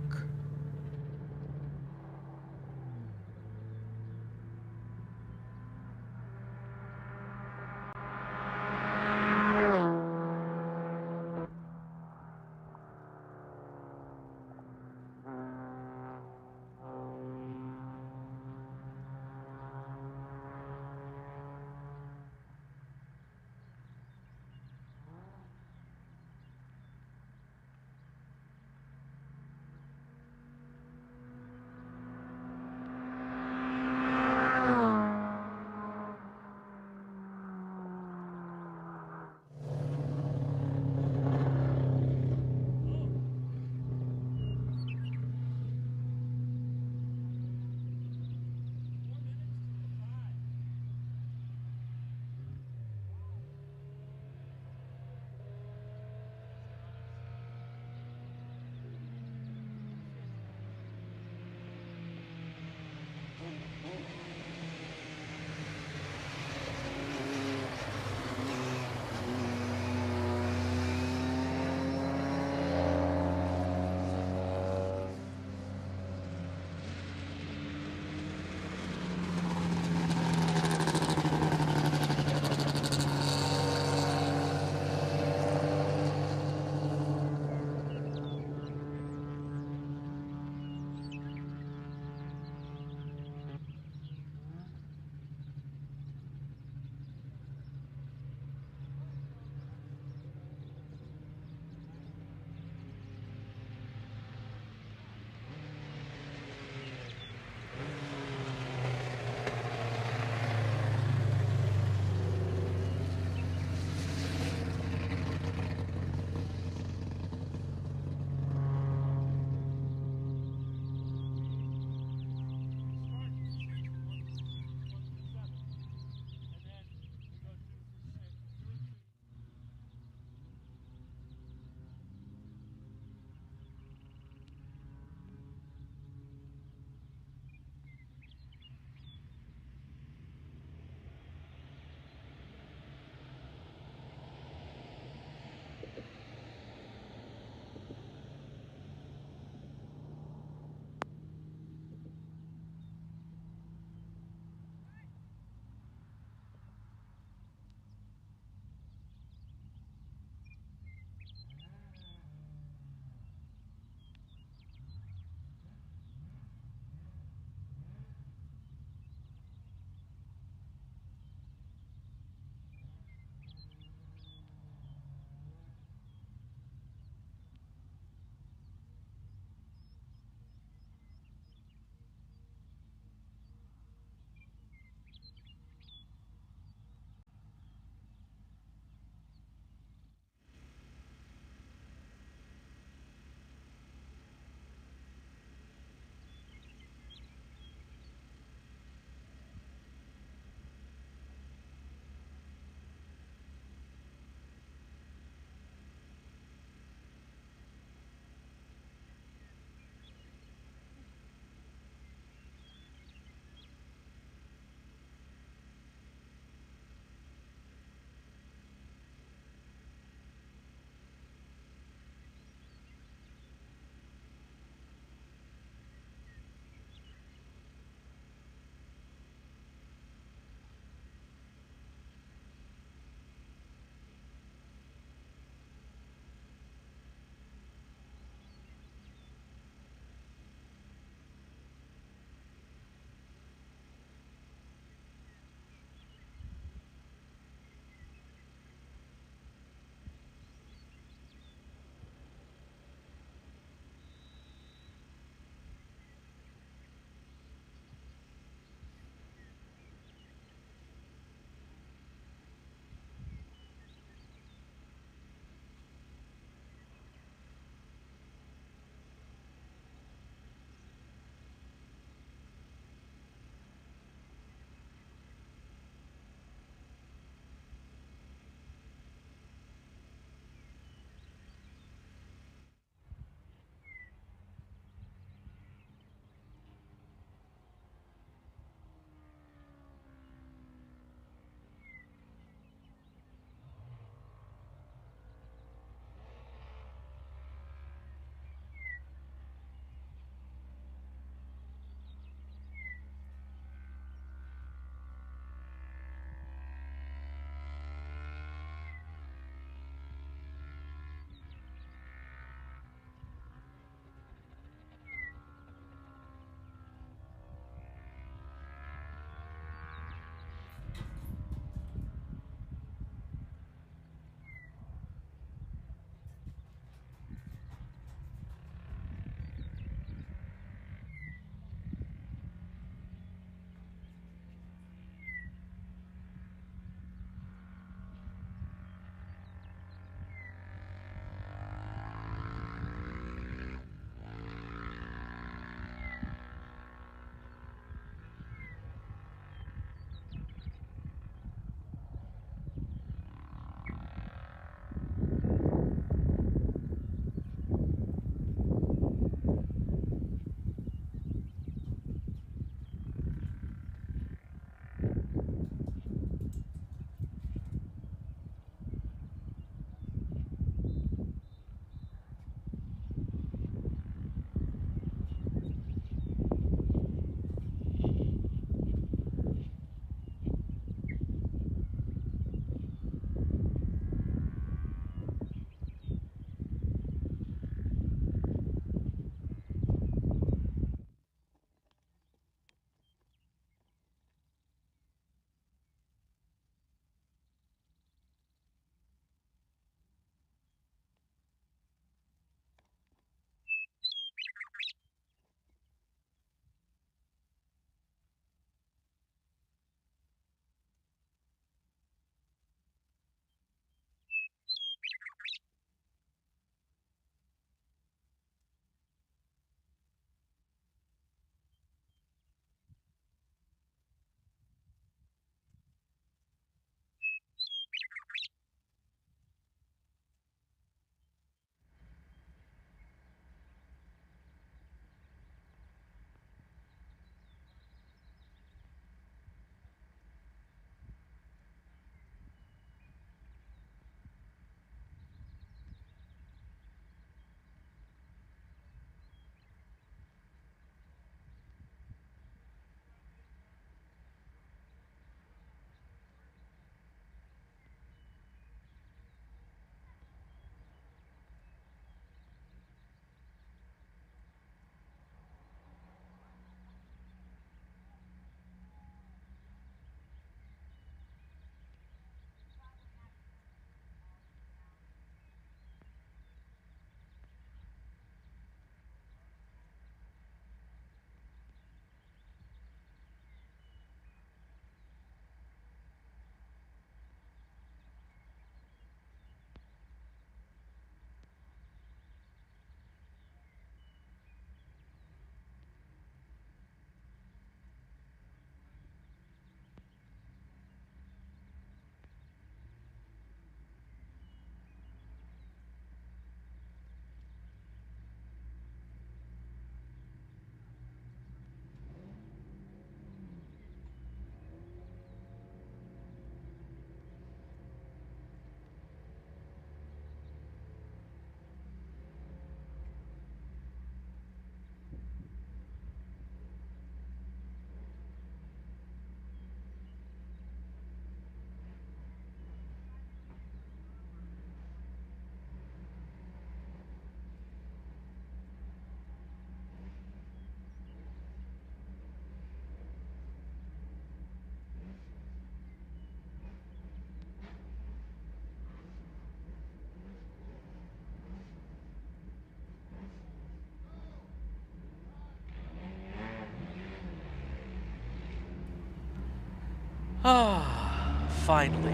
Speaker 1: Finally,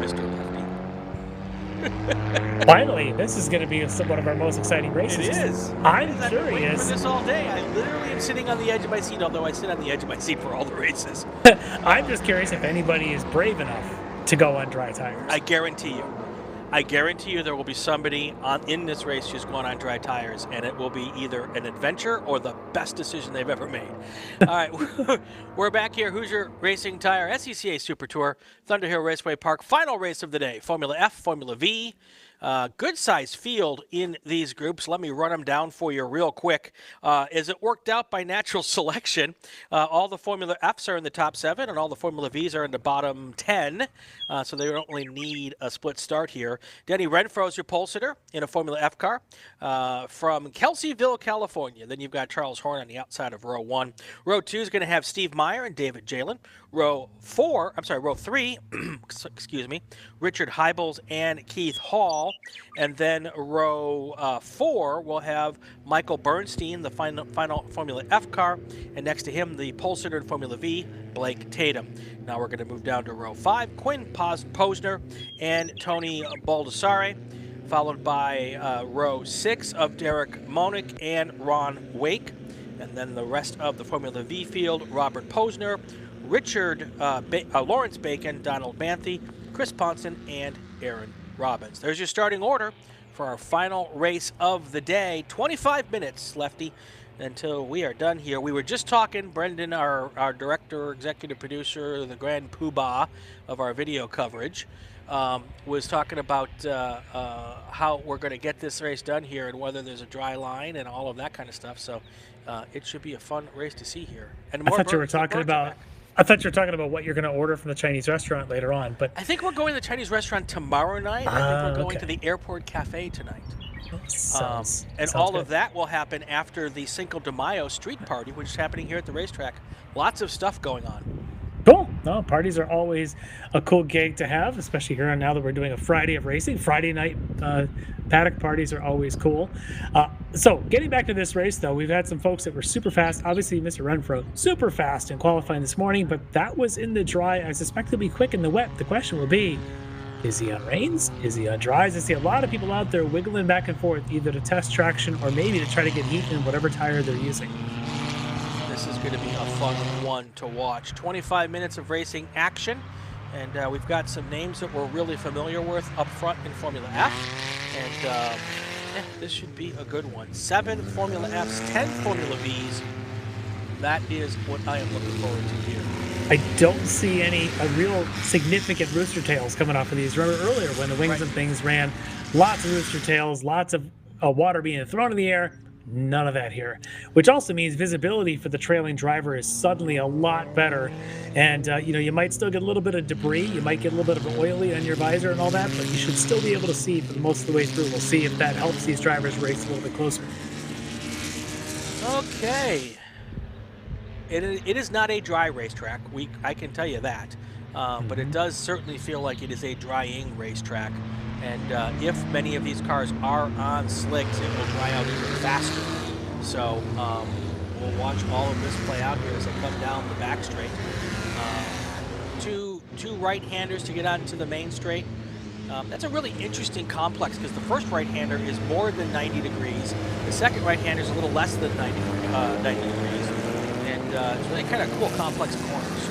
Speaker 1: Mr. Lefty.
Speaker 6: Finally, this is going to be one of our most exciting races.
Speaker 1: It is.
Speaker 6: I'm
Speaker 1: I've been waiting
Speaker 6: curious.
Speaker 1: for this all day. I literally am sitting on the edge of my seat, although I sit on the edge of my seat for all the races.
Speaker 6: I'm just curious if anybody is brave enough to go on dry tires.
Speaker 1: I guarantee you there will be somebody in this race who's going on dry tires, and it will be either an adventure or the best decision they've ever made. All right, we're back here, Hoosier Racing Tire, SCCA Super Tour, Thunderhill Raceway Park, final race of the day, Formula F, Formula V. Good size field in these groups. Let me run them down for you real quick. As it worked out by natural selection, all the Formula Fs are in the top 7 and all the Formula Vs are in the bottom 10. So they don't really need a split start here. Denny Renfro's your pole sitter in a Formula F car from Kelseyville, California. Then you've got Charles Horn on the outside of row 1. Row 2 is going to have Steve Meyer and David Jalen. Row 3, excuse me, Richard Hybels and Keith Hall. And then row 4 will have Michael Bernstein, the final Formula F car. And next to him, the pole sitter in Formula V, Blake Tatum. Now we're going to move down to row 5, Quinn Posner and Tony Baldassare, followed by row 6 of Derek Monick and Ron Wake. And then the rest of the Formula V field, Robert Posner, Lawrence Bacon, Donald Banthy, Chris Ponson, and Aaron Robbins. There's your starting order for our final race of the day. 25 minutes, Lefty, until we are done here. We were just talking, Brendan, our director, executive producer, the grand poobah of our video coverage, was talking about how we're going to get this race done here and whether there's a dry line and all of that kind of stuff. So it should be a fun race to see here. And more
Speaker 6: I thought you were talking about what you're going to order from the Chinese restaurant later on, but
Speaker 1: I think we're going to the Chinese restaurant tomorrow night. I think we're going to the airport cafe tonight.
Speaker 6: Sounds
Speaker 1: all
Speaker 6: good.
Speaker 1: of that will happen after the Cinco de Mayo street party, which is happening here at the racetrack. Lots of stuff going on.
Speaker 6: Cool. No, parties are always a cool gig to have, especially here now that we're doing a Friday of racing. Friday night paddock parties are always cool. So getting back to this race, though, we've had some folks that were super fast. Obviously, Mr. Renfro, super fast in qualifying this morning, but that was in the dry. I suspect he'll be quick in the wet. The question will be, is he on rains? Is he on dries? I see a lot of people out there wiggling back and forth, either to test traction or maybe to try to get heat in whatever tire they're using.
Speaker 1: This is going to be a fun one to watch. 25 minutes of racing action, and we've got some names that we're really familiar with up front in Formula F, and this should be a good one. 7 Formula Fs, 10 Formula Vs. That is what I am looking forward to here.
Speaker 6: I don't see any real significant rooster tails coming off of these. Remember earlier when the wings and things ran, lots of rooster tails, lots of water being thrown in the air. None of that here, which also means visibility for the trailing driver is suddenly a lot better. And, you might still get a little bit of debris. You might get a little bit of oily on your visor and all that, but you should still be able to see for most of the way through. We'll see if that helps these drivers race a little bit closer.
Speaker 1: Okay. It is not a dry racetrack. I can tell you that. But it does certainly feel like it is a drying racetrack. And if many of these cars are on slicks, it will dry out even faster. So we'll watch all of this play out here as they come down the back straight. Two right-handers to get onto the main straight. That's a really interesting complex because the first right-hander is more than 90 degrees. The second right-hander is a little less than 90 degrees. And it's really kind of cool complex corners.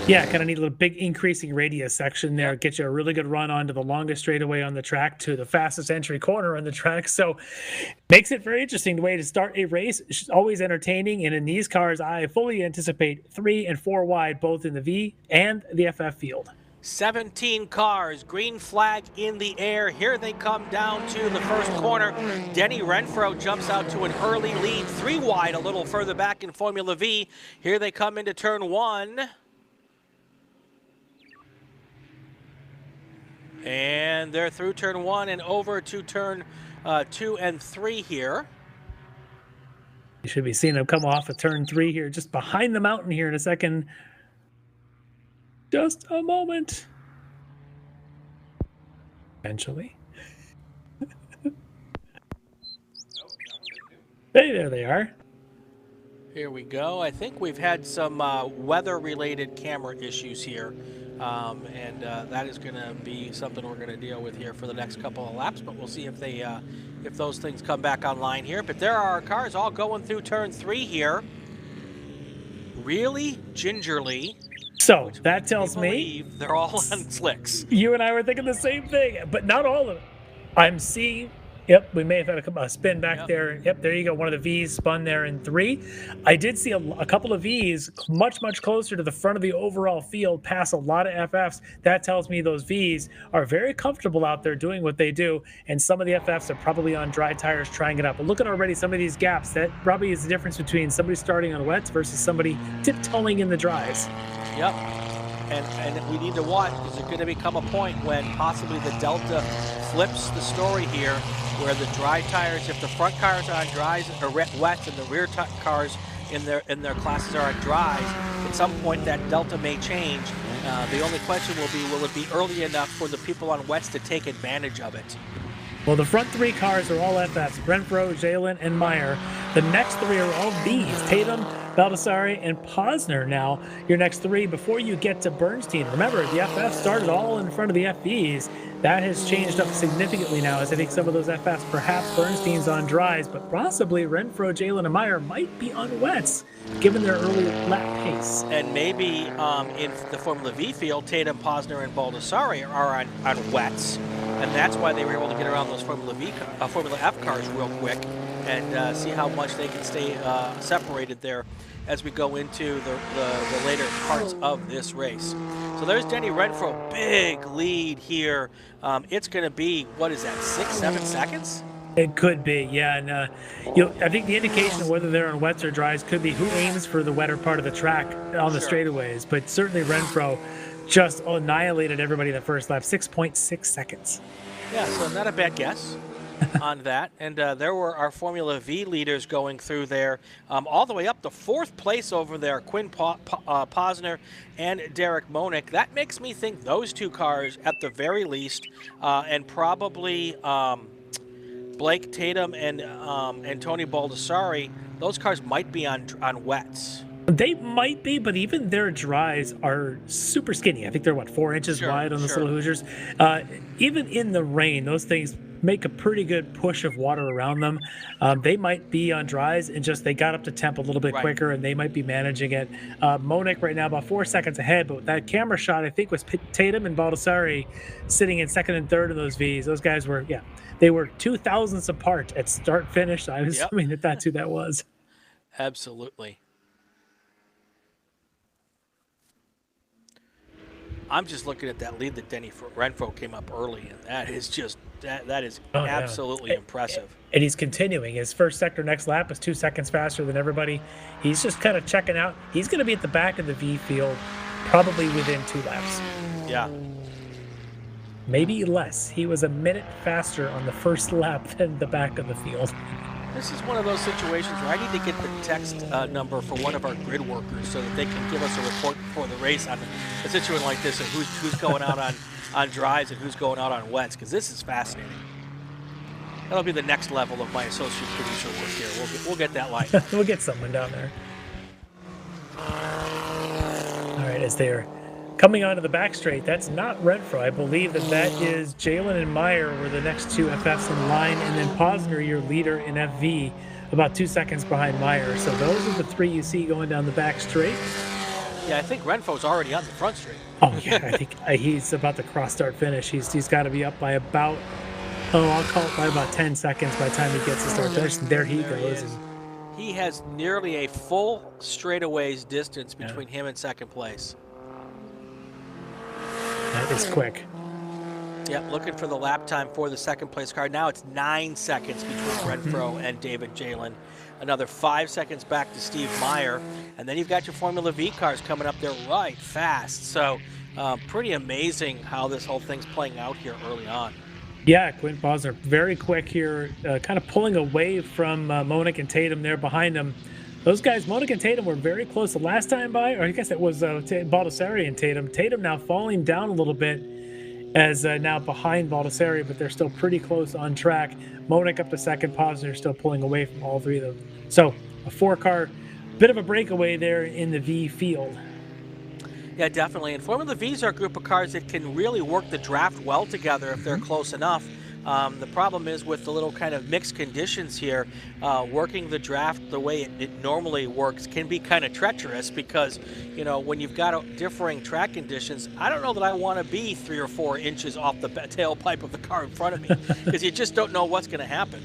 Speaker 6: Yeah, kind of need a little big increasing radius section there. Get you a really good run onto the longest straightaway on the track to the fastest entry corner on the track. So makes it very interesting the way to start a race. It's always entertaining. And in these cars, I fully anticipate 3 and 4 wide, both in the V and the FF field.
Speaker 1: 17 cars, green flag in the air. Here they come down to the first corner. Denny Renfro jumps out to an early lead, 3 wide, a little further back in Formula V. Here they come into turn 1. And they're through turn 1 and over to turn 2 and 3 here.
Speaker 6: You should be seeing them come off of turn 3 here, just behind the mountain here in a second. Just a moment. Eventually. Hey, there they are.
Speaker 1: Here we go. I think we've had some weather-related camera issues here, and that is going to be something we're going to deal with here for the next couple of laps. But we'll see if they, if those things come back online here. But there are our cars all going through turn 3 here, really gingerly.
Speaker 6: So that tells me
Speaker 1: they're all on slicks.
Speaker 6: You and I were thinking the same thing, but not all of it. I'm seeing. Yep, we may have had a spin back there. Yep, there you go. One of the V's spun there in 3. I did see a couple of V's much closer to the front of the overall field, pass a lot of FFs. That tells me those V's are very comfortable out there doing what they do, and some of the FFs are probably on dry tires trying it out. But look at already some of these gaps. That probably is the difference between somebody starting on wets versus somebody tiptoeing in the dries.
Speaker 1: Yep. And we need to watch, because there's going to become a point when possibly the Delta flips the story here, where the dry tires, if the front cars are on dries or wets and the rear cars in their classes are on dries, at some point that Delta may change. The only question will it be early enough for the people on wets to take advantage of it?
Speaker 6: Well, the front 3 cars are all FFs, Renfro, Jalen, and Meyer. The next 3 are all Bs, Tatum, Baldassari, and Posner. Now, your next 3 before you get to Bernstein. Remember, the FFs started all in front of the FVs. That has changed up significantly now, as I think some of those FFs, perhaps Bernstein's on dries, but possibly Renfro, Jalen, and Meyer might be on wets, given their early lap pace.
Speaker 1: And maybe in the Formula V field, Tatum, Posner, and Baldassari are on wets, and that's why they were able to get around those Formula F cars real quick and see how much they can stay separated there as we go into the later parts of this race. So there's Denny Renfro, big lead here. It's going to be, what is that, 6-7 seconds?
Speaker 6: It could be, yeah. And I think the indication of whether they're on wets or dries could be who aims for the wetter part of the track on the straightaways. But certainly Renfro just annihilated everybody in the first lap, 6.6 seconds.
Speaker 1: Yeah, so not a bad guess on that. And there were our Formula V leaders going through there, all the way up to 4th place over there, Quinn Posner and Derek Monick. That makes me think those 2 cars, at the very least, and probably Blake Tatum and Tony Baldassari, those cars might be on wets.
Speaker 6: They might be, but even their dries are super skinny. I think they're, 4 inches wide on those little Hoosiers. Even in the rain, those things make a pretty good push of water around them. They might be on dries, and just they got up to temp a little bit quicker, and they might be managing it. Monick right now about 4 seconds ahead, but that camera shot, I think, was Tatum and Baldassari sitting in 2nd and 3rd of those Vs. Those guys were, they were 2,000ths apart at start-finish. I'm assuming that that's who that was.
Speaker 1: Absolutely. I'm just looking at that lead that Denny Renfro came up early, and that is just that is absolutely impressive.
Speaker 6: And he's continuing. His first sector next lap is 2 seconds faster than everybody. He's just kind of checking out. He's going to be at the back of the V field, probably within 2 laps.
Speaker 1: Yeah.
Speaker 6: Maybe less. He was a minute faster on the first lap than the back of the field.
Speaker 1: This is one of those situations where I need to get the text number for one of our grid workers so that they can give us a report before the race on a situation like this, and who's going out on dries and who's going out on wets, because this is fascinating. That'll be the next level of my associate producer work here. We'll get that line.
Speaker 6: We'll get someone down there. All right, as they're coming onto the back straight, that's not Renfro. I believe that is Jalen and Meyer were the next 2 FFs in line, and then Posner, your leader in FV, about 2 seconds behind Meyer. So those are the 3 you see going down the back straight.
Speaker 1: Yeah, I think Renfro's already on the front straight.
Speaker 6: Oh yeah, I think he's about to cross start finish. He's got to be up by about, I'll call it by about 10 seconds by the time he gets to start finish. There he goes.
Speaker 1: He has nearly a full straightaways distance between him and second place.
Speaker 6: That is quick.
Speaker 1: Yep, looking for the lap time for the second place car. Now it's 9 seconds between Renfro and David Jalen. Another 5 seconds back to Steve Meyer. And then you've got your Formula V cars coming up there right fast. So pretty amazing how this whole thing's playing out here early on.
Speaker 6: Yeah, Quinn Posner very quick here, kind of pulling away from Monick and Tatum there behind him. Those guys, Monick and Tatum, were very close the last time by, or I guess it was Baldassari and Tatum. Tatum now falling down a little bit as now behind Baldassari, but they're still pretty close on track. Monick up to second, Posner still pulling away from all 3 of them. So a 4-car bit of a breakaway there in the V field.
Speaker 1: Yeah, definitely. And Formula V's are a group of cars that can really work the draft well together if they're close enough. The problem is with the little kind of mixed conditions here, working the draft the way it normally works can be kind of treacherous because, you know, when you've got differing track conditions, I don't know that I want to be 3 or 4 inches off the tailpipe of the car in front of me because you just don't know what's going to happen.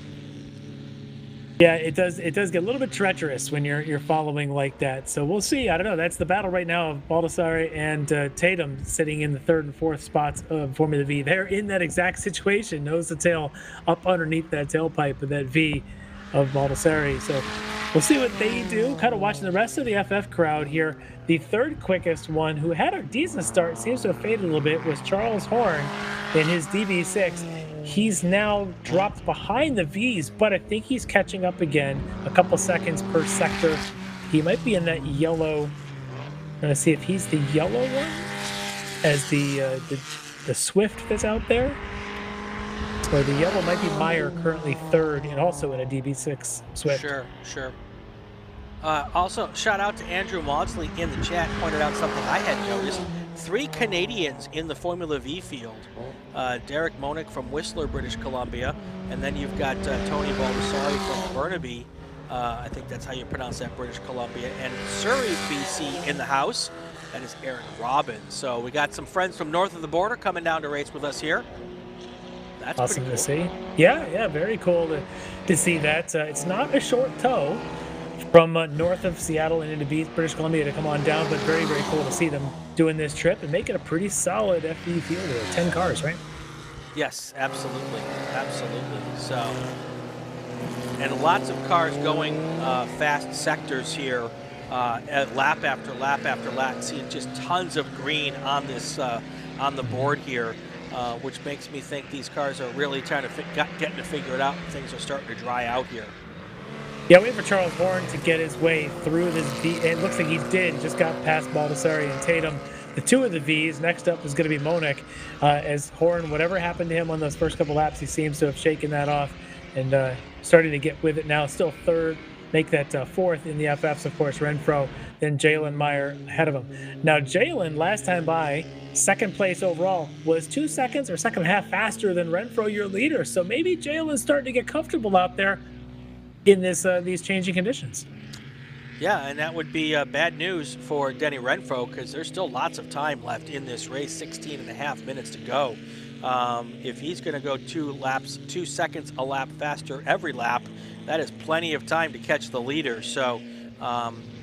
Speaker 6: Yeah, it does get a little bit treacherous when you're following like that. So we'll see. I don't know. That's the battle right now of Baldassarre and Tatum sitting in the 3rd and 4th spots of Formula V. They're in that exact situation, nose to tail, up underneath that tailpipe of that V of Baldassarre. So we'll see what they do. Kind of watching the rest of the FF crowd here. The 3rd quickest one, who had a decent start, seems to have faded a little bit, was Charles Horn in his DB6. He's now dropped behind the V's, but I think he's catching up again. A couple seconds per sector. He might be in that yellow. I'm going to see if he's the yellow one as the Swift that's out there. Or the yellow might be Meyer, currently 3rd, and also in a DB6 Swift.
Speaker 1: Sure. Also, shout out to Andrew Maudsley in the chat, pointed out something I had noticed. 3 Canadians in the Formula V field. Derek Monick from Whistler, British Columbia, and then you've got Tony Baldassarre from Burnaby. I think that's how you pronounce that, British Columbia. And Surrey, BC in the house. That is Aaron Robbins. So we got some friends from north of the border coming down to race with us here. That's
Speaker 6: awesome
Speaker 1: cool
Speaker 6: to see. Yeah, very cool to see that. It's not a short tow from north of Seattle and into British Columbia to come on down, but very, very cool to see them doing this trip and making a pretty solid FV field here. 10 cars, right?
Speaker 1: Yes, absolutely. So, and lots of cars going fast sectors here, at lap after lap after lap, seeing just tons of green on this on the board here, which makes me think these cars are really trying to getting to figure it out. Things are starting to dry out here.
Speaker 6: Yeah, waiting for Charles Horn to get his way through this V. It looks like he did. Just got past Baldassarre and Tatum. The 2 of the V's. Next up is going to be Monick. As Horn, whatever happened to him on those first couple laps, he seems to have shaken that off and starting to get with it now. Still 3rd. Make that 4th in the FFs, of course, Renfro. Then Jalen Meyer ahead of him. Now, Jalen, last time by, 2nd place overall, was 2 seconds or 2nd and a half faster than Renfro, your leader. So maybe Jalen's starting to get comfortable out there in these changing conditions.
Speaker 1: Yeah, and that would be bad news for Denny Renfro because there's still lots of time left in this race, 16 and a half minutes to go. If he's going to go 2 seconds a lap faster every lap, that is plenty of time to catch the leader. So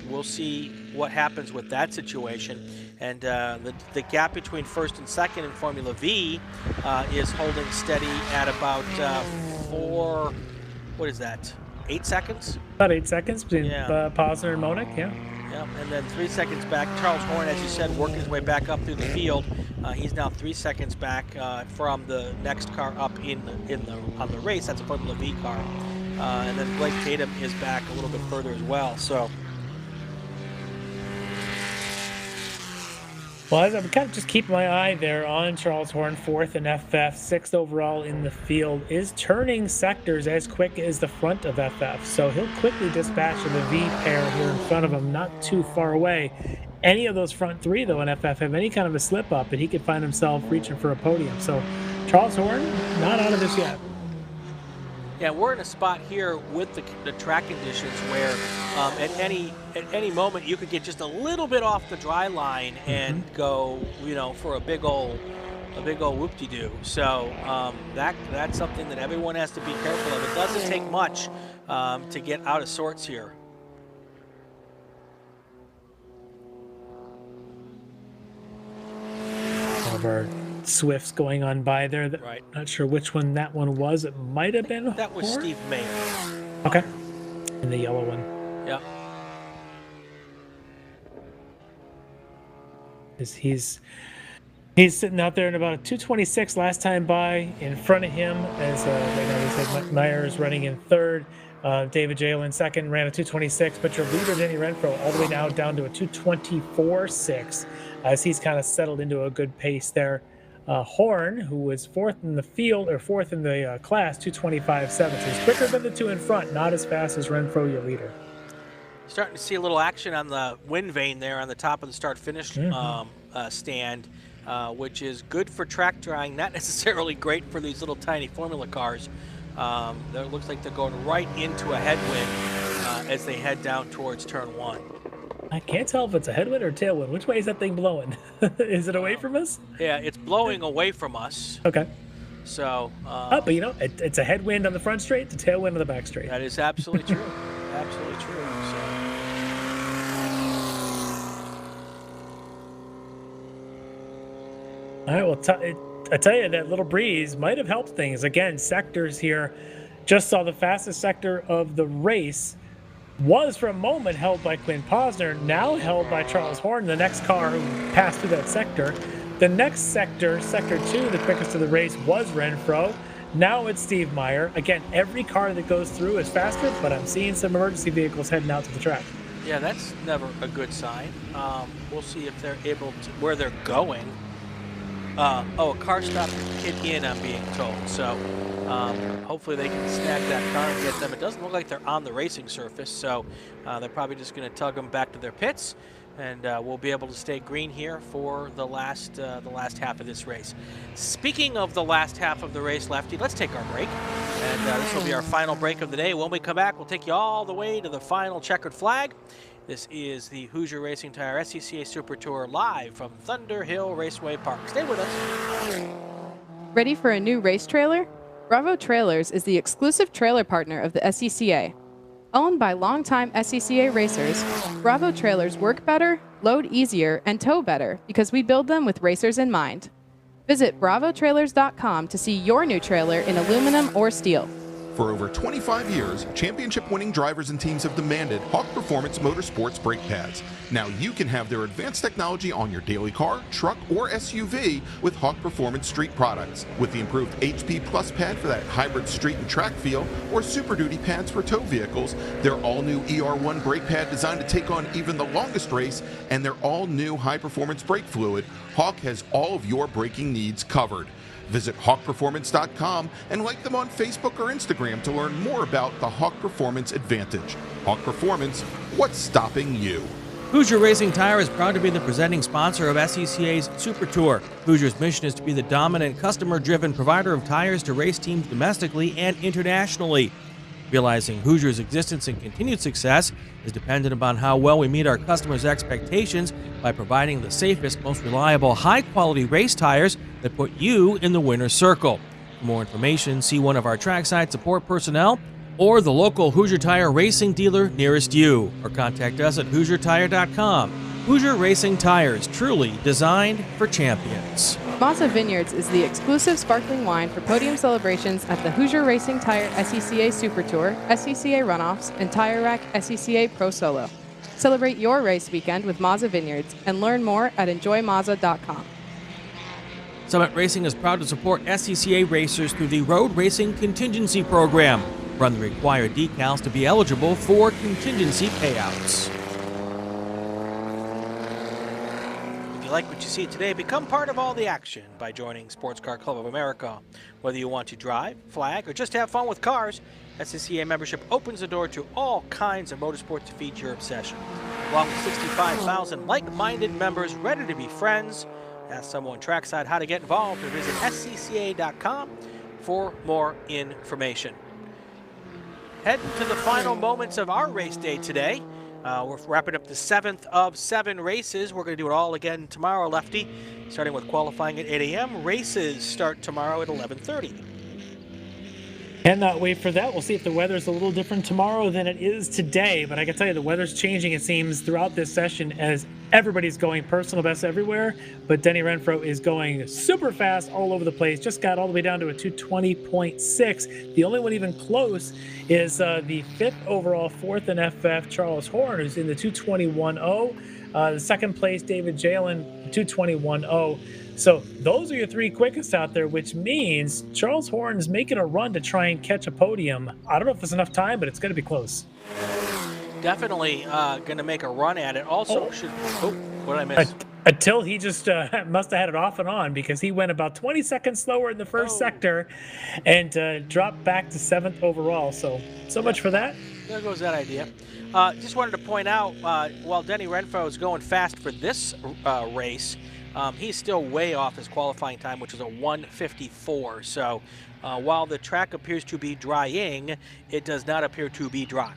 Speaker 1: we'll see what happens with that situation. And the gap between 1st and 2nd in Formula V is holding steady at about 8 seconds?
Speaker 6: About 8 seconds between Posner and Monick, yeah.
Speaker 1: Yeah, and then 3 seconds back. Charles Horn, as you said, working his way back up through the field. He's now 3 seconds back from the next car up on the race. That's a Formula V car. And then Blake Tatum is back a little bit further as well. So,
Speaker 6: well, as I'm kind of just keeping my eye there on Charles Horn, 4th in FF, 6th overall in the field, is turning sectors as quick as the front of FF. So he'll quickly dispatch the V pair here in front of him, not too far away. Any of those front 3, though, in FF have any kind of a slip up, and he could find himself reaching for a podium. So Charles Horn, not out of this yet.
Speaker 1: Yeah, we're in a spot here with the track conditions where at any moment you could get just a little bit off the dry line and go, for a big old whoop-de-doo. So that's something that everyone has to be careful of. It doesn't take much to get out of sorts here.
Speaker 6: One of our Swifts going on by there.
Speaker 1: Right.
Speaker 6: Not sure which one that one was. It might have been
Speaker 1: That was
Speaker 6: Horn?
Speaker 1: Steve Mayer.
Speaker 6: Okay. And the yellow one.
Speaker 1: Yeah.
Speaker 6: He's sitting out there in about a 2:26 last time by. In front of him, as right now we said, Meyer is running in 3rd. David Jalen 2nd, ran a 2:26, but your leader, Denny Renfro, all the way now down to a 2:24.6 as he's kind of settled into a good pace there. Horn, who was 4th in the field, or 4th in the class, 2:25.7. So he's quicker than the 2 in front, not as fast as Renfro, your leader.
Speaker 1: Starting to see a little action on the wind vane there on the top of the start-finish stand, which is good for track drying, not necessarily great for these little tiny formula cars. It looks like they're going right into a headwind as they head down towards turn 1.
Speaker 6: I can't tell if it's a headwind or a tailwind. Which way is that thing blowing? Is it away from us?
Speaker 1: Yeah, it's blowing away from us.
Speaker 6: Okay.
Speaker 1: So.
Speaker 6: But you know, it's a headwind on the front straight, it's a tailwind on the back straight.
Speaker 1: That is absolutely true. Absolutely true. So.
Speaker 6: All right, well, I tell you, that little breeze might have helped things. Again, sectors here. Just saw the fastest sector of the race was for a moment held by Quinn Posner, now held by Charles Horn, the next car who passed through that sector. The next sector, sector 2, the quickest of the race, was Renfro. Now it's Steve Meyer. Again, every car that goes through is faster, but I'm seeing some emergency vehicles heading out to the track.
Speaker 1: Yeah, that's never a good sign. We'll see if they're able to, where they're going. A car stopped to kid in, I'm being told. So hopefully they can snag that car and get them. It doesn't look like they're on the racing surface, so they're probably just going to tug them back to their pits, and we'll be able to stay green here for the last half of this race. Speaking of the last half of the race, Lefty, let's take our break, and this will be our final break of the day. When we come back, we'll take you all the way to the final checkered flag. This is the Hoosier Racing Tire SCCA Super Tour live from Thunderhill Raceway Park. Stay with us.
Speaker 4: Ready for a new race trailer? Bravo Trailers is the exclusive trailer partner of the SCCA. Owned by longtime SCCA racers, Bravo Trailers work better, load easier, and tow better because we build them with racers in mind. Visit bravotrailers.com to see your new trailer in aluminum or steel.
Speaker 3: For over 25 years, championship-winning drivers and teams have demanded Hawk Performance Motorsports brake pads. Now you can have their advanced technology on your daily car, truck, or SUV with Hawk Performance Street products. With the improved HP Plus pad for that hybrid street and track feel, or Super Duty pads for tow vehicles, their all-new ER1 brake pad designed to take on even the longest race, and their all-new high-performance brake fluid, Hawk has all of your braking needs covered. Visit hawkperformance.com and like them on Facebook or Instagram to learn more about the Hawk Performance Advantage. Hawk Performance, what's stopping you?
Speaker 2: Hoosier Racing Tire is proud to be the presenting sponsor of SCCA's Super Tour. Hoosier's mission is to be the dominant, customer-driven provider of tires to race teams domestically and internationally. Realizing Hoosier's existence and continued success is dependent upon how well we meet our customers' expectations by providing the safest, most reliable, high-quality race tires that put you in the winner's circle. For more information, see one of our trackside support personnel or the local Hoosier Tire racing dealer nearest you, or contact us at HoosierTire.com. Hoosier Racing Tires, truly designed for champions.
Speaker 4: Mazza Vineyards is the exclusive sparkling wine for podium celebrations at the Hoosier Racing Tire SCCA Super Tour, SCCA Runoffs, and Tire Rack SCCA Pro Solo. Celebrate your race weekend with Mazza Vineyards and learn more at enjoymazza.com.
Speaker 2: Summit Racing is proud to support SCCA racers through the Road Racing Contingency Program. Run the required decals to be eligible for contingency payouts.
Speaker 1: If you like what you see today, become part of all the action by joining Sports Car Club of America. Whether you want to drive, flag, or just have fun with cars, SCCA membership opens the door to all kinds of motorsports to feed your obsession. Along with 65,000 like-minded members ready to be friends, ask someone trackside how to get involved or visit scca.com for more information. Heading to the final moments of our race day today. We're wrapping up the 7th of 7 races. We're going to do it all again tomorrow, Lefty, starting with qualifying at 8 a.m. Races start tomorrow at 11:30.
Speaker 6: Cannot wait for that. We'll see if the weather's a little different tomorrow than it is today. But I can tell you the weather's changing, it seems, throughout this session as everybody's going personal best everywhere. But Denny Renfro is going super fast all over the place. Just got all the way down to a 220.6. The only one even close is the 5th overall, 4th in FF, Charles Horn, who's in the 221.0. The second place, David Jalen, 221.0. So those are your 3 quickest out there, which means Charles Horn's making a run to try and catch a podium. I don't know if it's enough time, but it's going to be close.
Speaker 1: Definitely going to make a run at it. Also, what did I miss?
Speaker 6: Until he just must have had it off and on, because he went about 20 seconds slower in the first sector and dropped back to 7th overall. So much for that.
Speaker 1: there goes that idea. Just wanted to point out, while Denny Renfro is going fast for this race, he's still way off his qualifying time, which is a 1:54. So while the track appears to be drying, it does not appear to be dry.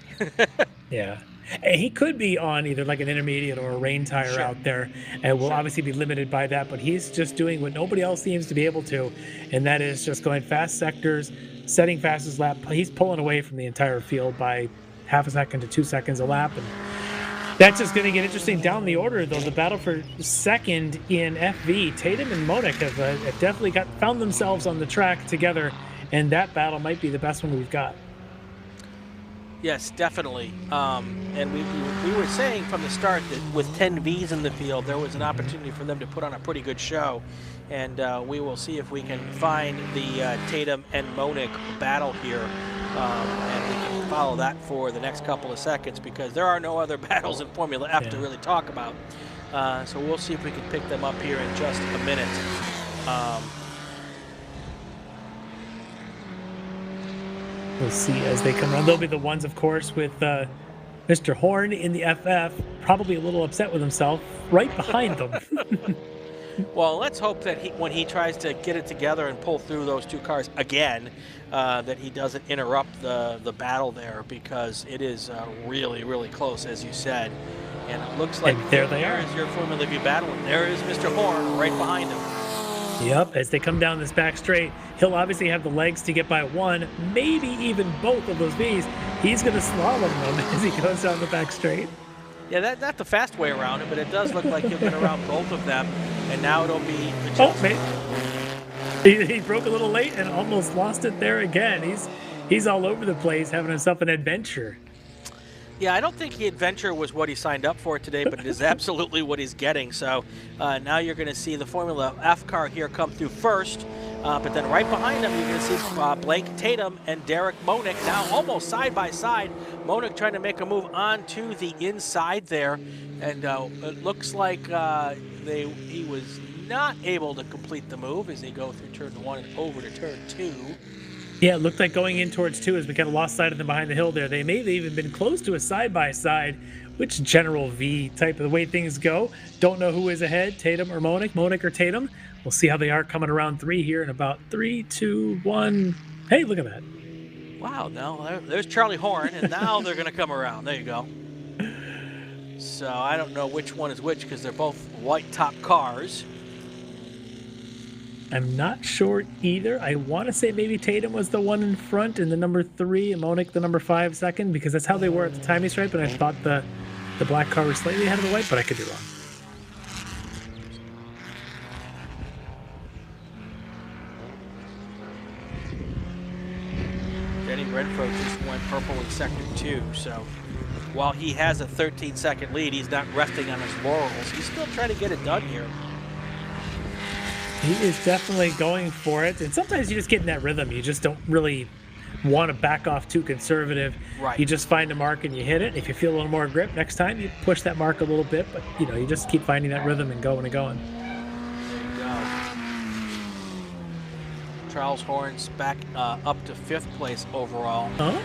Speaker 6: Yeah. And he could be on either like an intermediate or a rain tire out there, and will obviously be limited by that, but he's just doing what nobody else seems to be able to, and that is just going fast sectors, setting fastest lap. He's pulling away from the entire field by half a second to 2 seconds a lap, and that's just going to get interesting down the order, though. The battle for second in FV, Tatum and Monick have definitely found themselves on the track together, and that battle might be the best one we've got.
Speaker 1: Yes, definitely. And we were saying from the start that with 10 Vs in the field, there was an opportunity for them to put on a pretty good show. And we will see if we can find the Tatum and Monick battle here. And we can follow that for the next couple of seconds, because there are no other battles in Formula F to really talk about. So we'll see if we can pick them up here in just a minute.
Speaker 6: We'll see as they come around. They'll be the ones, of course, with Mr. Horn in the FF, probably a little upset with himself, right behind them.
Speaker 1: Well, let's hope that when he tries to get it together and pull through those two cars again, that he doesn't interrupt the battle there, because it is really, really close, as you said. And it looks like
Speaker 6: there they are.
Speaker 1: There's your Formula V battle, and there is Mr. Horn right behind him.
Speaker 6: Yep, as they come down this back straight, he'll obviously have the legs to get by one, maybe even both of those Vs. He's going to slalom them as he goes down the back straight.
Speaker 1: Yeah, that's not the fast way around it, but it does look like he'll get around both of them, and now it'll be...
Speaker 6: He broke a little late and almost lost it there again. He's all over the place, having himself an adventure.
Speaker 1: Yeah, I don't think the adventure was what he signed up for today, but it is absolutely what he's getting. So now you're going to see the Formula F car here come through first, but then right behind him you're going to see Blake Tatum and Derek Monick now almost side by side. Monick trying to make a move onto the inside there, and it looks like he was not able to complete the move as they go through turn 1 and over to turn 2.
Speaker 6: Yeah, it looked like going in towards 2 as we kind of lost sight of them behind the hill there. They may have even been close to a side-by-side, which general V type of the way things go. Don't know who is ahead, Tatum or Monick, Monick or Tatum. We'll see how they are coming around 3 here in about 3, 2, 1. Hey, look at that.
Speaker 1: Wow, now there's Charlie Horn, and now they're going to come around. There you go. So I don't know which one is which, because they're both white top cars.
Speaker 6: I'm not sure either. I want to say maybe Tatum was the one in front and the number 3, and Monick the number 5 second, because that's how they were at the timing stripe, and I thought the black car was slightly ahead of the white, but I could be wrong.
Speaker 1: Denny Renfro just went purple in sector 2, so while he has a 13-second lead, he's not resting on his laurels. He's still trying to get it done here.
Speaker 6: He is definitely going for it, and sometimes you just get in that rhythm. You just don't really want to back off too conservative.
Speaker 1: Right.
Speaker 6: You just find a mark and you hit it. If you feel a little more grip next time, you push that mark a little bit, but you just keep finding that rhythm and going and going.
Speaker 1: There you go. Charles Horn's back up to 5th place overall. And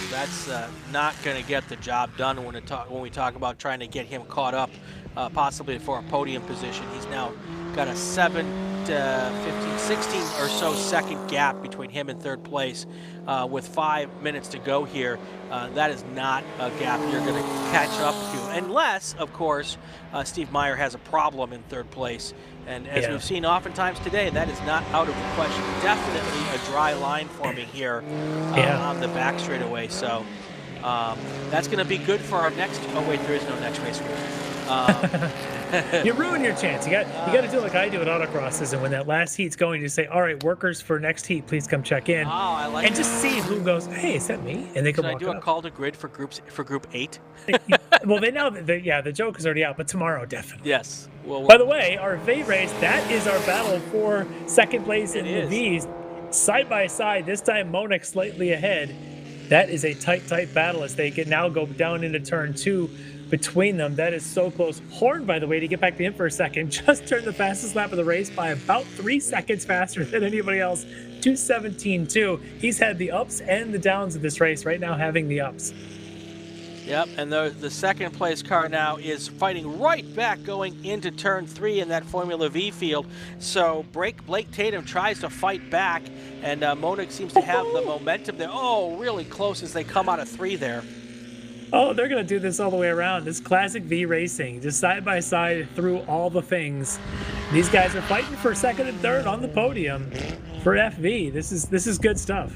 Speaker 1: that's not going to get the job done when we talk about trying to get him caught up, possibly for a podium position. He's now got a 7 to 15, 16 or so second gap between him and 3rd place with 5 minutes to go here. That is not a gap you're going to catch up to, unless, of course, Steve Meyer has a problem in 3rd place. And as we've seen oftentimes today, that is not out of the question. Definitely a dry line forming here on the back straightaway. So that's going to be good for our next. Oh wait, there is no next race.
Speaker 6: You ruin your chance. You got to do like I do at autocrosses, and when that last heat's going, you say, "All right, workers for next heat, please come check in."
Speaker 1: Oh, I like
Speaker 6: and
Speaker 1: that.
Speaker 6: just see who goes. Hey, is that me? And they come.
Speaker 1: Should I do a call to grid for group 8?
Speaker 6: Well, they know that the joke is already out, but tomorrow definitely.
Speaker 1: Yes. Well,
Speaker 6: by the way, our V race, that is our battle for second place in the V's, side by side. This time, Monick slightly ahead. That is a tight battle as they now go down into turn 2. Between them, that is so close. Horn, by the way, to get back to him for a second, just turned the fastest lap of the race by about 3 seconds faster than anybody else. 2:17.2. He's had the ups and the downs of this race, right now having the ups.
Speaker 1: Yep, and the second place car now is fighting right back going into turn 3 in that Formula V field. So Blake Tatum tries to fight back, and Monick seems to have the momentum there. Oh, really close as they come out of 3 there.
Speaker 6: Oh, they're going to do this all the way around. This classic V racing, just side by side through all the things. These guys are fighting for second and third on the podium for FV. This is good stuff.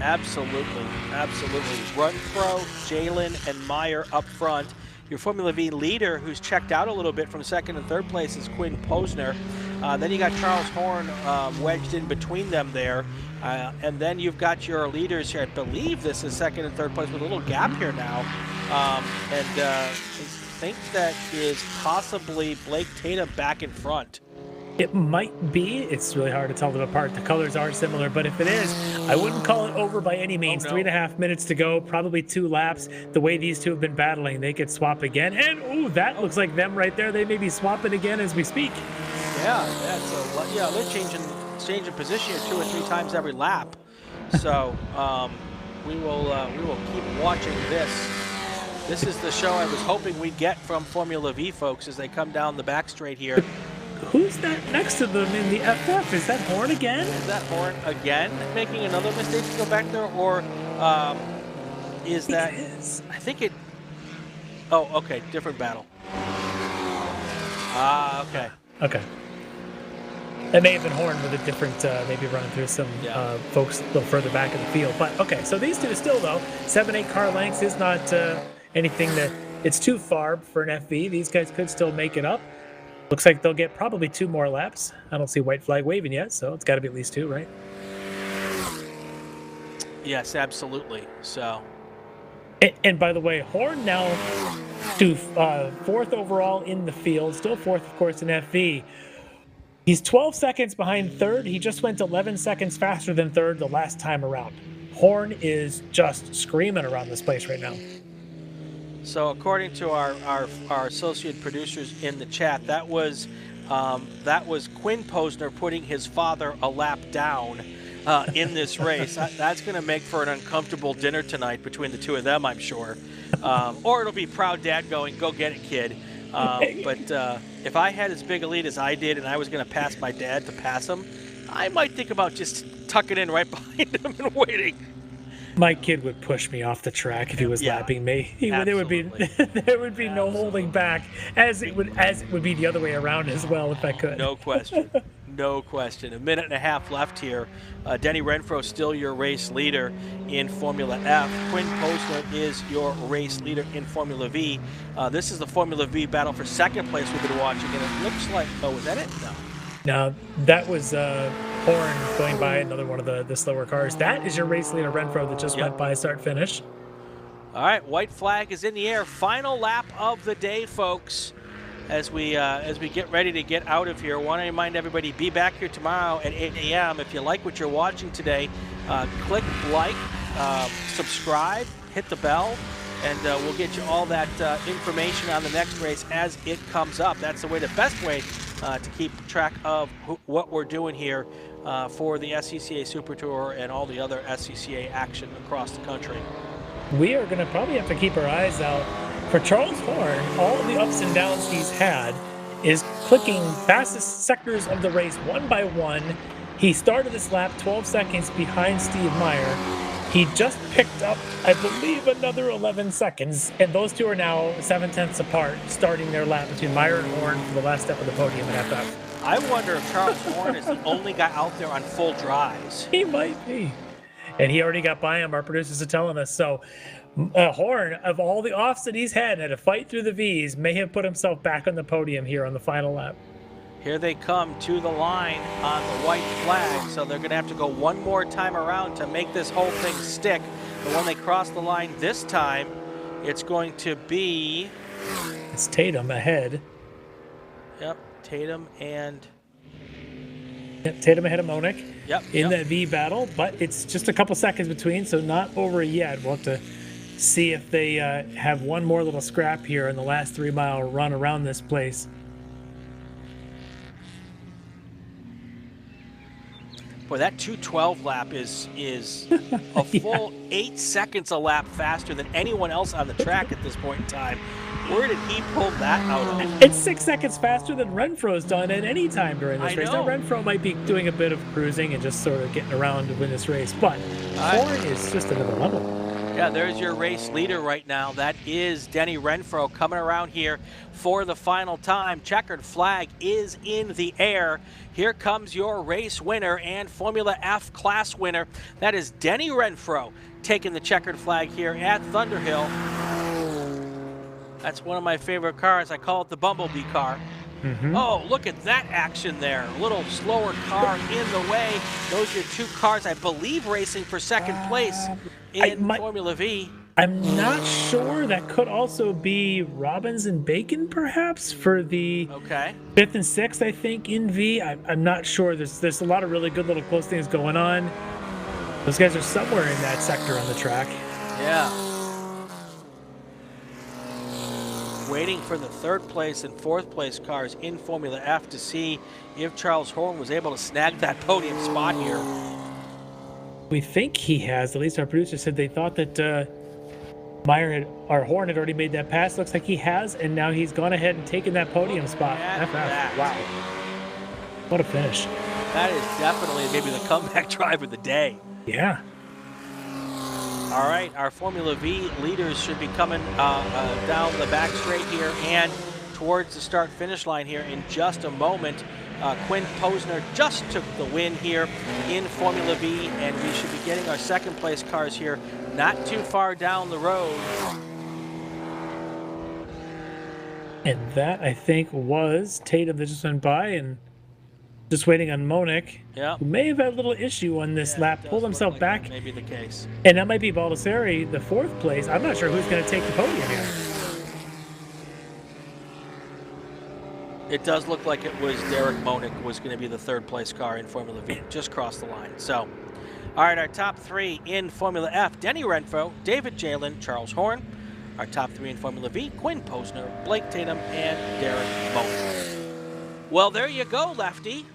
Speaker 1: Absolutely, absolutely. Renfro, Jalen, and Meyer up front. Your Formula V leader, who's checked out a little bit from second and third place, is Quinn Posner. Then you got Charles Horn wedged in between them there. And then you've got your leaders here. I believe this is second and third place with a little gap here now. I think that is possibly Blake Tatum back in front.
Speaker 6: It might be. It's really hard to tell them apart. The colors are similar, but if it is, I wouldn't call it over by any means.
Speaker 1: Oh, no.
Speaker 6: 3.5 minutes to go, probably 2 laps. The way these two have been battling, they could swap again. And, ooh, that looks like them right there. They may be swapping again as we speak.
Speaker 1: Yeah, they're changing position here 2 or 3 times every lap. So we will keep watching this. This is the show I was hoping we'd get from Formula V folks as they come down the back straight here.
Speaker 6: Who's that next to them in the FF? Is that Horn again?
Speaker 1: Is that Horn again making another mistake to go back there, or is that?
Speaker 6: It is.
Speaker 1: I think it. Oh, okay, different battle. Okay.
Speaker 6: Okay. It may have been Horn with a different, maybe running through some folks a little further back in the field. But okay, so these two still though, 7-8 car lengths is not anything that it's too far for an FV. These guys could still make it up. Looks like they'll get probably 2 more laps. I don't see white flag waving yet, so it's got to be at least 2, right?
Speaker 1: Yes, absolutely. So.
Speaker 6: And by the way, Horn now to 4th overall in the field, still 4th, of course, in FV. He's 12 seconds behind 3rd. He just went 11 seconds faster than 3rd the last time around. Horn is just screaming around this place right now.
Speaker 1: So according to our associate producers in the chat, that was Quinn Posner putting his father a lap down in this race. That's going to make for an uncomfortable dinner tonight between the two of them, I'm sure. Or it'll be proud dad going, go get it, kid. But if I had as big a lead as I did and I was going to pass my dad to pass him, I might think about just tucking in right behind him and waiting.
Speaker 6: My kid would push me off the track if he was lapping me. There would be no holding back, as it would be the other way around as well if I could.
Speaker 1: No question. No question. 1.5 minutes left here. Denny Renfro still your race leader in Formula F. Quinn Posner is your race leader in Formula V. This is the Formula V battle for second place we've been watching, and it looks like, oh, was that it? No.
Speaker 6: Now, that was Horn going by, another one of the slower cars. That is your race leader, Renfro, that just went by start-finish.
Speaker 1: All right, white flag is in the air. Final lap of the day, folks. As we get ready to get out of here, I want to remind everybody, be back here tomorrow at 8 a.m. If you like what you're watching today, click like, subscribe, hit the bell, and we'll get you all that information on the next race as it comes up. That's the best way to keep track of what we're doing here for the SCCA Super Tour and all the other SCCA action across the country.
Speaker 6: We are going to probably have to keep our eyes out for Charles Horn. All the ups and downs he's had is clicking fastest sectors of the race one by one. He started this lap 12 seconds behind Steve Meyer. He just picked up, I believe, another 11 seconds, and those two are now 7/10 apart, starting their lap between Meyer and Horn for the last step of the podium in FF.
Speaker 1: I wonder if Charles Horn is the only guy out there on full drives.
Speaker 6: He might be. And he already got by him, our producers are telling us. So Horn, of all the offs that he's had to fight through the Vs, may have put himself back on the podium here on the final lap.
Speaker 1: Here they come to the line on the white flag, so they're going to have to go one more time around to make this whole thing stick. But when they cross the line this time, it's going to be...
Speaker 6: It's Tatum ahead.
Speaker 1: Yep, Tatum and...
Speaker 6: Yep, Tatum ahead of Monick in that V battle, but it's just a couple seconds between, so not over yet. We'll have to see if they have one more little scrap here in the last 3-mile run around this place.
Speaker 1: Boy, that 2:12 lap is a full 8 seconds a lap faster than anyone else on the track at this point in time. Where did he pull that out of?
Speaker 6: It's 6 seconds faster than Renfro's done at any time during this race. Now, Renfro might be doing a bit of cruising and just sort of getting around to win this race, but Horn is just another level.
Speaker 1: Yeah, there's your race leader right now. That is Denny Renfro coming around here for the final time. Checkered flag is in the air. Here comes your race winner and Formula F class winner. That is Denny Renfro taking the checkered flag here at Thunderhill. That's one of my favorite cars. I call it the Bumblebee car. Oh, look at that action there. A little slower car in the way. Those are your two cars, I believe, racing for second place in Formula V.
Speaker 6: I'm not sure. That could also be Robbins and Bacon, perhaps, for the 5th and 6th, I think, in V. I'm not sure. There's a lot of really good little close things going on. Those guys are somewhere in that sector on the track.
Speaker 1: Yeah. Waiting for the 3rd place and 4th place cars in Formula F to see if Charles Horn was able to snag that podium spot here.
Speaker 6: We think he has. At least our producer said they thought that Horn had already made that pass. Looks like he has, and now he's gone ahead and taken that podium spot. Wow. What a finish.
Speaker 1: That is definitely maybe the comeback drive of the day.
Speaker 6: Yeah.
Speaker 1: All right, our Formula V leaders should be coming down the back straight here and towards the start-finish line here in just a moment. Quinn Posner just took the win here in Formula V, and we should be getting our second-place cars here not too far down the road.
Speaker 6: And that, I think, was Tatum that just went by, and just waiting on Monick, who may have had a little issue on this lap, pulled himself back.
Speaker 1: That may be the case.
Speaker 6: And that might be Baldessari, the 4th place. I'm not sure who's going to take the podium here.
Speaker 1: It does look like it was Derek Monick was going to be the 3rd place car in Formula V. Just crossed the line. So, all right, our top 3 in Formula F, Denny Renfro, David Jalen, Charles Horn. Our top 3 in Formula V, Quinn Posner, Blake Tatum, and Derek Monick. Well, there you go, Lefty.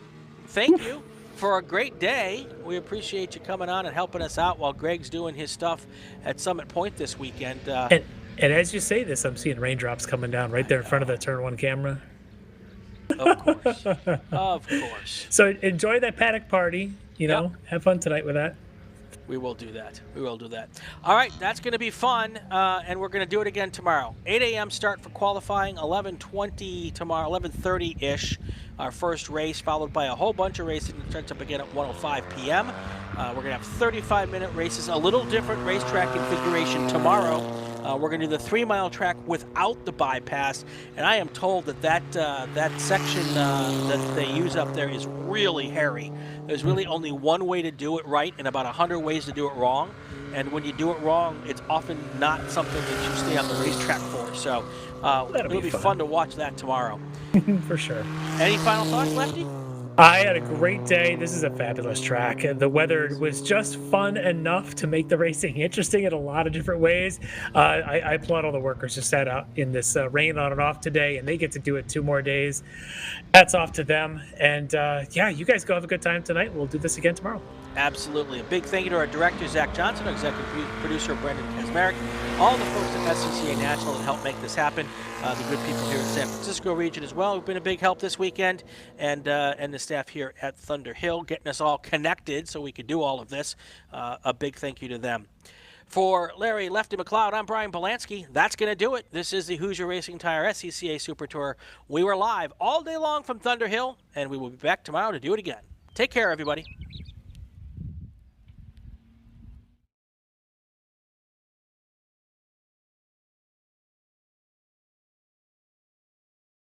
Speaker 1: Thank you for a great day. We appreciate you coming on and helping us out while Greg's doing his stuff at Summit Point this weekend.
Speaker 6: And as you say this, I'm seeing raindrops coming down right there in front of the Turn 1 camera.
Speaker 1: Of course. Of course.
Speaker 6: So enjoy that paddock party. Have fun tonight with that.
Speaker 1: We will do that. We will do that. All right, that's going to be fun, and we're going to do it again tomorrow. 8 a.m. start for qualifying, 11:20 tomorrow, 11:30-ish. Our first race, followed by a whole bunch of racing that starts up again at 1:05 p.m. We're going to have 35-minute races, a little different racetrack configuration tomorrow. We're going to do the 3-mile track without the bypass, and I am told that section that they use up there is really hairy. There's really only one way to do it right and about 100 ways to do it wrong. And when you do it wrong, it's often not something that you stay on the racetrack for. So it'll be fun to watch that tomorrow.
Speaker 6: For sure.
Speaker 1: Any final thoughts, Lefty?
Speaker 6: I had a great day. This is a fabulous track. The weather was just fun enough to make the racing interesting in a lot of different ways. I applaud all the workers who sat out in this rain on and off today, and they get to do it 2 more days. Hats off to them. And you guys go have a good time tonight. We'll do this again tomorrow.
Speaker 1: Absolutely. A big thank you to our director, Zach Johnson, our executive producer, Brendan Kazmarek, all the folks at SCCA National that helped make this happen, the good people here in San Francisco region as well who've been a big help this weekend, and the staff here at Thunderhill getting us all connected so we could do all of this. A big thank you to them. For Larry Lefty MacLeod, I'm Brian Bielanski. That's going to do it. This is the Hoosier Racing Tire SCCA Super Tour. We were live all day long from Thunderhill, and we will be back tomorrow to do it again. Take care, everybody.